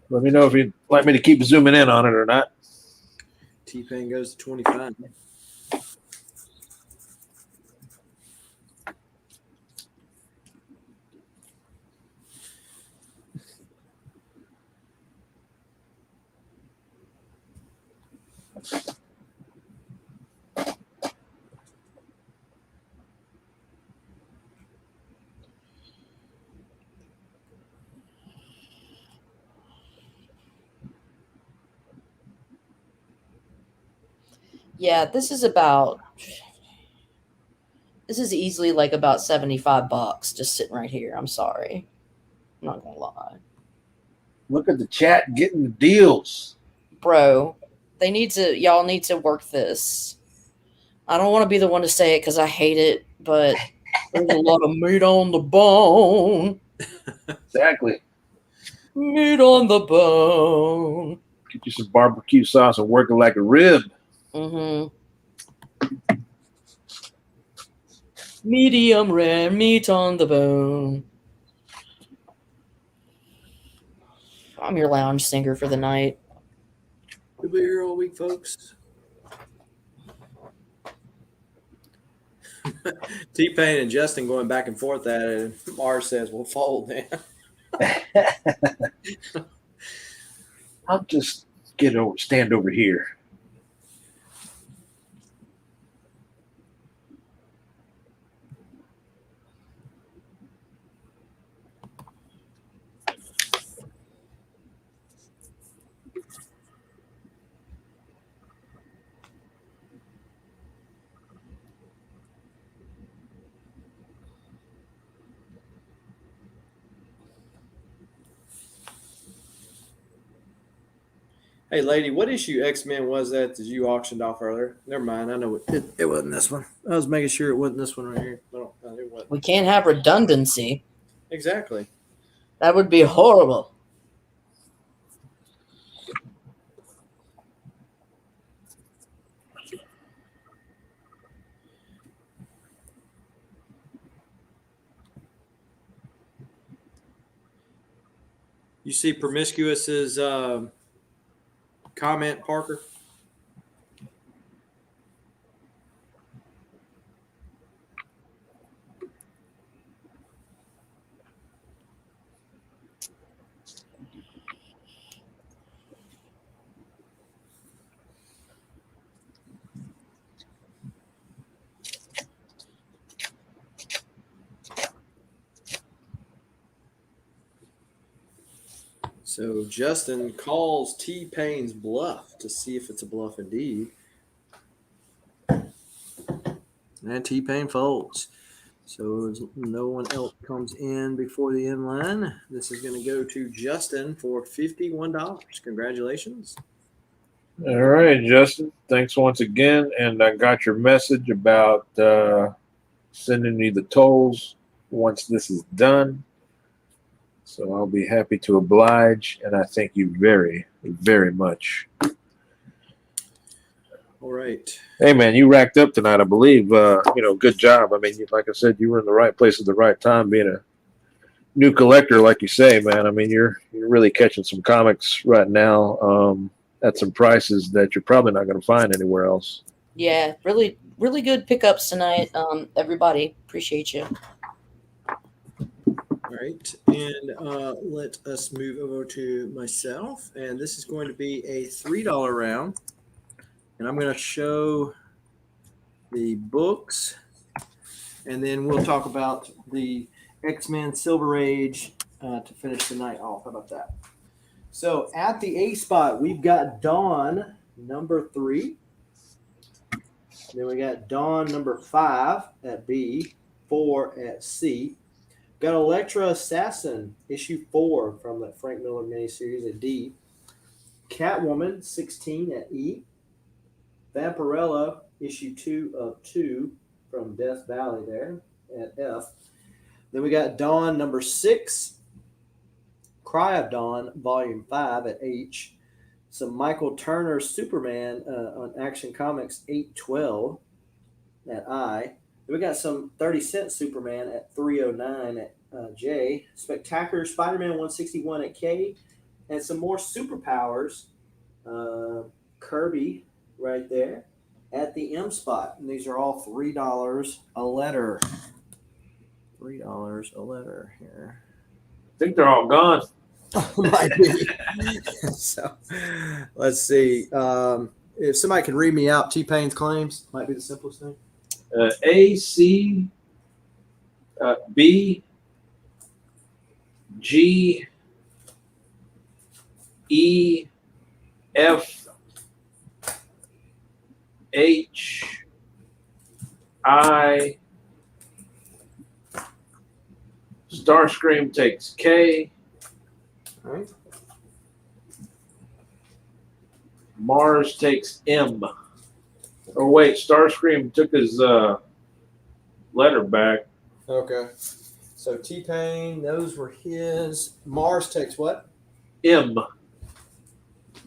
Let me know if you'd like me to keep zooming in on it or not.
T-Pain goes to 25.
Yeah, this is easily like about $75 just sitting right here. I'm sorry. I'm not gonna lie.
Look at the chat getting the deals.
Bro, y'all need to work this. I don't want to be the one to say it because I hate it, but there's a lot of meat on the bone.
Exactly.
Meat on the bone.
Get you some barbecue sauce and work it like a rib.
Mm-hmm. Medium rare meat on the bone. I'm your lounge singer for the night.
We'll be here all week, folks. T-Pain and Justin going back and forth at it. And Mars says, we'll fold then.
I'll just stand over here.
Hey, lady, what issue X-Men was that you auctioned off earlier? Never mind. I know it wasn't this one. I was making sure it wasn't this one right here. No, it wasn't.
We can't have redundancy.
Exactly.
That would be horrible.
You see Promiscuous's comment, Parker? So Justin calls T-Pain's bluff to see if it's a bluff indeed. And T-Pain folds. So no one else comes in before the end line. This is going to go to Justin for $51. Congratulations.
All right, Justin. Thanks once again. And I got your message about sending me the tolls once this is done. So I'll be happy to oblige, and I thank you very, very much.
All right.
Hey, man, you racked up tonight, I believe. Good job. I mean, like I said, you were in the right place at the right time, being a new collector, like you say, man. I mean, you're really catching some comics right now at some prices that you're probably not going to find anywhere else.
Yeah, really, really good pickups tonight. Everybody, appreciate you.
All right, and let us move over to myself, and this is going to be a $3 round, and I'm going to show the books, and then we'll talk about the X-Men Silver Age to finish the night off. How about that? So at the A spot, we've got Dawn number 3. Then we got Dawn number 5 at B, 4 at C. Got Elektra Assassin issue 4 from the Frank Miller miniseries at D. Catwoman 16 at E. Vampirella issue 2 of 2 from Death Valley there at F. Then we got Dawn number 6. Cry of Dawn volume 5 at H. Some Michael Turner Superman on Action Comics 812 at I. Then we got some 30-cent Superman at 309 at J. Spectacular Spider-Man 161 at K. And some more Superpowers. Kirby right there at the M spot. And these are all $3 a letter. $3 a letter here.
I think they're all gone.
Might be. So let's see. If somebody can read me out T-Pain's claims, might be the simplest thing.
A, C, B, G, E, F, H, I, Starscream takes K.
All right.
Mars takes M. Oh wait, Starscream took his letter back.
Okay. So T-Pain, those were his. Mars takes what?
M.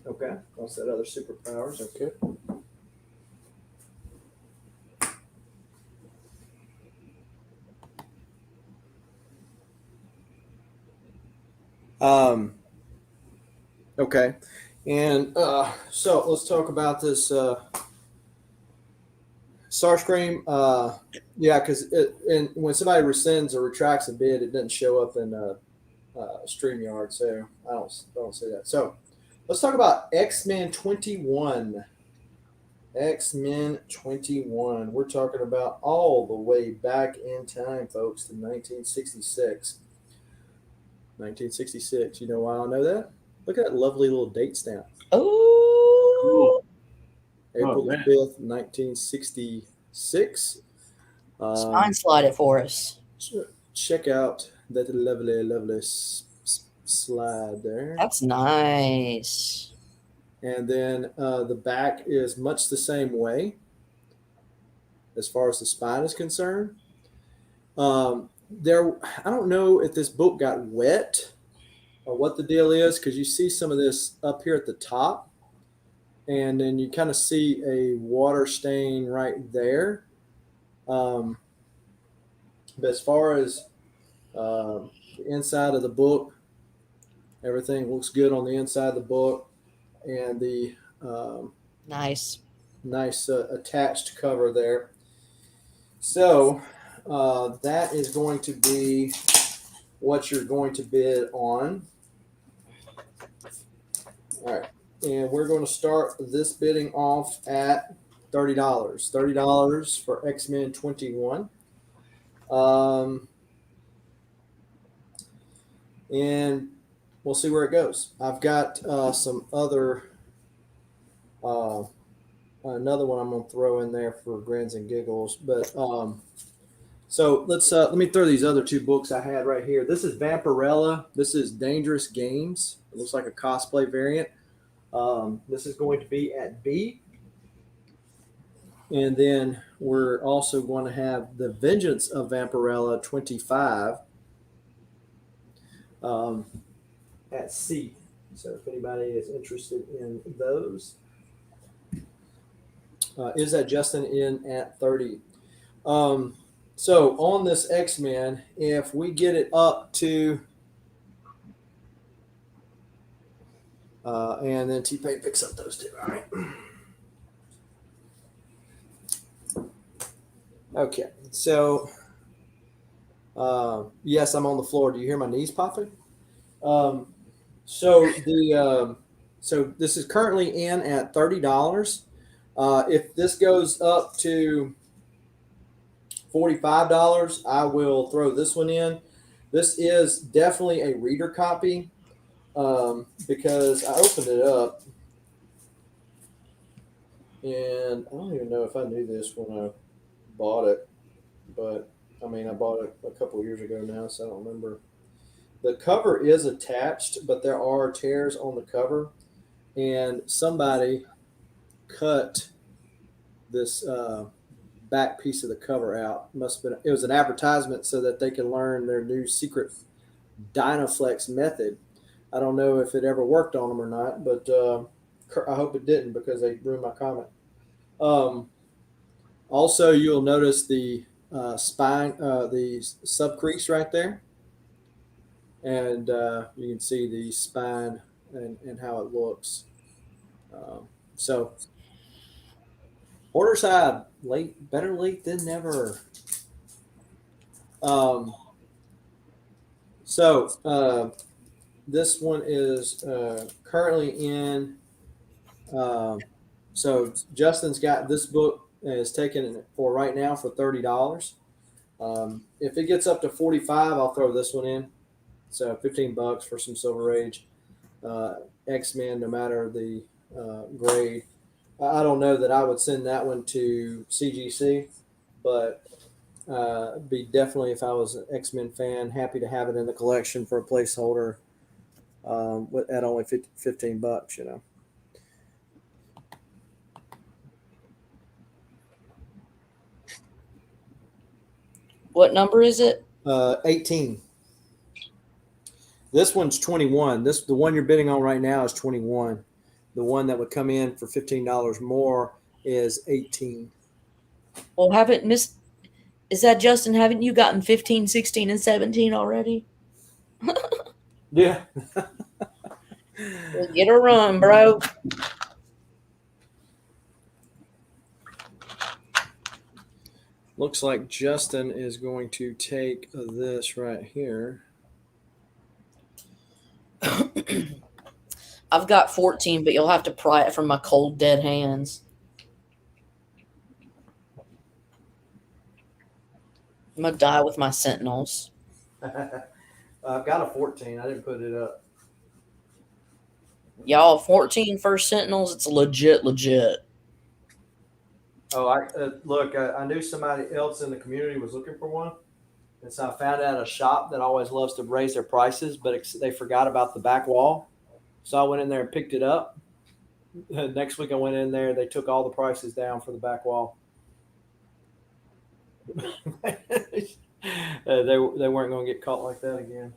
Okay. What's that other superpowers? Okay. Okay. And so let's talk about this Starscream. Yeah, because when somebody rescinds or retracts a bid, it doesn't show up in StreamYard, so I don't see that. So let's talk about X-Men 21. X-Men 21. We're talking about all the way back in time, folks, to 1966. 1966. You know why I know that? Look at that lovely little date stamp.
Oh,
April 5th, 1966.
spine slide it for us.
Check out that lovely slide there.
That's nice.
And then the back is much the same way as far as the spine is concerned. I don't know if this book got wet or what the deal is, because you see some of this up here at the top, and then you kind of see a water stain right there. But as far as the inside of the book, everything looks good on the inside of the book, and the
Nice
attached cover there. So that is going to be what you're going to bid on. All right, and we're going to start this bidding off at $30. $30 for X-Men 21. And we'll see where it goes. I've got some other another one I'm going to throw in there for grins and giggles. But so let me throw these other two books I had right here. This is Vampirella. This is Dangerous Games. It looks like a cosplay variant. This is going to be at B. And then we're also going to have The Vengeance of Vampirella 25. at C. So if anybody is interested in those, is that Justin in at 30? So on this X-Men, if we get it up to, and then T-Pain picks up those two. All right. Okay. So, yes, I'm on the floor. Do you hear my knees popping? So so this is currently in at $30. If this goes up to $45, I will throw this one in. This is definitely a reader copy because I opened it up and I don't even know if I knew this when I bought it, but I mean I bought it a couple years ago now, so I don't remember. The cover is attached, but there are tears on the cover, and somebody cut this back piece of the cover out. Must have been, it was an advertisement so that they can learn their new secret Dynaflex method. I don't know if it ever worked on them or not, but I hope it didn't because they ruined my comment. Also, you'll notice the spine, the subcrease right there. And you can see the spine and how it looks. So order side, better late than never. This one is currently in. So Justin's got this book is taken for right now for $30. If it gets up to 45, I'll throw this one in. So $15 for some Silver Age X-Men, no matter the grade. I don't know that I would send that one to CGC, but be definitely, if I was an X-Men fan, happy to have it in the collection for a placeholder at only $15, you know.
What number is it?
18. This one's 21. The one you're bidding on right now is 21. The one that would come in for $15 more is 18.
Well, is that Justin? Haven't you gotten 15, 16, and 17 already?
Yeah.
Well, get a run, bro.
Looks like Justin is going to take this right here.
I've got 14, but you'll have to pry it from my cold, dead hands. I'm going to die with my Sentinels.
I've got a 14. I didn't put it up.
Y'all, 14 first Sentinels, it's legit.
Oh, I knew somebody else in the community was looking for one. And so I found out a shop that always loves to raise their prices, but they forgot about the back wall. So I went in there and picked it up. Next week I went in there, they took all the prices down for the back wall. They weren't going to get caught like that again.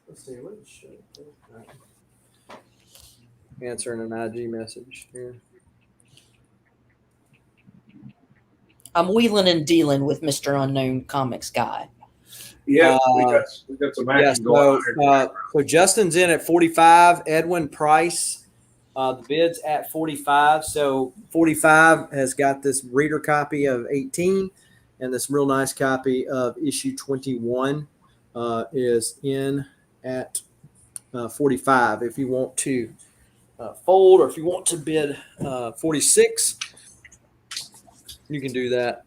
Let's see, what should answering an IG message here.
I'm wheeling and dealing with Mr. Unknown Comics guy.
Yeah, we got some action going on.
So Justin's in at 45. Edwin Price, the bid's at 45. So 45 has got this reader copy of 18, and this real nice copy of issue 21 is in at 45. If you want to fold, or if you want to bid 46, you can do that.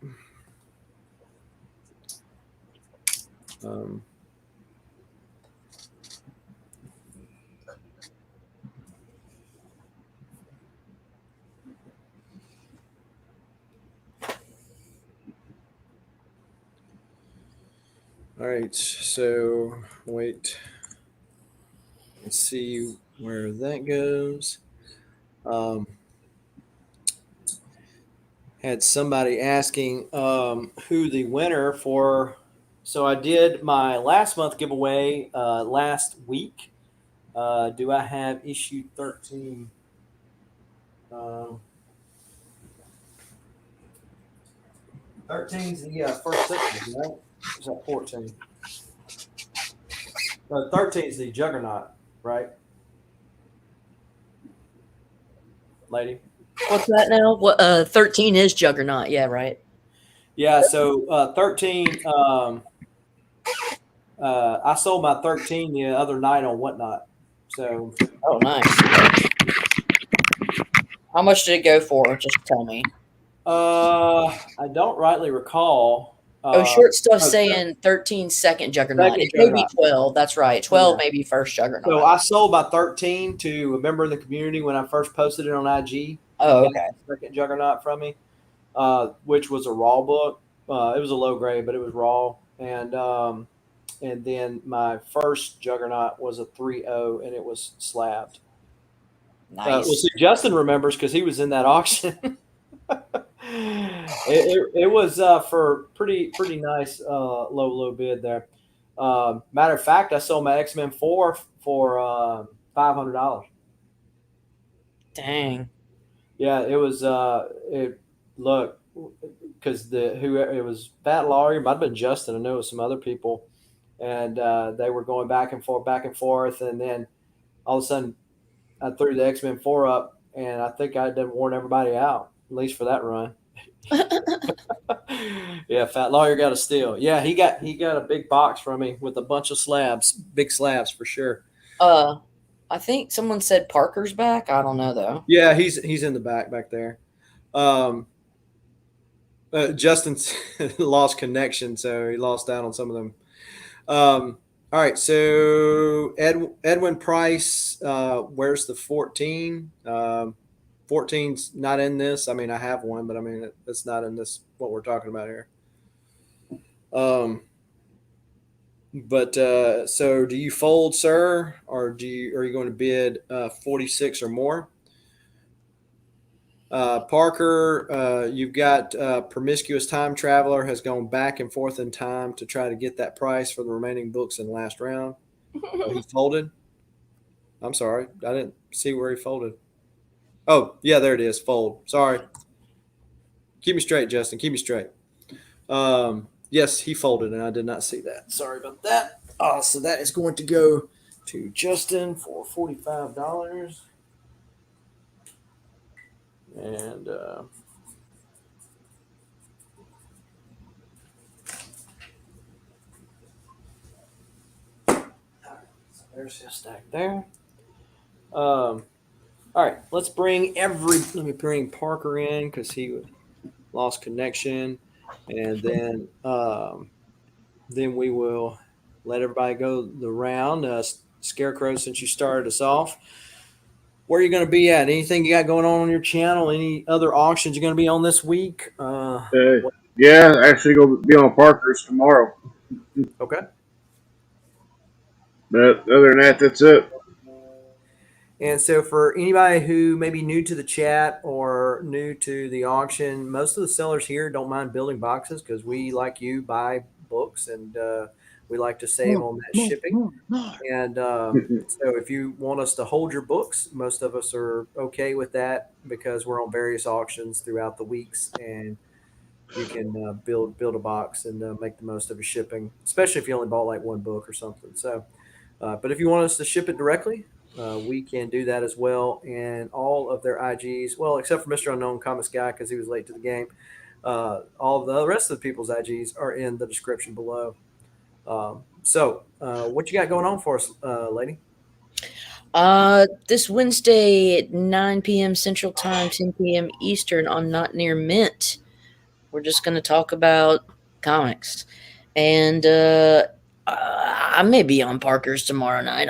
All right, so wait and see where that goes. Had somebody asking who the winner for So I did my last month giveaway last week. Do I have issue 13? 13 is the first section, right? Or is that 14? 13 is the Juggernaut, right? Lady?
What's that now? What 13 is Juggernaut, yeah, right.
Yeah, so 13, I sold my 13 the other night on Whatnot. So,
Oh, nice. How much did it go for? Just tell me.
I don't rightly recall.
Oh, short stuff
Oh,
saying 13 second Juggernaut.
second
It may be
Juggernaut.
12. That's right. 12
Yeah.
may be first Juggernaut.
So I sold my 13 to a member in the community when I first posted it on IG.
Oh,
He got
okay.
the second Juggernaut from me, which was a raw book. It was a low grade, but it was raw. And then my first Juggernaut was a 3.0, and it was slabbed. Well,
Nice.
see, Justin remembers because he was in that auction. It was for pretty nice low bid there. Matter of fact, I sold my X-Men 4 for $500.
Dang.
Yeah, it was. It look because it was Fat Laurie, might have been Justin. I know it was some other people, and they were going back and forth, and then all of a sudden I threw the X-Men 4 up, and I think I done worn everybody out, at least for that run. Yeah, Fat Lawyer got a steal. Yeah, he got a big box from me with a bunch of slabs, big slabs for sure.
I think someone said Parker's back. I don't know though.
Yeah, he's in the back there. Justin's lost connection, so he lost out on some of them. All right, so Edwin Price, where's the 14? 14's not in this. I mean, I have one, but I mean, it's not in this, what we're talking about here. So do you fold, sir, or are you going to bid 46 or more? Parker, you've got Promiscuous Time Traveler has gone back and forth in time to try to get that price for the remaining books in the last round. He folded. I'm sorry, I didn't see where he folded. Oh, yeah, there it is. Fold. Sorry. Keep me straight, Justin. Keep me straight. Yes, he folded, and I did not see that. Sorry about that. So that is going to go to Justin for $45. And so there's his stack there. All right, let's bring let me bring Parker in because he lost connection, and then we will let everybody go the round. Scarecrow, since you started us off, where are you going to be at? Anything you got going on your channel? Any other auctions you're going to be on this week?
Yeah, actually go be on Parker's tomorrow.
Okay.
But other than that, that's it.
And so for anybody who may be new to the chat or new to the auction, most of the sellers here don't mind building boxes because we, like you, buy books and we like to save on that shipping. And so if you want us to hold your books, most of us are okay with that because we're on various auctions throughout the weeks, and you can build a box and make the most of your shipping, especially if you only bought like one book or something. So, but if you want us to ship it directly, we can do that as well. And all of their IGs, well, except for Mr. Unknown Comics Guy because he was late to the game, all of the rest of the people's IGs are in the description below. So what you got going on for us, lady?
This Wednesday at 9 p.m. Central Time, 10 p.m. Eastern on Not Near Mint, we're just going to talk about comics. And I may be on Parker's tomorrow night.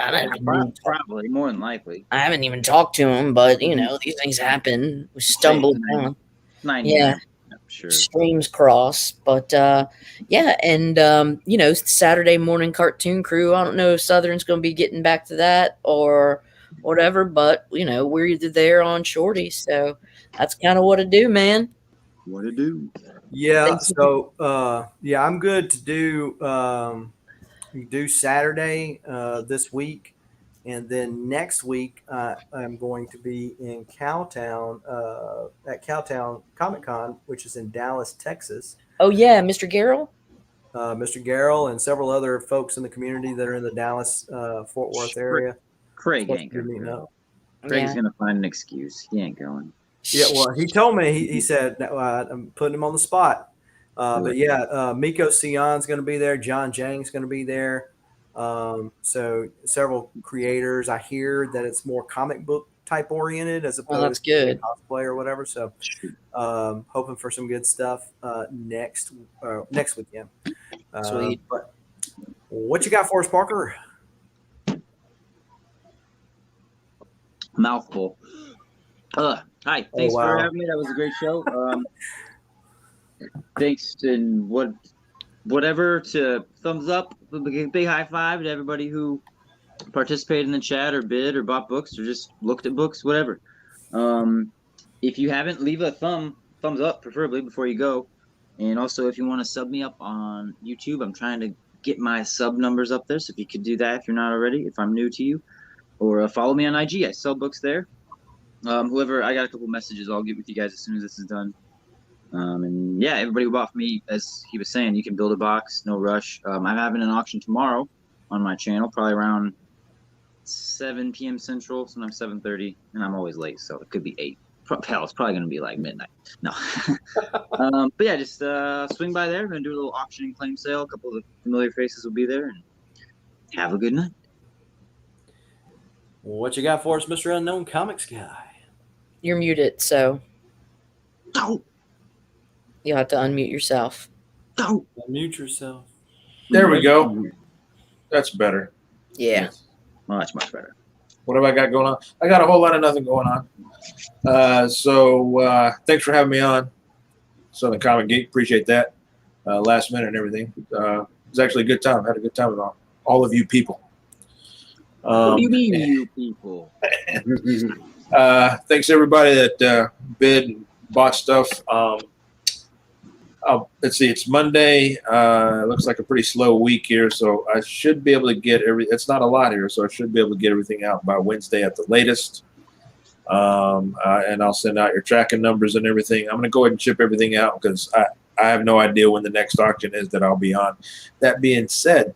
Probably, more than likely.
I haven't even talked to him, but you know, these things happen. We stumble upon. Yeah.
Sure.
Streams cross, but yeah, and you know, Saturday morning cartoon crew. I don't know if Southern's going to be getting back to that or whatever, but you know, we're either there on Shorty, so that's kind of what it do, man.
What it do.
Yeah.
Thanks.
So yeah, I'm good to do Saturday this week, and then next week I'm going to be in Cowtown at Cowtown Comic Con, which is in Dallas, Texas.
Oh yeah, Mr. Garrell.
Mr. Garrell and several other folks in the community that are in the Dallas Fort Worth area
Craig
supposed
ain't
to be
gonna
meeting up.
go. Craig's
Yeah.
gonna find an excuse. He ain't going.
Yeah, well, he told me he said I'm putting him on the spot.
Do
But
it.
yeah, Miko Sion's going to be there. John Jang's going to be there. So several creators. I hear that it's more comic book type oriented as
Oh, that's
opposed to
good.
cosplay or whatever. So hoping for some good stuff next weekend.
Sweet.
But what you got for us, Parker?
Mouthful. Hi. Thanks for
wow.
having me. That was a great show. Thanks and whatever to thumbs up, big high five to everybody who participated in the chat or bid or bought books or just looked at books, whatever. If you haven't, leave a thumbs up preferably before you go. And also, if you want to sub me up on YouTube, I'm trying to get my sub numbers up there. So if you could do that, if you're not already, if I'm new to you, or follow me on IG. I sell books there. Whoever, I got a couple messages. I'll get with you guys as soon as this is done. And yeah, everybody who bought from me, as he was saying, you can build a box, no rush. I'm having an auction tomorrow on my channel, probably around 7 p.m. Central, sometimes 7:30, and I'm always late, so it could be 8. Hell, it's probably going to be like midnight. No. But yeah, just swing by there. We're going to do a little auction and claim sale. A couple of the familiar faces will be there, and have a good night.
What you got for us, Mr. Unknown Comics Guy?
You're muted, so
Go,
you'll have to unmute yourself.
go.
Unmute yourself.
There we go. That's better.
Yeah.
Well, that's much better.
What have I got going on? I got a whole lot of nothing going on. So thanks for having me on Southern Comic Geek. Appreciate that. Last minute and everything. It was actually a good time. Had a good time with all of you people.
What do you mean, you people?
Thanks to everybody that bid and bought stuff. Let's see, it's Monday. Looks like a pretty slow week here, so I should be able to get it's not a lot here, so I should be able to get everything out by Wednesday at the latest. And I'll send out your tracking numbers and everything. I'm going to go ahead and ship everything out because I have no idea when the next auction is that I'll be on. That being said,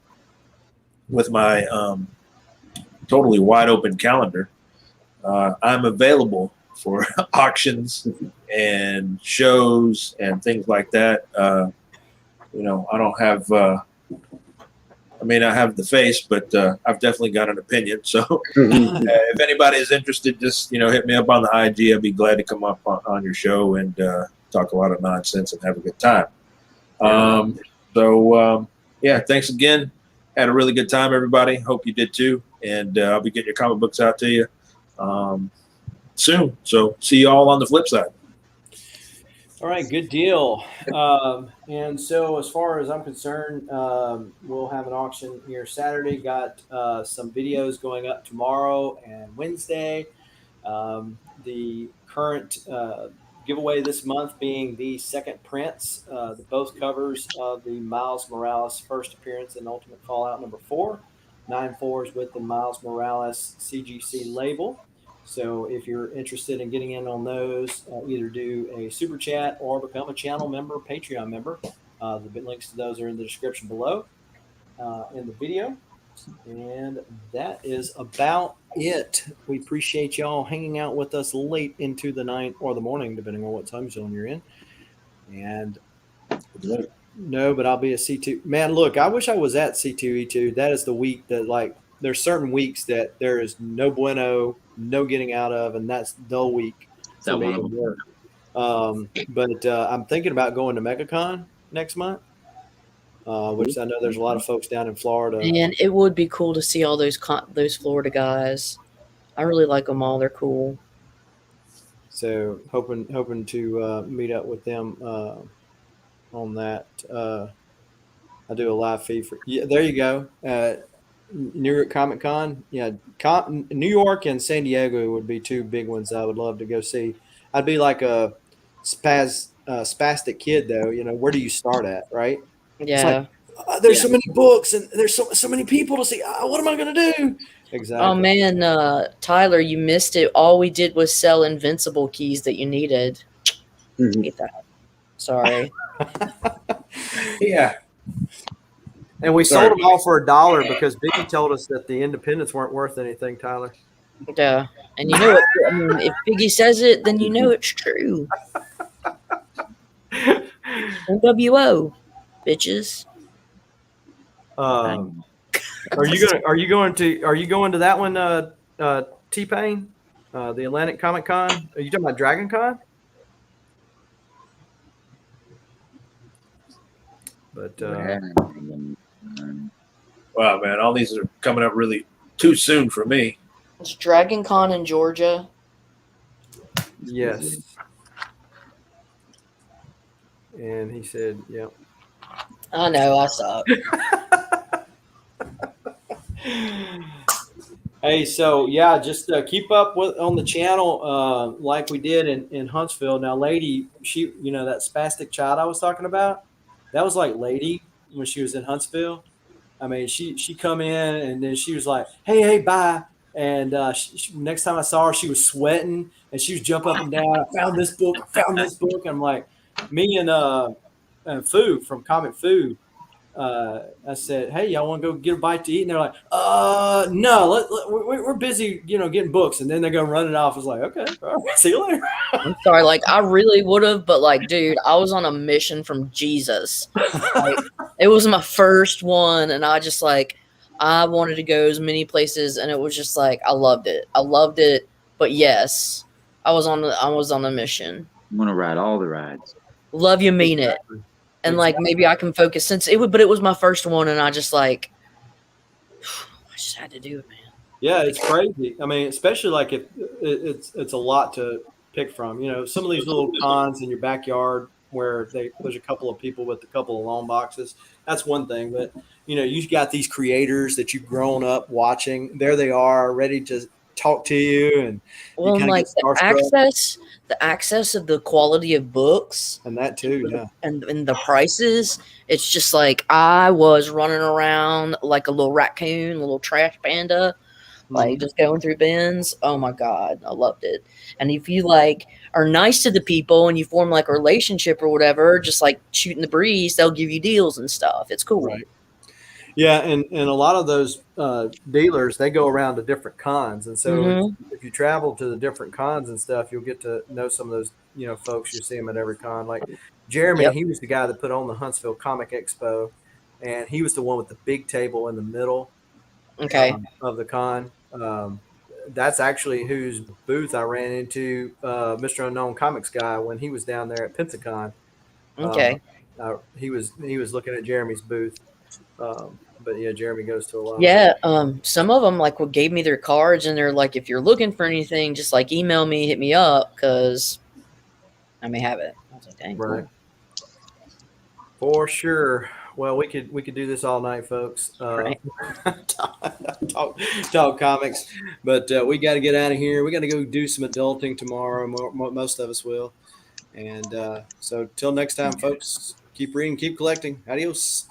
with my totally wide open calendar, I'm available for auctions and shows and things like that. I don't have, I have the face, but I've definitely got an opinion. So if anybody is interested, just, hit me up on the IG. I'd be glad to come up on your show and talk a lot of nonsense and have a good time. Yeah, thanks again. Had a really good time, everybody. Hope you did too. And I'll be getting your comic books out to you soon. So see you all on the flip side.
All right, good deal. And so as far as I'm concerned, we'll have an auction here Saturday. Got some videos going up tomorrow and Wednesday. The current giveaway this month being the second prints, both covers of the Miles Morales first appearance in Ultimate Fallout number 4. 9 4s with the Miles Morales CGC label. So if you're interested in getting in on those, either do a super chat or become a channel member, Patreon member. The links to those are in the description below in the video. And that is about it. We appreciate y'all hanging out with us late into the night or the morning, depending on what time zone you're in. And no, but I'll be a C2. Man, look, I wish I was at C2E2. That is the week that, there's certain weeks that there is no bueno, no getting out of, and that's the week for me to work. But I'm thinking about going to MegaCon next month, which I know there's a lot of folks down in Florida.
And it would be cool to see all those Florida guys. I really like them all. They're cool.
So hoping to meet up with them on that. I do a live feed for. Yeah, there you go. New York Comic Con. Yeah, New York and San Diego would be two big ones I would love to go see. I'd be like a spaz spastic kid, though, where do you start at, right? It's like,
Yeah.
there's so many books and there's so many people to see. What am I going to do? Exactly.
Oh man, Tyler, you missed it. All we did was sell invincible keys that you needed. Hate that. Sorry.
Yeah.
And we
Sorry.
sold them all for $1 because Biggie told us that the independents weren't worth anything, Tyler.
Yeah. And you know what? I mean, if Biggie says it, then you know it's true. NWO, bitches.
Are you going to that one, T-Pain, the Atlantic Comic Con? Are you talking about Dragon Con? But
Wow, man, all these are coming up really too soon for me.
It's Dragon Con in Georgia.
yes. And he said, "Yep."
I know, I suck.
Hey, so yeah, just keep up on the channel like we did in Huntsville. Now, Lady, she, that spastic child I was talking about, that was like Lady when she was in Huntsville. I mean, she come in and then she was like, "Hey, bye." And next time I saw her, she was sweating and she was jumping up and down. I found this book. I'm like, me and Foo from Comic Foo. I said, "Hey, y'all want to go get a bite to eat?" And they're like, no, we're busy, getting books." And then they go running off. I was like, "Okay, all right, see you later."
I'm sorry, like I really would have, but like, dude, I was on a mission from Jesus. Like, it was my first one, and I wanted to go as many places, and it was just like I loved it. But yes, I was on a mission.
I'm gonna ride all the rides.
Love you, mean it. And like maybe I can focus but it was my first one, and I just I just had to do it, man.
Yeah, it's crazy. I mean, especially like if it's a lot to pick from. Some of these little cons in your backyard where there's a couple of people with a couple of long boxes. That's one thing, but you've got these creators that you've grown up watching. There they are, ready to talk to you, and
well,
you
like the access of the quality of books,
and that too, yeah,
and the prices. It's just like I was running around like a little raccoon, a little trash panda, like just going through bins. Oh my god, I loved it. And if you are nice to the people and you form like a relationship or whatever, just like shooting the breeze, they'll give you deals and stuff. It's cool.
Right. Yeah, and a lot of those dealers, they go around to different cons, and so if you travel to the different cons and stuff, you'll get to know some of those folks. You see them at every con. Like Jeremy, he was the guy that put on the Huntsville Comic Expo, and he was the one with the big table in the middle.
Okay.
Of the con. That's actually whose booth I ran into, Mr. Unknown Comics guy, when he was down there at Pensacon.
Okay.
He was looking at Jeremy's booth. But yeah, Jeremy goes to a lot.
Yeah. Some of them gave me their cards, and they're like, if you're looking for anything, just email me, hit me up, because I may have it. I was like, dang,
right.
Cool.
For sure. Well, we could do this all night, folks.
Right.
talk comics, but we got to get out of here. We got to go do some adulting tomorrow. Most of us will. And so till next time, folks, keep reading, keep collecting. Adios.